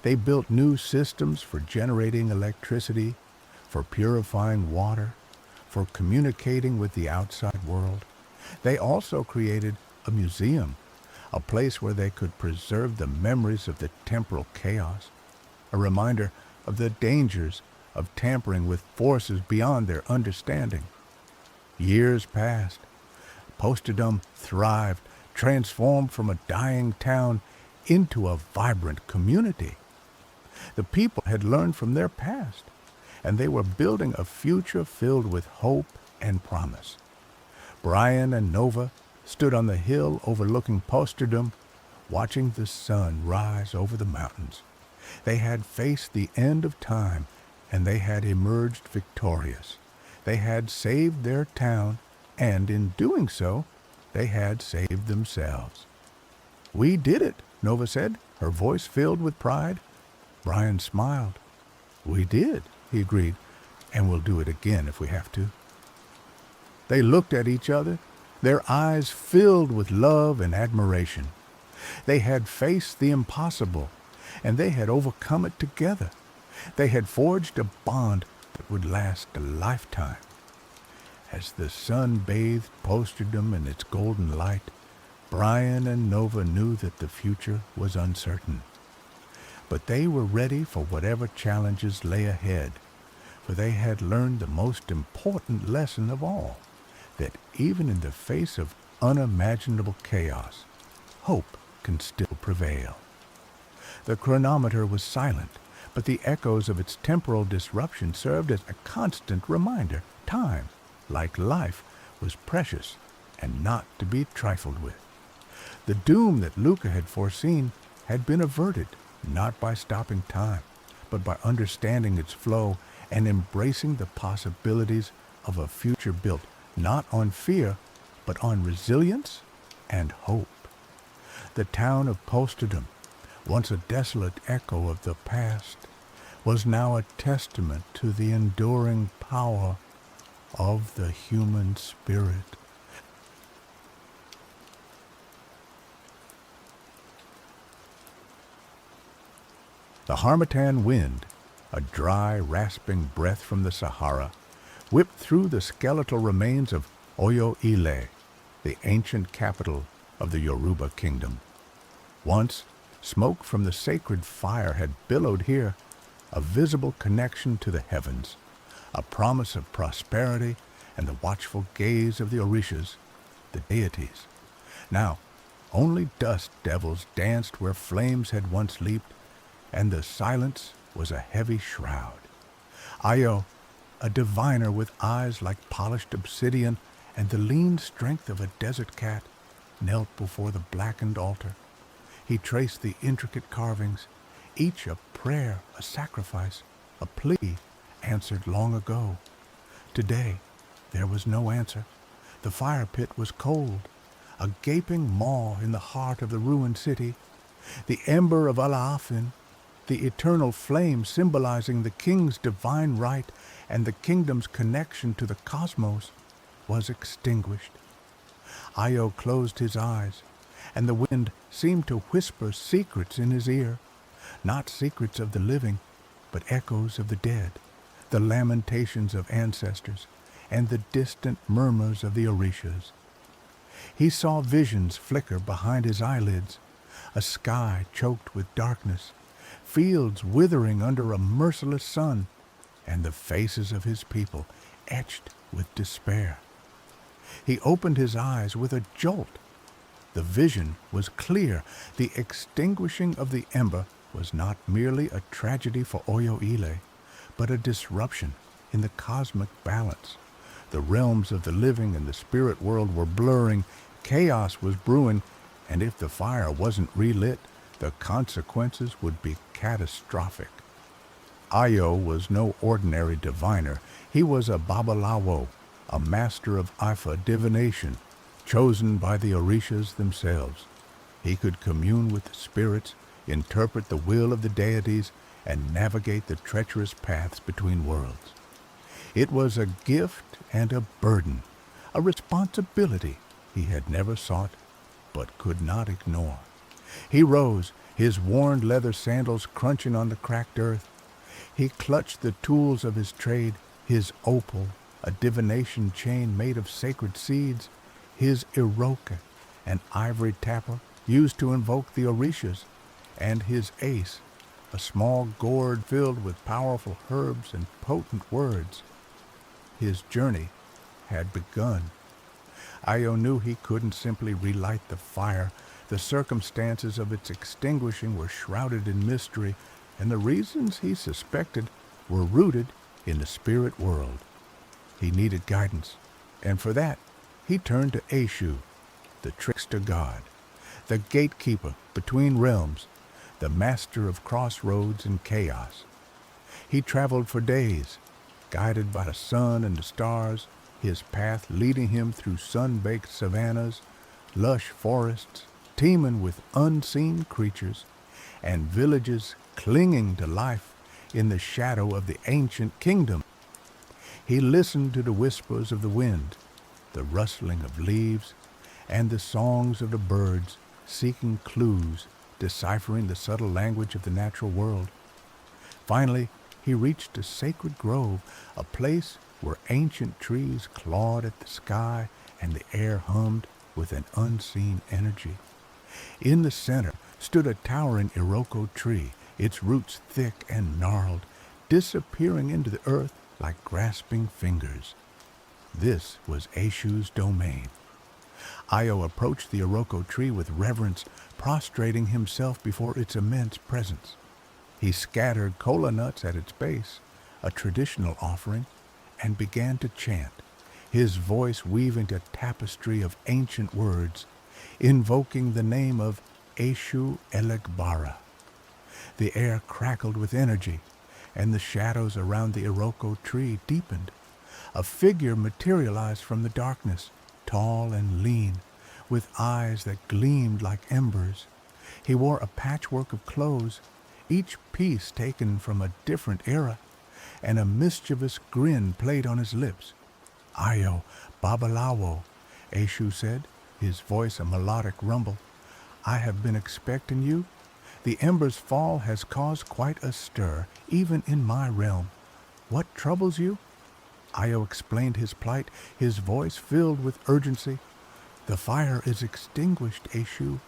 They built new systems for generating electricity, for purifying water, for communicating with the outside world. They also created a museum, a place where they could preserve the memories of the temporal chaos, a reminder of the dangers of tampering with forces beyond their understanding. Years passed. Posterdom thrived, transformed from a dying town into a vibrant community. The people had learned from their past, and they were building a future filled with hope and promise. Brian and Nova stood on the hill overlooking Posterdom, watching the sun rise over the mountains. They had faced the end of time, and they had emerged victorious. They had saved their town, and in doing so, they had saved themselves. "We did it," Nova said, her voice filled with pride. Brian smiled. "We did," he agreed, "and we'll do it again if we have to." They looked at each other, their eyes filled with love and admiration. They had faced the impossible, and they had overcome it together. They had forged a bond that would last a lifetime. As the sun bathed Posterdom in its golden light, Brian and Nova knew that the future was uncertain. But they were ready for whatever challenges lay ahead, for they had learned the most important lesson of all, that even in the face of unimaginable chaos, hope can still prevail. The chronometer was silent, but the echoes of its temporal disruption served as a constant reminder. Time, like life, was precious and not to be trifled with. The doom that Luca had foreseen had been averted, not by stopping time, but by understanding its flow and embracing the possibilities of a future built not on fear, but on resilience and hope. The town of Posterdom, once a desolate echo of the past, was now a testament to the enduring power of the human spirit. The harmattan wind, a dry, rasping breath from the Sahara, whipped through the skeletal remains of Oyo-Ile, the ancient capital of the Yoruba kingdom. Once, smoke from the sacred fire had billowed here, a visible connection to the heavens, a promise of prosperity and the watchful gaze of the Orishas, the deities. Now, only dust devils danced where flames had once leaped, and the silence was a heavy shroud. Ayo, a diviner with eyes like polished obsidian and the lean strength of a desert cat, knelt before the blackened altar. He traced the intricate carvings, each a prayer, a sacrifice, a plea answered long ago. Today, there was no answer. The fire pit was cold, a gaping maw in the heart of the ruined city. The ember of Alaafin, the eternal flame symbolizing the king's divine right and the kingdom's connection to the cosmos, was extinguished. Io closed his eyes, and the wind seemed to whisper secrets in his ear, not secrets of the living, but echoes of the dead, the lamentations of ancestors, and the distant murmurs of the Orishas. He saw visions flicker behind his eyelids, a sky choked with darkness, fields withering under a merciless sun, and the faces of his people etched with despair. He opened his eyes with a jolt. The vision was clear. The extinguishing of the ember was not merely a tragedy for Oyo'ile, but a disruption in the cosmic balance. The realms of the living and the spirit world were blurring, chaos was brewing, and if the fire wasn't relit, the consequences would be catastrophic. Io was no ordinary diviner. He was a babalawo, a master of Ifa divination, chosen by the Orishas themselves. He could commune with the spirits, interpret the will of the deities, and navigate the treacherous paths between worlds. It was a gift and a burden, a responsibility he had never sought but could not ignore. He rose, his worn leather sandals crunching on the cracked earth. He clutched the tools of his trade, his opal, a divination chain made of sacred seeds, his iroka, an ivory tapper used to invoke the Orishas, and his ace, a small gourd filled with powerful herbs and potent words. His journey had begun. Io knew he couldn't simply relight the fire. The circumstances of its extinguishing were shrouded in mystery, and the reasons he suspected were rooted in the spirit world. He needed guidance, and for that he turned to Eshu, the trickster god, the gatekeeper between realms, the master of crossroads and chaos. He traveled for days, guided by the sun and the stars, his path leading him through sun-baked savannas, lush forests teeming with unseen creatures, and villages clinging to life in the shadow of the ancient kingdom. He listened to the whispers of the wind, the rustling of leaves, and the songs of the birds, seeking clues, deciphering the subtle language of the natural world. Finally, he reached a sacred grove, a place where ancient trees clawed at the sky and the air hummed with an unseen energy. In the center stood a towering iroko tree, its roots thick and gnarled, disappearing into the earth like grasping fingers. This was Eshu's domain. Io approached the iroko tree with reverence, prostrating himself before its immense presence. He scattered kola nuts at its base, a traditional offering, and began to chant, his voice weaving a tapestry of ancient words, invoking the name of Eshu Elegbara. The air crackled with energy, and the shadows around the iroko tree deepened. A figure materialized from the darkness, tall and lean, with eyes that gleamed like embers. He wore a patchwork of clothes, each piece taken from a different era, and a mischievous grin played on his lips. "Io, Babalawo," Eshu said, his voice a melodic rumble. "I have been expecting you. The ember's fall has caused quite a stir, even in my realm. What troubles you?" Io explained his plight, his voice filled with urgency. "The fire is extinguished, Eshu.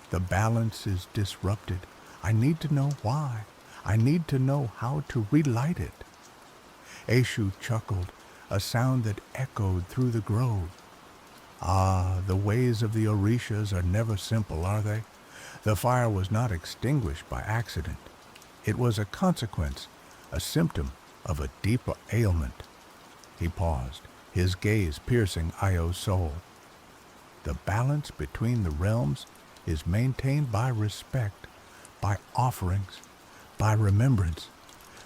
The balance is disrupted. I need to know why. I need to know how to relight it." Eshu chuckled, a sound that echoed through the grove. "Ah, the ways of the Orishas are never simple, are they? The fire was not extinguished by accident. It was a consequence, a symptom of a deeper ailment." He paused, his gaze piercing Io's soul. "The balance between the realms is maintained by respect, by offerings, by remembrance.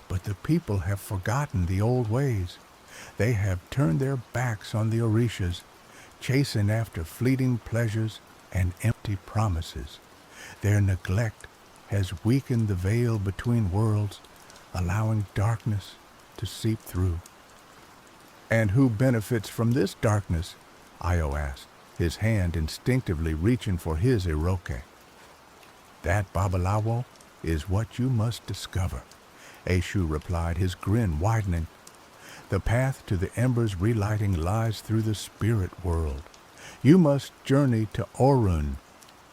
But the people have forgotten the old ways. They have turned their backs on the Orishas, chasing after fleeting pleasures and empty promises. Their neglect has weakened the veil between worlds, allowing darkness to seep through. And who benefits from this darkness? Io asked, his hand instinctively reaching for his eroke. That, Babalawo, is what you must discover, Eshu replied, his grin widening. The path to the embers relighting lies through the spirit world. You must journey to Orun,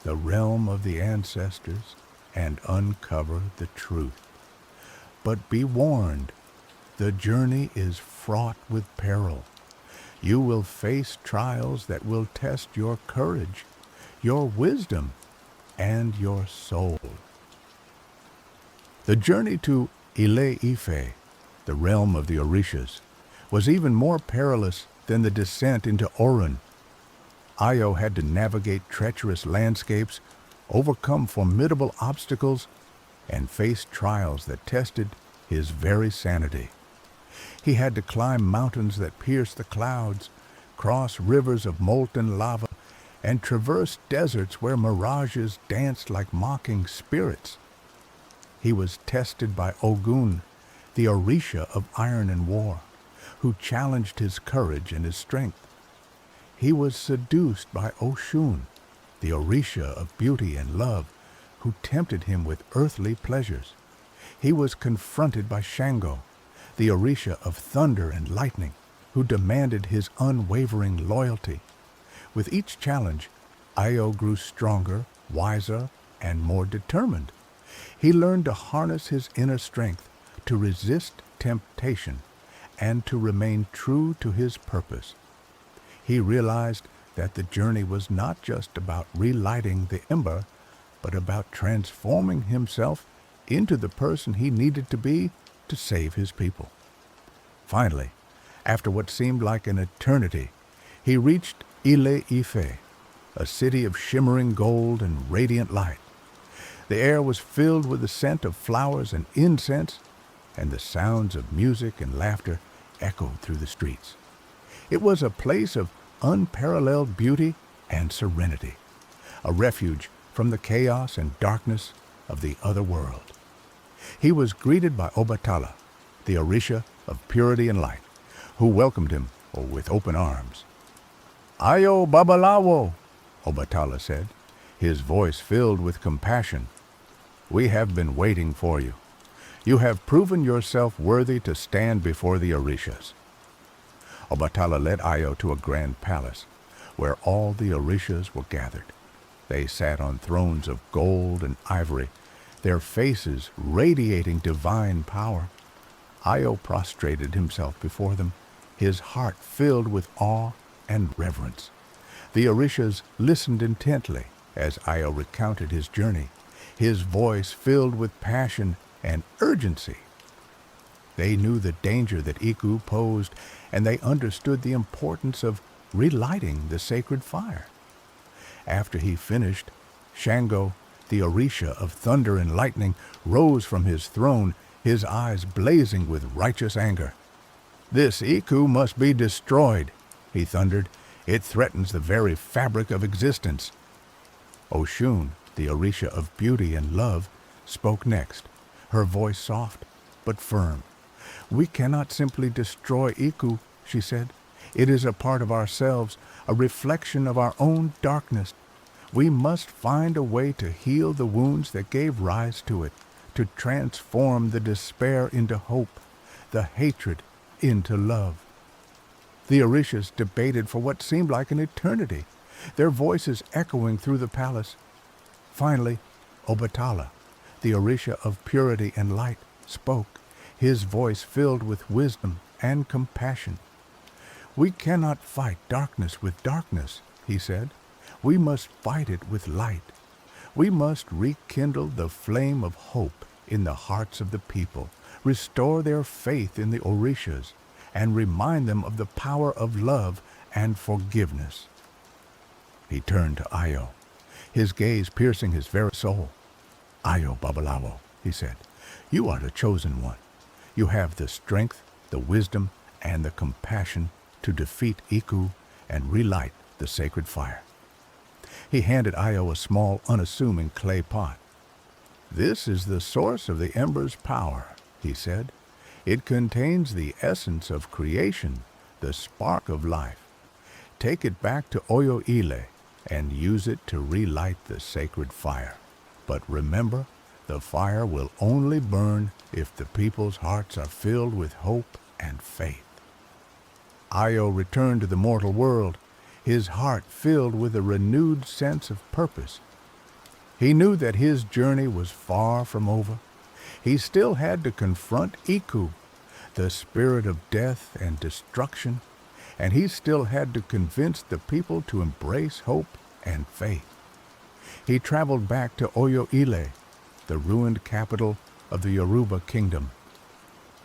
the realm of the ancestors, and uncover the truth. But be warned, the journey is fraught with peril. You will face trials that will test your courage, your wisdom, and your soul. The journey to Ile-Ife, the realm of the Orishas, was even more perilous than the descent into Orun. Io had to navigate treacherous landscapes, overcome formidable obstacles, and face trials that tested his very sanity. He had to climb mountains that pierced the clouds, cross rivers of molten lava, and traverse deserts where mirages danced like mocking spirits. He was tested by Ogun, the Orisha of iron and war, who challenged his courage and his strength. He was seduced by Oshun, the Orisha of beauty and love, who tempted him with earthly pleasures. He was confronted by Shango, the Orisha of thunder and lightning, who demanded his unwavering loyalty. With each challenge, Io grew stronger, wiser, and more determined. He learned to harness his inner strength, to resist temptation, and to remain true to his purpose. He realized that the journey was not just about relighting the ember, but about transforming himself into the person he needed to be to save his people. Finally, after what seemed like an eternity, he reached Ile-Ife, a city of shimmering gold and radiant light. The air was filled with the scent of flowers and incense, and the sounds of music and laughter echoed through the streets. It was a place of unparalleled beauty and serenity, a refuge from the chaos and darkness of the other world. He was greeted by Obatala, the Orisha of purity and light, who welcomed him with open arms. "Ayo Babalawo," Obatala said, his voice filled with compassion. "We have been waiting for you. You have proven yourself worthy to stand before the Orishas." Obatala led Io to a grand palace, where all the Orishas were gathered. They sat on thrones of gold and ivory, their faces radiating divine power. Io prostrated himself before them, his heart filled with awe and reverence. The Orishas listened intently as Io recounted his journey, his voice filled with passion and urgency. They knew the danger that Iku posed, and they understood the importance of relighting the sacred fire. After he finished, Shango, the Orisha of thunder and lightning, rose from his throne, his eyes blazing with righteous anger. "This Iku must be destroyed," he thundered. "It threatens the very fabric of existence." Oshun, the Orisha of beauty and love, spoke next, her voice soft but firm. "We cannot simply destroy Iku," she said. "It is a part of ourselves, a reflection of our own darkness. We must find a way to heal the wounds that gave rise to it, to transform the despair into hope, the hatred into love." The Orishas debated for what seemed like an eternity, their voices echoing through the palace. Finally, Obatala, the Orisha of purity and light, spoke, his voice filled with wisdom and compassion. "We cannot fight darkness with darkness," he said. "We must fight it with light. We must rekindle the flame of hope in the hearts of the people, restore their faith in the Orishas, and remind them of the power of love and forgiveness." He turned to Io, his gaze piercing his very soul. "Io Babalawo," he said, "you are the chosen one. You have the strength, the wisdom, and the compassion to defeat Iku and relight the sacred fire." He handed Io a small, unassuming clay pot. "This is the source of the ember's power," he said. "It contains the essence of creation, the spark of life. Take it back to Oyo-Ile and use it to relight the sacred fire. But remember, the fire will only burn if the people's hearts are filled with hope and faith." Io returned to the mortal world, his heart filled with a renewed sense of purpose. He knew that his journey was far from over. He still had to confront Iku, the spirit of death and destruction, and he still had to convince the people to embrace hope and faith. He traveled back to Oyo-Ile, the ruined capital of the Yoruba kingdom.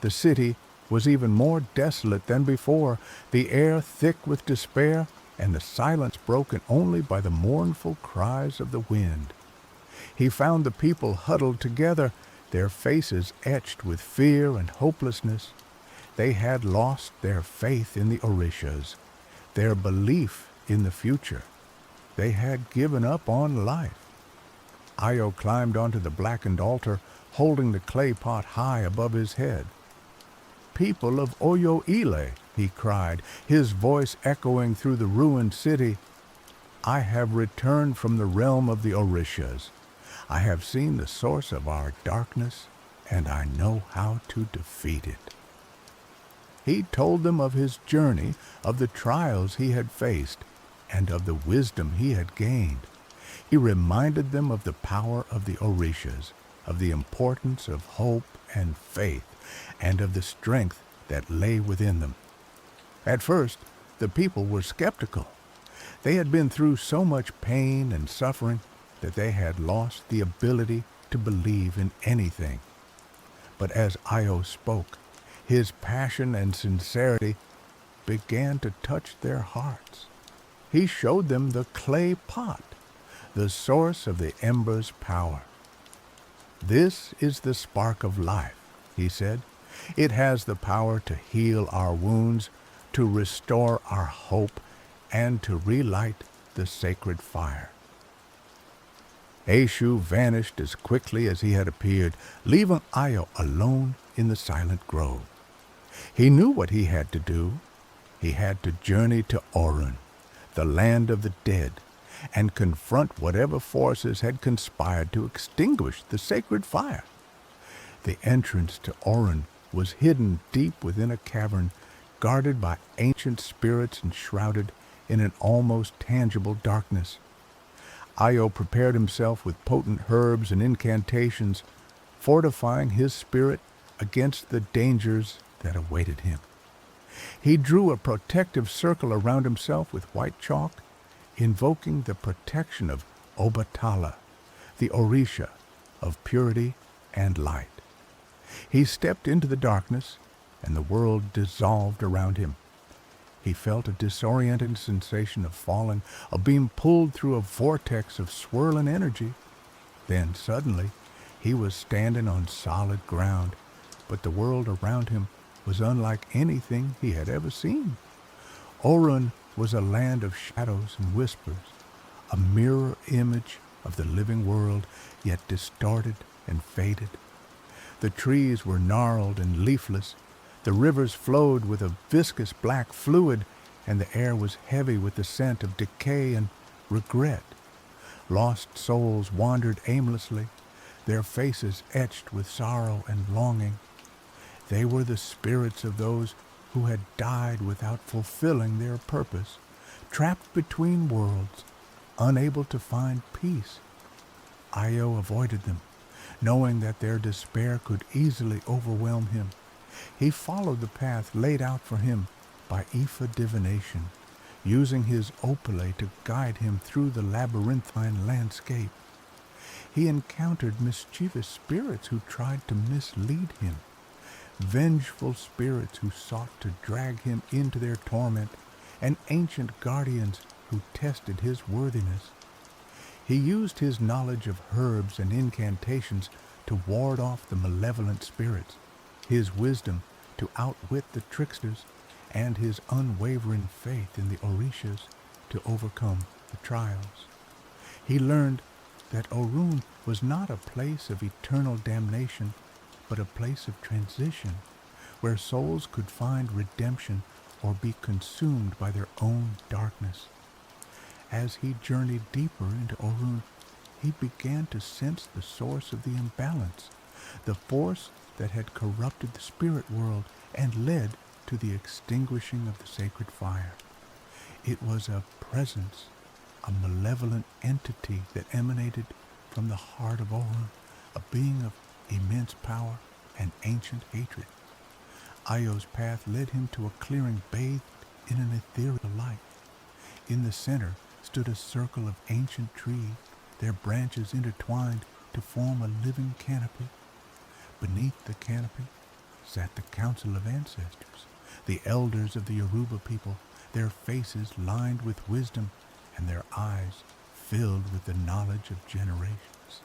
The city was even more desolate than before, the air thick with despair, and the silence broken only by the mournful cries of the wind. He found the people huddled together, their faces etched with fear and hopelessness. They had lost their faith in the Orishas, their belief in the future. They had given up on life. Io climbed onto the blackened altar, holding the clay pot high above his head. "People of Oyo-Ile," he cried, his voice echoing through the ruined city, "I have returned from the realm of the Orishas. I have seen the source of our darkness, and I know how to defeat it." He told them of his journey, of the trials he had faced, and of the wisdom he had gained. He reminded them of the power of the Orishas, of the importance of hope and faith, and of the strength that lay within them. At first, the people were skeptical. They had been through so much pain and suffering that they had lost the ability to believe in anything. But as Io spoke, his passion and sincerity began to touch their hearts. He showed them the clay pot, the source of the ember's power. "This is the spark of life," he said. "It has the power to heal our wounds, to restore our hope, and to relight the sacred fire." Eshu vanished as quickly as he had appeared, leaving Io alone in the silent grove. He knew what he had to do. He had to journey to Orun, the land of the dead, and confront whatever forces had conspired to extinguish the sacred fire. The entrance to Orun was hidden deep within a cavern, guarded by ancient spirits and shrouded in an almost tangible darkness. Io prepared himself with potent herbs and incantations, fortifying his spirit against the dangers that awaited him. He drew a protective circle around himself with white chalk, invoking the protection of Obatala, the Orisha of purity and light. He stepped into the darkness, and the world dissolved around him. He felt a disorienting sensation of falling, of being pulled through a vortex of swirling energy. Then suddenly, he was standing on solid ground, but the world around him was unlike anything he had ever seen. Orun was a land of shadows and whispers, a mirror image of the living world, yet distorted and faded. The trees were gnarled and leafless. The rivers flowed with a viscous black fluid, and the air was heavy with the scent of decay and regret. Lost souls wandered aimlessly, their faces etched with sorrow and longing. They were the spirits of those who had died without fulfilling their purpose, trapped between worlds, unable to find peace. Io avoided them, knowing that their despair could easily overwhelm him. He followed the path laid out for him by Ifa divination, using his opale to guide him through the labyrinthine landscape. He encountered mischievous spirits who tried to mislead him, vengeful spirits who sought to drag him into their torment, and ancient guardians who tested his worthiness. He used his knowledge of herbs and incantations to ward off the malevolent spirits, his wisdom to outwit the tricksters, and his unwavering faith in the Orishas to overcome the trials. He learned that Orun was not a place of eternal damnation, but a place of transition, where souls could find redemption or be consumed by their own darkness. As he journeyed deeper into Orun, he began to sense the source of the imbalance, the force that had corrupted the spirit world and led to the extinguishing of the sacred fire. It was a presence, a malevolent entity that emanated from the heart of Orun, a being of immense power and ancient hatred. Io's path led him to a clearing bathed in an ethereal light. In the center stood a circle of ancient trees, their branches intertwined to form a living canopy. Beneath the canopy sat the Council of Ancestors, the elders of the Yoruba people, their faces lined with wisdom and their eyes filled with the knowledge of generations.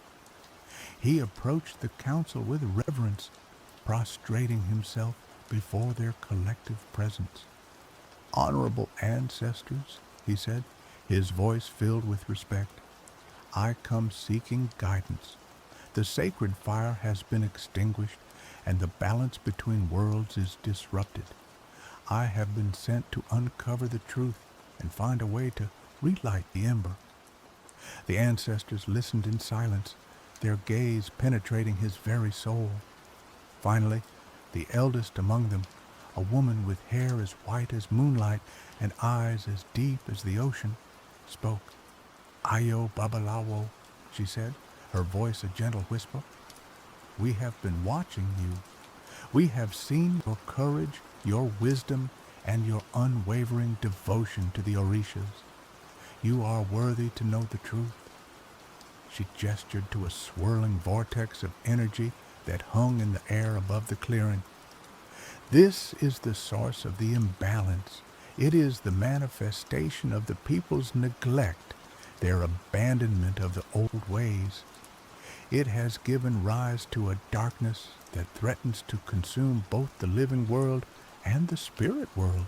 He approached the council with reverence, prostrating himself before their collective presence. "Honorable ancestors," he said, his voice filled with respect, "I come seeking guidance. The sacred fire has been extinguished, and the balance between worlds is disrupted. I have been sent to uncover the truth and find a way to relight the ember." The ancestors listened in silence, their gaze penetrating his very soul. Finally, the eldest among them, a woman with hair as white as moonlight and eyes as deep as the ocean, spoke. "Ayo Babalawo," she said, her voice a gentle whisper. "We have been watching you. We have seen your courage, your wisdom, and your unwavering devotion to the Orishas. You are worthy to know the truth." She gestured to a swirling vortex of energy that hung in the air above the clearing. "This is the source of the imbalance. It is the manifestation of the people's neglect, their abandonment of the old ways. It has given rise to a darkness that threatens to consume both the living world and the spirit world."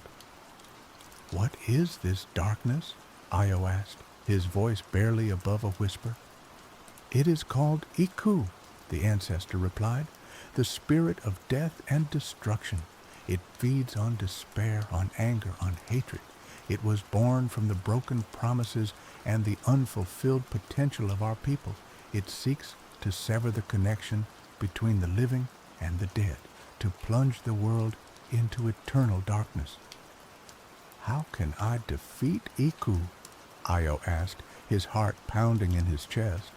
"What is this darkness?" Io asked, his voice barely above a whisper. "It is called Iku," the ancestor replied, "the spirit of death and destruction. It feeds on despair, on anger, on hatred. It was born from the broken promises and the unfulfilled potential of our people. It seeks to sever the connection between the living and the dead, to plunge the world into eternal darkness." "How can I defeat Iku?" Io asked, his heart pounding in his chest.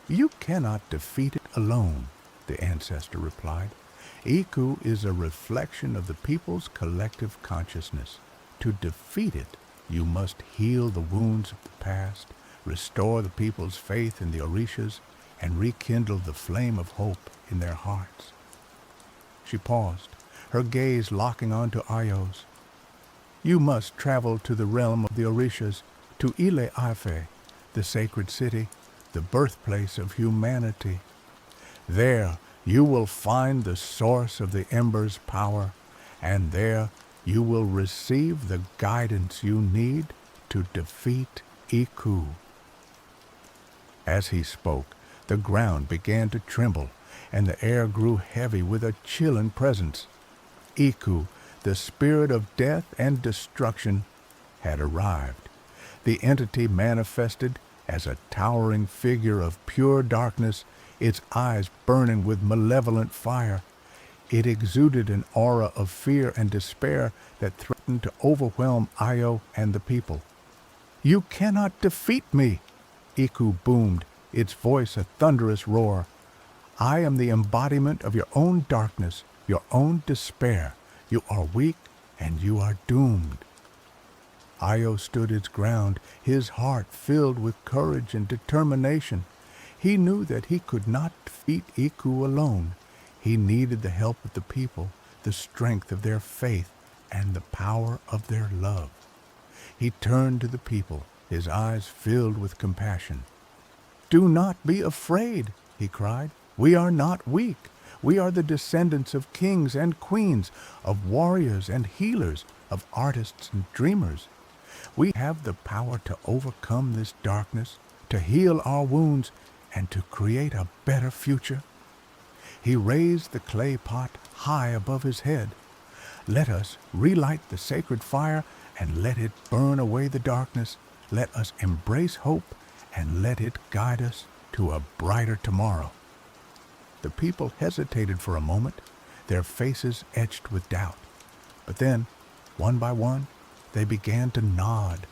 "You cannot defeat it alone," the ancestor replied. "Iku is a reflection of the people's collective consciousness. To defeat it, you must heal the wounds of the past, restore the people's faith in the Orishas, and rekindle the flame of hope in their hearts." She paused, her gaze locking onto Io's. "You must travel to the realm of the Orishas, to Ile Ife, the sacred city, the birthplace of humanity. There you will find the source of the ember's power, and there you will receive the guidance you need to defeat Iku." As he spoke, the ground began to tremble, and the air grew heavy with a chilling presence. Iku, the spirit of death and destruction, had arrived. The entity manifested as a towering figure of pure darkness, its eyes burning with malevolent fire. It exuded an aura of fear and despair that threatened to overwhelm Io and the people. "You cannot defeat me!" Iku boomed, its voice a thunderous roar. "I am the embodiment of your own darkness, your own despair. You are weak and you are doomed." Io stood his ground, his heart filled with courage and determination. He knew that he could not defeat Iku alone. He needed the help of the people, the strength of their faith, and the power of their love. He turned to the people, his eyes filled with compassion. "Do not be afraid," he cried. "We are not weak. We are the descendants of kings and queens, of warriors and healers, of artists and dreamers. We have the power to overcome this darkness, to heal our wounds, and to create a better future. He raised the clay pot high above his head. Let us relight the sacred fire and let it burn away the darkness. Let us embrace hope and let it guide us to a brighter tomorrow. The people hesitated for a moment, their faces etched with doubt. But then, one by one, they began to nod,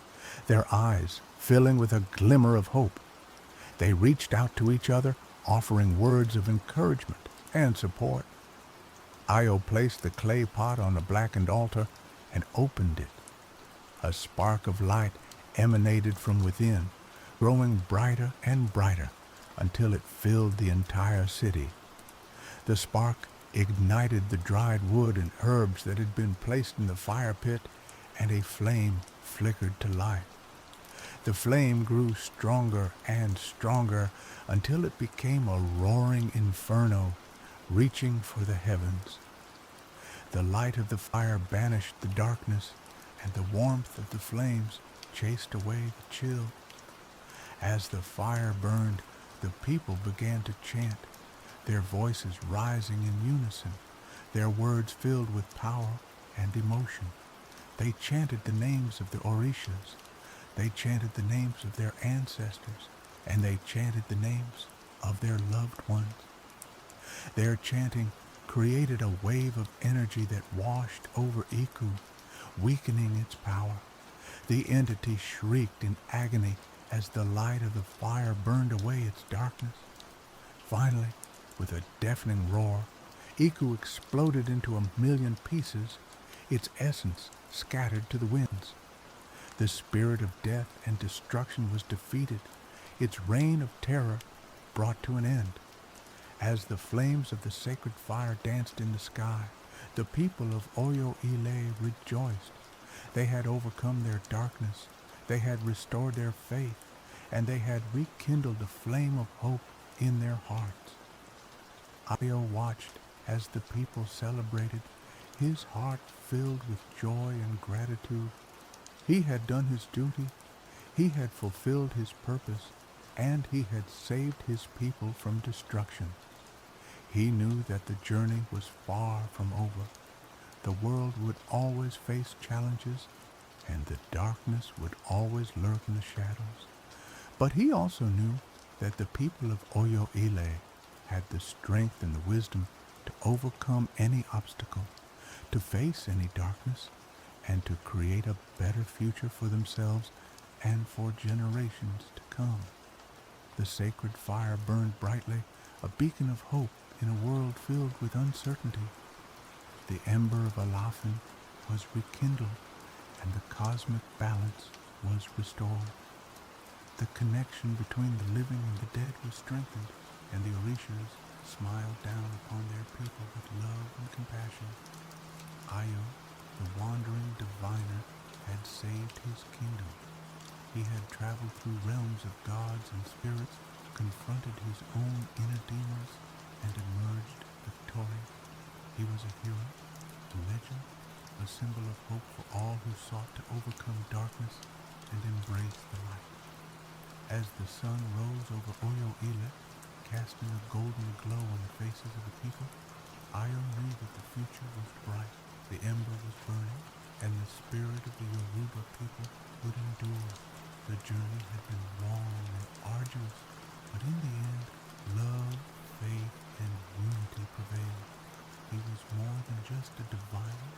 their eyes filling with a glimmer of hope. They reached out to each other, offering words of encouragement and support. Io placed the clay pot on a blackened altar and opened it. A spark of light emanated from within, growing brighter and brighter until it filled the entire city. The spark ignited the dried wood and herbs that had been placed in the fire pit, and a flame flickered to life. The flame grew stronger and stronger until it became a roaring inferno, reaching for the heavens. The light of the fire banished the darkness, and the warmth of the flames chased away the chill. As the fire burned, the people began to chant, their voices rising in unison, their words filled with power and emotion. They chanted the names of the Orishas. They chanted the names of their ancestors, and they chanted the names of their loved ones. Their chanting created a wave of energy that washed over Iku, weakening its power. The entity shrieked in agony as the light of the fire burned away its darkness. Finally, with a deafening roar, Iku exploded into 1,000,000 pieces, its essence scattered to the winds. The spirit of death and destruction was defeated, its reign of terror brought to an end. As the flames of the sacred fire danced in the sky, the people of Oyo Ile rejoiced. They had overcome their darkness, they had restored their faith, and they had rekindled the flame of hope in their hearts. Ayo watched as the people celebrated, his heart filled with joy and gratitude. He had done his duty, he had fulfilled his purpose, and he had saved his people from destruction. He knew that the journey was far from over. The world would always face challenges, and the darkness would always lurk in the shadows. But he also knew that the people of Oyo Ile had the strength and the wisdom to overcome any obstacle, to face any darkness, and to create a better future for themselves and for generations to come. The sacred fire burned brightly, a beacon of hope in a world filled with uncertainty. The ember of Alafin was rekindled, and the cosmic balance was restored. The connection between the living and the dead was strengthened, and the Orishas smiled down upon their people with love and compassion. Ayo, the wandering diviner, had saved his kingdom. He had traveled through realms of gods and spirits, confronted his own inner demons, and emerged victorious. He was a hero, a legend, a symbol of hope for all who sought to overcome darkness and embrace the light. As the sun rose over Oyo Ile, casting a golden glow on the faces of the people, Ayo knew that the future was bright, the ember was burning, and the spirit of the Yoruba people would endure. The journey had been long and arduous, but in the end, love, faith, and unity prevailed. He was more than just a diviner.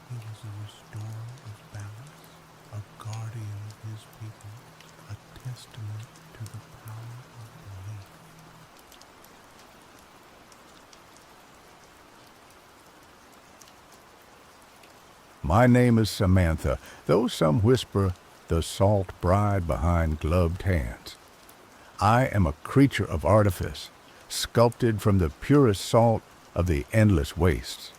He was a restorer of balance, a guardian of his people, a testament to the power of belief. My name is Samantha, though some whisper the salt bride behind gloved hands. I am a creature of artifice, sculpted from the purest salt of the endless wastes,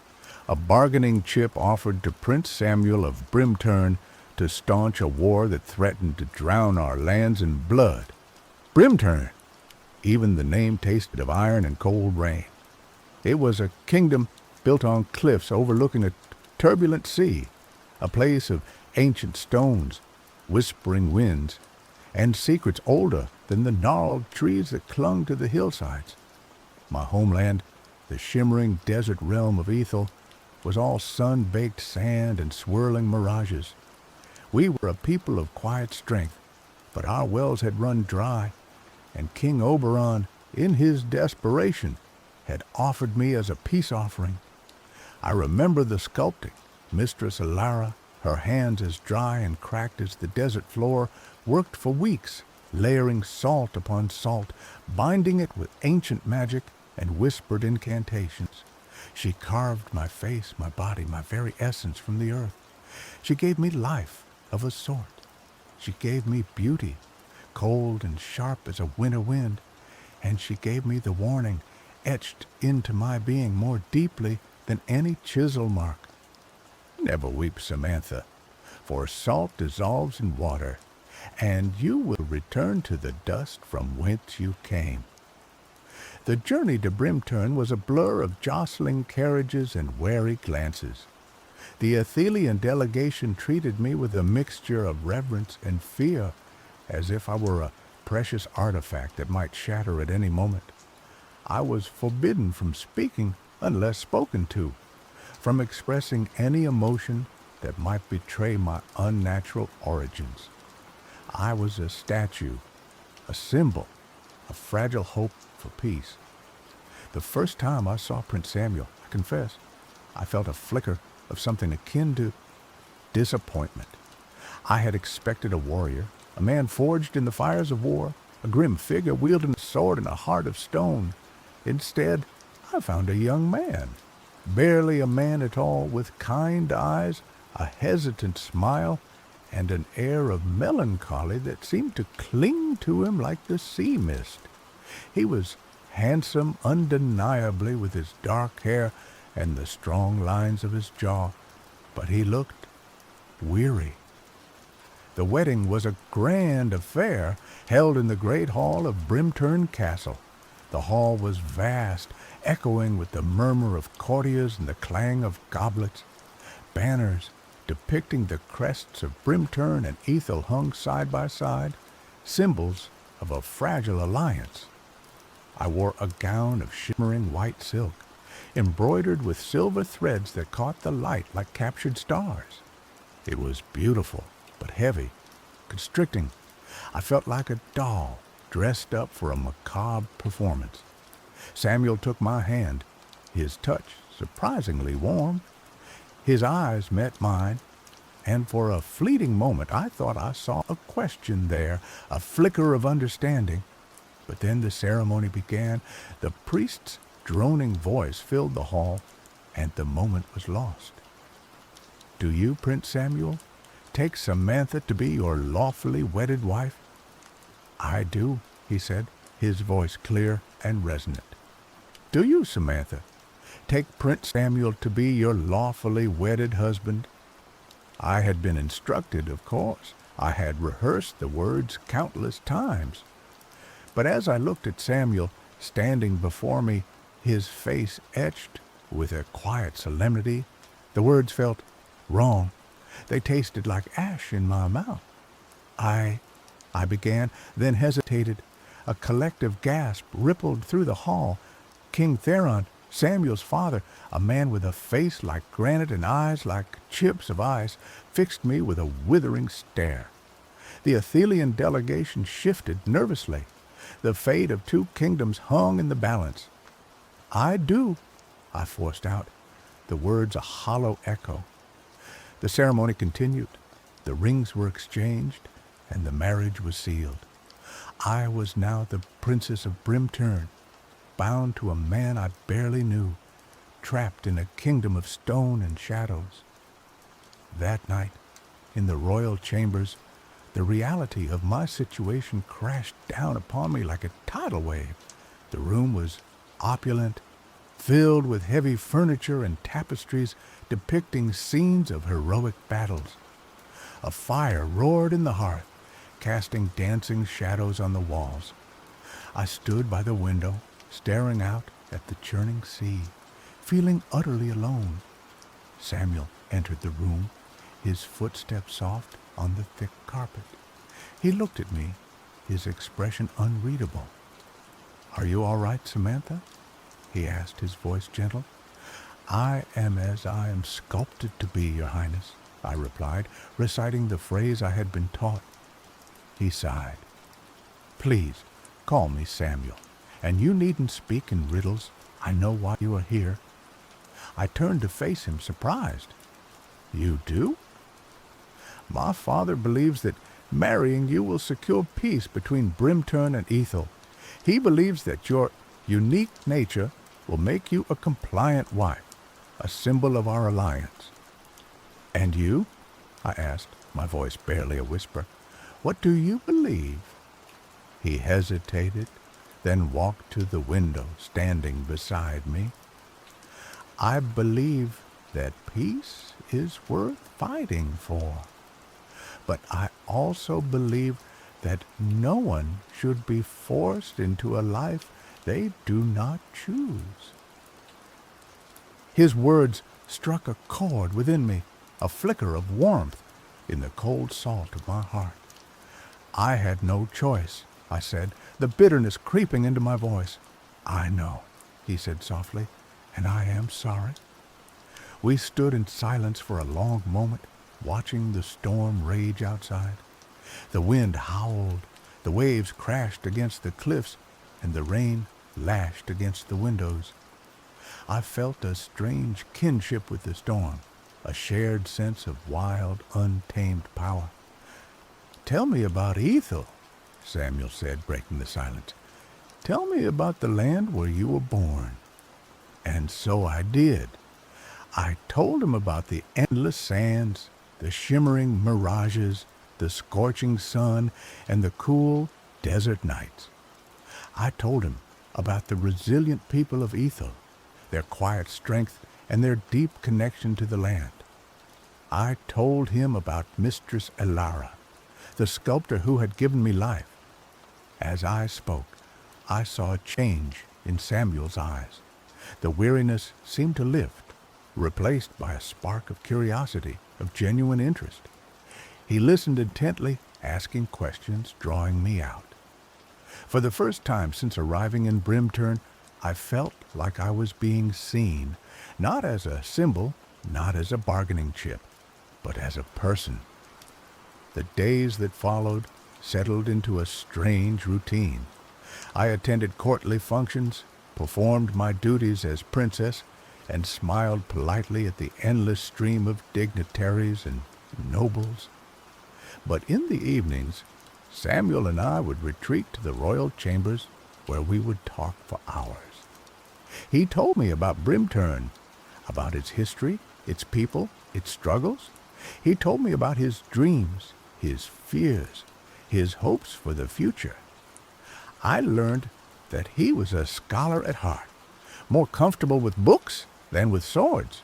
a bargaining chip offered to Prince Samuel of Brimturn to staunch a war that threatened to drown our lands in blood. Brimturn! Even the name tasted of iron and cold rain. It was a kingdom built on cliffs overlooking a turbulent sea, a place of ancient stones, whispering winds, and secrets older than the gnarled trees that clung to the hillsides. My homeland, the shimmering desert realm of Ethel, was all sun-baked sand and swirling mirages. We were a people of quiet strength, but our wells had run dry, and King Oberon, in his desperation, had offered me as a peace offering. I remember the sculpting, Mistress Alara, her hands as dry and cracked as the desert floor, worked for weeks, layering salt upon salt, binding it with ancient magic and whispered incantations. She carved my face, my body, my very essence from the earth. She gave me life of a sort. She gave me beauty, cold and sharp as a winter wind, and she gave me the warning, etched into my being more deeply than any chisel mark. Never weep, Samantha, for salt dissolves in water, and you will return to the dust from whence you came. The journey to Brimturn was a blur of jostling carriages and wary glances. The Athelian delegation treated me with a mixture of reverence and fear, as if I were a precious artifact that might shatter at any moment. I was forbidden from speaking unless spoken to, from expressing any emotion that might betray my unnatural origins. I was a statue, a symbol, a fragile hope for peace. The first time I saw Prince Samuel, I confess, I felt a flicker of something akin to disappointment. I had expected a warrior, a man forged in the fires of war, a grim figure wielding a sword and a heart of stone. Instead, I found a young man, barely a man at all, with kind eyes, a hesitant smile, and an air of melancholy that seemed to cling to him like the sea mist. He was handsome undeniably with his dark hair and the strong lines of his jaw, but he looked weary. The wedding was a grand affair held in the great hall of Brimturn Castle. The hall was vast, echoing with the murmur of courtiers and the clang of goblets. Banners depicting the crests of Brimturn and Ethel hung side by side, symbols of a fragile alliance. I wore a gown of shimmering white silk, embroidered with silver threads that caught the light like captured stars. It was beautiful, but heavy, constricting. I felt like a doll dressed up for a macabre performance. Samuel took my hand, his touch surprisingly warm. His eyes met mine, and for a fleeting moment I thought I saw a question there, a flicker of understanding. But then the ceremony began. The priest's droning voice filled the hall, and the moment was lost. "Do you, Prince Samuel, take Samantha to be your lawfully wedded wife?" "I do," he said, his voice clear and resonant. "Do you, Samantha, take Prince Samuel to be your lawfully wedded husband?" I had been instructed, of course. I had rehearsed the words countless times. But as I looked at Samuel, standing before me, his face etched with a quiet solemnity, the words felt wrong. They tasted like ash in my mouth. I began, then hesitated. A collective gasp rippled through the hall. King Theron, Samuel's father, a man with a face like granite and eyes like chips of ice, fixed me with a withering stare. The Athelian delegation shifted nervously. The fate of two kingdoms hung in the balance. "I do," I forced out, the words a hollow echo. The ceremony continued. The rings were exchanged, and the marriage was sealed. I was now the Princess of Brimturn, bound to a man I barely knew, trapped in a kingdom of stone and shadows. That night, in the royal chambers, the reality of my situation crashed down upon me like a tidal wave. The room was opulent, filled with heavy furniture and tapestries depicting scenes of heroic battles. A fire roared in the hearth, casting dancing shadows on the walls. I stood by the window, staring out at the churning sea, feeling utterly alone. Samuel entered the room, his footsteps soft on the thick carpet. He looked at me, his expression unreadable. "Are you all right, Samantha?" he asked, his voice gentle. "I am as I am sculpted to be, Your Highness," I replied, reciting the phrase I had been taught. He sighed. "Please, call me Samuel, and you needn't speak in riddles. I know why you are here." I turned to face him, surprised. "You do?" "My father believes that marrying you will secure peace between Brimturn and Ethel. He believes that your unique nature will make you a compliant wife, a symbol of our alliance." "And you?" I asked, my voice barely a whisper. "What do you believe?" He hesitated, then walked to the window, standing beside me. "I believe that peace is worth fighting for. But I also believe that no one should be forced into a life they do not choose." His words struck a chord within me, a flicker of warmth in the cold salt of my heart. "I had no choice," I said, the bitterness creeping into my voice. "I know," he said softly, "and I am sorry." We stood in silence for a long moment, watching the storm rage outside. The wind howled, the waves crashed against the cliffs, and the rain lashed against the windows. I felt a strange kinship with the storm, a shared sense of wild, untamed power. "Tell me about Ethel," Samuel said, breaking the silence. "Tell me about the land where you were born." And so I did. I told him about the endless sands, the shimmering mirages, the scorching sun, and the cool desert nights. I told him about the resilient people of Ethel, their quiet strength, and their deep connection to the land. I told him about Mistress Elara, the sculptor who had given me life. As I spoke, I saw a change in Samuel's eyes. The weariness seemed to lift, replaced by a spark of curiosity, of genuine interest. He listened intently, asking questions, drawing me out. For the first time since arriving in Brimturn, I felt like I was being seen, not as a symbol, not as a bargaining chip, but as a person. The days that followed settled into a strange routine. I attended courtly functions, performed my duties as princess, and smiled politely at the endless stream of dignitaries and nobles. But in the evenings, Samuel and I would retreat to the royal chambers where we would talk for hours. He told me about Brimturn, about its history, its people, its struggles. He told me about his dreams, his fears, his hopes for the future. I learned that he was a scholar at heart, more comfortable with books than with swords.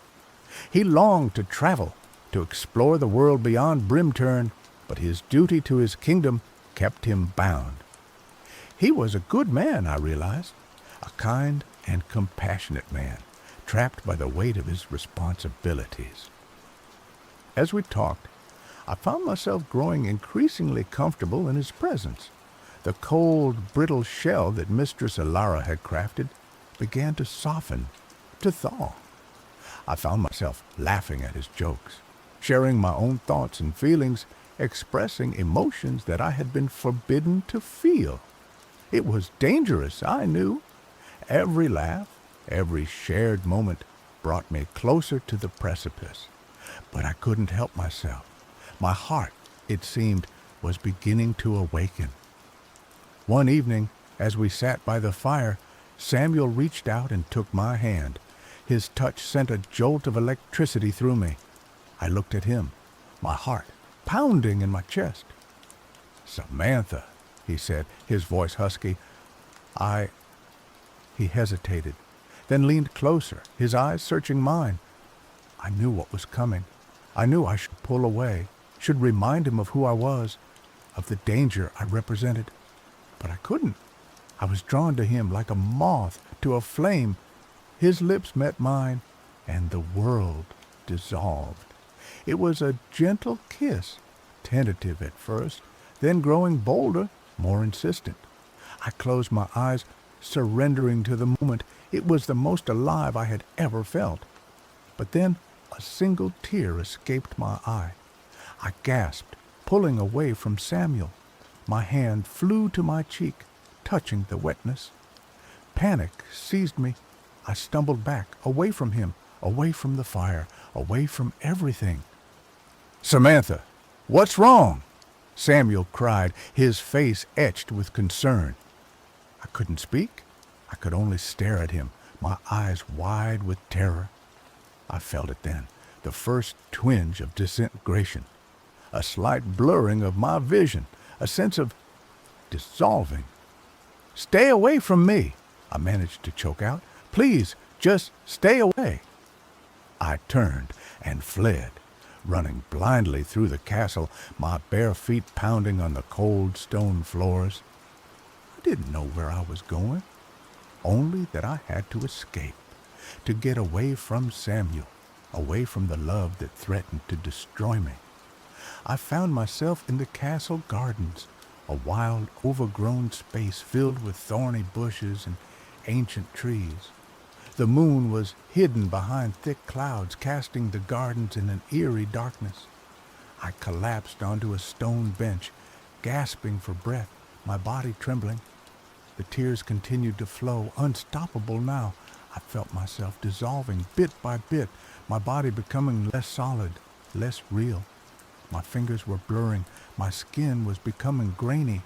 He longed to travel, to explore the world beyond Brimturn, but his duty to his kingdom kept him bound. He was a good man, I realized, a kind and compassionate man, trapped by the weight of his responsibilities. As we talked, I found myself growing increasingly comfortable in his presence. The cold, brittle shell that Mistress Elara had crafted began to soften, to thaw. I found myself laughing at his jokes, sharing my own thoughts and feelings, expressing emotions that I had been forbidden to feel. It was dangerous, I knew. Every laugh, every shared moment brought me closer to the precipice. But I couldn't help myself. My heart, it seemed, was beginning to awaken. One evening, as we sat by the fire, Samuel reached out and took my hand. His touch sent a jolt of electricity through me. I looked at him, my heart pounding in my chest. "Samantha," he said, his voice husky. He hesitated, then leaned closer, his eyes searching mine. I knew what was coming. I knew I should pull away, should remind him of who I was, of the danger I represented. But I couldn't. I was drawn to him like a moth to a flame. His lips met mine, and the world dissolved. It was a gentle kiss, tentative at first, then growing bolder, more insistent. I closed my eyes, surrendering to the moment. It was the most alive I had ever felt. But then a single tear escaped my eye. I gasped, pulling away from Samuel. My hand flew to my cheek, touching the wetness. Panic seized me. I stumbled back, away from him, away from the fire, away from everything. "Samantha, what's wrong?" Samuel cried, his face etched with concern. I couldn't speak. I could only stare at him, my eyes wide with terror. I felt it then, the first twinge of disintegration, a slight blurring of my vision, a sense of dissolving. "Stay away from me," I managed to choke out. "Please, just stay away." I turned and fled, running blindly through the castle, my bare feet pounding on the cold stone floors. I didn't know where I was going, only that I had to escape, to get away from Samuel, away from the love that threatened to destroy me. I found myself in the castle gardens, a wild, overgrown space filled with thorny bushes and ancient trees. The moon was hidden behind thick clouds, casting the gardens in an eerie darkness. I collapsed onto a stone bench, gasping for breath, my body trembling. The tears continued to flow, unstoppable now. I felt myself dissolving bit by bit, my body becoming less solid, less real. My fingers were blurring, my skin was becoming grainy.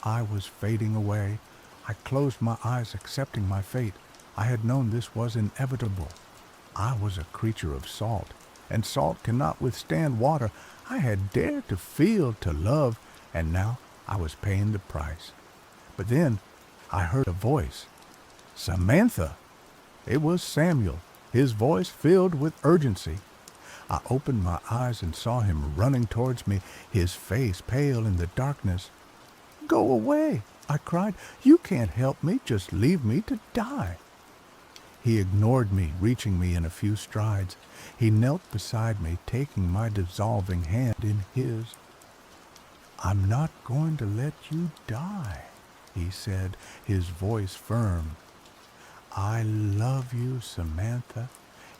I was fading away. I closed my eyes, accepting my fate. I had known this was inevitable. I was a creature of salt, and salt cannot withstand water. I had dared to feel, to love, and now I was paying the price. But then I heard a voice. "Samantha!" It was Samuel, his voice filled with urgency. I opened my eyes and saw him running towards me, his face pale in the darkness. "Go away," I cried. "You can't help me. Just leave me to die." He ignored me, reaching me in a few strides. He knelt beside me, taking my dissolving hand in his. "I'm not going to let you die," he said, his voice firm. "I love you, Samantha,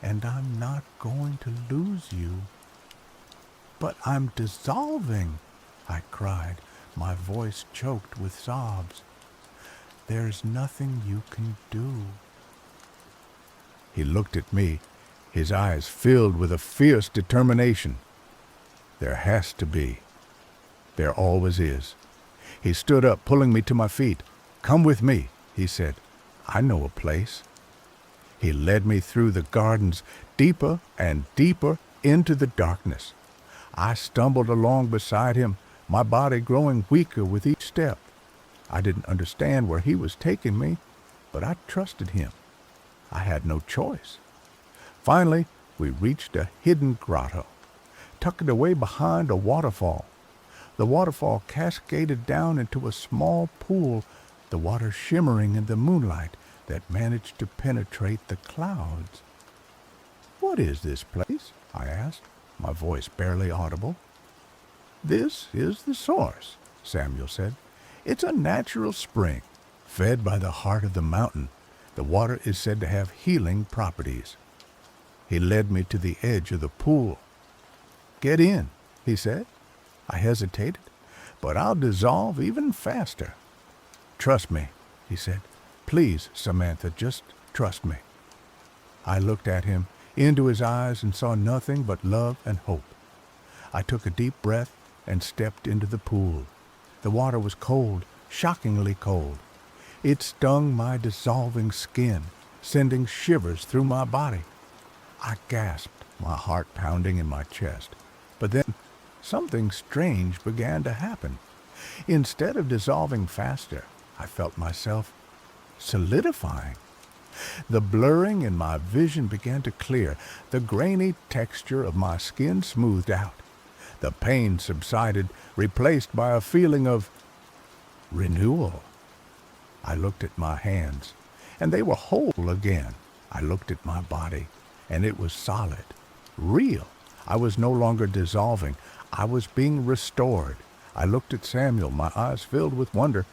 and I'm not going to lose you." "But I'm dissolving," I cried, my voice choked with sobs. "There's nothing you can do." He looked at me, his eyes filled with a fierce determination. "There has to be. There always is." He stood up, pulling me to my feet. "Come with me," he said. "I know a place." He led me through the gardens, deeper and deeper into the darkness. I stumbled along beside him, my body growing weaker with each step. I didn't understand where he was taking me, but I trusted him. I had no choice. Finally, we reached a hidden grotto, tucked away behind a waterfall. The waterfall cascaded down into a small pool, the water shimmering in the moonlight that managed to penetrate the clouds. "What is this place?" I asked, my voice barely audible. "This is the source," Samuel said. "It's a natural spring, fed by the heart of the mountain. The water is said to have healing properties." He led me to the edge of the pool. "Get in," he said. I hesitated, "but I'll dissolve even faster." "Trust me," he said. "Please, Samantha, just trust me." I looked at him, into his eyes, and saw nothing but love and hope. I took a deep breath and stepped into the pool. The water was cold, shockingly cold. It stung my dissolving skin, sending shivers through my body. I gasped, my heart pounding in my chest. But then something strange began to happen. Instead of dissolving faster, I felt myself solidifying. The blurring in my vision began to clear, the grainy texture of my skin smoothed out. The pain subsided, replaced by a feeling of renewal. I looked at my hands, and they were whole again. I looked at my body, and it was solid, real. I was no longer dissolving. I was being restored. I looked at Samuel, my eyes filled with wonder.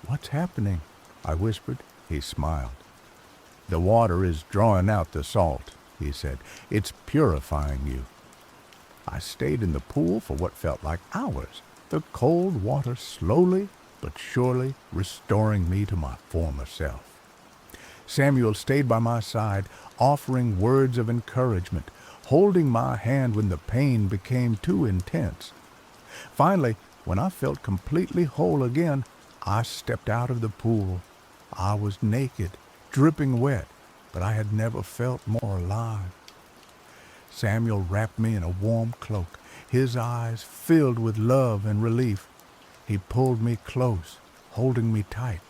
"What's happening?" I whispered. He smiled. "The water is drawing out the salt," he said. "It's purifying you." I stayed in the pool for what felt like hours, the cold water slowly but surely restoring me to my former self. Samuel stayed by my side, offering words of encouragement, holding my hand when the pain became too intense. Finally, when I felt completely whole again, I stepped out of the pool. I was naked, dripping wet, but I had never felt more alive. Samuel wrapped me in a warm cloak, his eyes filled with love and relief. He pulled me close, holding me tight.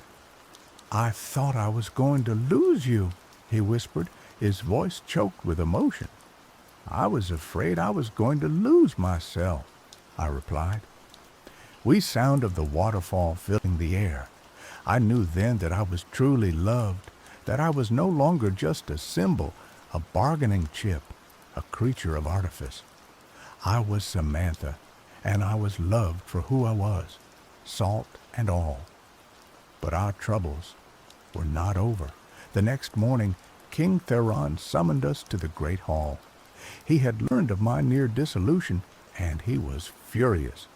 "I thought I was going to lose you," he whispered, his voice choked with emotion. "I was afraid I was going to lose myself," I replied. We sound of the waterfall filling the air. I knew then that I was truly loved, that I was no longer just a symbol, a bargaining chip, a creature of artifice. I was Samantha, and I was loved for who I was, salt and all. But our troubles were not over. The next morning, King Theron summoned us to the great hall. He had learned of my near dissolution, and he was furious.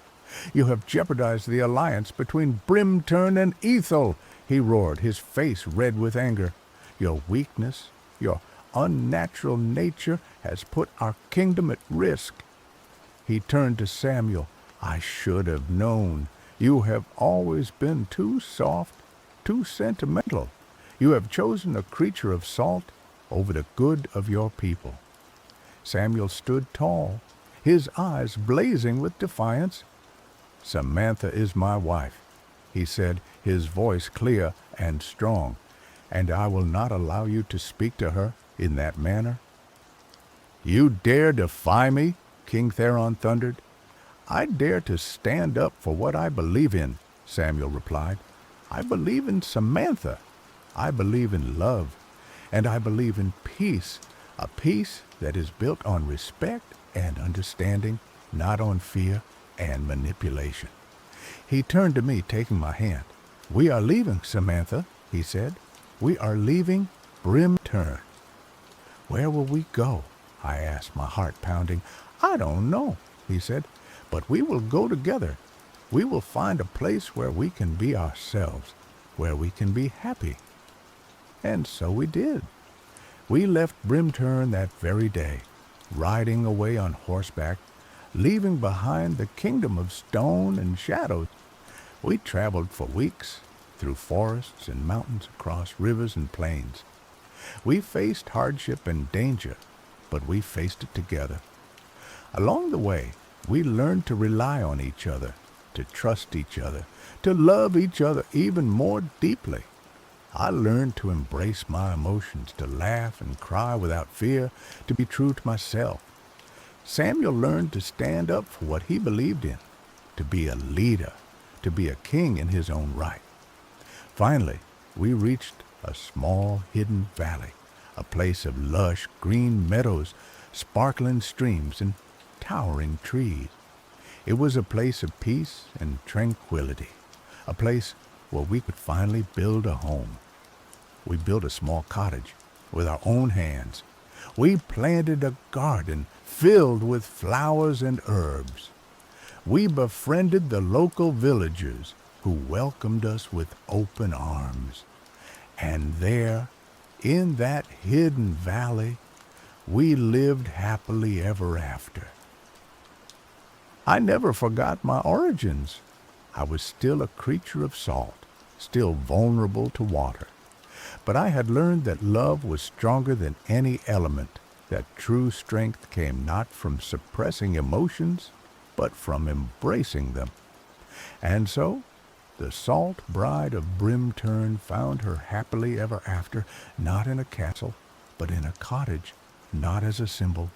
"You have jeopardized the alliance between Brimturn and Ethel," he roared, his face red with anger. "Your weakness, your unnatural nature has put our kingdom at risk." He turned to Samuel. "I should have known. You have always been too soft, too sentimental. You have chosen a creature of salt over the good of your people." Samuel stood tall, his eyes blazing with defiance. "Samantha is my wife," he said, his voice clear and strong, "and I will not allow you to speak to her in that manner." "You dare defy me?" King Theron thundered. "I dare to stand up for what I believe in," Samuel replied. "I believe in Samantha. I believe in love. And I believe in peace, a peace that is built on respect and understanding, not on fear and manipulation." He turned to me, taking my hand. "We are leaving, Samantha," he said. "We are leaving Brimturn." "Where will we go?" I asked, my heart pounding. "I don't know," he said, "but we will go together. We will find a place where we can be ourselves, where we can be happy." And so we did. We left Brimturn that very day, riding away on horseback, leaving behind the kingdom of stone and shadows. We traveled for weeks, through forests and mountains, across rivers and plains. We faced hardship and danger, but we faced it together. Along the way, we learned to rely on each other, to trust each other, to love each other even more deeply. I learned to embrace my emotions, to laugh and cry without fear, to be true to myself. Samuel learned to stand up for what he believed in, to be a leader, to be a king in his own right. Finally, we reached a small hidden valley, a place of lush green meadows, sparkling streams, and towering trees. It was a place of peace and tranquility, a place where we could finally build a home. We built a small cottage with our own hands. We planted a garden filled with flowers and herbs. We befriended the local villagers who welcomed us with open arms. And there, in that hidden valley, we lived happily ever after. I never forgot my origins. I was still a creature of salt, still vulnerable to water. But I had learned that love was stronger than any element, that true strength came not from suppressing emotions, but from embracing them. And so, the salt bride of Brimturn found her happily ever after, not in a castle, but in a cottage, not as a symbol,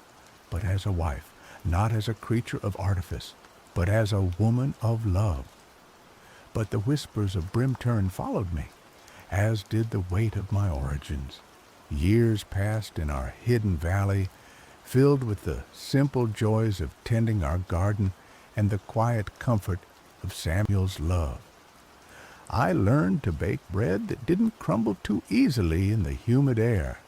but as a wife, not as a creature of artifice, but as a woman of love. But the whispers of Brimturn followed me, as did the weight of my origins. Years passed in our hidden valley, filled with the simple joys of tending our garden and the quiet comfort of Samuel's love. I learned to bake bread that didn't crumble too easily in the humid air,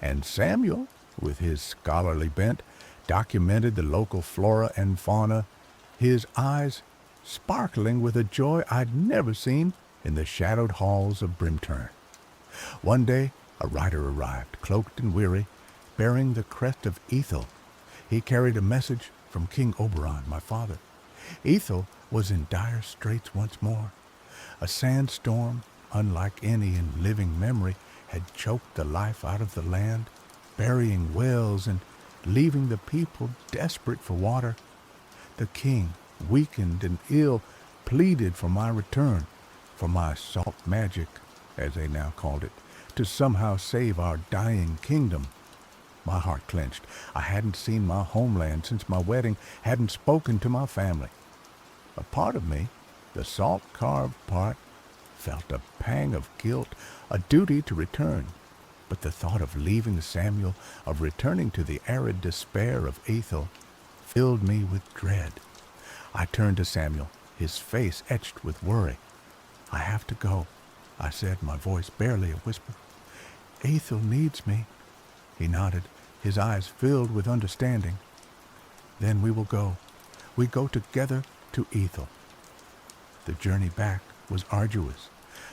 and Samuel, with his scholarly bent, documented the local flora and fauna, his eyes sparkling with a joy I'd never seen in the shadowed halls of Brimturn. One day, a rider arrived, cloaked and weary, bearing the crest of Ethel. He carried a message from King Oberon, my father. Ethel was in dire straits once more. A sandstorm, unlike any in living memory, had choked the life out of the land, burying wells and leaving the people desperate for water. The king, weakened and ill, pleaded for my return, for my salt magic, as they now called it, to somehow save our dying kingdom. My heart clenched. I hadn't seen my homeland since my wedding, hadn't spoken to my family. A part of me, the salt-carved part, felt a pang of guilt, a duty to return. But the thought of leaving Samuel, of returning to the arid despair of Ethel, filled me with dread. I turned to Samuel, his face etched with worry. "I have to go," I said, my voice barely a whisper. "Ethel needs me." He nodded, his eyes filled with understanding. "Then we will go. We go together to Ethel." The journey back was arduous.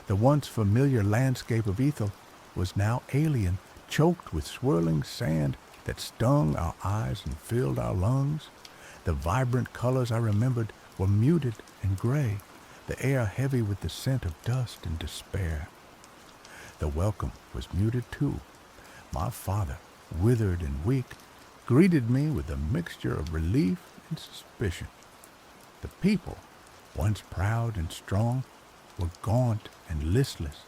The once familiar landscape of Ethel was now alien, choked with swirling sand that stung our eyes and filled our lungs. The vibrant colors I remembered were muted and gray, the air heavy with the scent of dust and despair. The welcome was muted too. My father, withered and weak, greeted me with a mixture of relief and suspicion. The people, once proud and strong, were gaunt and listless,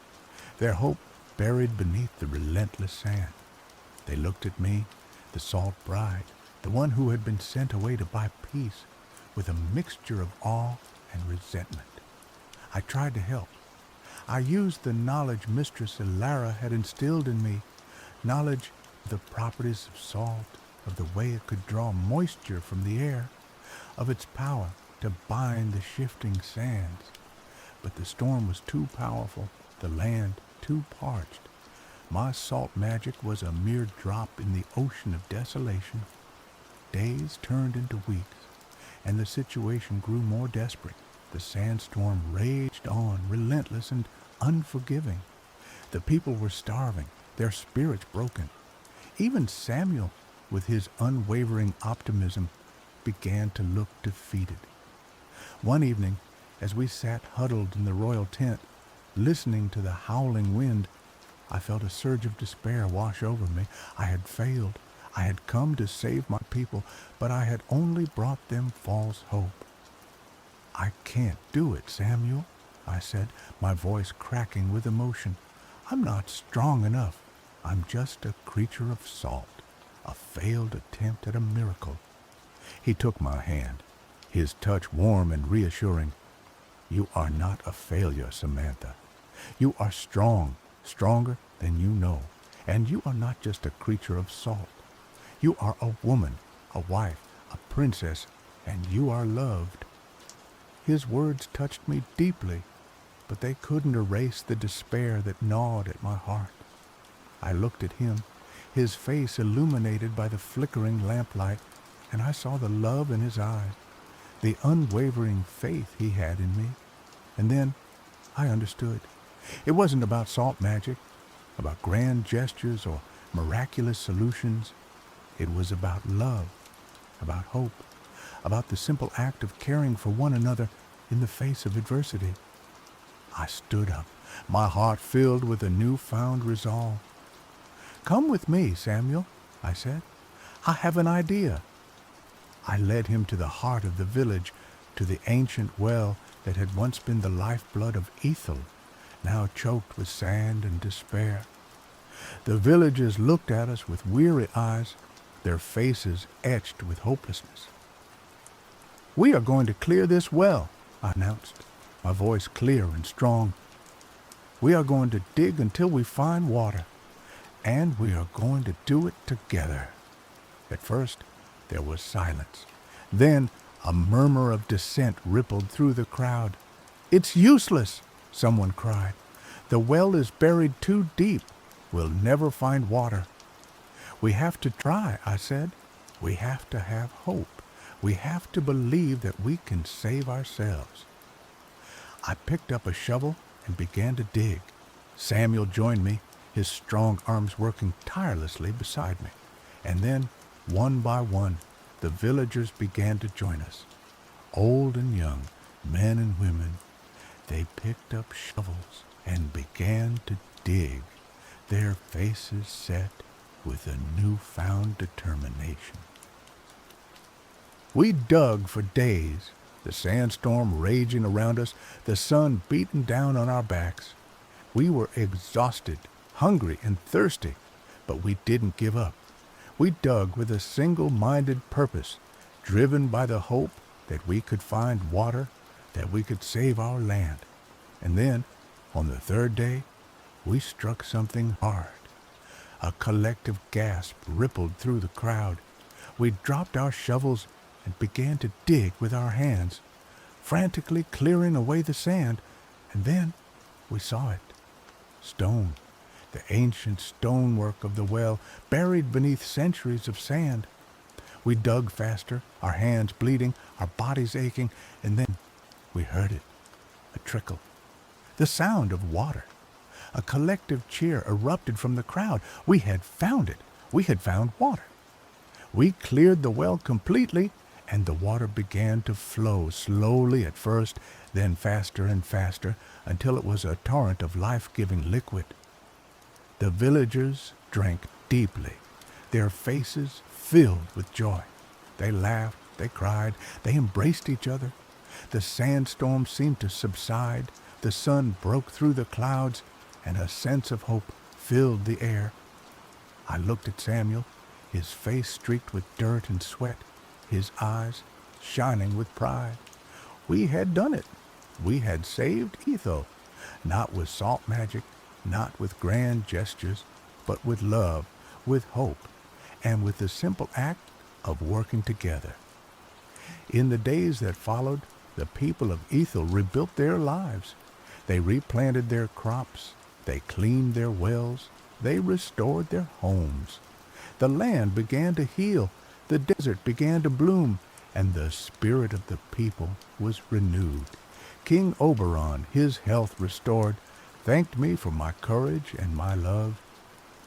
their hope buried beneath the relentless sand. They looked at me, the salt bride, the one who had been sent away to buy peace, with a mixture of awe and resentment. I tried to help. I used the knowledge Mistress Ilara had instilled in me, knowledge of the properties of salt, of the way it could draw moisture from the air, of its power to bind the shifting sands. But the storm was too powerful, the land too parched. My salt magic was a mere drop in the ocean of desolation. Days turned into weeks, and the situation grew more desperate. The sandstorm raged on, relentless and unforgiving. The people were starving, their spirits broken. Even Samuel, with his unwavering optimism, began to look defeated. One evening, as we sat huddled in the royal tent, listening to the howling wind, I felt a surge of despair wash over me. I had failed. I had come to save my people, but I had only brought them false hope. "I can't do it, Samuel," I said, my voice cracking with emotion. "I'm not strong enough. I'm just a creature of salt, a failed attempt at a miracle." He took my hand, his touch warm and reassuring. "You are not a failure, Samantha. You are strong, stronger than you know, and you are not just a creature of salt. You are a woman, a wife, a princess, and you are loved." His words touched me deeply, but they couldn't erase the despair that gnawed at my heart. I looked at him, his face illuminated by the flickering lamplight, and I saw the love in his eyes, the unwavering faith he had in me. And then I understood. It wasn't about salt magic, about grand gestures or miraculous solutions. It was about love, about hope, about the simple act of caring for one another in the face of adversity. I stood up, my heart filled with a newfound resolve. "Come with me, Samuel," I said. "I have an idea." I led him to the heart of the village, to the ancient well that had once been the lifeblood of Ethel, now choked with sand and despair. The villagers looked at us with weary eyes, their faces etched with hopelessness. "We are going to clear this well," I announced, my voice clear and strong. "We are going to dig until we find water, and we are going to do it together." At first, there was silence. Then A murmur of dissent rippled through the crowd. "It's useless," someone cried. "The well is buried too deep. We'll never find water." "We have to try," I said. "We have to have hope. We have to believe that we can save ourselves." I picked up a shovel and began to dig. Samuel joined me, his strong arms working tirelessly beside me. And then, one by one, the villagers began to join us. Old and young, men and women, they picked up shovels and began to dig, their faces set with a newfound determination. We dug for days, the sandstorm raging around us, the sun beating down on our backs. We were exhausted, hungry, and thirsty, but we didn't give up. We dug with a single-minded purpose, driven by the hope that we could find water, that we could save our land. And then, on the third day, we struck something hard. A collective gasp rippled through the crowd. We dropped our shovels and began to dig with our hands, frantically clearing away the sand, and then we saw it. Stone, the ancient stonework of the well, buried beneath centuries of sand. We dug faster, our hands bleeding, our bodies aching, and then we heard it, a trickle, the sound of water. A collective cheer erupted from the crowd. We had found it. We had found water. We cleared the well completely, and the water began to flow, slowly at first, then faster and faster, until it was a torrent of life-giving liquid. The villagers drank deeply, their faces filled with joy. They laughed, they cried, they embraced each other. The sandstorm seemed to subside, the sun broke through the clouds, and a sense of hope filled the air. I looked at Samuel, his face streaked with dirt and sweat, his eyes shining with pride. We had done it. We had saved Ethel, not with salt magic, not with grand gestures, but with love, with hope, and with the simple act of working together. In the days that followed, the people of Ethel rebuilt their lives. They replanted their crops, they cleaned their wells, they restored their homes. The land began to heal, the desert began to bloom, and the spirit of the people was renewed. King Oberon, his health restored, thanked me for my courage and my love.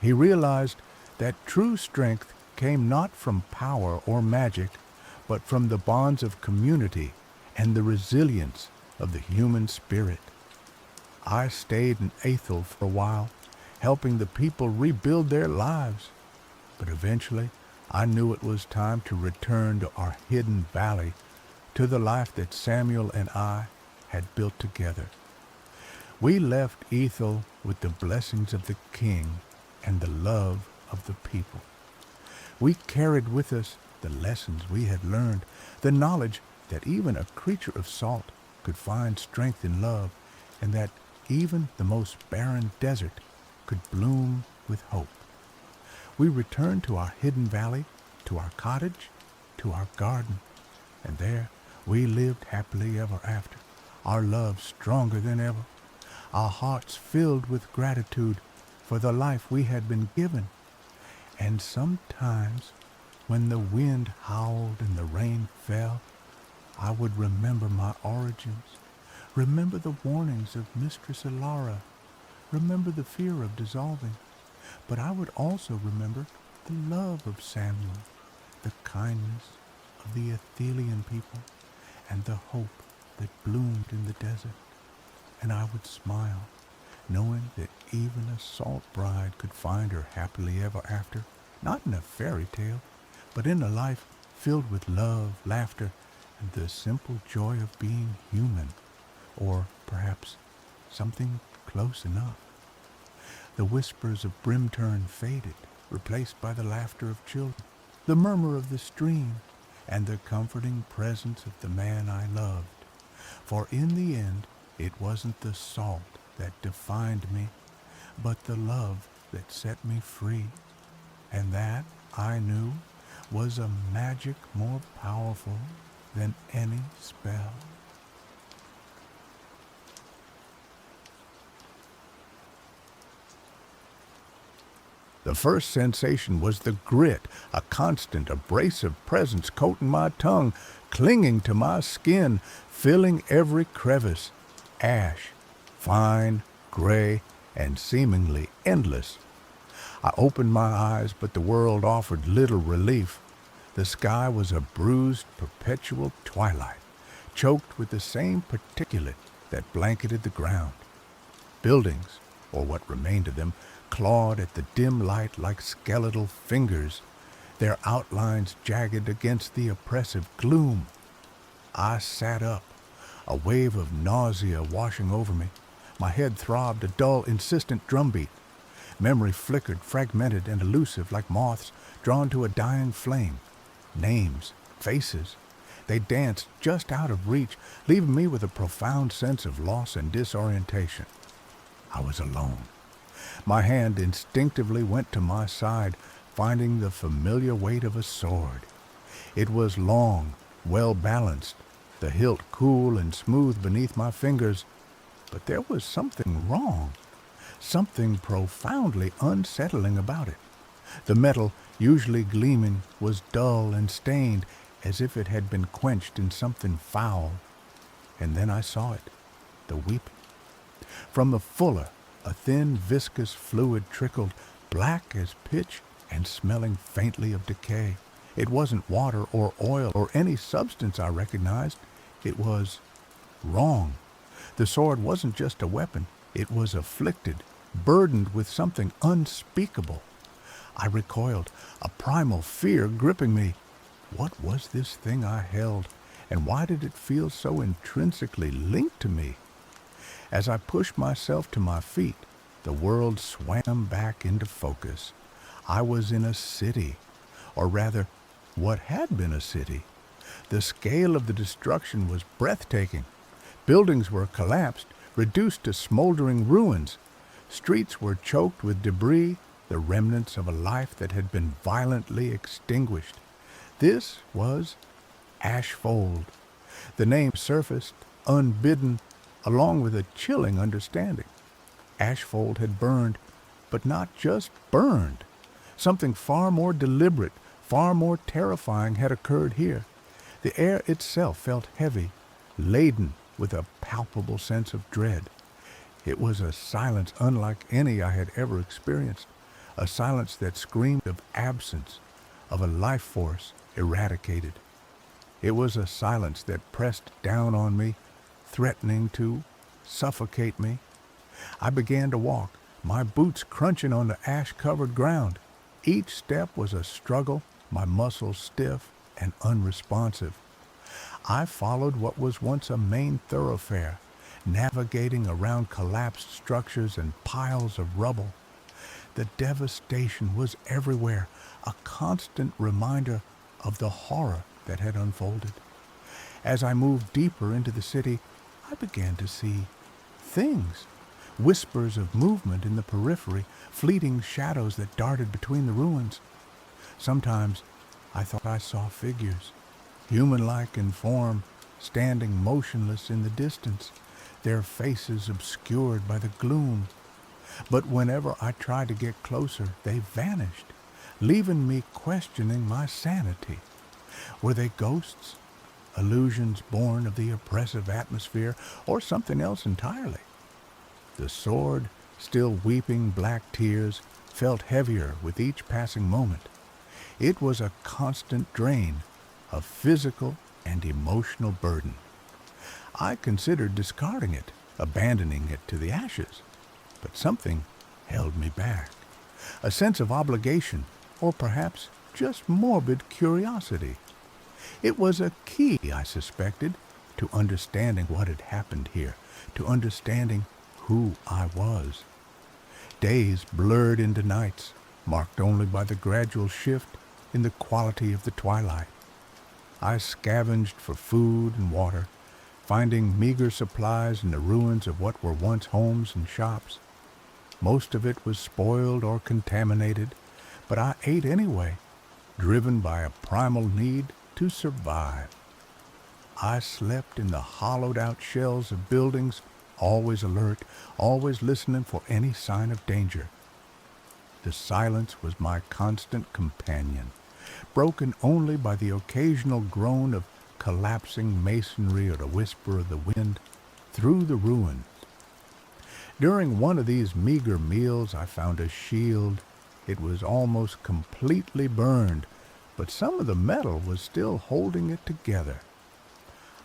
He realized that true strength came not from power or magic, but from the bonds of community and the resilience of the human spirit. I stayed in Ethel for a while, helping the people rebuild their lives. But eventually, I knew it was time to return to our hidden valley, to the life that Samuel and I had built together. We left Ethel with the blessings of the king and the love of the people. We carried with us the lessons we had learned, the knowledge that even a creature of salt could find strength in love, and that even the most barren desert could bloom with hope. We returned to our hidden valley, to our cottage, to our garden, and there we lived happily ever after, our love stronger than ever, our hearts filled with gratitude for the life we had been given. And sometimes, when the wind howled and the rain fell, I would remember my origins, remember the warnings of Mistress Ilara, remember the fear of dissolving, but I would also remember the love of Samuel, the kindness of the Athelian people, and the hope that bloomed in the desert. And I would smile, knowing that even a salt bride could find her happily ever after, not in a fairy tale, but in a life filled with love, laughter, and the simple joy of being human, or perhaps something close enough. The whispers of Brimturn faded, replaced by the laughter of children, the murmur of the stream, and the comforting presence of the man I loved. For in the end, it wasn't the salt that defined me, but the love that set me free. And that, I knew, was a magic more powerful than any spell. The first sensation was the grit, a constant, abrasive presence coating my tongue, clinging to my skin, filling every crevice. Ash, fine, gray, and seemingly endless. I opened my eyes, but the world offered little relief. The sky was a bruised, perpetual twilight, choked with the same particulate that blanketed the ground. Buildings, or what remained of them, clawed at the dim light like skeletal fingers, their outlines jagged against the oppressive gloom. I sat up, a wave of nausea washing over me. My head throbbed, a dull, insistent drumbeat. Memory flickered, fragmented and elusive like moths drawn to a dying flame. Names, faces, they danced just out of reach, leaving me with a profound sense of loss and disorientation. I was alone. My hand instinctively went to my side, finding the familiar weight of a sword. It was long, well balanced, the hilt cool and smooth beneath my fingers, but there was something wrong, something profoundly unsettling about it. The metal, usually gleaming, was dull and stained, as if it had been quenched in something foul. And then I saw it, the weeping. From the fuller, a thin, viscous fluid trickled, black as pitch and smelling faintly of decay. It wasn't water or oil or any substance I recognized. It was wrong. The sword wasn't just a weapon. It was afflicted, burdened with something unspeakable. I recoiled, a primal fear gripping me. What was this thing I held, and why did it feel so intrinsically linked to me? As I pushed myself to my feet, the world swam back into focus. I was in a city, or rather, what had been a city. The scale of the destruction was breathtaking. Buildings were collapsed, reduced to smoldering ruins. Streets were choked with debris, the remnants of a life that had been violently extinguished. This was Ashfold. The name surfaced, unbidden, along with a chilling understanding. Ashfold had burned, but not just burned. Something far more deliberate, far more terrifying had occurred here. The air itself felt heavy, laden with a palpable sense of dread. It was a silence unlike any I had ever experienced, a silence that screamed of absence, of a life force eradicated. It was a silence that pressed down on me, threatening to suffocate me. I began to walk, my boots crunching on the ash-covered ground. Each step was a struggle, my muscles stiff and unresponsive. I followed what was once a main thoroughfare, navigating around collapsed structures and piles of rubble. The devastation was everywhere, a constant reminder of the horror that had unfolded. As I moved deeper into the city, I began to see things, whispers of movement in the periphery, fleeting shadows that darted between the ruins. Sometimes I thought I saw figures, human-like in form, standing motionless in the distance, their faces obscured by the gloom. But whenever I tried to get closer, they vanished, leaving me questioning my sanity. Were they ghosts, illusions born of the oppressive atmosphere, or something else entirely? The sword, still weeping black tears, felt heavier with each passing moment. It was a constant drain, a physical and emotional burden. I considered discarding it, abandoning it to the ashes, but something held me back. A sense of obligation, or perhaps just morbid curiosity. It was a key, I suspected, to understanding what had happened here, to understanding who I was. Days blurred into nights, marked only by the gradual shift in the quality of the twilight. I scavenged for food and water, finding meager supplies in the ruins of what were once homes and shops. Most of it was spoiled or contaminated, but I ate anyway, driven by a primal need to survive. I slept in the hollowed-out shells of buildings, always alert, always listening for any sign of danger. The silence was my constant companion, broken only by the occasional groan of collapsing masonry or the whisper of the wind through the ruins. During one of these meager meals, I found a shield. It was almost completely burned, but some of the metal was still holding it together.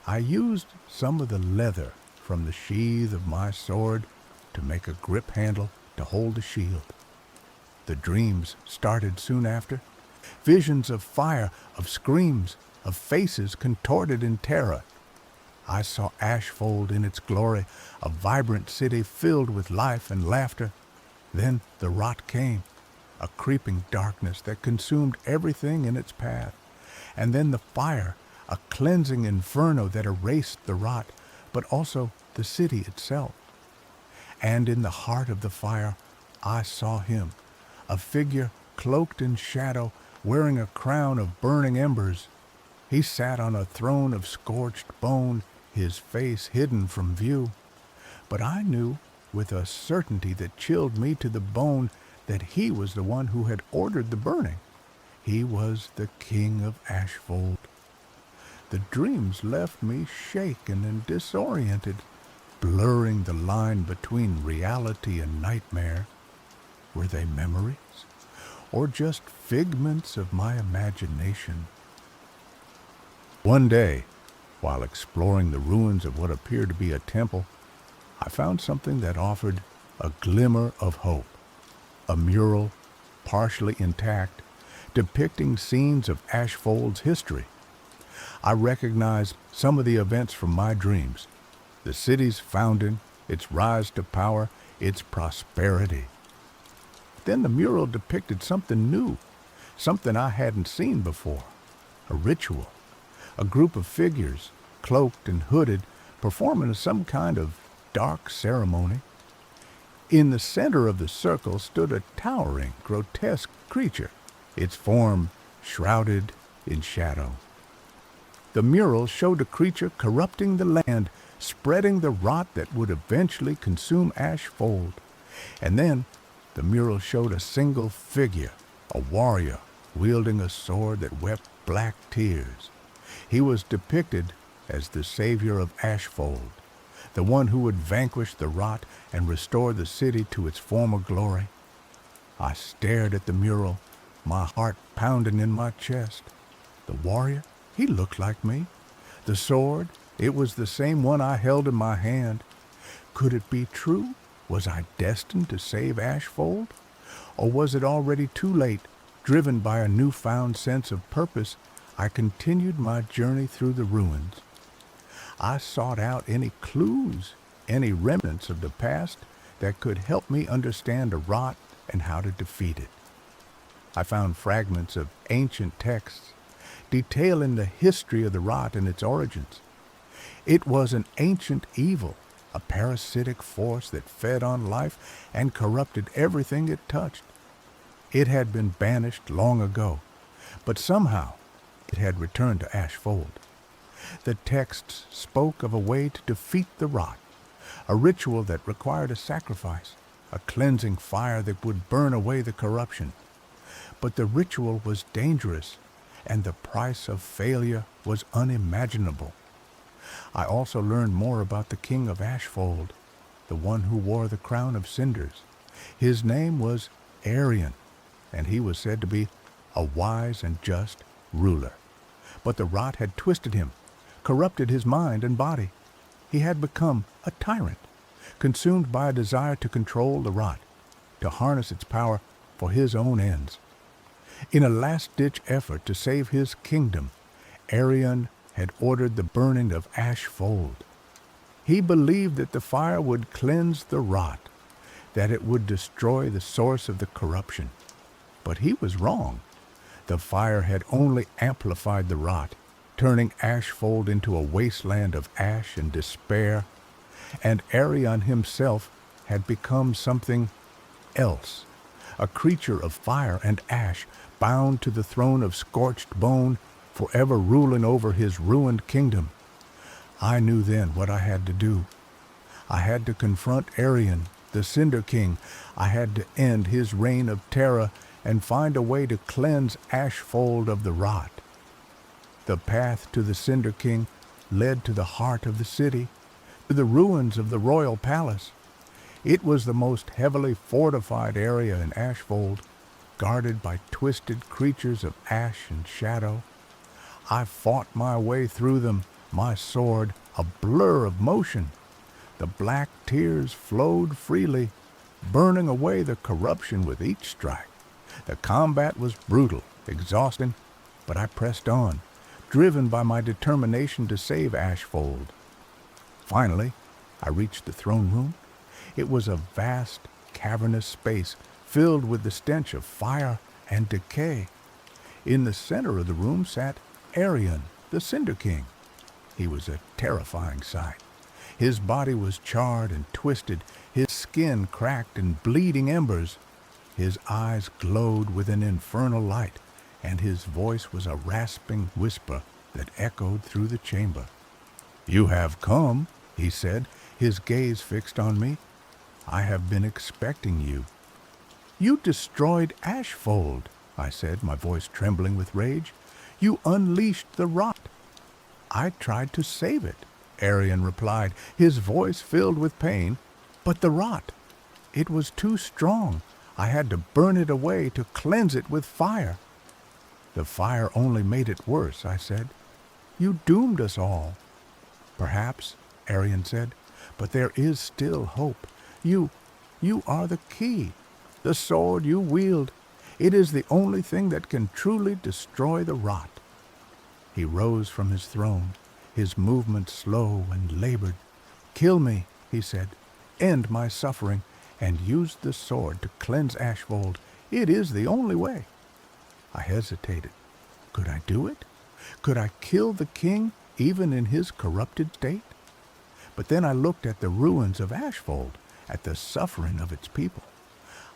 I used some of the leather from the sheath of my sword to make a grip handle to hold the shield. The dreams started soon after. Visions of fire, of screams, of faces contorted in terror. I saw Ashfold in its glory, a vibrant city filled with life and laughter. Then the rot came, a creeping darkness that consumed everything in its path. And then the fire, a cleansing inferno that erased the rot, but also the city itself. And in the heart of the fire, I saw him, a figure cloaked in shadow, wearing a crown of burning embers. He sat on a throne of scorched bone, his face hidden from view. But I knew, with a certainty that chilled me to the bone, that he was the one who had ordered the burning. He was the King of Ashfold. The dreams left me shaken and disoriented, blurring the line between reality and nightmare. Were they memories, or just figments of my imagination? One day, while exploring the ruins of what appeared to be a temple, I found something that offered a glimmer of hope. A mural, partially intact, depicting scenes of Ashfold's history. I recognized some of the events from my dreams, the city's founding, its rise to power, its prosperity. Then the mural depicted something new, something I hadn't seen before, a ritual, a group of figures, cloaked and hooded, performing some kind of dark ceremony. In the center of the circle stood a towering, grotesque creature, its form shrouded in shadow. The mural showed a creature corrupting the land, spreading the rot that would eventually consume Ashfold. And then the mural showed a single figure, a warrior, wielding a sword that wept black tears. He was depicted as the savior of Ashfold, the one who would vanquish the rot and restore the city to its former glory. I stared at the mural, my heart pounding in my chest. The warrior, he looked like me. The sword, it was the same one I held in my hand. Could it be true? Was I destined to save Ashfold? Or was it already too late? Driven by a newfound sense of purpose, I continued my journey through the ruins. I sought out any clues, any remnants of the past that could help me understand the rot and how to defeat it. I found fragments of ancient texts detailing the history of the rot and its origins. It was an ancient evil, a parasitic force that fed on life and corrupted everything it touched. It had been banished long ago, but somehow it had returned to Ashfold. The texts spoke of a way to defeat the rot, a ritual that required a sacrifice, a cleansing fire that would burn away the corruption. But the ritual was dangerous, and the price of failure was unimaginable. I also learned more about the King of Ashfold, the one who wore the crown of cinders. His name was Arian, and he was said to be a wise and just ruler. But the rot had twisted him, corrupted his mind and body. He had become a tyrant, consumed by a desire to control the rot, to harness its power for his own ends. In a last-ditch effort to save his kingdom, Arian had ordered the burning of Ashfold. He believed that the fire would cleanse the rot, that it would destroy the source of the corruption. But he was wrong. The fire had only amplified the rot, turning Ashfold into a wasteland of ash and despair, and Arian himself had become something else, a creature of fire and ash, bound to the throne of scorched bone, forever ruling over his ruined kingdom. I knew then what I had to do. I had to confront Arian, the Cinder King. I had to end his reign of terror and find a way to cleanse Ashfold of the rot. The path to the Cinder King led to the heart of the city, to the ruins of the royal palace. It was the most heavily fortified area in Ashfold, guarded by twisted creatures of ash and shadow. I fought my way through them, my sword a blur of motion. The black tears flowed freely, burning away the corruption with each strike. The combat was brutal, exhausting, but I pressed on, driven by my determination to save Ashfold. Finally, I reached the throne room. It was a vast, cavernous space filled with the stench of fire and decay. In the center of the room sat Arian, the Cinder King. He was a terrifying sight. His body was charred and twisted, his skin cracked and bleeding embers. His eyes glowed with an infernal light, and his voice was a rasping whisper that echoed through the chamber. "You have come," he said, his gaze fixed on me. "I have been expecting you." "You destroyed Ashfold," I said, my voice trembling with rage. "You unleashed the rot." "I tried to save it," Arian replied, his voice filled with pain. "But the rot, it was too strong. I had to burn it away to cleanse it with fire." "The fire only made it worse," I said. "You doomed us all." "Perhaps," Arian said, "but there is still hope. You are the key. The sword you wield. It is the only thing that can truly destroy the rot." He rose from his throne, his movements slow and labored. "Kill me," he said. "End my suffering, and use the sword to cleanse Ashfold. It is the only way." I hesitated. Could I do it? Could I kill the king, even in his corrupted state? But then I looked at the ruins of Ashfold, at the suffering of its people.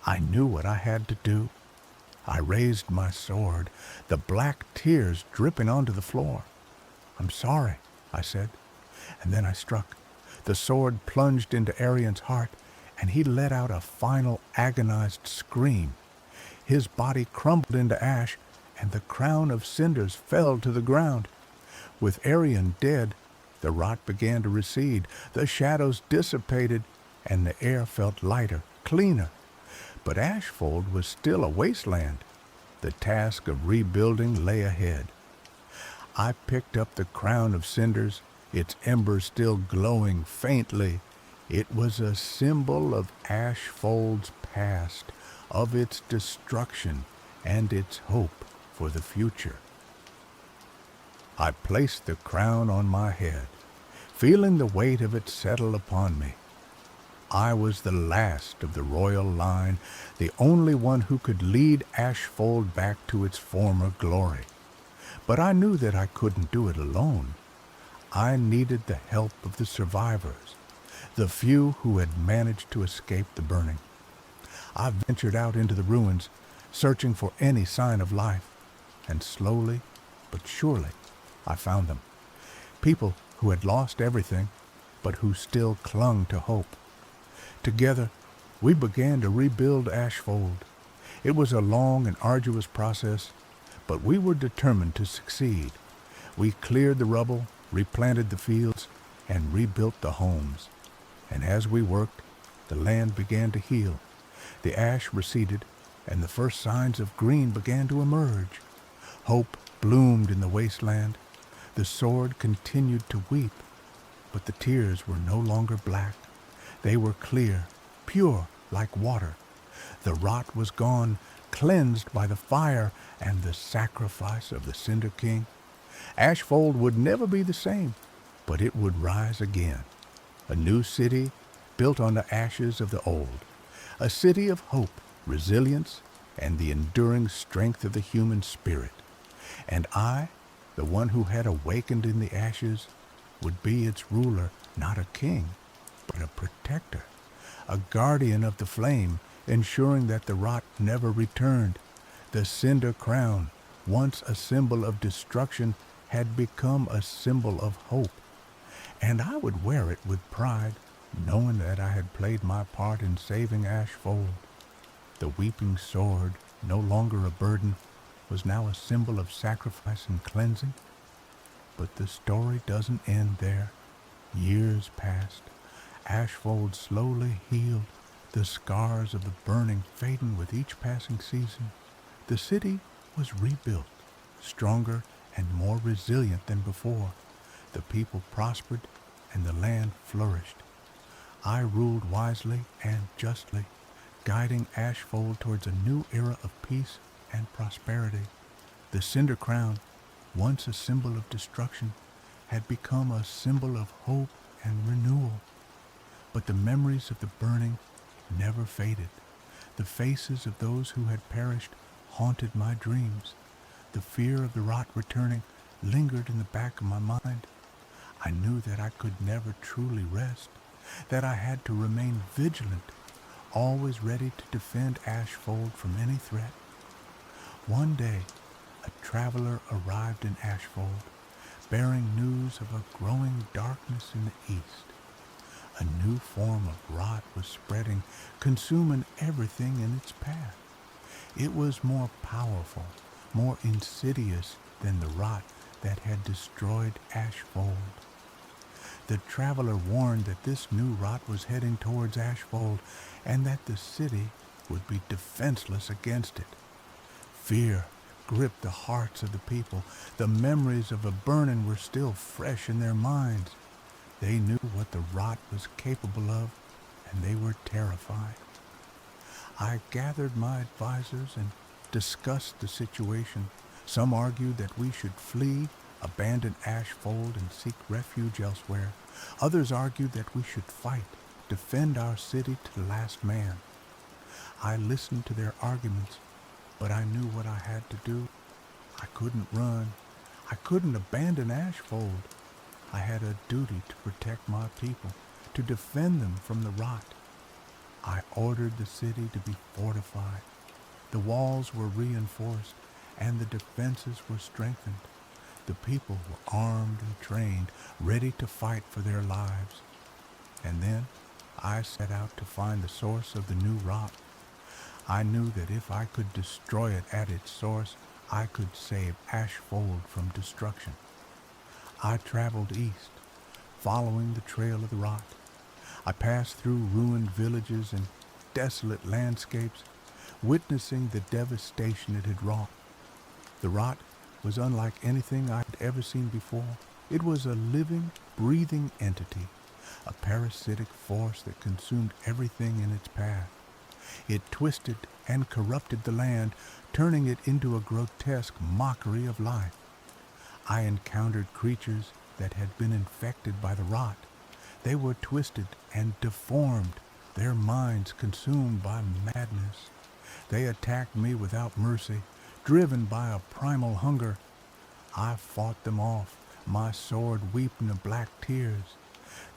I knew what I had to do. I raised my sword, the black tears dripping onto the floor. "I'm sorry," I said, and then I struck. The sword plunged into Arian's heart, and he let out a final agonized scream. His body crumbled into ash, and the crown of cinders fell to the ground. With Arian dead, the rot began to recede, the shadows dissipated, and the air felt lighter, cleaner. But Ashfold was still a wasteland. The task of rebuilding lay ahead. I picked up the crown of cinders, its embers still glowing faintly. It was a symbol of Ashfold's past, of its destruction and its hope for the future. I placed the crown on my head, feeling the weight of it settle upon me. I was the last of the royal line, the only one who could lead Ashfold back to its former glory. But I knew that I couldn't do it alone. I needed the help of the survivors, the few who had managed to escape the burning. I ventured out into the ruins, searching for any sign of life, and slowly but surely I found them. People who had lost everything, but who still clung to hope. Together, we began to rebuild Ashfold. It was a long and arduous process, but we were determined to succeed. We cleared the rubble, replanted the fields, and rebuilt the homes. And as we worked, the land began to heal. The ash receded, and the first signs of green began to emerge. Hope bloomed in the wasteland. The sword continued to weep, but the tears were no longer black. They were clear, pure like water. The rot was gone, cleansed by the fire and the sacrifice of the Cinder King. Ashfold would never be the same, but it would rise again. A new city built on the ashes of the old. A city of hope, resilience, and the enduring strength of the human spirit. And I, the one who had awakened in the ashes, would be its ruler, not a king, but a protector, a guardian of the flame, ensuring that the rot never returned. The cinder crown, once a symbol of destruction, had become a symbol of hope. and I would wear it with pride, knowing that I had played my part in saving Ashfold. The weeping sword, no longer a burden, was now a symbol of sacrifice and cleansing. But the story doesn't end there. Years passed. Ashfold slowly healed, the scars of the burning fading with each passing season. The city was rebuilt, stronger and more resilient than before. The people prospered and the land flourished. I ruled wisely and justly, guiding Ashfold towards a new era of peace and prosperity. The cinder crown, once a symbol of destruction, had become a symbol of hope and renewal. But the memories of the burning never faded. The faces of those who had perished haunted my dreams. The fear of the rot returning lingered in the back of my mind. I knew that I could never truly rest, that I had to remain vigilant, always ready to defend Ashfold from any threat. One day, a traveler arrived in Ashfold, bearing news of a growing darkness in the east. A new form of rot was spreading, consuming everything in its path. It was more powerful, more insidious than the rot that had destroyed Ashfold. The traveler warned that this new rot was heading towards Ashfold and that the city would be defenseless against it. Fear gripped the hearts of the people. The memories of a burning were still fresh in their minds. They knew what the rot was capable of, and they were terrified. I gathered my advisors and discussed the situation. Some argued that we should flee, abandon Ashfold, and seek refuge elsewhere. Others argued that we should fight, defend our city to the last man. I listened to their arguments, but I knew what I had to do. I couldn't run. I couldn't abandon Ashfold. I had a duty to protect my people, to defend them from the rot. I ordered the city to be fortified. The walls were reinforced, and the defenses were strengthened. The people were armed and trained, ready to fight for their lives. And then I set out to find the source of the new rot. I knew that if I could destroy it at its source, I could save Ashfold from destruction. I traveled east, following the trail of the rot. I passed through ruined villages and desolate landscapes, witnessing the devastation it had wrought. The rot was unlike anything I had ever seen before. It was a living, breathing entity, a parasitic force that consumed everything in its path. It twisted and corrupted the land, turning it into a grotesque mockery of life. I encountered creatures that had been infected by the rot. They were twisted and deformed, their minds consumed by madness. They attacked me without mercy, driven by a primal hunger. I fought them off, my sword weeping the black tears.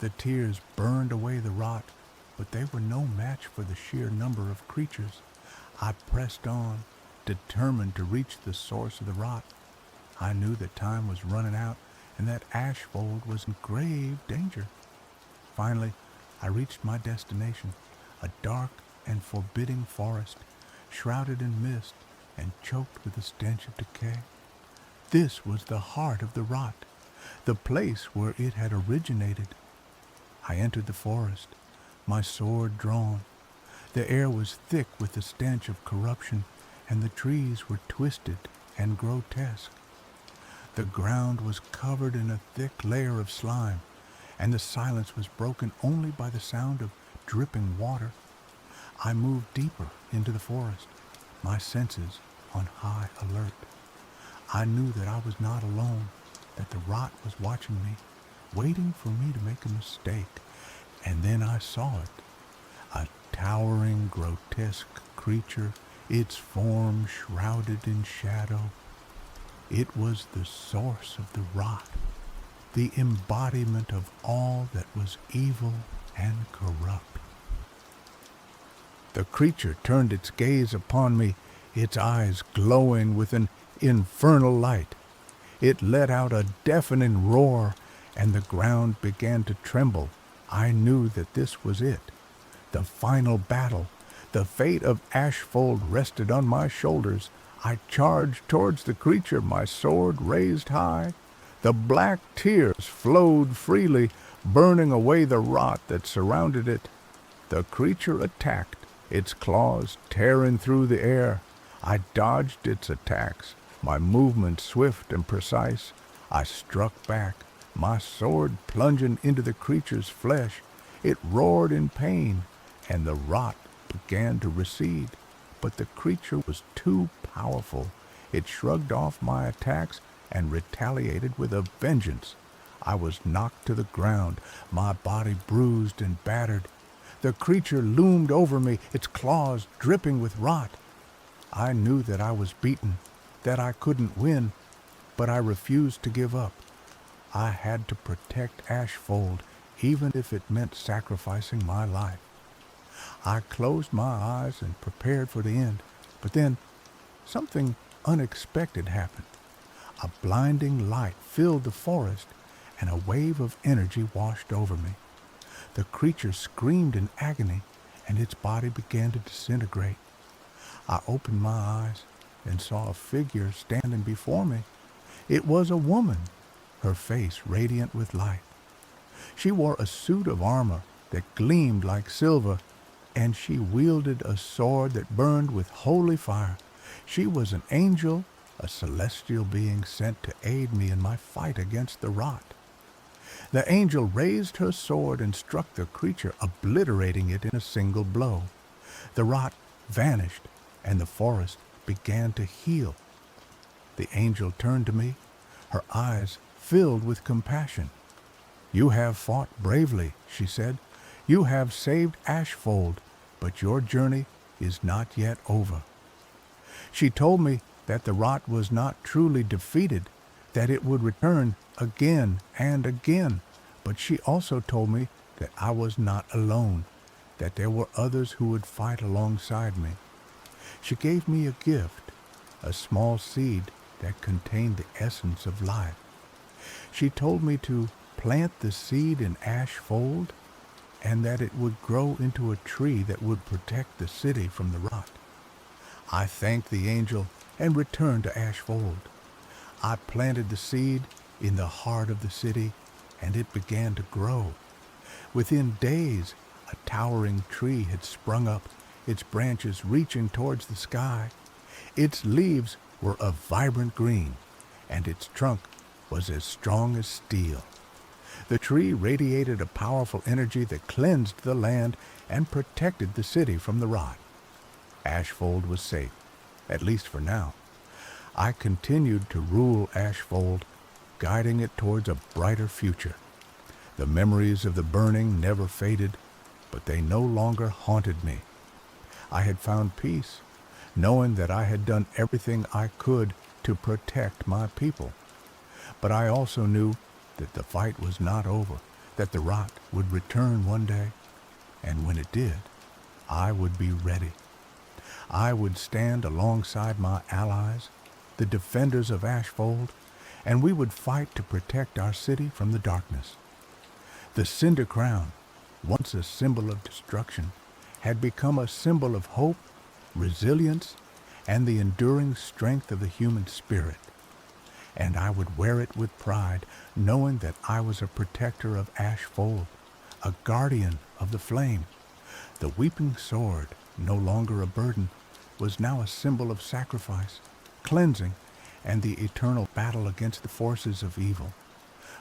The tears burned away the rot, but they were no match for the sheer number of creatures. I pressed on, determined to reach the source of the rot. I knew that time was running out and that Ashfold was in grave danger. Finally, I reached my destination, a dark and forbidding forest, shrouded in mist and choked with the stench of decay. This was the heart of the rot, the place where it had originated. I entered the forest, my sword drawn. The air was thick with the stench of corruption, and the trees were twisted and grotesque. The ground was covered in a thick layer of slime, and the silence was broken only by the sound of dripping water. I moved deeper into the forest, my senses on high alert. I knew that I was not alone, that the rot was watching me, waiting for me to make a mistake. And then I saw it, a towering, grotesque creature, its form shrouded in shadow. It was the source of the rot, the embodiment of all that was evil and corrupt. The creature turned its gaze upon me, its eyes glowing with an infernal light. It let out a deafening roar, and the ground began to tremble, I knew that this was it. The final battle. The fate of Ashfold rested on my shoulders. I charged towards the creature, my sword raised high. The black tears flowed freely, burning away the rot that surrounded it. The creature attacked, its claws tearing through the air. I dodged its attacks, my movement swift and precise. I struck back, my sword plunging into the creature's flesh. It roared in pain, and the rot began to recede. But the creature was too powerful. It shrugged off my attacks and retaliated with a vengeance. I was knocked to the ground, my body bruised and battered. The creature loomed over me, its claws dripping with rot. I knew that I was beaten, that I couldn't win, but I refused to give up. I had to protect Ashfold, even if it meant sacrificing my life. I closed my eyes and prepared for the end, but then something unexpected happened. A blinding light filled the forest, and a wave of energy washed over me. The creature screamed in agony, and its body began to disintegrate. I opened my eyes and saw a figure standing before me. It was a woman, her face radiant with light. She wore a suit of armor that gleamed like silver, and she wielded a sword that burned with holy fire. She was an angel, a celestial being sent to aid me in my fight against the rot. The angel raised her sword and struck the creature, obliterating it in a single blow. The rot vanished, and the forest began to heal. The angel turned to me, her eyes filled with compassion. "You have fought bravely," she said. "You have saved Ashfold, but your journey is not yet over." She told me that the rot was not truly defeated, that it would return again and again, but she also told me that I was not alone, that there were others who would fight alongside me. She gave me a gift, a small seed that contained the essence of life. She told me to plant the seed in Ashfold, and that it would grow into a tree that would protect the city from the rot. I thanked the angel and returned to Ashfold. I planted the seed in the heart of the city, and it began to grow. Within days, a towering tree had sprung up, its branches reaching towards the sky. Its leaves were of vibrant green, and its trunk was as strong as steel. The tree radiated a powerful energy that cleansed the land and protected the city from the rot. Ashfold was safe, at least for now. I continued to rule Ashfold, guiding it towards a brighter future. The memories of the burning never faded, but they no longer haunted me. I had found peace, knowing that I had done everything I could to protect my people. But I also knew that the fight was not over, that the rot would return one day, and when it did, I would be ready. I would stand alongside my allies, the defenders of Ashfold, and we would fight to protect our city from the darkness. The cinder crown, once a symbol of destruction, had become a symbol of hope, resilience, and the enduring strength of the human spirit. And I would wear it with pride, knowing that I was a protector of Ashfold, a guardian of the flame. The weeping sword, no longer a burden, was now a symbol of sacrifice, cleansing, and the eternal battle against the forces of evil.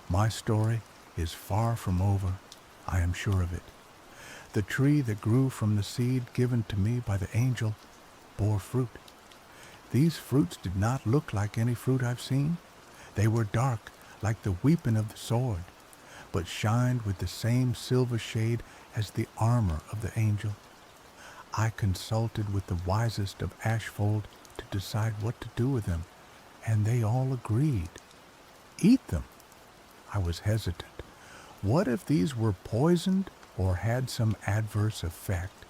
My story is far from over, I am sure of it. The tree that grew from the seed given to me by the angel bore fruit. These fruits did not look like any fruit I've seen. They were dark, like the weeping of the sword, but shined with the same silver shade as the armor of the angel. I consulted with the wisest of Ashfold to decide what to do with them, and they all agreed. Eat them. I was hesitant. What if these were poisoned or had some adverse effect?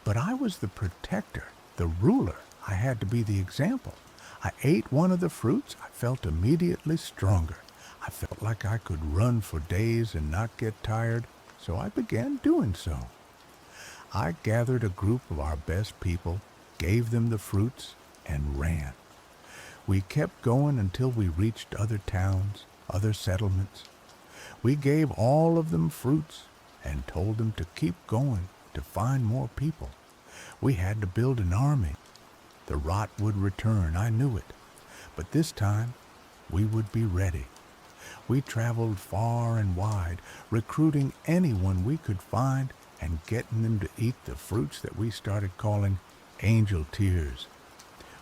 But I was the protector, the ruler. I had to be the example. I ate one of the fruits. I felt immediately stronger. I felt like I could run for days and not get tired, so I began doing so. I gathered a group of our best people, gave them the fruits, and ran. We kept going until we reached other towns, other settlements. We gave all of them fruits and told them to keep going to find more people. We had to build an army. The rot would return, I knew it. But this time, we would be ready. We traveled far and wide, recruiting anyone we could find and getting them to eat the fruits that we started calling angel tears.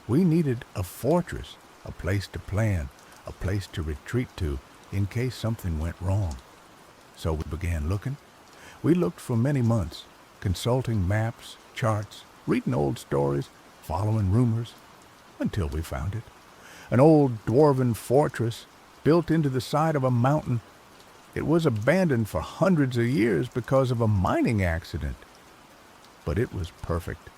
We needed a fortress, a place to plan, a place to retreat to in case something went wrong. So we began looking. We looked for many months, consulting maps, charts, reading old stories, following rumors, until we found it. An old dwarven fortress built into the side of a mountain. It was abandoned for hundreds of years because of a mining accident. But it was perfect.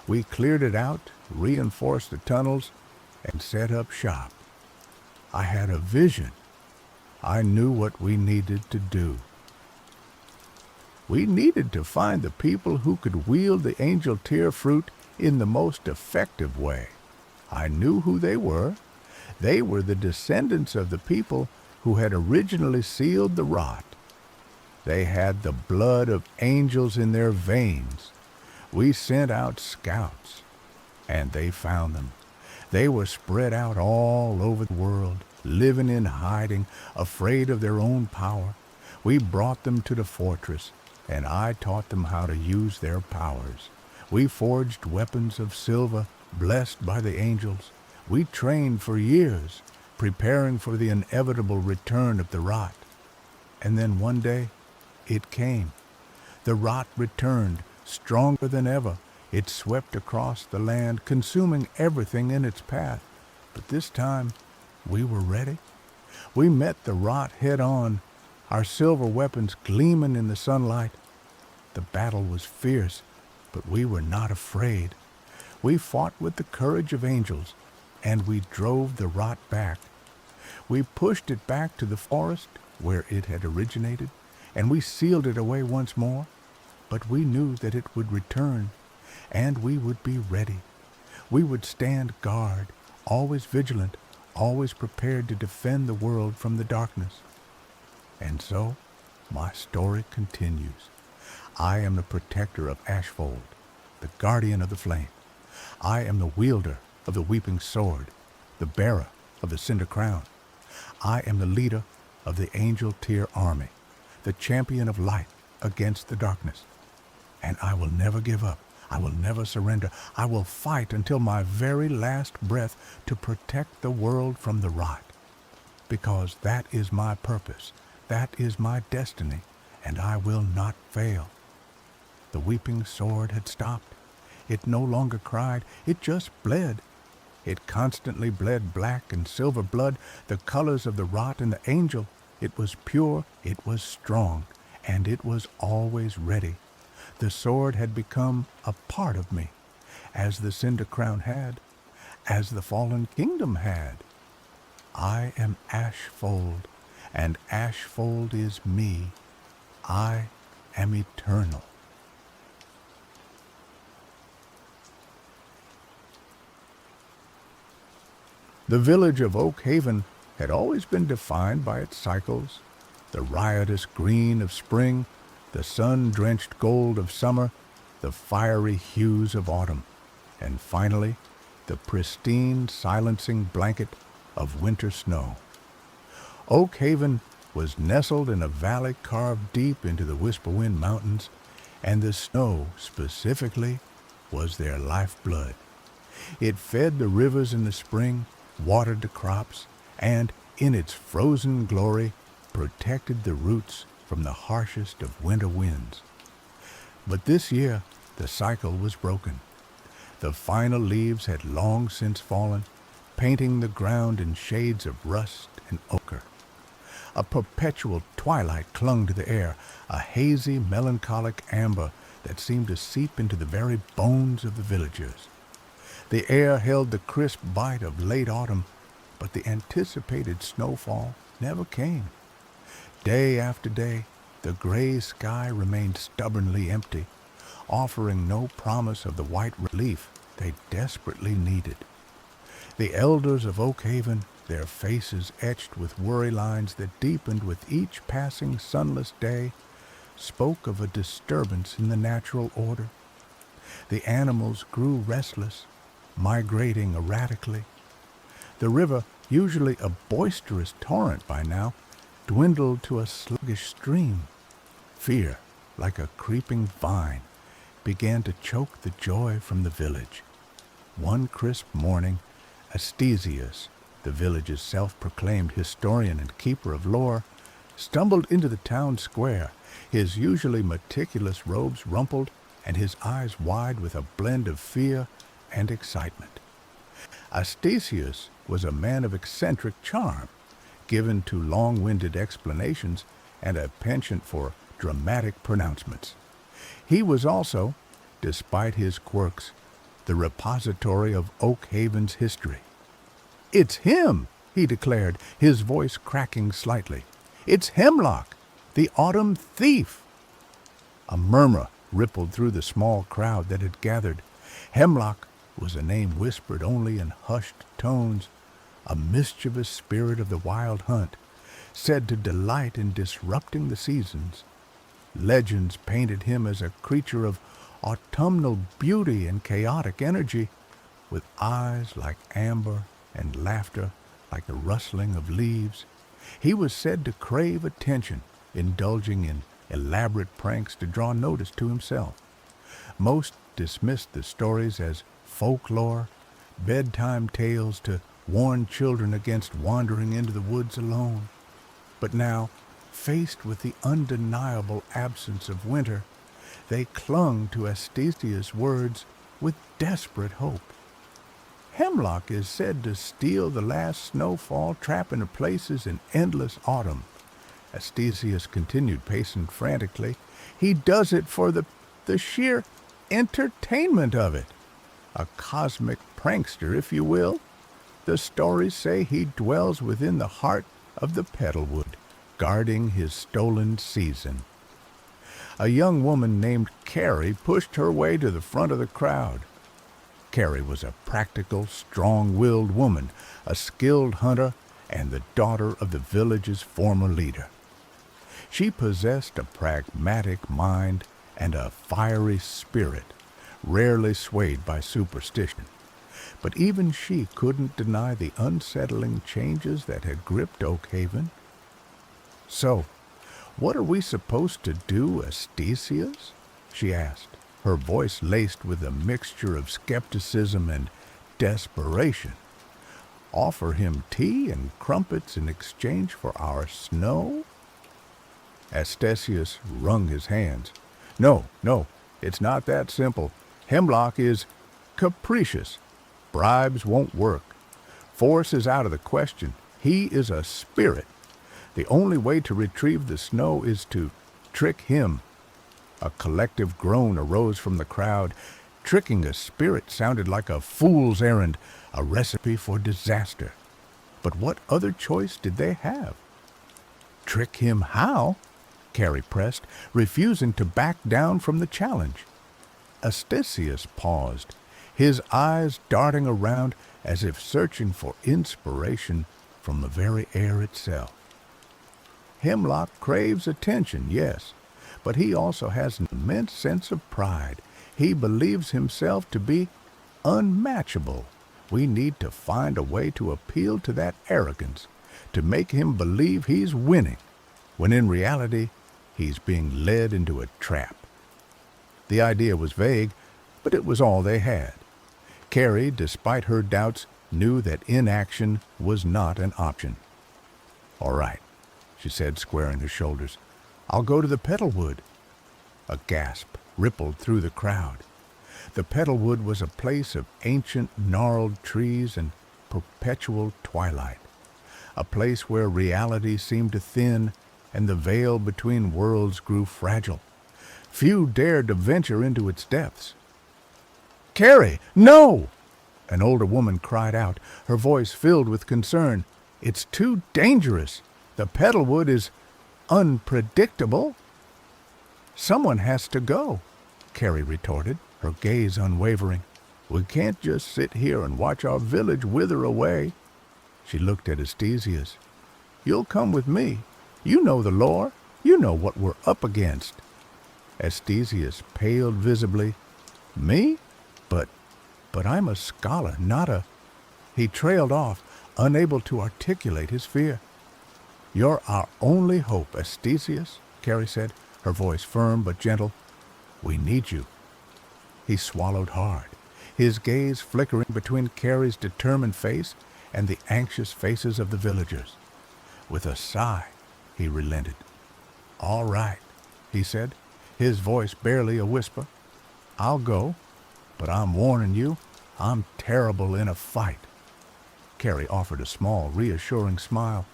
We cleared it out, reinforced the tunnels, and set up shop. I had a vision. I knew what we needed to do. We needed to find the people who could wield the angel tear fruit in the most effective way. I knew who they were. They were the descendants of the people who had originally sealed the rot. They had the blood of angels in their veins. We sent out scouts, and they found them. They were spread out all over the world, living in hiding, afraid of their own power. We brought them to the fortress, and I taught them how to use their powers. We forged weapons of silver, blessed by the angels. We trained for years, preparing for the inevitable return of the rot. And then one day, it came. The rot returned, stronger than ever. It swept across the land, consuming everything in its path. But this time, we were ready. We met the rot head on, our silver weapons gleaming in the sunlight. The battle was fierce, but we were not afraid. We fought with the courage of angels, and we drove the rot back. We pushed it back to the forest where it had originated, and we sealed it away once more. But we knew that it would return, and we would be ready. We would stand guard, always vigilant, always prepared to defend the world from the darkness. And so, my story continues. I am the protector of Ashfold, the guardian of the flame. I am the wielder of the weeping sword, the bearer of the cinder crown. I am the leader of the angel tear army, the champion of light against the darkness. And I will never give up. I will never surrender. I will fight until my very last breath to protect the world from the rot. Because that is my purpose. That is my destiny, and I will not fail. The weeping sword had stopped. It no longer cried. It just bled. It constantly bled black and silver blood, the colors of the rot and the angel. It was pure, it was strong, and it was always ready. The sword had become a part of me, as the cinder crown had, as the fallen kingdom had. I am Ashfold, and Ashfold is me. I am eternal. The village of Oak Haven had always been defined by its cycles, the riotous green of spring, the sun-drenched gold of summer, the fiery hues of autumn, and finally, the pristine, silencing blanket of winter snow. Oak Haven was nestled in a valley carved deep into the Whisperwind Mountains, and the snow, specifically, was their lifeblood. It fed the rivers in the spring, watered the crops, and, in its frozen glory, protected the roots from the harshest of winter winds. But this year, the cycle was broken. The final leaves had long since fallen, painting the ground in shades of rust and ochre. A perpetual twilight clung to the air, a hazy, melancholic amber that seemed to seep into the very bones of the villagers. The air held the crisp bite of late autumn, but the anticipated snowfall never came. Day after day, the gray sky remained stubbornly empty, offering no promise of the white relief they desperately needed. The elders of Oak Haven, their faces etched with worry lines that deepened with each passing sunless day, spoke of a disturbance in the natural order. The animals grew restless, migrating erratically. The river, usually a boisterous torrent by now, dwindled to a sluggish stream. Fear, like a creeping vine, began to choke the joy from the village. One crisp morning, Astesius, the village's self-proclaimed historian and keeper of lore, stumbled into the town square, his usually meticulous robes rumpled and his eyes wide with a blend of fear and excitement. Astesius was a man of eccentric charm, given to long-winded explanations and a penchant for dramatic pronouncements. He was also, despite his quirks, the repository of Oak Haven's history. "It's him," he declared, his voice cracking slightly. "It's Hemlock, the autumn thief." A murmur rippled through the small crowd that had gathered. Hemlock was a name whispered only in hushed tones, a mischievous spirit of the wild hunt, said to delight in disrupting the seasons. Legends painted him as a creature of autumnal beauty and chaotic energy, with eyes like amber and laughter like the rustling of leaves. He was said to crave attention, indulging in elaborate pranks to draw notice to himself. Most dismissed the stories as folklore, bedtime tales to warn children against wandering into the woods alone. But now, faced with the undeniable absence of winter, they clung to Astesius' words with desperate hope. Hemlock is said to steal the last snowfall, trapping her places in endless autumn. Astesius continued, pacing frantically. He does it for the sheer entertainment of it. A cosmic prankster, if you will. The stories say he dwells within the heart of the Petalwood, guarding his stolen season. A young woman named Carrie pushed her way to the front of the crowd. Carrie was a practical, strong-willed woman, a skilled hunter, and the daughter of the village's former leader. She possessed a pragmatic mind and a fiery spirit, rarely swayed by superstition. But even she couldn't deny the unsettling changes that had gripped Oak Haven. "So, what are we supposed to do, Astesius?" she asked, her voice laced with a mixture of skepticism and desperation. "Offer him tea and crumpets in exchange for our snow?" Astesius wrung his hands. No, it's not that simple. Hemlock is capricious. Bribes won't work. Force is out of the question. He is a spirit. The only way to retrieve the snow is to trick him. A collective groan arose from the crowd. Tricking a spirit sounded like a fool's errand, a recipe for disaster. But what other choice did they have? "Trick him how?" Carrie pressed, refusing to back down from the challenge. Astesius paused, his eyes darting around as if searching for inspiration from the very air itself. "Hemlock craves attention, yes, but he also has an immense sense of pride. He believes himself to be unmatchable. We need to find a way to appeal to that arrogance, to make him believe he's winning, when in reality he's being led into a trap." The idea was vague, but it was all they had. Carrie, despite her doubts, knew that inaction was not an option. "All right," she said, squaring her shoulders. "I'll go to the Petalwood." A gasp rippled through the crowd. The Petalwood was a place of ancient, gnarled trees and perpetual twilight, a place where reality seemed to thin and the veil between worlds grew fragile. Few dared to venture into its depths. "Carrie, no!" An older woman cried out, her voice filled with concern. "It's too dangerous. The petalwood is unpredictable." "Someone has to go," Carrie retorted, her gaze unwavering. "We can't just sit here and watch our village wither away." She looked at Astesius. "You'll come with me. You know the lore. You know what we're up against." Astesius paled visibly. "Me? But I'm a scholar, not a—" He trailed off, unable to articulate his fear. "You're our only hope, Astesius," Carrie said, her voice firm but gentle. "We need you." He swallowed hard, his gaze flickering between Carrie's determined face and the anxious faces of the villagers. With a sigh, he relented. "All right," he said, his voice barely a whisper. "I'll go, but I'm warning you, I'm terrible in a fight." Carrie offered a small, reassuring smile.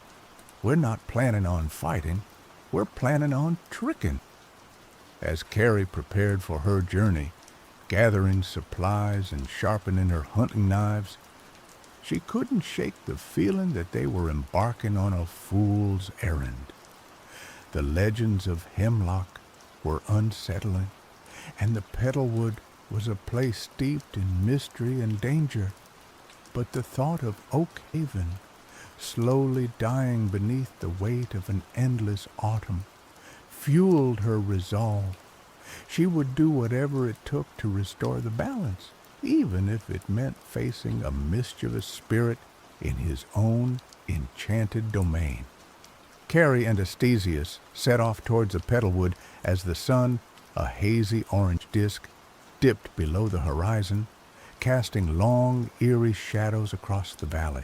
"We're not planning on fighting. We're planning on tricking." As Carrie prepared for her journey, gathering supplies and sharpening her hunting knives, she couldn't shake the feeling that they were embarking on a fool's errand. The legends of Hemlock were unsettling, and the Petalwood was a place steeped in mystery and danger. But the thought of Oak Haven, slowly dying beneath the weight of an endless autumn, fueled her resolve. She would do whatever it took to restore the balance, even if it meant facing a mischievous spirit in his own enchanted domain. Carrie and Astesius set off towards the Petalwood as the sun, a hazy orange disk, dipped below the horizon, casting long, eerie shadows across the valley.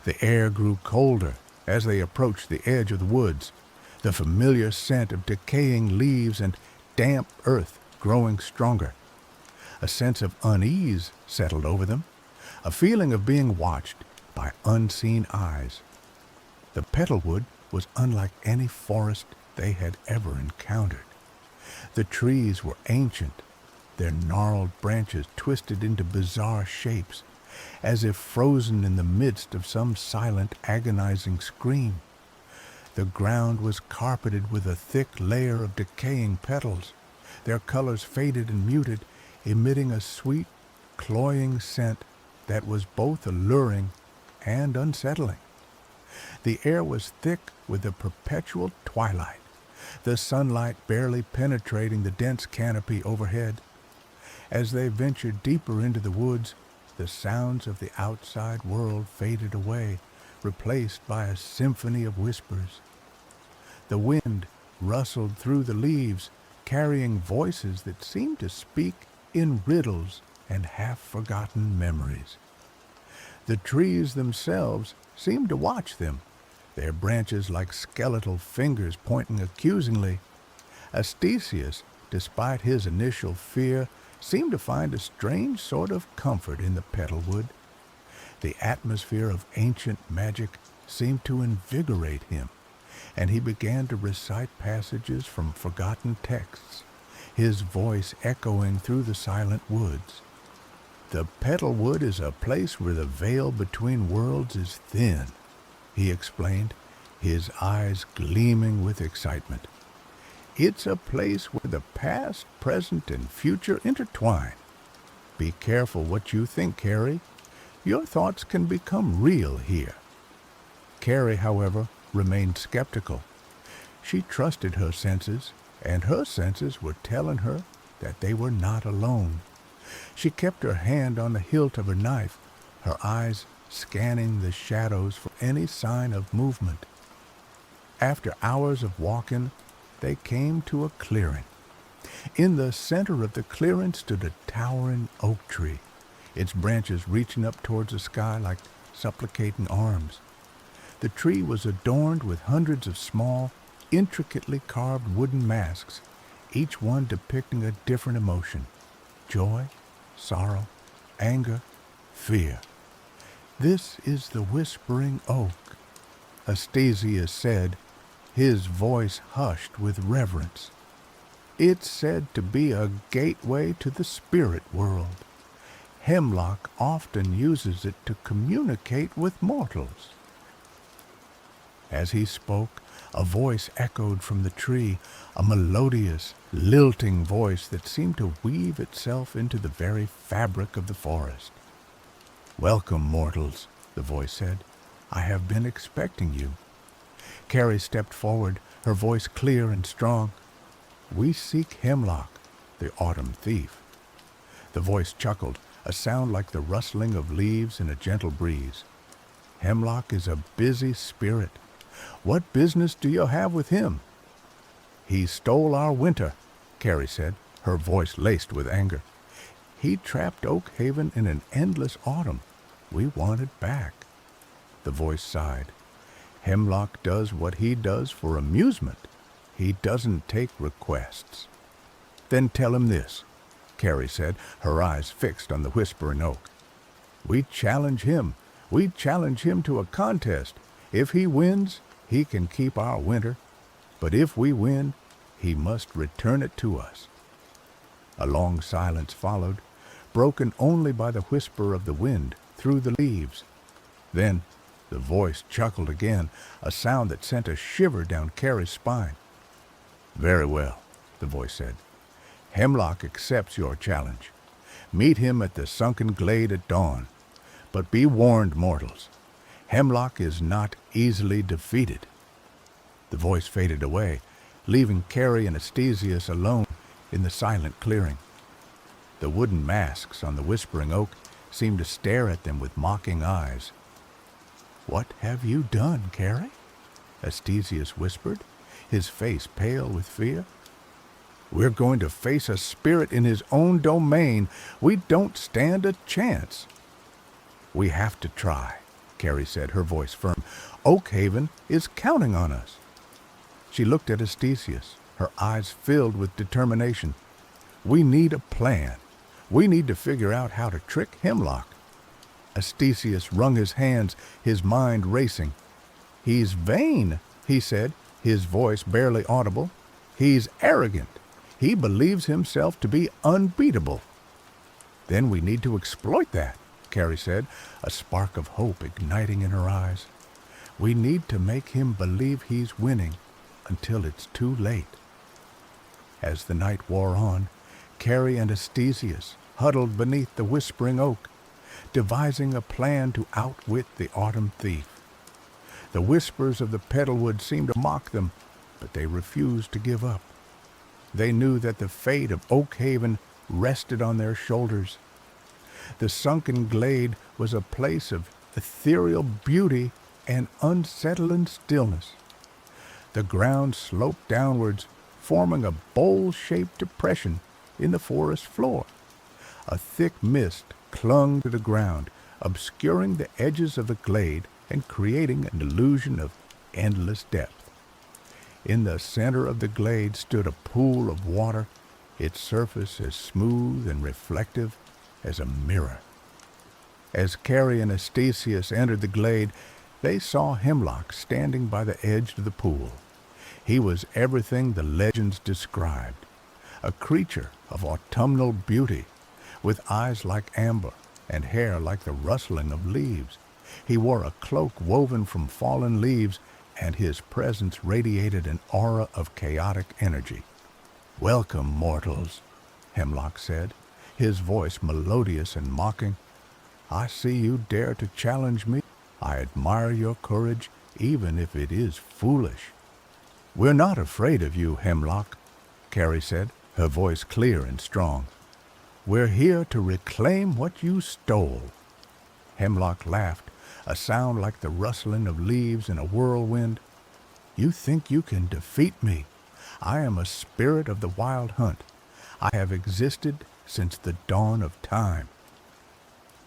The air grew colder as they approached the edge of the woods, the familiar scent of decaying leaves and damp earth growing stronger. A sense of unease settled over them, a feeling of being watched by unseen eyes. The Petalwood was unlike any forest they had ever encountered. The trees were ancient, their gnarled branches twisted into bizarre shapes, as if frozen in the midst of some silent, agonizing scream. The ground was carpeted with a thick layer of decaying petals, their colors faded and muted, emitting a sweet, cloying scent that was both alluring and unsettling. The air was thick with a perpetual twilight, the sunlight barely penetrating the dense canopy overhead. As they ventured deeper into the woods, the sounds of the outside world faded away, replaced by a symphony of whispers. The wind rustled through the leaves, carrying voices that seemed to speak in riddles and half-forgotten memories. The trees themselves seemed to watch them, their branches like skeletal fingers pointing accusingly. Astesius, despite his initial fear, seemed to find a strange sort of comfort in the Petalwood. The atmosphere of ancient magic seemed to invigorate him, and he began to recite passages from forgotten texts, his voice echoing through the silent woods. "The Petalwood is a place where the veil between worlds is thin," he explained, his eyes gleaming with excitement. "It's a place where the past, present, and future intertwine. Be careful what you think, Carrie. Your thoughts can become real here." Carrie, however, remained skeptical. She trusted her senses, and her senses were telling her that they were not alone. She kept her hand on the hilt of her knife, her eyes scanning the shadows for any sign of movement. After hours of walking, they came to a clearing. In the center of the clearing stood a towering oak tree, its branches reaching up towards the sky like supplicating arms. The tree was adorned with hundreds of small, intricately carved wooden masks, each one depicting a different emotion: joy, sorrow, anger, fear. "This is the Whispering Oak," Astesius said, his voice hushed with reverence. "It's said to be a gateway to the spirit world. Hemlock often uses it to communicate with mortals." As he spoke, a voice echoed from the tree, a melodious, lilting voice that seemed to weave itself into the very fabric of the forest. "Welcome, mortals," the voice said. "I have been expecting you." Carrie stepped forward, her voice clear and strong. "We seek Hemlock, the autumn thief." The voice chuckled, a sound like the rustling of leaves in a gentle breeze. "Hemlock is a busy spirit. What business do you have with him?" "He stole our winter," Carrie said, her voice laced with anger. "He trapped Oak Haven in an endless autumn. We want it back." The voice sighed. "Hemlock does what he does for amusement. He doesn't take requests." "Then tell him this," Carrie said, her eyes fixed on the whispering oak. We challenge him to a contest. If he wins, he can keep our winter. But if we win, he must return it to us." A long silence followed, broken only by the whisper of the wind through the leaves. Then the voice chuckled again, a sound that sent a shiver down Carrie's spine. "Very well," the voice said. "Hemlock accepts your challenge. Meet him at the sunken glade at dawn. But be warned, mortals. Hemlock is not easily defeated." The voice faded away, leaving Carrie and Astesius alone in the silent clearing. The wooden masks on the whispering oak seemed to stare at them with mocking eyes. "What have you done, Carrie?" Astesius whispered, his face pale with fear. "We're going to face a spirit in his own domain. We don't stand a chance." "We have to try," Carrie said, her voice firm. "Oak Haven is counting on us." She looked at Astesius, her eyes filled with determination. "We need a plan. We need to figure out how to trick Hemlock." Astesius wrung his hands, his mind racing. "He's vain," he said, his voice barely audible. "He's arrogant. He believes himself to be unbeatable." "Then we need to exploit that," Carrie said, a spark of hope igniting in her eyes. "We need to make him believe he's winning until it's too late." As the night wore on, Carrie and Astesius huddled beneath the whispering oak, devising a plan to outwit the autumn thief. The whispers of the petalwood seemed to mock them, but they refused to give up. They knew that the fate of Oak Haven rested on their shoulders. The sunken glade was a place of ethereal beauty and unsettling stillness. The ground sloped downwards, forming a bowl-shaped depression in the forest floor. A thick mist clung to the ground, obscuring the edges of the glade and creating an illusion of endless depth. In the center of the glade stood a pool of water, its surface as smooth and reflective as a mirror. As Carrie and Astesius entered the glade, they saw Hemlock standing by the edge of the pool. He was everything the legends described, a creature of autumnal beauty, with eyes like amber and hair like the rustling of leaves. He wore a cloak woven from fallen leaves, and his presence radiated an aura of chaotic energy. "Welcome, mortals," Hemlock said, his voice melodious and mocking. "I see you dare to challenge me. I admire your courage, even if it is foolish." "We're not afraid of you, Hemlock," Carrie said, her voice clear and strong. "We're here to reclaim what you stole." Hemlock laughed, a sound like the rustling of leaves in a whirlwind. "You think you can defeat me? I am a spirit of the wild hunt. I have existed since the dawn of time."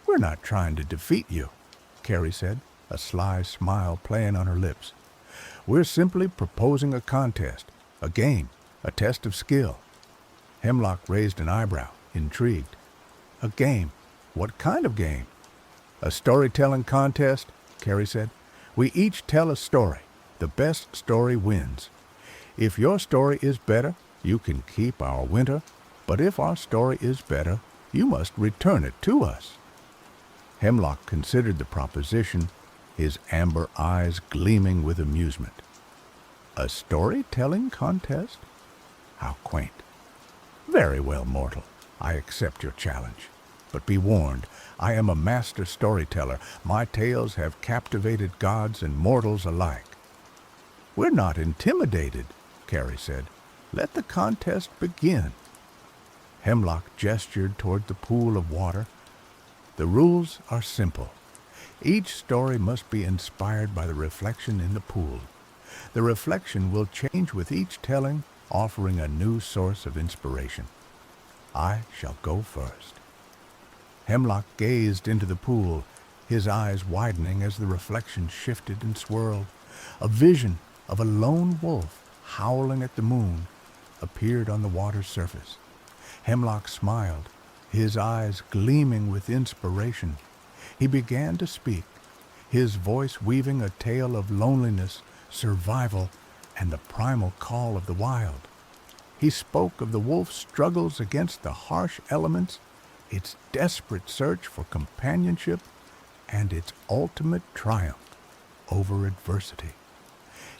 "We're not trying to defeat you," Carrie said, a sly smile playing on her lips. "We're simply proposing a contest, a game, a test of skill." Hemlock raised an eyebrow, intrigued. "A game? What kind of game?" "A storytelling contest," Carrie said. "We each tell a story. The best story wins. If your story is better, you can keep our winter. But if our story is better, You must return it to us." Hemlock considered the proposition, his amber eyes gleaming with amusement. "A storytelling contest? How quaint. Very well, mortal. I accept your challenge. But be warned, I am a master storyteller. My tales have captivated gods and mortals alike." "We're not intimidated," Carrie said. "Let the contest begin." Hemlock gestured toward the pool of water. "The rules are simple. Each story must be inspired by the reflection in the pool. The reflection will change with each telling, offering a new source of inspiration. I shall go first." Hemlock gazed into the pool, his eyes widening as the reflection shifted and swirled. A vision of a lone wolf howling at the moon appeared on the water's surface. Hemlock smiled, his eyes gleaming with inspiration. He began to speak, his voice weaving a tale of loneliness, survival, and the primal call of the wild. He spoke of the wolf's struggles against the harsh elements, its desperate search for companionship, and its ultimate triumph over adversity.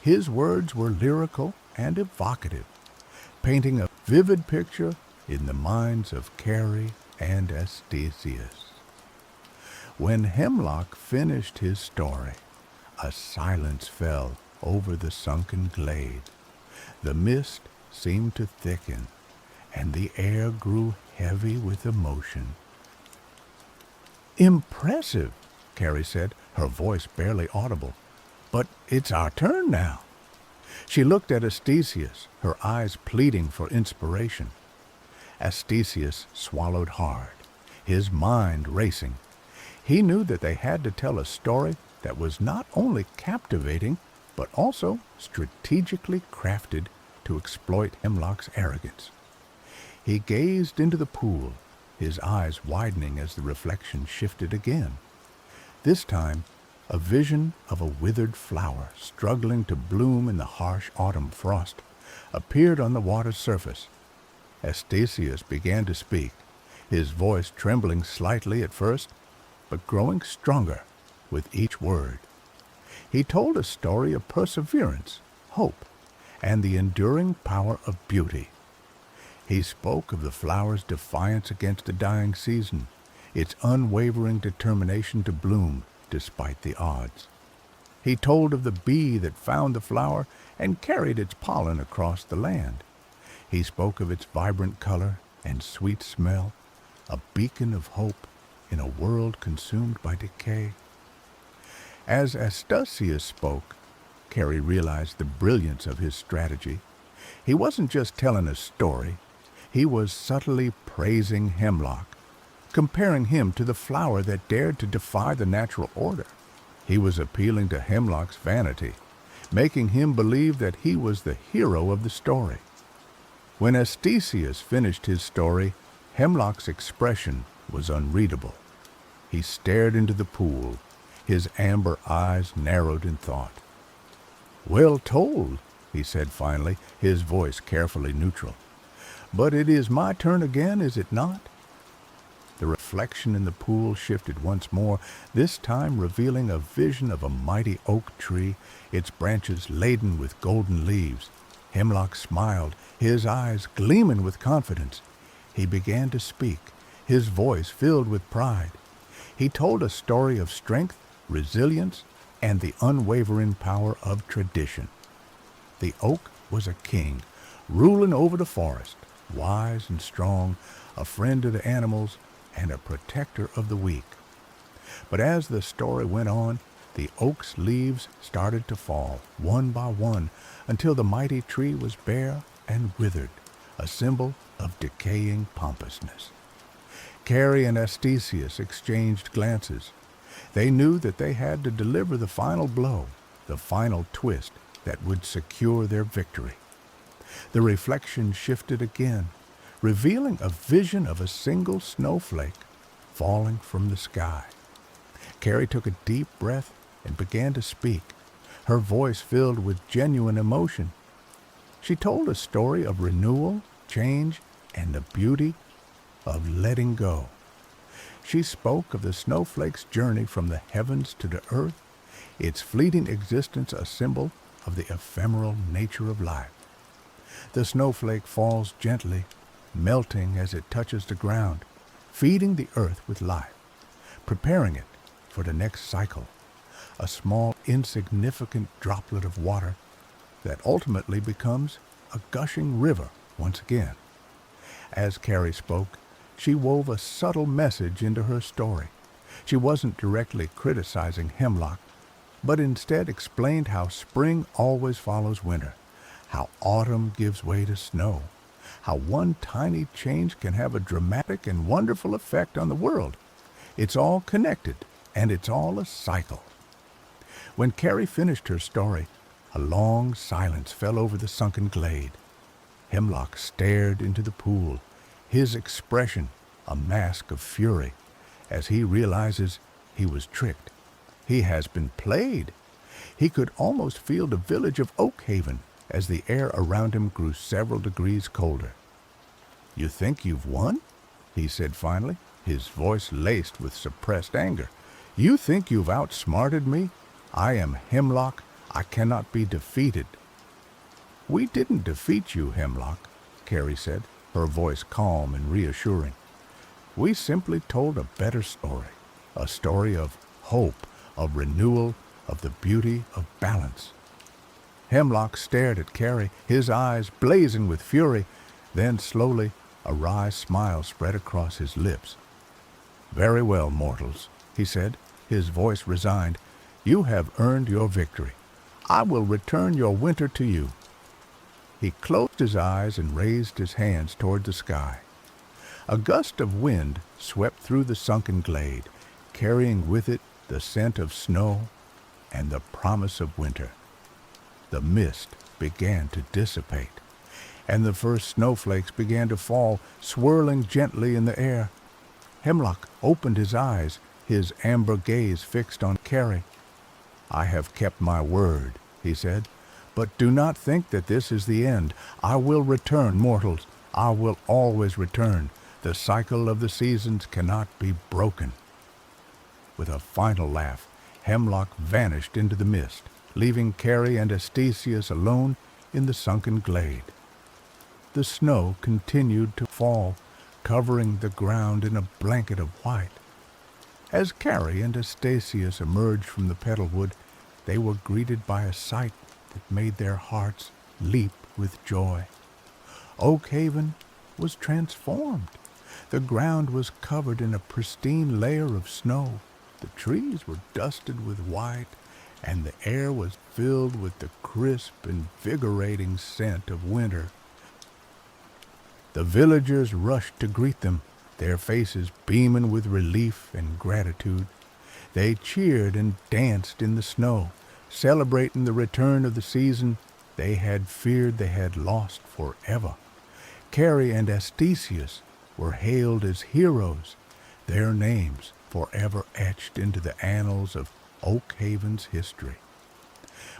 His words were lyrical and evocative, painting a vivid picture in the minds of Carrie and Astesius. When Hemlock finished his story, a silence fell over the sunken glade. The mist seemed to thicken, and the air grew heavy with emotion. "Impressive," Carrie said, her voice barely audible. "But it's our turn now." She looked at Astesius, her eyes pleading for inspiration. Astesius swallowed hard, his mind racing. He knew that they had to tell a story that was not only captivating, but also strategically crafted to exploit Hemlock's arrogance. He gazed into the pool, his eyes widening as the reflection shifted again. This time, a vision of a withered flower struggling to bloom in the harsh autumn frost appeared on the water's surface. Astesius began to speak, his voice trembling slightly at first, but growing stronger with each word. He told a story of perseverance, hope, and the enduring power of beauty. He spoke of the flower's defiance against the dying season, its unwavering determination to bloom despite the odds. He told of the bee that found the flower and carried its pollen across the land. He spoke of its vibrant color and sweet smell, a beacon of hope in a world consumed by decay. As Astesius spoke, Carrie realized the brilliance of his strategy. He wasn't just telling a story, he was subtly praising Hemlock, comparing him to the flower that dared to defy the natural order. He was appealing to Hemlock's vanity, making him believe that he was the hero of the story. When Astesius finished his story, Hemlock's expression was unreadable. He stared into the pool, his amber eyes narrowed in thought. "Well told," he said finally, his voice carefully neutral. "But it is my turn again, is it not?" The reflection in the pool shifted once more, this time revealing a vision of a mighty oak tree, its branches laden with golden leaves. Hemlock smiled, his eyes gleaming with confidence. He began to speak, his voice filled with pride. He told a story of strength, resilience, and the unwavering power of tradition. The oak was a king, ruling over the forest, wise and strong, a friend to the animals, and a protector of the weak. But as the story went on, the oak's leaves started to fall, one by one, until the mighty tree was bare and withered, a symbol of decaying pompousness. Carrie and Astesius exchanged glances. They knew that they had to deliver the final blow, the final twist that would secure their victory. The reflection shifted again, revealing a vision of a single snowflake falling from the sky. Carrie took a deep breath and began to speak, her voice filled with genuine emotion. She told a story of renewal, change, and the beauty of letting go. She spoke of the snowflake's journey from the heavens to the earth, its fleeting existence a symbol of the ephemeral nature of life. The snowflake falls gently, melting as it touches the ground, feeding the earth with life, preparing it for the next cycle, a small, insignificant droplet of water that ultimately becomes a gushing river once again. As Carrie spoke, she wove a subtle message into her story. She wasn't directly criticizing hemlock, but instead explained how spring always follows winter, how autumn gives way to snow, how one tiny change can have a dramatic and wonderful effect on the world. It's all connected, and it's all a cycle. When Carrie finished her story, a long silence fell over the sunken glade. Hemlock stared into the pool, his expression a mask of fury, as he realizes he was tricked. He has been played. He could almost feel the village of Oakhaven as the air around him grew several degrees colder. "You think you've won?" he said finally, his voice laced with suppressed anger. "You think you've outsmarted me? I am Hemlock. I cannot be defeated." "We didn't defeat you, Hemlock," Carrie said, her voice calm and reassuring. "We simply told a better story, a story of hope, of renewal, of the beauty of balance." Hemlock stared at Carrie, his eyes blazing with fury. Then slowly a wry smile spread across his lips. "Very well, mortals," he said, his voice resigned. "You have earned your victory. I will return your winter to you." He closed his eyes and raised his hands toward the sky. A gust of wind swept through the sunken glade, carrying with it the scent of snow and the promise of winter. The mist began to dissipate, and the first snowflakes began to fall, swirling gently in the air. Hemlock opened his eyes, his amber gaze fixed on Carrie. "I have kept my word," he said, "but do not think that this is the end. I will return, mortals. I will always return. The cycle of the seasons cannot be broken." With a final laugh, Hemlock vanished into the mist, leaving Carrie and Astesius alone in the sunken glade. The snow continued to fall, covering the ground in a blanket of white. As Carrie and Astesius emerged from the petalwood, they were greeted by a sight that made their hearts leap with joy. Oakhaven was transformed. The ground was covered in a pristine layer of snow. The trees were dusted with white, and the air was filled with the crisp, invigorating scent of winter. The villagers rushed to greet them, their faces beaming with relief and gratitude. They cheered and danced in the snow, celebrating the return of the season they had feared they had lost forever. Carrie and Astesius were hailed as heroes, their names forever etched into the annals of Oakhaven's history.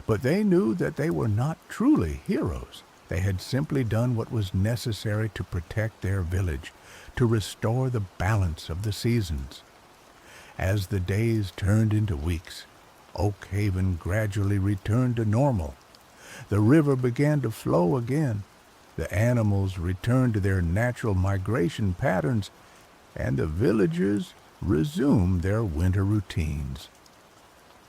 But they knew that they were not truly heroes. They had simply done what was necessary to protect their village, to restore the balance of the seasons. As the days turned into weeks, Oakhaven gradually returned to normal. The river began to flow again. The animals returned to their natural migration patterns, and the villagers resumed their winter routines.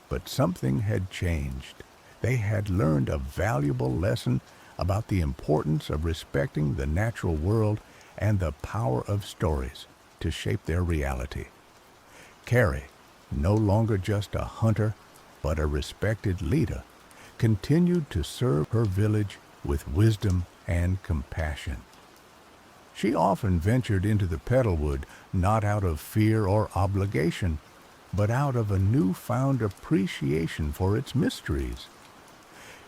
But something had changed. They had learned a valuable lesson about the importance of respecting the natural world and the power of stories to shape their reality. Carrie, no longer just a hunter, but a respected leader, continued to serve her village with wisdom and compassion. She often ventured into the petalwood not out of fear or obligation, but out of a newfound appreciation for its mysteries.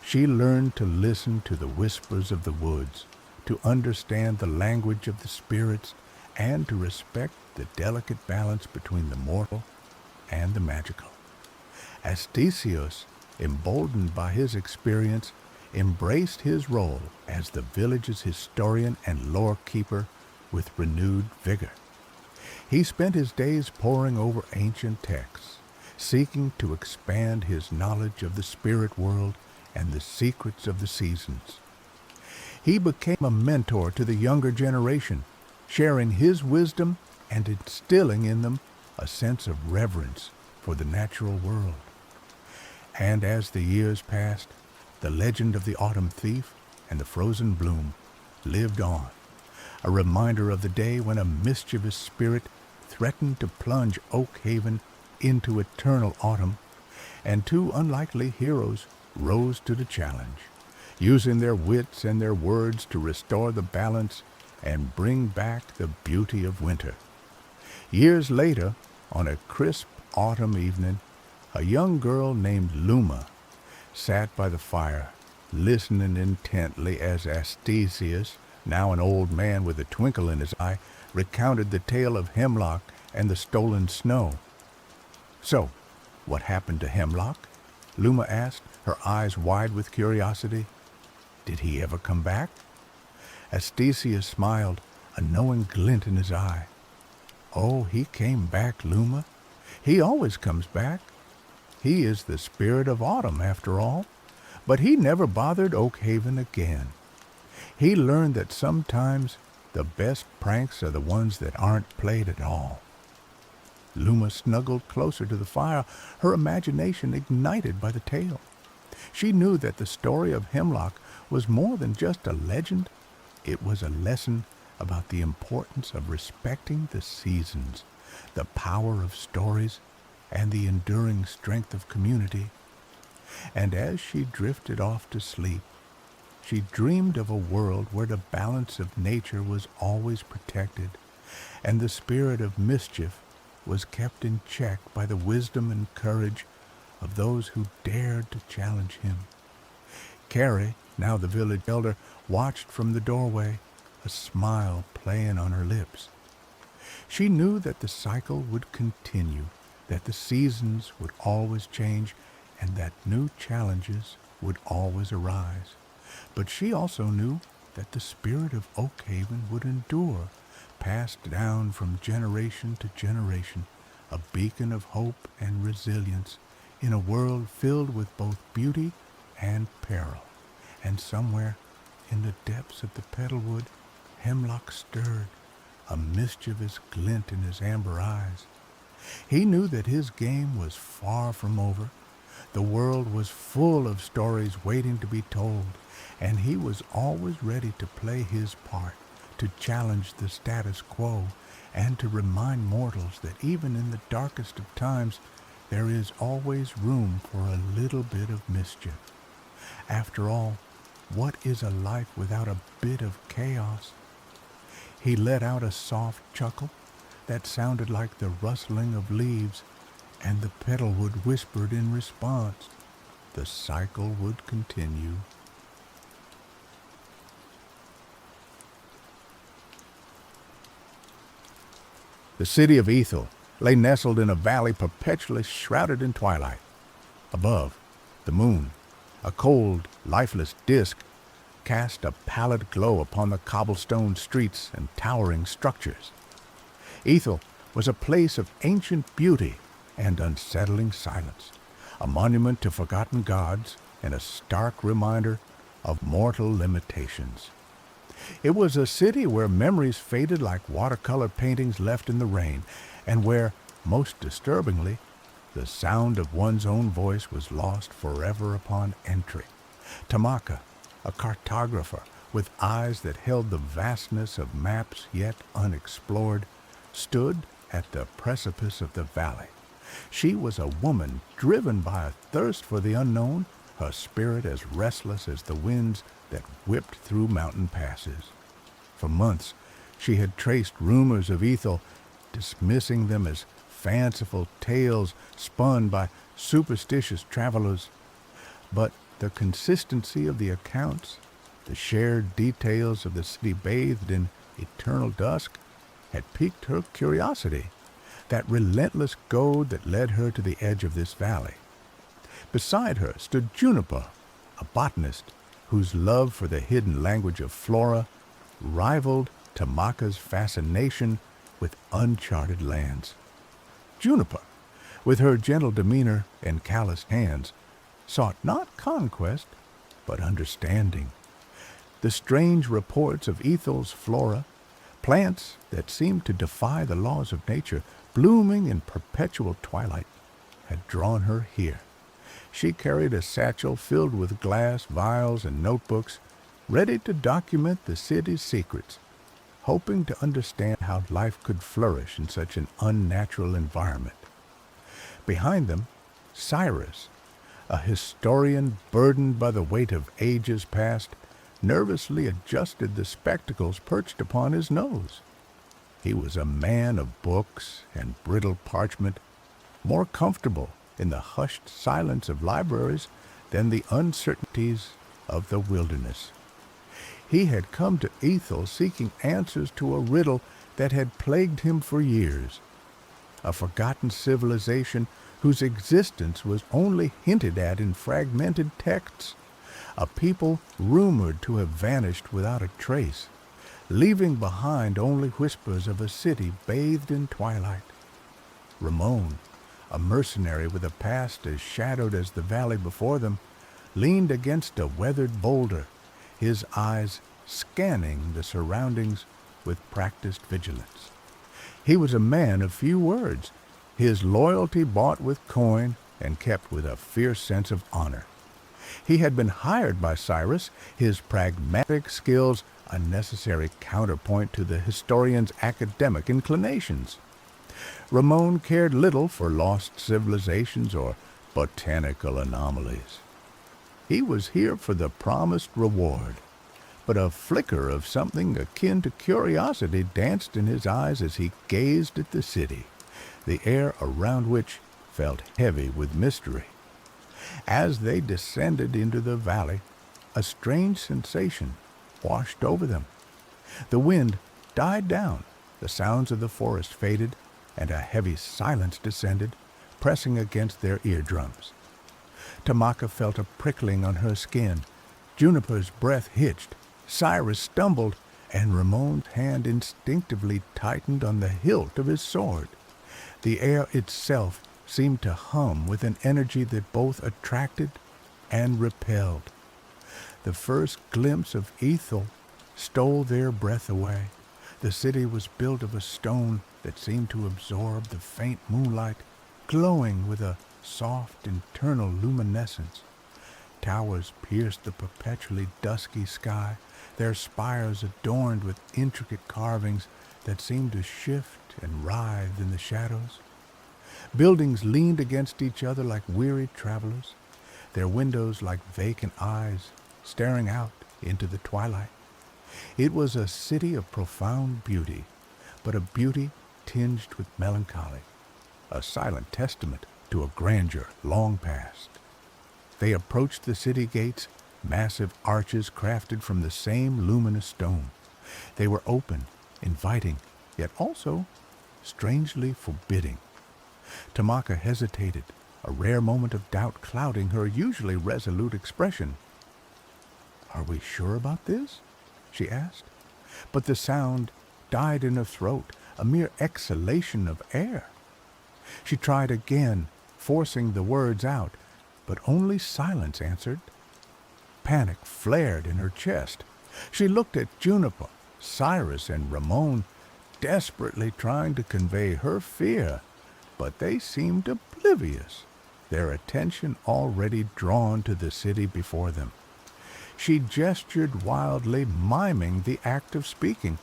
She learned to listen to the whispers of the woods, to understand the language of the spirits, and to respect the delicate balance between the mortal and the magical. Astesius, emboldened by his experience, embraced his role as the village's historian and lore keeper with renewed vigor. He spent his days poring over ancient texts, seeking to expand his knowledge of the spirit world and the secrets of the seasons. He became a mentor to the younger generation, sharing his wisdom and instilling in them a sense of reverence for the natural world. And as the years passed, the legend of the autumn thief and the frozen bloom lived on, a reminder of the day when a mischievous spirit threatened to plunge Oak Haven into eternal autumn, and two unlikely heroes rose to the challenge, using their wits and their words to restore the balance and bring back the beauty of winter. Years later, on a crisp autumn evening, a young girl named Luma sat by the fire, listening intently as Astesius, now an old man with a twinkle in his eye, recounted the tale of Hemlock and the stolen snow. "So, what happened to Hemlock?" Luma asked, her eyes wide with curiosity. "Did he ever come back?" Astesius smiled, a knowing glint in his eye. "Oh, he came back, Luma. He always comes back. He is the spirit of autumn, after all. But he never bothered Oak Haven again. He learned that sometimes the best pranks are the ones that aren't played at all." Luma snuggled closer to the fire, her imagination ignited by the tale. She knew that the story of Hemlock was more than just a legend. It was a lesson about the importance of respecting the seasons, the power of stories, and the enduring strength of community. And as she drifted off to sleep, she dreamed of a world where the balance of nature was always protected, and the spirit of mischief was kept in check by the wisdom and courage of those who dared to challenge him. Carrie, now the village elder, watched from the doorway, a smile playing on her lips. She knew that the cycle would continue, that the seasons would always change, and that new challenges would always arise. But she also knew that the spirit of Oak Haven would endure, passed down from generation to generation, a beacon of hope and resilience in a world filled with both beauty and peril. And somewhere in the depths of the petalwood, Hemlock stirred, a mischievous glint in his amber eyes. He knew that his game was far from over. The world was full of stories waiting to be told, and he was always ready to play his part, to challenge the status quo, and to remind mortals that even in the darkest of times, there is always room for a little bit of mischief. After all, what is a life without a bit of chaos? He let out a soft chuckle that sounded like the rustling of leaves, and the petalwood whispered in response. The cycle would continue. The city of Ethel lay nestled in a valley perpetually shrouded in twilight. Above, the moon, a cold, lifeless disk, cast a pallid glow upon the cobblestone streets and towering structures. Ethel was a place of ancient beauty and unsettling silence, a monument to forgotten gods and a stark reminder of mortal limitations. It was a city where memories faded like watercolor paintings left in the rain, and where, most disturbingly, the sound of one's own voice was lost forever upon entry. Tamaka, a cartographer with eyes that held the vastness of maps yet unexplored, stood at the precipice of the valley. She was a woman driven by a thirst for the unknown, her spirit as restless as the winds that whipped through mountain passes. For months, she had traced rumors of Ethel, dismissing them as fanciful tales spun by superstitious travelers. But the consistency of the accounts, the shared details of the city bathed in eternal dusk, had piqued her curiosity, that relentless goad that led her to the edge of this valley. Beside her stood Juniper, a botanist whose love for the hidden language of flora rivaled Tamaka's fascination with uncharted lands. Juniper, with her gentle demeanor and calloused hands, sought not conquest, but understanding. The strange reports of Ethel's flora, plants that seemed to defy the laws of nature, blooming in perpetual twilight, had drawn her here. She carried a satchel filled with glass vials and notebooks, ready to document the city's secrets, hoping to understand how life could flourish in such an unnatural environment. Behind them, Cyrus, a historian burdened by the weight of ages past, nervously adjusted the spectacles perched upon his nose. He was a man of books and brittle parchment, more comfortable in the hushed silence of libraries than the uncertainties of the wilderness. He had come to Ethel seeking answers to a riddle that had plagued him for years, a forgotten civilization whose existence was only hinted at in fragmented texts, a people rumored to have vanished without a trace, leaving behind only whispers of a city bathed in twilight. Ramon, a mercenary with a past as shadowed as the valley before them, leaned against a weathered boulder, his eyes scanning the surroundings with practiced vigilance. He was a man of few words, his loyalty bought with coin and kept with a fierce sense of honor. He had been hired by Cyrus, his pragmatic skills a necessary counterpoint to the historian's academic inclinations. Ramon cared little for lost civilizations or botanical anomalies. He was here for the promised reward, but a flicker of something akin to curiosity danced in his eyes as he gazed at the city, the air around which felt heavy with mystery. As they descended into the valley, a strange sensation washed over them. The wind died down, the sounds of the forest faded, and a heavy silence descended, pressing against their eardrums. Tamaka felt a prickling on her skin. Juniper's breath hitched. Cyrus stumbled, and Ramon's hand instinctively tightened on the hilt of his sword. The air itself seemed to hum with an energy that both attracted and repelled. The first glimpse of Ethel stole their breath away. The city was built of a stone that seemed to absorb the faint moonlight, glowing with a soft internal luminescence. Towers pierced the perpetually dusky sky, their spires adorned with intricate carvings that seemed to shift and writhe in the shadows. Buildings leaned against each other like weary travelers, their windows like vacant eyes staring out into the twilight. It was a city of profound beauty, but a beauty tinged with melancholy, a silent testament to a grandeur long past. They approached the city gates, massive arches crafted from the same luminous stone. They were open, inviting, yet also strangely forbidding. Tamaka hesitated, a rare moment of doubt clouding her usually resolute expression. "Are we sure about this?" she asked. But the sound died in her throat, a mere exhalation of air. She tried again, forcing the words out, but only silence answered. Panic flared in her chest. She looked at Juniper, Cyrus, and Ramon, desperately trying to convey her fear, but they seemed oblivious, their attention already drawn to the city before them. She gestured wildly, miming the act of speaking,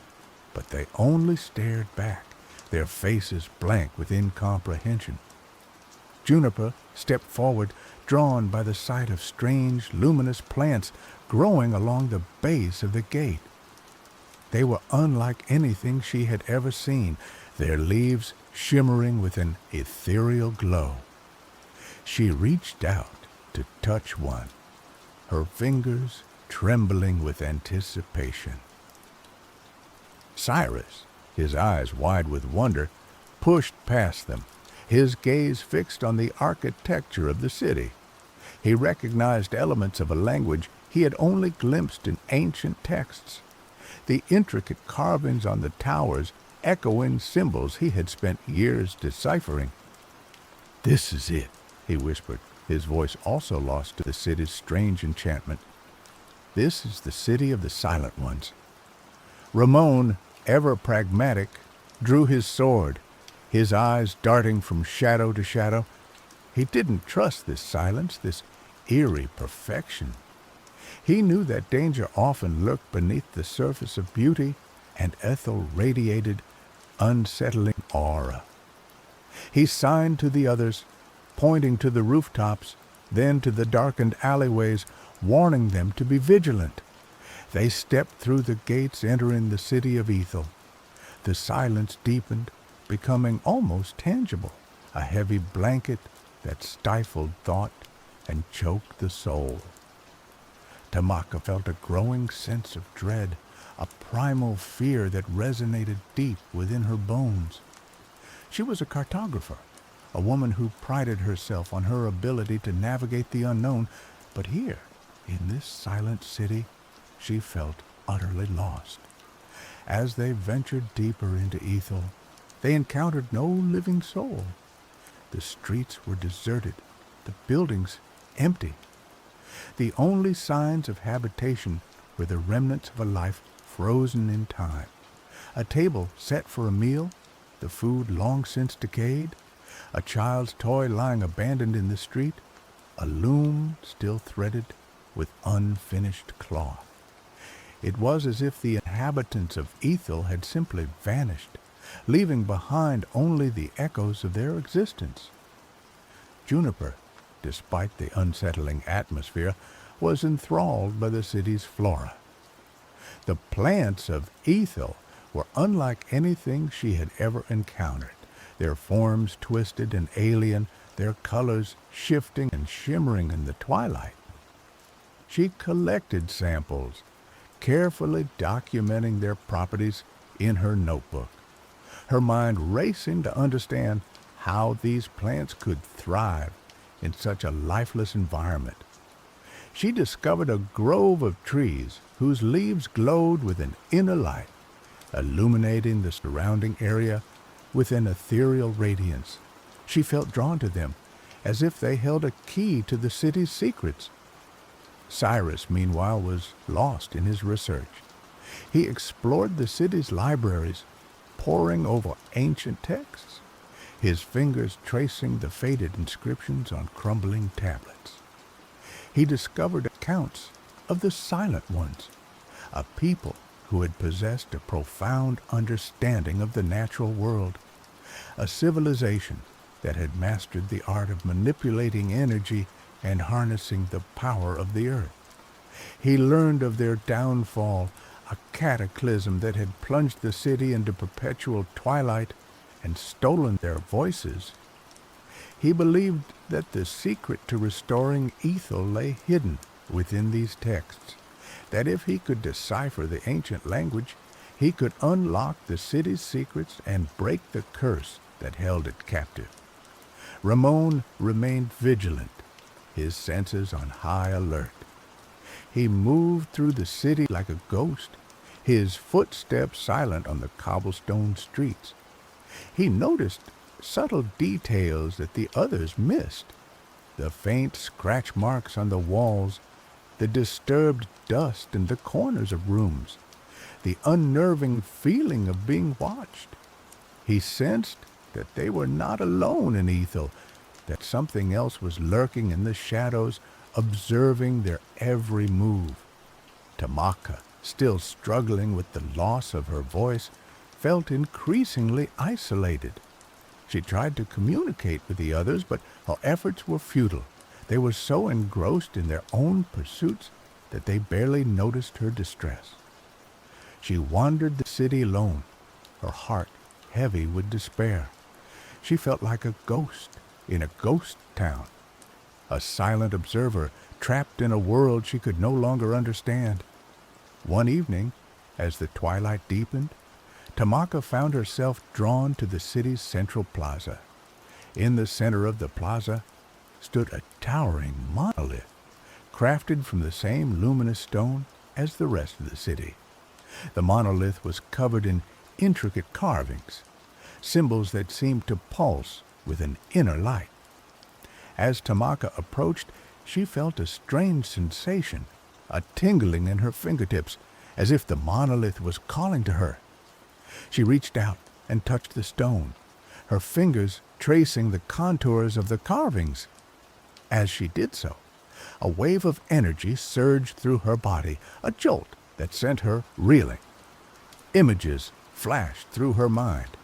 but they only stared back, their faces blank with incomprehension. Juniper stepped forward, drawn by the sight of strange, luminous plants growing along the base of the gate. They were unlike anything she had ever seen, their leaves shimmering with an ethereal glow. She reached out to touch one, her fingers trembling with anticipation. Cyrus, his eyes wide with wonder, pushed past them, his gaze fixed on the architecture of the city. He recognized elements of a language he had only glimpsed in ancient texts. The intricate carvings on the towers echoing symbols he had spent years deciphering. "This is it," he whispered, his voice also lost to the city's strange enchantment. "This is the city of the Silent Ones." Ramon, ever pragmatic, drew his sword, his eyes darting from shadow to shadow. He didn't trust this silence, this eerie perfection. He knew that danger often lurked beneath the surface of beauty, and Ethel radiated unsettling aura. He signed to the others, pointing to the rooftops, then to the darkened alleyways, warning them to be vigilant. They stepped through the gates entering the city of Ethel. The silence deepened, becoming almost tangible, a heavy blanket that stifled thought and choked the soul. Tamaka felt a growing sense of dread, a primal fear that resonated deep within her bones. She was a cartographer, a woman who prided herself on her ability to navigate the unknown, but here, in this silent city, she felt utterly lost. As they ventured deeper into Ethel, they encountered no living soul. The streets were deserted, the buildings empty. The only signs of habitation were the remnants of a life frozen in time. A table set for a meal, the food long since decayed, a child's toy lying abandoned in the street, a loom still threaded with unfinished cloth. It was as if the inhabitants of Ethel had simply vanished, leaving behind only the echoes of their existence. Juniper, despite the unsettling atmosphere, was enthralled by the city's flora. The plants of Ethel were unlike anything she had ever encountered, their forms twisted and alien, their colors shifting and shimmering in the twilight. She collected samples, carefully documenting their properties in her notebook, her mind racing to understand how these plants could thrive in such a lifeless environment. She discovered a grove of trees whose leaves glowed with an inner light, illuminating the surrounding area with an ethereal radiance. She felt drawn to them, as if they held a key to the city's secrets. Cyrus, meanwhile, was lost in his research. He explored the city's libraries, poring over ancient texts, his fingers tracing the faded inscriptions on crumbling tablets. He discovered accounts of the Silent Ones, a people who had possessed a profound understanding of the natural world, a civilization that had mastered the art of manipulating energy and harnessing the power of the earth. He learned of their downfall, a cataclysm that had plunged the city into perpetual twilight and stolen their voices. He believed that the secret to restoring Ethel lay hidden within these texts, that if he could decipher the ancient language, he could unlock the city's secrets and break the curse that held it captive. Ramon remained vigilant, his senses on high alert. He moved through the city like a ghost, his footsteps silent on the cobblestone streets. He noticed subtle details that the others missed, the faint scratch marks on the walls, the disturbed dust in the corners of rooms, the unnerving feeling of being watched. He sensed that they were not alone in Ethel, that something else was lurking in the shadows, observing their every move. Tamaka, still struggling with the loss of her voice, felt increasingly isolated. She tried to communicate with the others, but her efforts were futile. They were so engrossed in their own pursuits that they barely noticed her distress. She wandered the city alone, her heart heavy with despair. She felt like a ghost in a ghost town, a silent observer trapped in a world she could no longer understand. One evening, as the twilight deepened, Tamaka found herself drawn to the city's central plaza. In the center of the plaza stood a towering monolith, crafted from the same luminous stone as the rest of the city. The monolith was covered in intricate carvings, symbols that seemed to pulse with an inner light. As Tamaka approached, she felt a strange sensation, a tingling in her fingertips, as if the monolith was calling to her. She reached out and touched the stone, her fingers tracing the contours of the carvings. As she did so, a wave of energy surged through her body, a jolt that sent her reeling. Images flashed through her mind,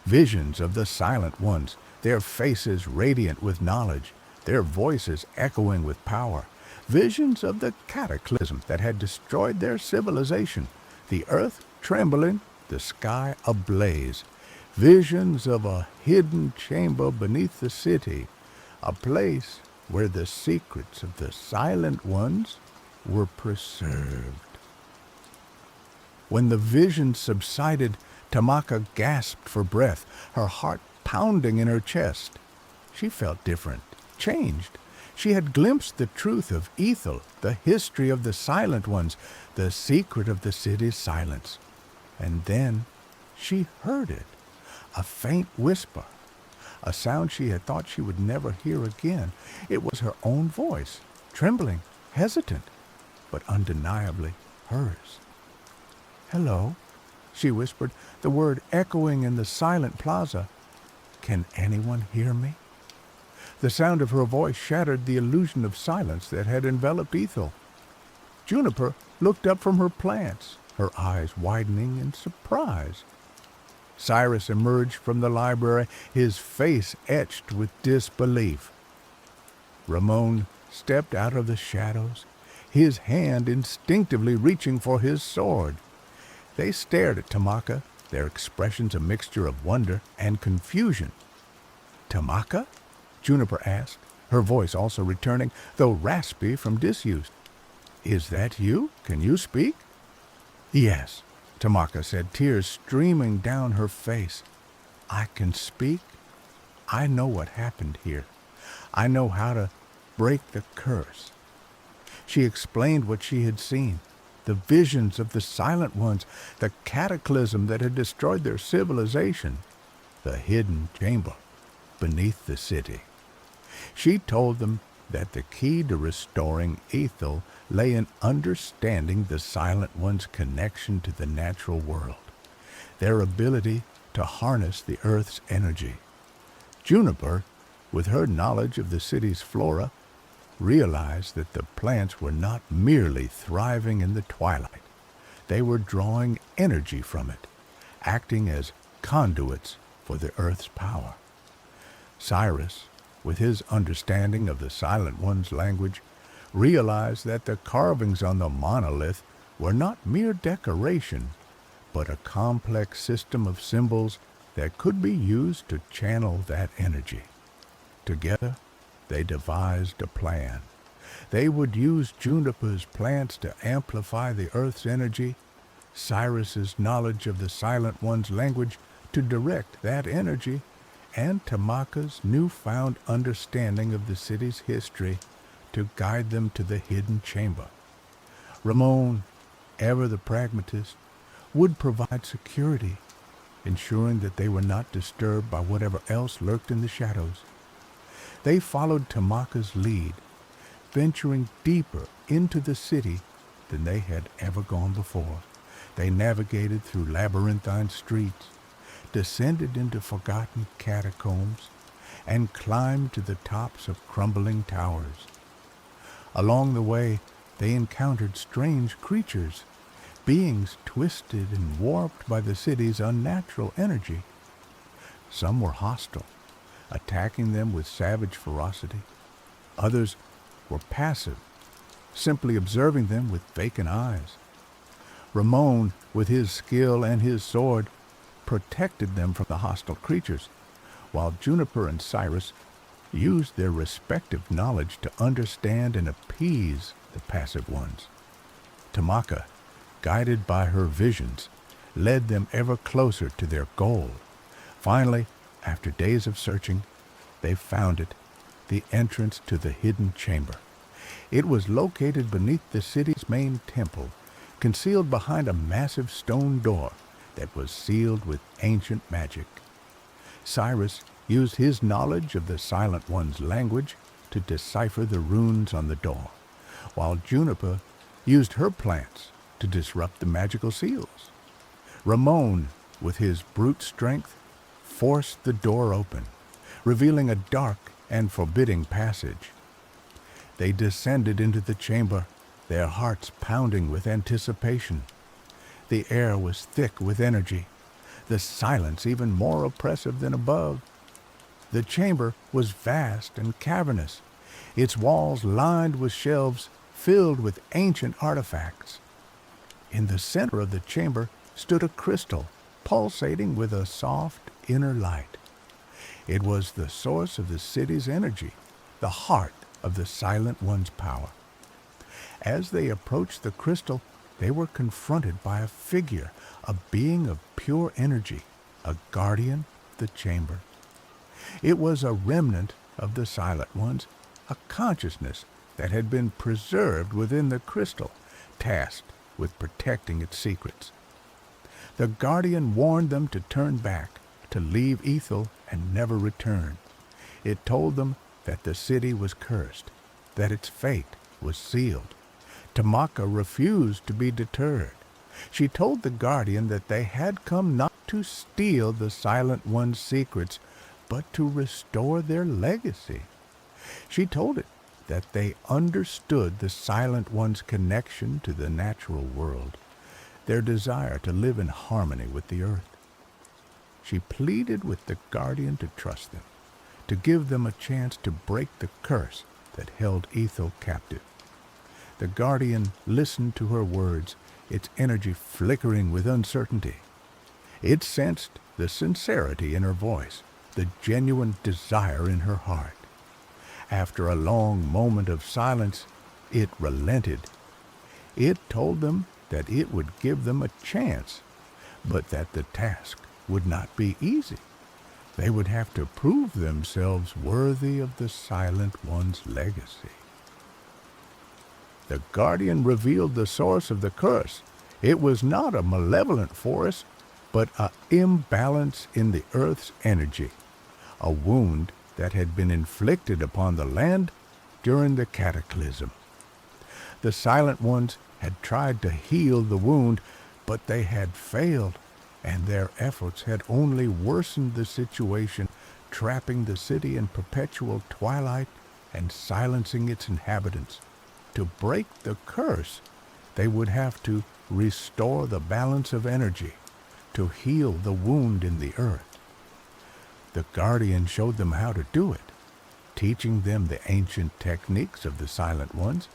visions of the silent ones, their faces radiant with knowledge, their voices echoing with power, visions of the cataclysm that had destroyed their civilization, the earth trembling, the sky ablaze, visions of a hidden chamber beneath the city, a place where the secrets of the silent ones were preserved. When the vision subsided, Tamaka gasped for breath, her heart pounding in her chest. She felt different, changed. She had glimpsed the truth of Ethel, the history of the silent ones, the secret of the city's silence. And then she heard it, a faint whisper, a sound she had thought she would never hear again. It was her own voice, trembling, hesitant, but undeniably hers. "Hello," she whispered, the word echoing in the silent plaza. "Can anyone hear me?" The sound of her voice shattered the illusion of silence that had enveloped Ethel. Juniper looked up from her plants, her eyes widening in surprise. Cyrus emerged from the library, his face etched with disbelief. Ramon stepped out of the shadows, his hand instinctively reaching for his sword. They stared at Tamaka, their expressions a mixture of wonder and confusion. "Tamaka?" Juniper asked, her voice also returning, though raspy from disuse. "Is that you? Can you speak?" "Yes," Tamaka said, tears streaming down her face. "I can speak. I know what happened here. I know how to break the curse." She explained what she had seen, the visions of the silent ones, the cataclysm that had destroyed their civilization, the hidden chamber beneath the city. She told them that the key to restoring Ethel lay in understanding the silent one's connection to the natural world, their ability to harness the earth's energy. Juniper, with her knowledge of the city's flora, realized that the plants were not merely thriving in the twilight. They were drawing energy from it, acting as conduits for the earth's power. Cyrus, with his understanding of the silent one's language, realized that the carvings on the monolith were not mere decoration, but a complex system of symbols that could be used to channel that energy. Together, they devised a plan. They would use Juniper's plants to amplify the earth's energy, Cyrus's knowledge of the silent one's language to direct that energy, and Tamaka's newfound understanding of the city's history to guide them to the hidden chamber. Ramon, ever the pragmatist, would provide security, ensuring that they were not disturbed by whatever else lurked in the shadows. They followed Tamaka's lead, venturing deeper into the city than they had ever gone before. They navigated through labyrinthine streets, descended into forgotten catacombs, and climbed to the tops of crumbling towers. Along the way, they encountered strange creatures, beings twisted and warped by the city's unnatural energy. Some were hostile, attacking them with savage ferocity. Others were passive, simply observing them with vacant eyes. Ramon, with his skill and his sword, protected them from the hostile creatures, while Juniper and Cyrus used their respective knowledge to understand and appease the passive ones. Tamaka, guided by her visions, led them ever closer to their goal. Finally, after days of searching, they found it, the entrance to the hidden chamber. It was located beneath the city's main temple, concealed behind a massive stone door that was sealed with ancient magic. Cyrus used his knowledge of the Silent One's language to decipher the runes on the door, while Juniper used her plants to disrupt the magical seals. Ramon, with his brute strength, forced the door open, revealing a dark and forbidding passage. They descended into the chamber, their hearts pounding with anticipation. The air was thick with energy, the silence even more oppressive than above. The chamber was vast and cavernous, its walls lined with shelves filled with ancient artifacts. In the center of the chamber stood a crystal, pulsating with a soft inner light. It was the source of the city's energy, the heart of the Silent One's power. As they approached the crystal, they were confronted by a figure, a being of pure energy, a guardian of the chamber. It was a remnant of the Silent Ones, a consciousness that had been preserved within the crystal, tasked with protecting its secrets. The guardian warned them to turn back, to leave Ethel and never return. It told them that the city was cursed, that its fate was sealed. Tamaka refused to be deterred. She told the guardian that they had come not to steal the Silent One's secrets, but to restore their legacy. She told it that they understood the Silent One's connection to the natural world, their desire to live in harmony with the earth. She pleaded with the guardian to trust them, to give them a chance to break the curse that held Ethel captive. The guardian listened to her words, its energy flickering with uncertainty. It sensed the sincerity in her voice, the genuine desire in her heart. After a long moment of silence, it relented. It told them that it would give them a chance, but that the task would not be easy. They would have to prove themselves worthy of the Silent One's legacy. The guardian revealed the source of the curse. It was not a malevolent force, but an imbalance in the earth's energy, a wound that had been inflicted upon the land during the cataclysm. The Silent Ones had tried to heal the wound, but they had failed, and their efforts had only worsened the situation, trapping the city in perpetual twilight and silencing its inhabitants. To break the curse, they would have to restore the balance of energy, to heal the wound in the earth. The guardian showed them how to do it, teaching them the ancient techniques of the Silent Ones,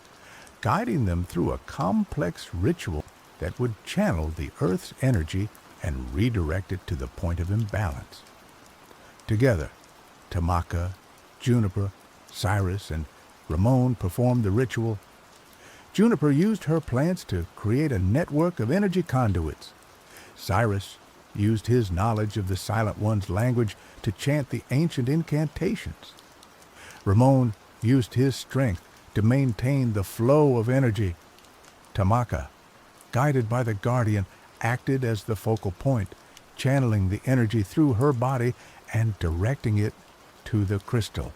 guiding them through a complex ritual that would channel the earth's energy and redirect it to the point of imbalance. Together, Tamaka, Juniper, Cyrus, and Ramon performed the ritual. Juniper used her plants to create a network of energy conduits. Cyrus used his knowledge of the Silent One's language to chant the ancient incantations. Ramon used his strength to maintain the flow of energy. Tamaka, guided by the guardian, acted as the focal point, channeling the energy through her body and directing it to the crystal.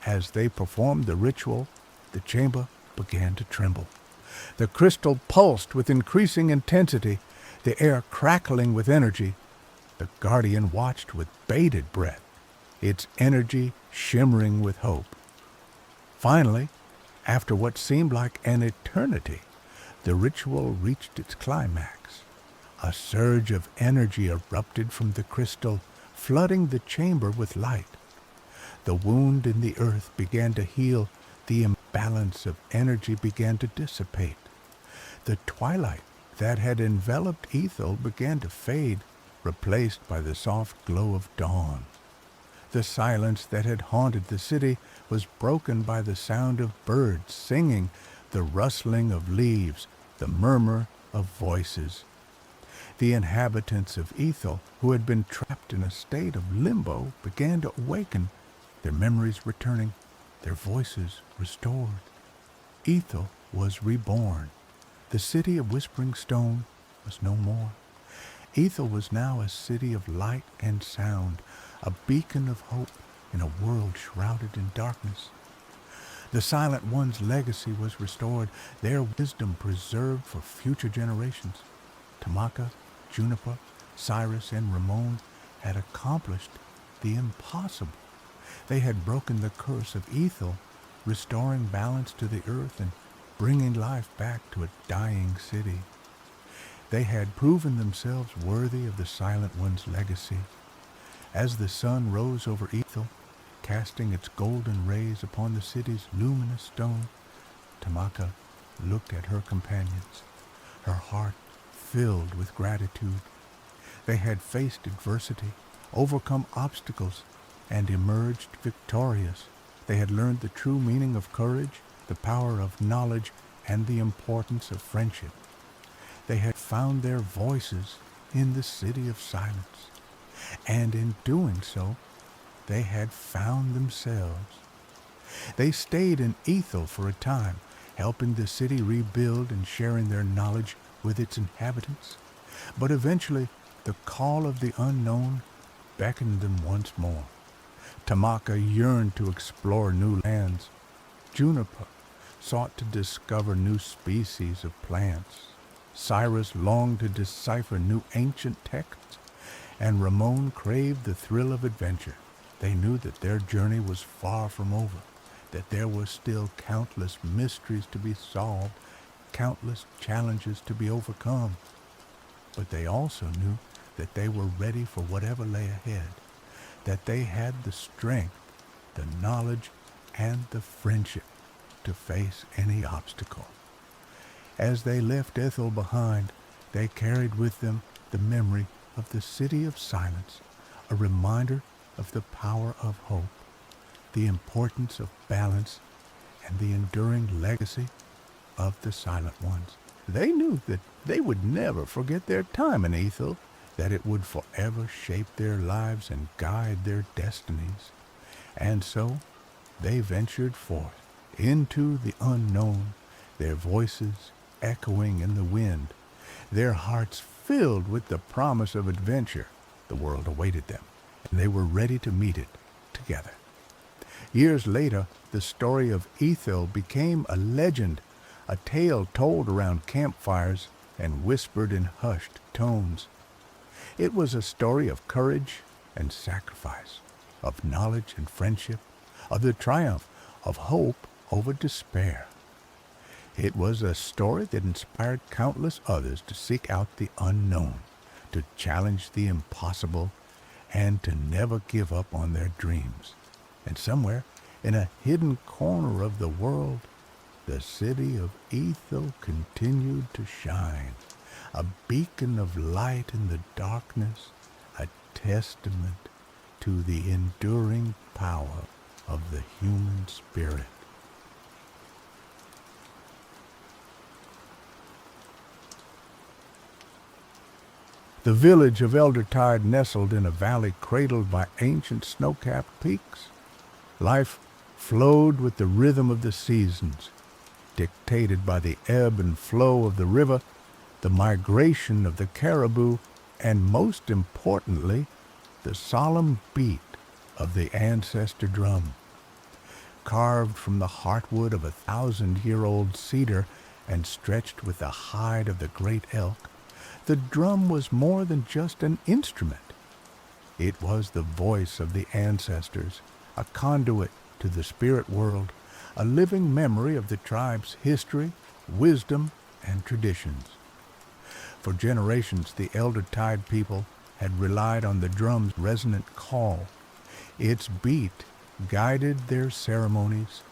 As they performed the ritual, the chamber began to tremble. The crystal pulsed with increasing intensity, the air crackling with energy. The guardian watched with bated breath, its energy shimmering with hope. Finally, after what seemed like an eternity, the ritual reached its climax. A surge of energy erupted from the crystal, flooding the chamber with light. The wound in the earth began to heal, the imbalance of energy began to dissipate. The twilight that had enveloped Ethel began to fade, replaced by the soft glow of dawn. The silence that had haunted the city was broken by the sound of birds singing, the rustling of leaves, the murmur of voices. The inhabitants of Ethel, who had been trapped in a state of limbo, began to awaken, their memories returning, their voices restored. Ethel was reborn. The city of Whispering Stone was no more. Ethel was now a city of light and sound, a beacon of hope in a world shrouded in darkness. The Silent One's legacy was restored, their wisdom preserved for future generations. Tamaka, Juniper, Cyrus, and Ramon had accomplished the impossible. They had broken the curse of Ethel, restoring balance to the earth and bringing life back to a dying city. They had proven themselves worthy of the Silent One's legacy. As the sun rose over Ethel, casting its golden rays upon the city's luminous stone, Tamaka looked at her companions, her heart filled with gratitude. They had faced adversity, overcome obstacles, and emerged victorious. They had learned the true meaning of courage, the power of knowledge, and the importance of friendship. They had found their voices in the city of silence, and in doing so, they had found themselves. They stayed in Ethel for a time, helping the city rebuild and sharing their knowledge with its inhabitants. But eventually, the call of the unknown beckoned them once more. Tamaka yearned to explore new lands. Juniper sought to discover new species of plants. Cyrus longed to decipher new ancient texts, and Ramon craved the thrill of adventure. They knew that their journey was far from over, that there were still countless mysteries to be solved, countless challenges to be overcome. But they also knew that they were ready for whatever lay ahead, that they had the strength, the knowledge, and the friendship to face any obstacle. As they left Ethel behind, they carried with them the memory of the city of silence, a reminder of the power of hope, the importance of balance, and the enduring legacy of the Silent Ones. They knew that they would never forget their time in Ethel, that it would forever shape their lives and guide their destinies. And so they ventured forth into the unknown, their voices echoing in the wind, their hearts filled with the promise of adventure. The world awaited them, and they were ready to meet it together. Years later, the story of Ethel became a legend, a tale told around campfires and whispered in hushed tones. It was a story of courage and sacrifice, of knowledge and friendship, of the triumph of hope over despair. It was a story that inspired countless others to seek out the unknown, to challenge the impossible, and to never give up on their dreams. And somewhere, in a hidden corner of the world, the city of Ethel continued to shine, a beacon of light in the darkness, a testament to the enduring power of the human spirit. The village of Eldertide nestled in a valley cradled by ancient snow-capped peaks. Life flowed with the rhythm of the seasons, dictated by the ebb and flow of the river, the migration of the caribou, and most importantly, the solemn beat of the ancestor drum. Carved from the heartwood of a 1,000-year-old cedar and stretched with the hide of the great elk, the drum was more than just an instrument. It was the voice of the ancestors, a conduit to the spirit world, a living memory of the tribe's history, wisdom, and traditions. For generations, the Eldertide people had relied on the drum's resonant call. Its beat guided their ceremonies,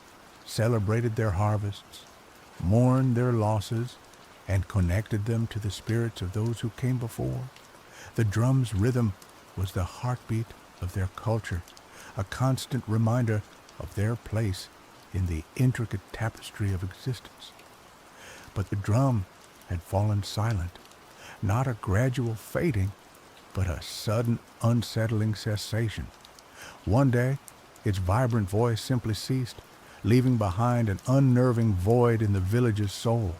celebrated their harvests, mourned their losses, and connected them to the spirits of those who came before. The drum's rhythm was the heartbeat of their culture, a constant reminder of their place in the intricate tapestry of existence. But the drum had fallen silent, not a gradual fading, but a sudden, unsettling cessation. One day, its vibrant voice simply ceased, leaving behind an unnerving void in the village's soul.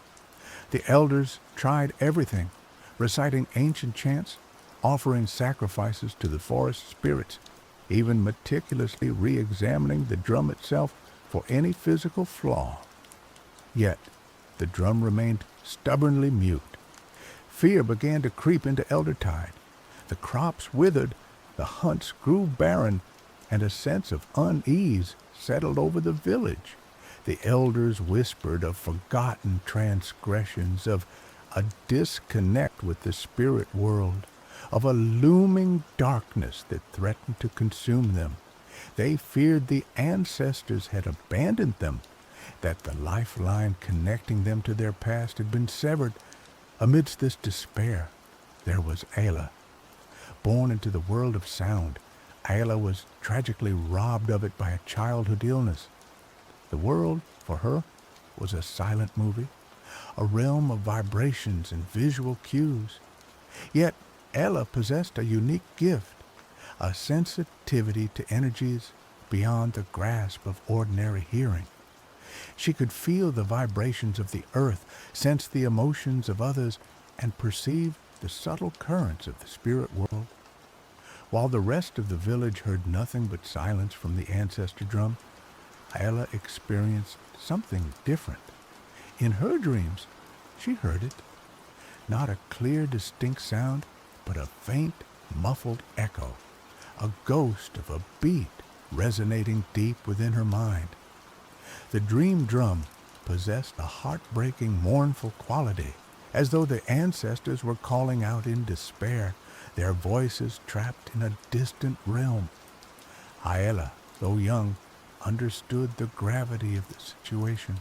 The elders tried everything, reciting ancient chants, offering sacrifices to the forest spirits, even meticulously re-examining the drum itself for any physical flaw. Yet, the drum remained stubbornly mute. Fear began to creep into Eldertide. The crops withered, the hunts grew barren, and a sense of unease settled over the village. The elders whispered of forgotten transgressions, of a disconnect with the spirit world, of a looming darkness that threatened to consume them. They feared the ancestors had abandoned them, that the lifeline connecting them to their past had been severed. Amidst this despair, there was Ayla. Born into the world of sound, Ayla was tragically robbed of it by a childhood illness. The world, for her, was a silent movie, a realm of vibrations and visual cues. Yet Ella possessed a unique gift, a sensitivity to energies beyond the grasp of ordinary hearing. She could feel the vibrations of the earth, sense the emotions of others, and perceive the subtle currents of the spirit world. While the rest of the village heard nothing but silence from the ancestor drum, Ayla experienced something different. In her dreams, she heard it. Not a clear, distinct sound, but a faint, muffled echo, a ghost of a beat resonating deep within her mind. The dream drum possessed a heartbreaking, mournful quality, as though the ancestors were calling out in despair, their voices trapped in a distant realm. Ayla, though young, understood the gravity of the situation.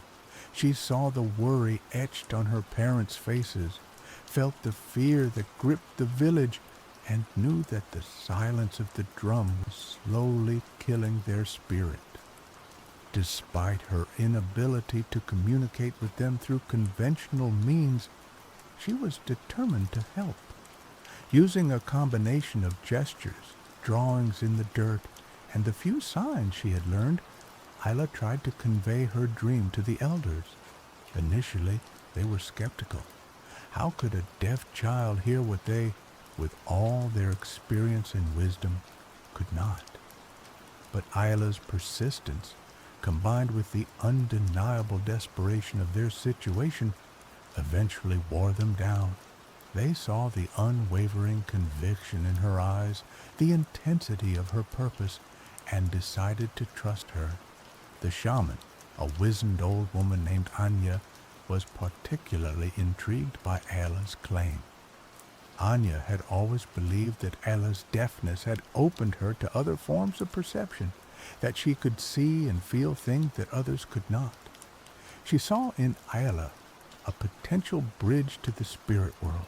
She saw the worry etched on her parents' faces, felt the fear that gripped the village, and knew that the silence of the drum was slowly killing their spirit. Despite her inability to communicate with them through conventional means, she was determined to help. Using a combination of gestures, drawings in the dirt, and the few signs she had learned, Ayla tried to convey her dream to the elders. Initially, they were skeptical. How could a deaf child hear what they, with all their experience and wisdom, could not? But Ayla's persistence, combined with the undeniable desperation of their situation, eventually wore them down. They saw the unwavering conviction in her eyes, the intensity of her purpose, and decided to trust her. The shaman, a wizened old woman named Anya, was particularly intrigued by Ayla's claim. Anya had always believed that Ayla's deafness had opened her to other forms of perception, that she could see and feel things that others could not. She saw in Ayla a potential bridge to the spirit world,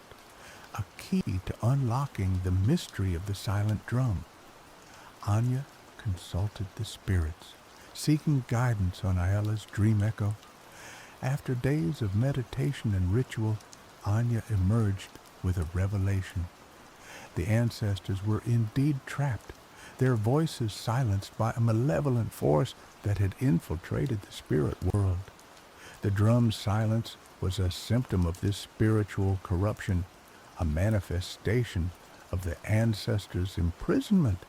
a key to unlocking the mystery of the silent drum. Anya consulted the spirits, seeking guidance on Ayla's dream echo. After days of meditation and ritual, Anya emerged with a revelation. The ancestors were indeed trapped, their voices silenced by a malevolent force that had infiltrated the spirit world. The drum's silence was a symptom of this spiritual corruption, a manifestation of the ancestors' imprisonment.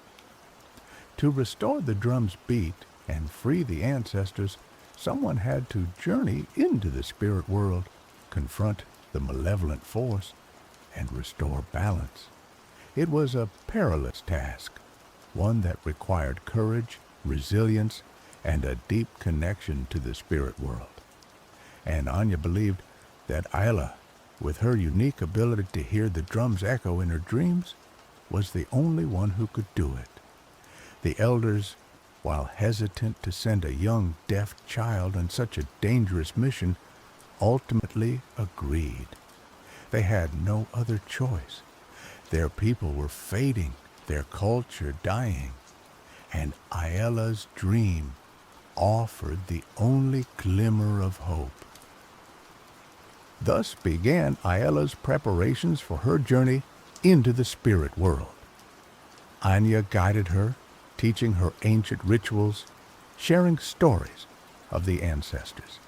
To restore the drum's beat and free the ancestors, someone had to journey into the spirit world, confront the malevolent force, and restore balance. It was a perilous task, one that required courage, resilience, and a deep connection to the spirit world. And Anya believed that Ayla, with her unique ability to hear the drum's echo in her dreams, was the only one who could do it. The elders, while hesitant to send a young deaf child on such a dangerous mission, ultimately agreed. They had no other choice. Their people were fading, their culture dying, and Ayla's dream offered the only glimmer of hope. Thus began Ayla's preparations for her journey into the spirit world. Anya guided her, teaching her ancient rituals, sharing stories of the ancestors,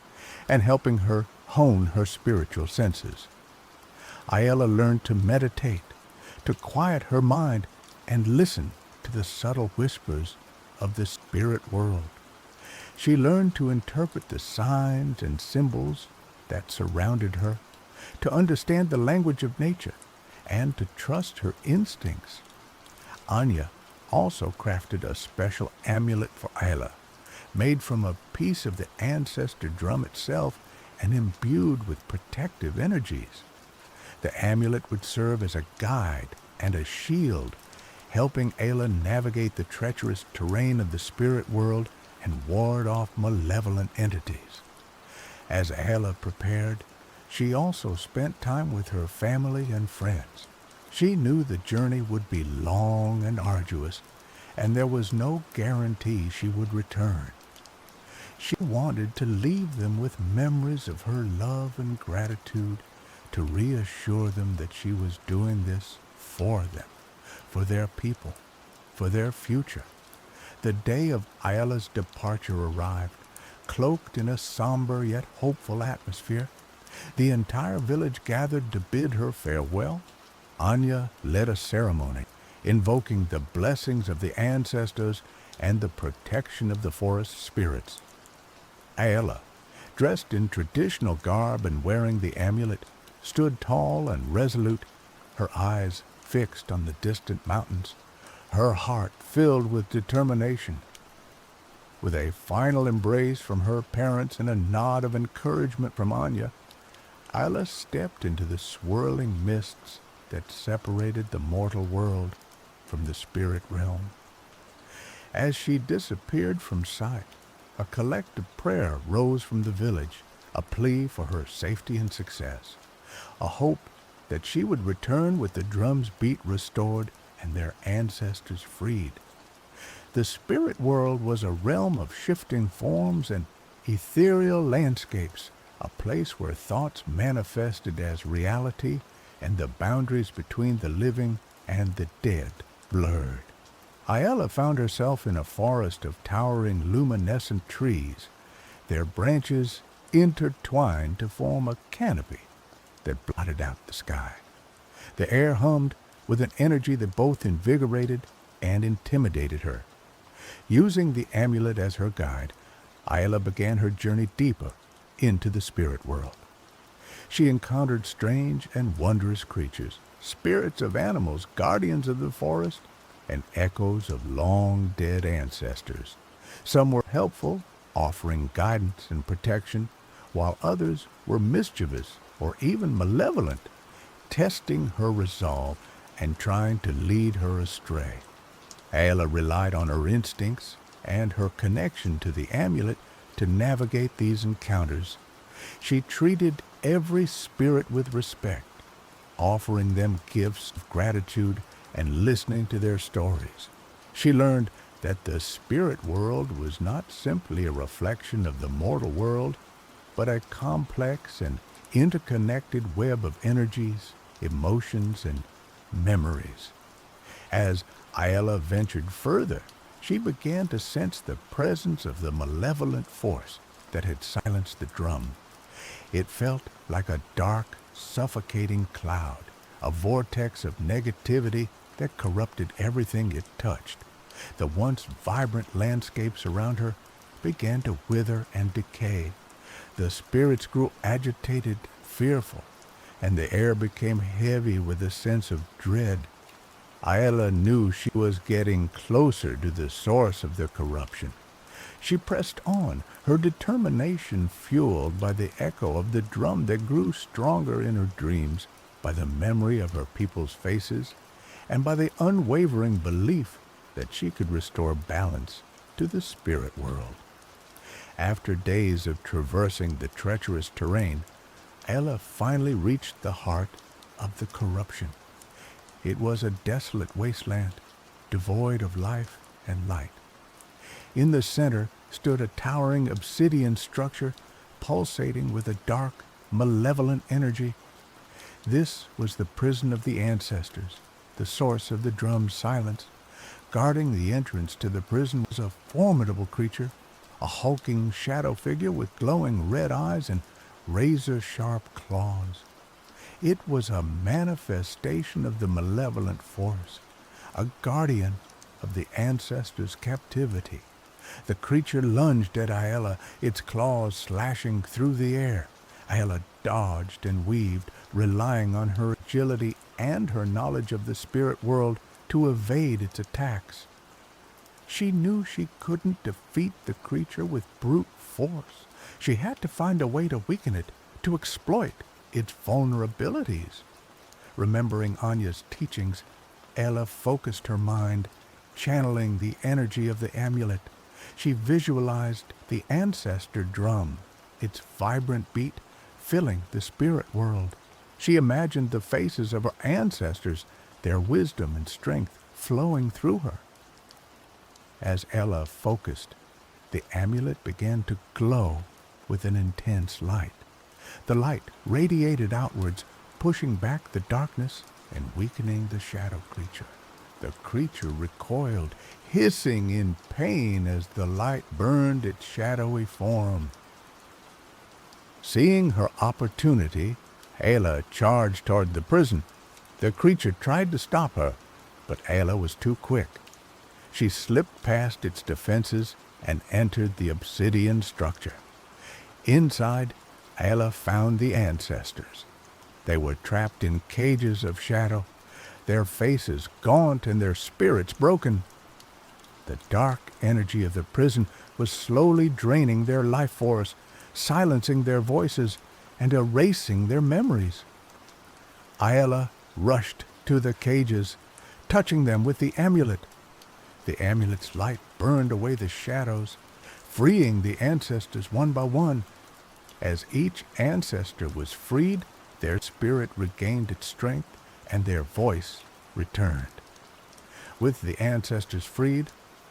and helping her hone her spiritual senses. Ayla learned to meditate, to quiet her mind and listen to the subtle whispers of the spirit world. She learned to interpret the signs and symbols that surrounded her, to understand the language of nature, and to trust her instincts. Anya also crafted a special amulet for Ayla, made from a piece of the ancestor drum itself and imbued with protective energies. The amulet would serve as a guide and a shield, helping Ayla navigate the treacherous terrain of the spirit world and ward off malevolent entities. As Ayla prepared, she also spent time with her family and friends. She knew the journey would be long and arduous, and there was no guarantee she would return. She wanted to leave them with memories of her love and gratitude, to reassure them that she was doing this for them, for their people, for their future. The day of Ayla's departure arrived, cloaked in a somber yet hopeful atmosphere. The entire village gathered to bid her farewell. Anya led a ceremony, invoking the blessings of the ancestors and the protection of the forest spirits. Ayla, dressed in traditional garb and wearing the amulet, stood tall and resolute, her eyes fixed on the distant mountains, her heart filled with determination. With a final embrace from her parents and a nod of encouragement from Anya, Ayla stepped into the swirling mists that separated the mortal world from the spirit realm. As she disappeared from sight, a collective prayer rose from the village, a plea for her safety and success, a hope that she would return with the drum's beat restored and their ancestors freed. The spirit world was a realm of shifting forms and ethereal landscapes, a place where thoughts manifested as reality and the boundaries between the living and the dead blurred. Ayla found herself in a forest of towering luminescent trees, their branches intertwined to form a canopy that blotted out the sky. The air hummed with an energy that both invigorated and intimidated her. Using the amulet as her guide, Ayla began her journey deeper into the spirit world. She encountered strange and wondrous creatures, spirits of animals, guardians of the forest, and echoes of long-dead ancestors. Some were helpful, offering guidance and protection, while others were mischievous or even malevolent, testing her resolve and trying to lead her astray. Ayla relied on her instincts and her connection to the amulet to navigate these encounters. She treated every spirit with respect, offering them gifts of gratitude and listening to their stories. She learned that the spirit world was not simply a reflection of the mortal world, but a complex and interconnected web of energies, emotions, and memories. As Ayla ventured further, she began to sense the presence of the malevolent force that had silenced the drum. It felt like a dark, suffocating cloud, a vortex of negativity that corrupted everything it touched. The once vibrant landscapes around her began to wither and decay. The spirits grew agitated, fearful, and the air became heavy with a sense of dread. Ayla knew she was getting closer to the source of the corruption. She pressed on, her determination fueled by the echo of the drum that grew stronger in her dreams, by the memory of her people's faces, and by the unwavering belief that she could restore balance to the spirit world. After days of traversing the treacherous terrain, Ayla finally reached the heart of the corruption. It was a desolate wasteland, devoid of life and light. In the center stood a towering obsidian structure, pulsating with a dark, malevolent energy. This was the prison of the ancestors, the source of the drum's silence. Guarding the entrance to the prison was a formidable creature, a hulking shadow figure with glowing red eyes and razor-sharp claws. It was a manifestation of the malevolent force, a guardian of the ancestors' captivity. The creature lunged at Ayala, its claws slashing through the air. Ayala dodged and weaved, relying on her agility and her knowledge of the spirit world to evade its attacks. She knew she couldn't defeat the creature with brute force. She had to find a way to weaken it, to exploit its vulnerabilities. Remembering Anya's teachings, Ella focused her mind, channeling the energy of the amulet. She visualized the ancestor drum, its vibrant beat filling the spirit world. She imagined the faces of her ancestors, their wisdom and strength flowing through her. As Ella focused, the amulet began to glow with an intense light. The light radiated outwards, pushing back the darkness and weakening the shadow creature. The creature recoiled, hissing in pain as the light burned its shadowy form. Seeing her opportunity, Ayla charged toward the prison. The creature tried to stop her, but Ayla was too quick. She slipped past its defenses and entered the obsidian structure. Inside, Ayla found the ancestors. They were trapped in cages of shadow, their faces gaunt and their spirits broken. The dark energy of the prison was slowly draining their life force, silencing their voices, and erasing their memories. Ayala rushed to the cages, touching them with the amulet. The amulet's light burned away the shadows, freeing the ancestors one by one. As each ancestor was freed, their spirit regained its strength and their voice returned. With the ancestors freed,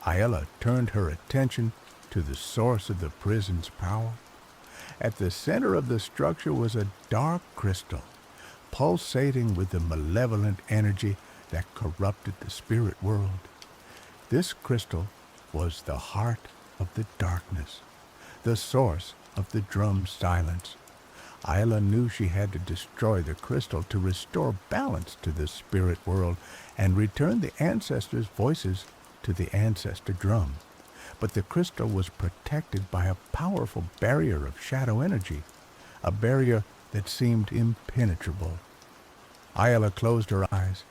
Ayala turned her attention to the source of the prison's power. At the center of the structure was a dark crystal, pulsating with the malevolent energy that corrupted the spirit world. This crystal was the heart of the darkness, the source of the drum's silence. Ayla knew she had to destroy the crystal to restore balance to the spirit world and return the ancestors' voices to the ancestor drum. But the crystal was protected by a powerful barrier of shadow energy, a barrier that seemed impenetrable. Ayla closed her eyes,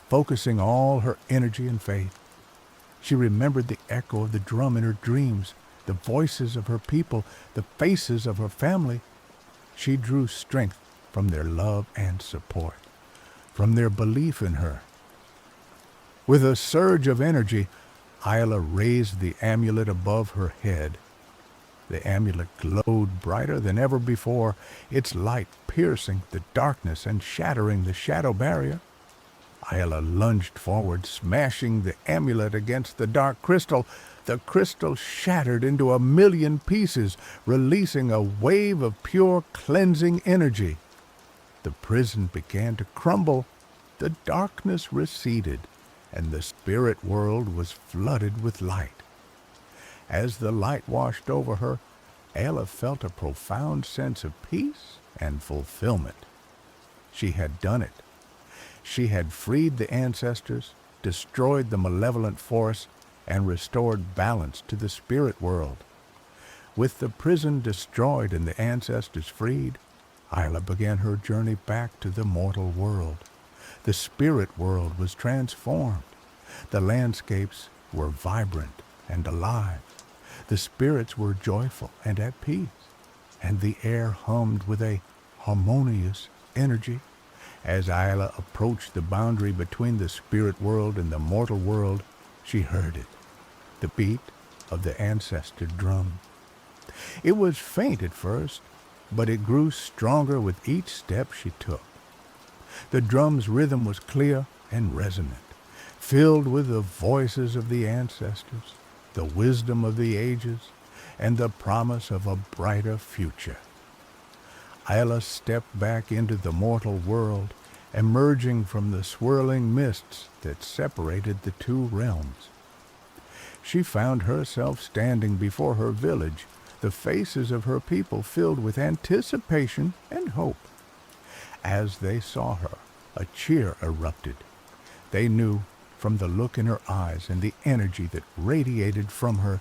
focusing all her energy and faith. She remembered the echo of the drum in her dreams, the voices of her people, the faces of her family. She drew strength from their love and support, from their belief in her. With a surge of energy, Ayla raised the amulet above her head. The amulet glowed brighter than ever before, its light piercing the darkness and shattering the shadow barrier. Ayla lunged forward, smashing the amulet against the dark crystal. The crystal shattered into 1,000,000 pieces, releasing a wave of pure cleansing energy. The prison began to crumble. The darkness receded, and the spirit world was flooded with light. As the light washed over her, Ayla felt a profound sense of peace and fulfillment. She had done it. She had freed the ancestors, destroyed the malevolent force, and restored balance to the spirit world. With the prison destroyed and the ancestors freed, Ayla began her journey back to the mortal world. The spirit world was transformed. The landscapes were vibrant and alive. The spirits were joyful and at peace, and the air hummed with a harmonious energy. As Ayla approached the boundary between the spirit world and the mortal world, she heard it, the beat of the ancestor drum. It was faint at first, but it grew stronger with each step she took. The drum's rhythm was clear and resonant, filled with the voices of the ancestors, the wisdom of the ages, and the promise of a brighter future. Ayla stepped back into the mortal world, emerging from the swirling mists that separated the two realms. She found herself standing before her village, the faces of her people filled with anticipation and hope. As they saw her, a cheer erupted. They knew from the look in her eyes and the energy that radiated from her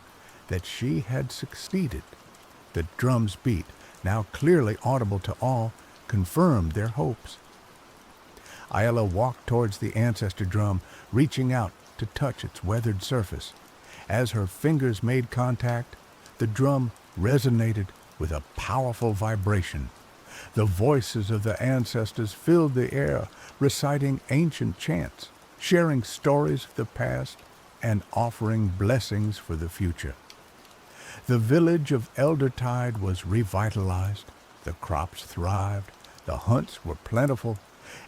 that she had succeeded. The drum's beat, now clearly audible to all, confirmed their hopes. Ayala walked towards the ancestor drum, reaching out to touch its weathered surface. As her fingers made contact, the drum resonated with a powerful vibration. The voices of the ancestors filled the air, reciting ancient chants, sharing stories of the past, and offering blessings for the future. The village of Eldertide was revitalized, the crops thrived, the hunts were plentiful,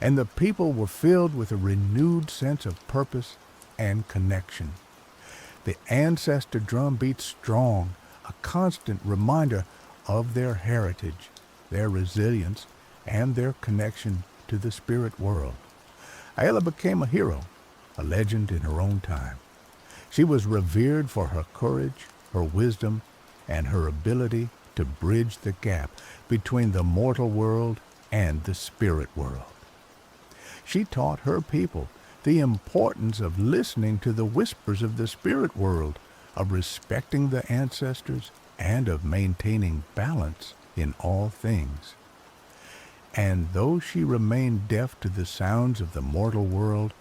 and the people were filled with a renewed sense of purpose and connection. The ancestor drum beat strong, a constant reminder of their heritage, their resilience, and their connection to the spirit world. Ayala became a hero, a legend in her own time. She was revered for her courage, her wisdom, and her ability to bridge the gap between the mortal world and the spirit world. She taught her people the importance of listening to the whispers of the spirit world, of respecting the ancestors, and of maintaining balance in all things. And though she remained deaf to the sounds of the mortal world,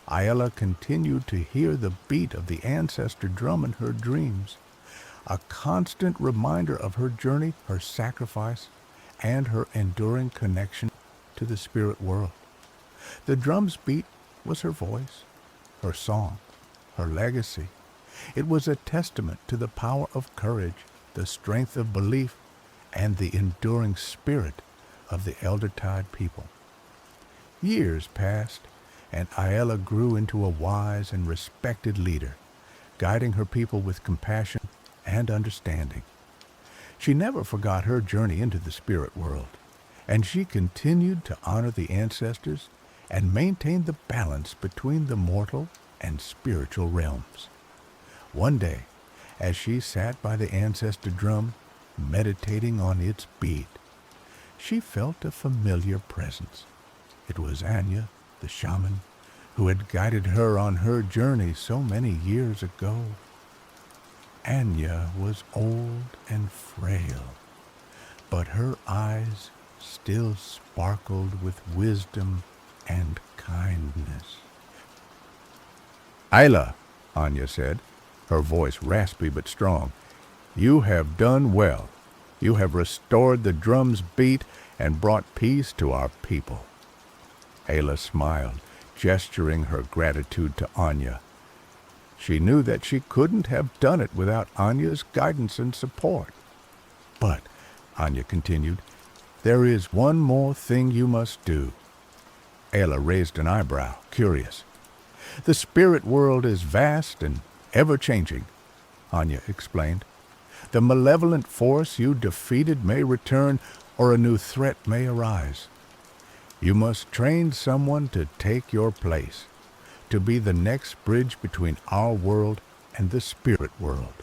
Ayala continued to hear the beat of the ancestor drum in her dreams, a constant reminder of her journey, her sacrifice, and her enduring connection to the spirit world. The drum's beat was her voice, her song, her legacy. It was a testament to the power of courage, the strength of belief, and the enduring spirit of the Eldertide people. Years passed, and Ayala grew into a wise and respected leader, guiding her people with compassion and understanding. She never forgot her journey into the spirit world, and she continued to honor the ancestors and maintain the balance between the mortal and spiritual realms. One day, as she sat by the ancestor drum, meditating on its beat, she felt a familiar presence. It was Anya, the shaman, who had guided her on her journey so many years ago. Anya was old and frail, but her eyes still sparkled with wisdom and kindness. "Ayla," Anya said, her voice raspy but strong, "you have done well. You have restored the drum's beat and brought peace to our people." Ayla smiled, gesturing her gratitude to Anya. She knew that she couldn't have done it without Anya's guidance and support. "But," Anya continued, "there is one more thing you must do." Ayla raised an eyebrow, curious. "The spirit world is vast and ever-changing," Anya explained. "The malevolent force you defeated may return, or a new threat may arise. You must train someone to take your place, to be the next bridge between our world and the spirit world."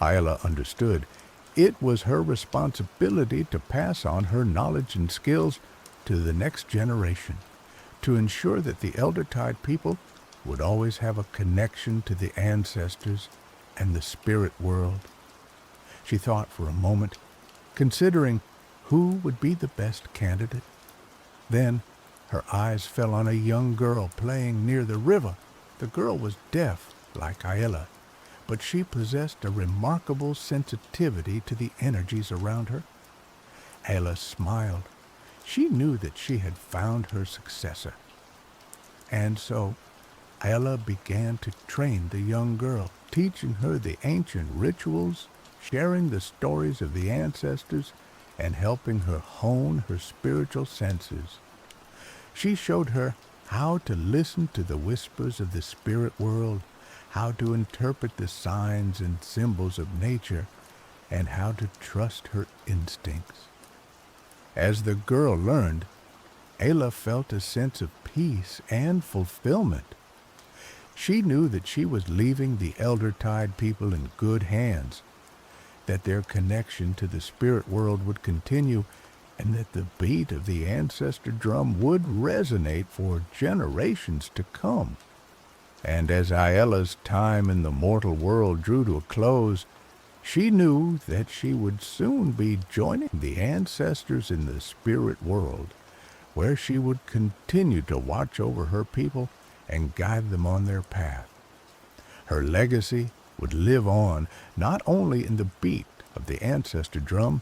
Ayla understood. It was her responsibility to pass on her knowledge and skills to the next generation, to ensure that the Eldertide people would always have a connection to the ancestors and the spirit world. She thought for a moment, considering who would be the best candidate. Then her eyes fell on a young girl playing near the river. The girl was deaf, like Ayla, but she possessed a remarkable sensitivity to the energies around her. Ayla smiled. She knew that she had found her successor. And so Ayla began to train the young girl, teaching her the ancient rituals, sharing the stories of the ancestors, and helping her hone her spiritual senses. She showed her how to listen to the whispers of the spirit world, how to interpret the signs and symbols of nature, and how to trust her instincts. As the girl learned, Ayla felt a sense of peace and fulfillment. She knew that she was leaving the Eldertide people in good hands, that their connection to the spirit world would continue, and that the beat of the ancestor drum would resonate for generations to come. And as Ailla's time in the mortal world drew to a close, she knew that she would soon be joining the ancestors in the spirit world, where she would continue to watch over her people and guide them on their path. Her legacy would live on not only in the beat of the ancestor drum,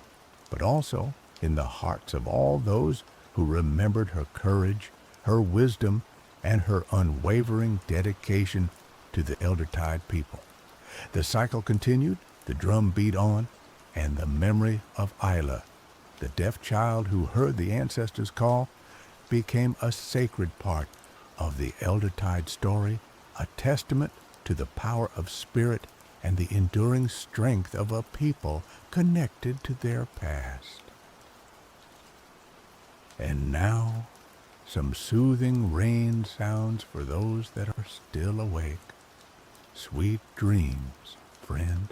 but also in the hearts of all those who remembered her courage, her wisdom, and her unwavering dedication to the Eldertide people. The cycle continued, the drum beat on, and the memory of Isla, the deaf child who heard the ancestors' call, became a sacred part of the Eldertide story, a testament to the power of spirit and the enduring strength of a people connected to their past. And now, some soothing rain sounds for those that are still awake. Sweet dreams, friend.